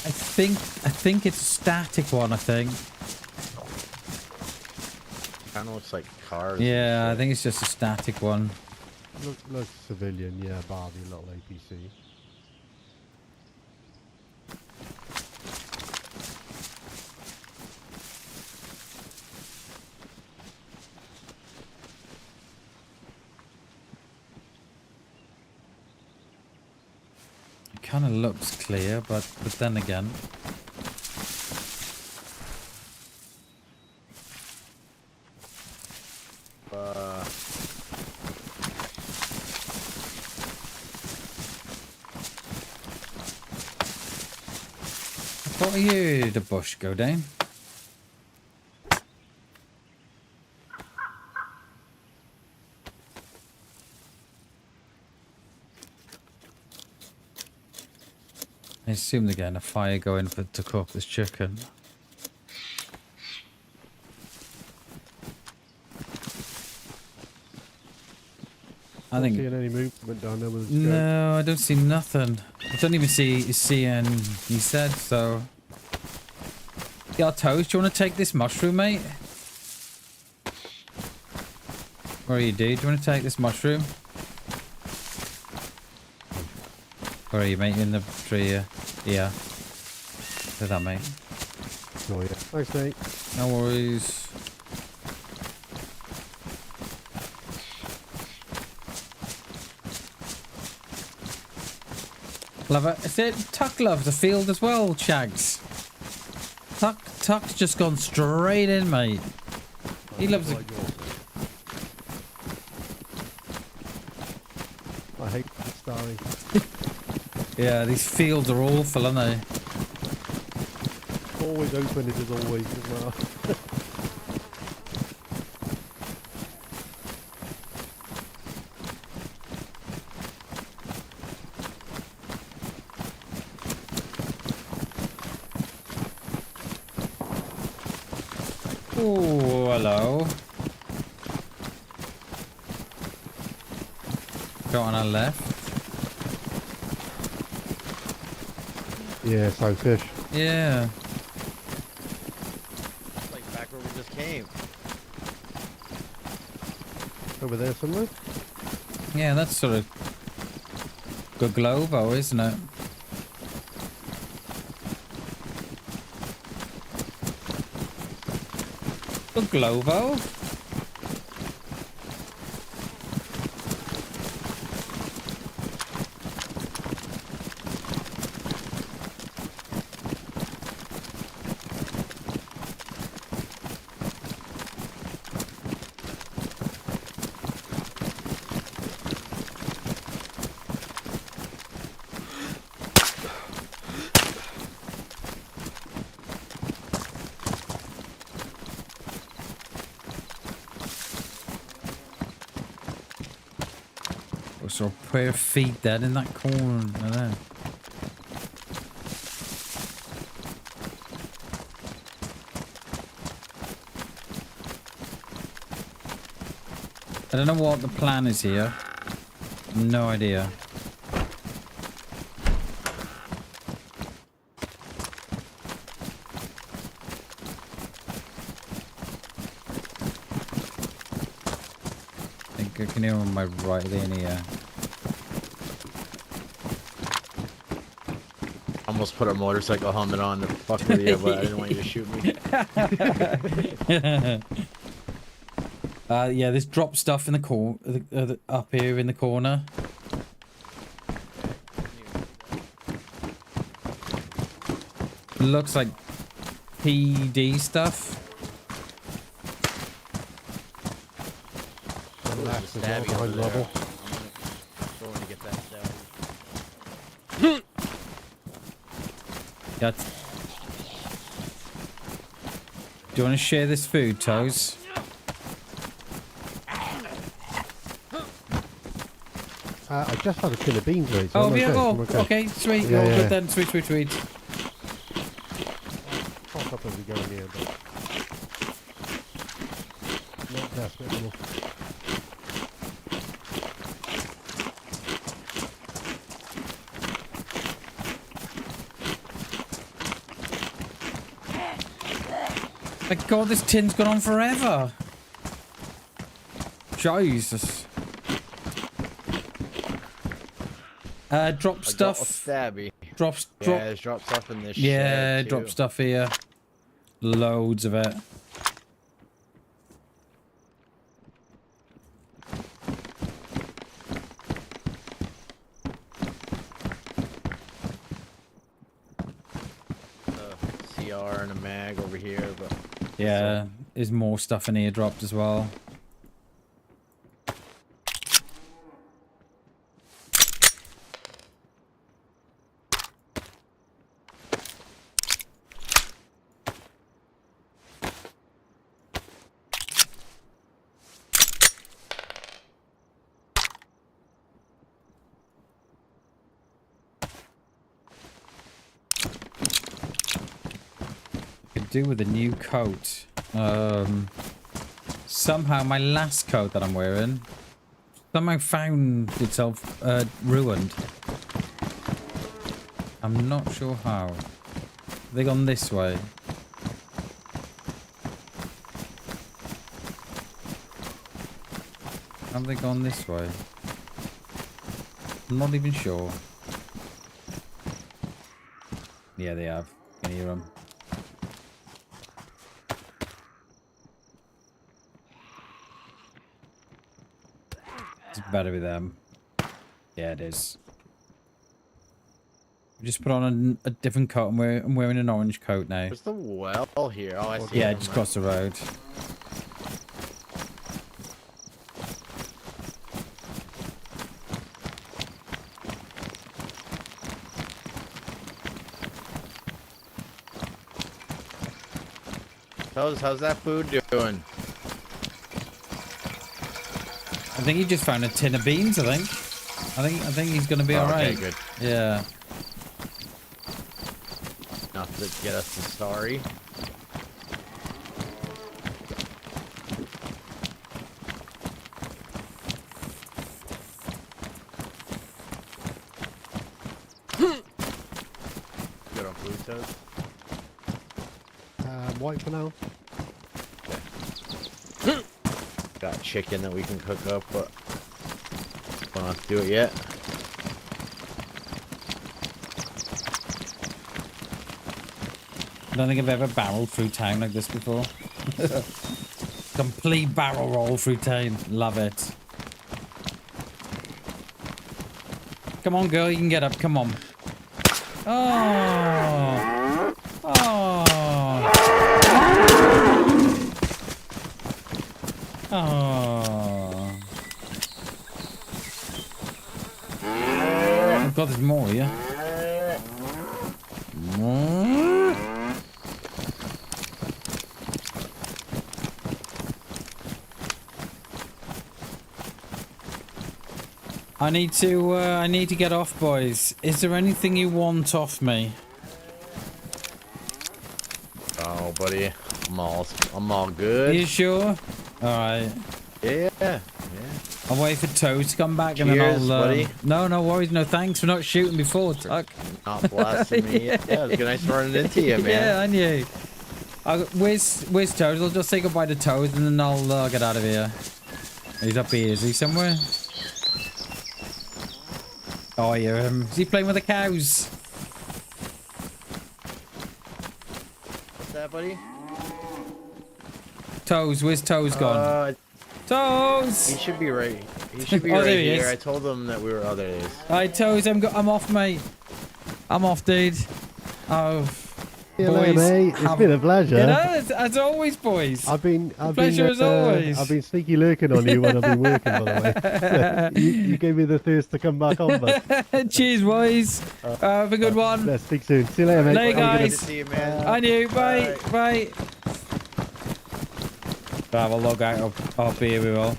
I think it's a static one, I think. Kind of looks like cars. Yeah, I think it's just a static one. Looks civilian, yeah, Barbie, a little APC. It kind of looks clear, but then again. What are you, the bush go down? I assume they're getting a fire going to cook this chicken. I think. Seeing any movement down there with the No, I don't see nothing. I don't even see any. He said so. Yeah, Toast, do you want to take this mushroom, mate? Where are you, dude? Do you want to take this mushroom? Where are you, mate? In the tree here. Yeah. Do that, mate. Oh, yeah. Thanks, mate. No worries. Love it. Is it Tuck loves the field as well, Shags? Tuck's just gone straight in, mate. He loves it. I hate that story. Yeah, these fields are awful, aren't they? Always open, it is always as well. Oh, hello. Go on our left. Yeah, so fish. Yeah. where we just came. Over there somewhere? Yeah, that's sort of Goglovo, isn't it? Goglovo? Or pair of feet dead in that corner there. I don't know what the plan is here. No idea. I think I can hear on my right there in here. Almost put a motorcycle helmet on to fuck with you, but I didn't want you to shoot me. Yeah, there's drop stuff in the corner, up here in the corner. Looks like PD stuff. There's a stabby over there. I'm going to get that stabby. That's... Do you want to share this food, Toes? I just had a tin of beans, mate. So Oh, I'm yeah, okay. oh, I'm okay. okay, sweet. Yeah, Oh, yeah. good then, sweet. Pop up as we go in here, but not desperate anymore. My God, this tin's gone on forever. Jesus. Drop stuff. Stabby. Drop. Yeah, there's drop stuff in this Yeah, shed, drop too. stuff here. Loads of it. CR and a mag over here, but Yeah, there's more stuff in here dropped as well. Do with a new coat. Somehow my last coat that I'm wearing somehow found itself ruined. I'm not sure how. They gone this way. Have they gone this way? I'm not even sure. Yeah, they have. Can you hear them? It's better with them. Yeah, it is. Just put on a different coat. I'm wearing an orange coat now. there's the well here. Oh, I see. Yeah, it. just across the road. How's that food doing? I think he just found a tin of beans. I think he's gonna be alright. Okay, good. Yeah. Enough to get us to sorry. Good on blue toast. White for now. got chicken that we can cook up, but don't have to do it yet. I don't think I've ever barreled through town like this before. Complete barrel roll through town. Love it. Come on, girl. You can get up. Come on. Oh. Oh. Oh. Oh God, there's more here. I need to get off, boys. Is there anything you want off me? Oh, buddy, I'm all good. Are you sure? All right. Yeah. I'll wait for Toes to come back. Cheers, and then I'll. Buddy. No worries. No thanks for not shooting before. Tuck. Not blasting me. Yeah, it was nice running into you, man. Yeah, I knew. Where's Toes? I'll just say goodbye to Toes and then I'll get out of here. He's up here. Is he somewhere? Oh, I hear him. Is he playing with the cows? What's that, buddy? Toes, where's Toes gone? Toes! He should be right. He should be Oh, right there he here. is. I told him that we were. Oh, there he is. Alright, Toes, I'm off, mate. I'm off, dude. Oh, Hello, mate. It's been a pleasure. You know, as always, boys. Pleasure as always. I've been sneaky lurking on you when I've been working, by the way. you gave me the thirst to come back on, but... Cheers, boys. Have a good one. Let's speak soon. See you later, mate. Later, guys. Good to see you, man. I knew. Bye. Bye. Have a log out up here, we will.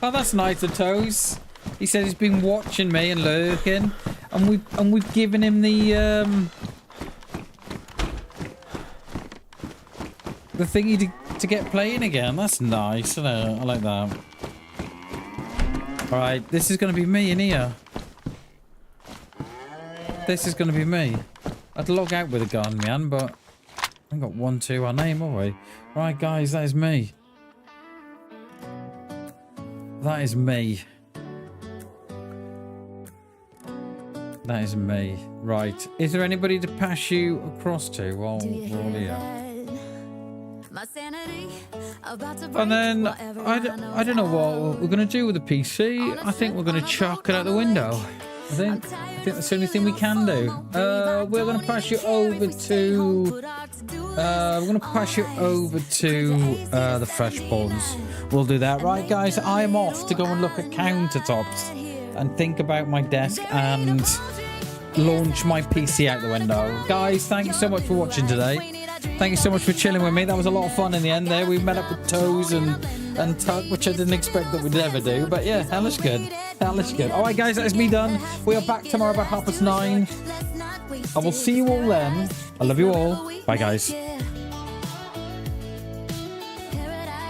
Oh, that's nice of Toes. He said he's been watching me and lurking, and we've given him the thingy to get playing again. That's nice, isn't it? I like that. All right, this is gonna be me in here. This is gonna be me. I'd log out with a gun, man, but I got 1, 2 our name, all right. Right, guys, that is me. That is me. That is me. Right. Is there anybody to pass you across to while we're all here? And then, I don't know what we're going to do with the PC. I think we're going to chuck it out the window. I think that's the only thing we can do. We're going to pass you over to... we're going to pass you over to the fresh pawns. We'll do that. Right, guys, I am off to go and look at countertops and think about my desk and launch my PC out the window. Guys, thank you so much for watching today. Thank you so much for chilling with me. That was a lot of fun in the end there. We met up with Toes and Tuck, which I didn't expect that we'd ever do. But yeah, hellish good. Hellish good. All right, guys, that is me done. We are back tomorrow about 9:30. I will see you all then. I love you all. Bye, guys.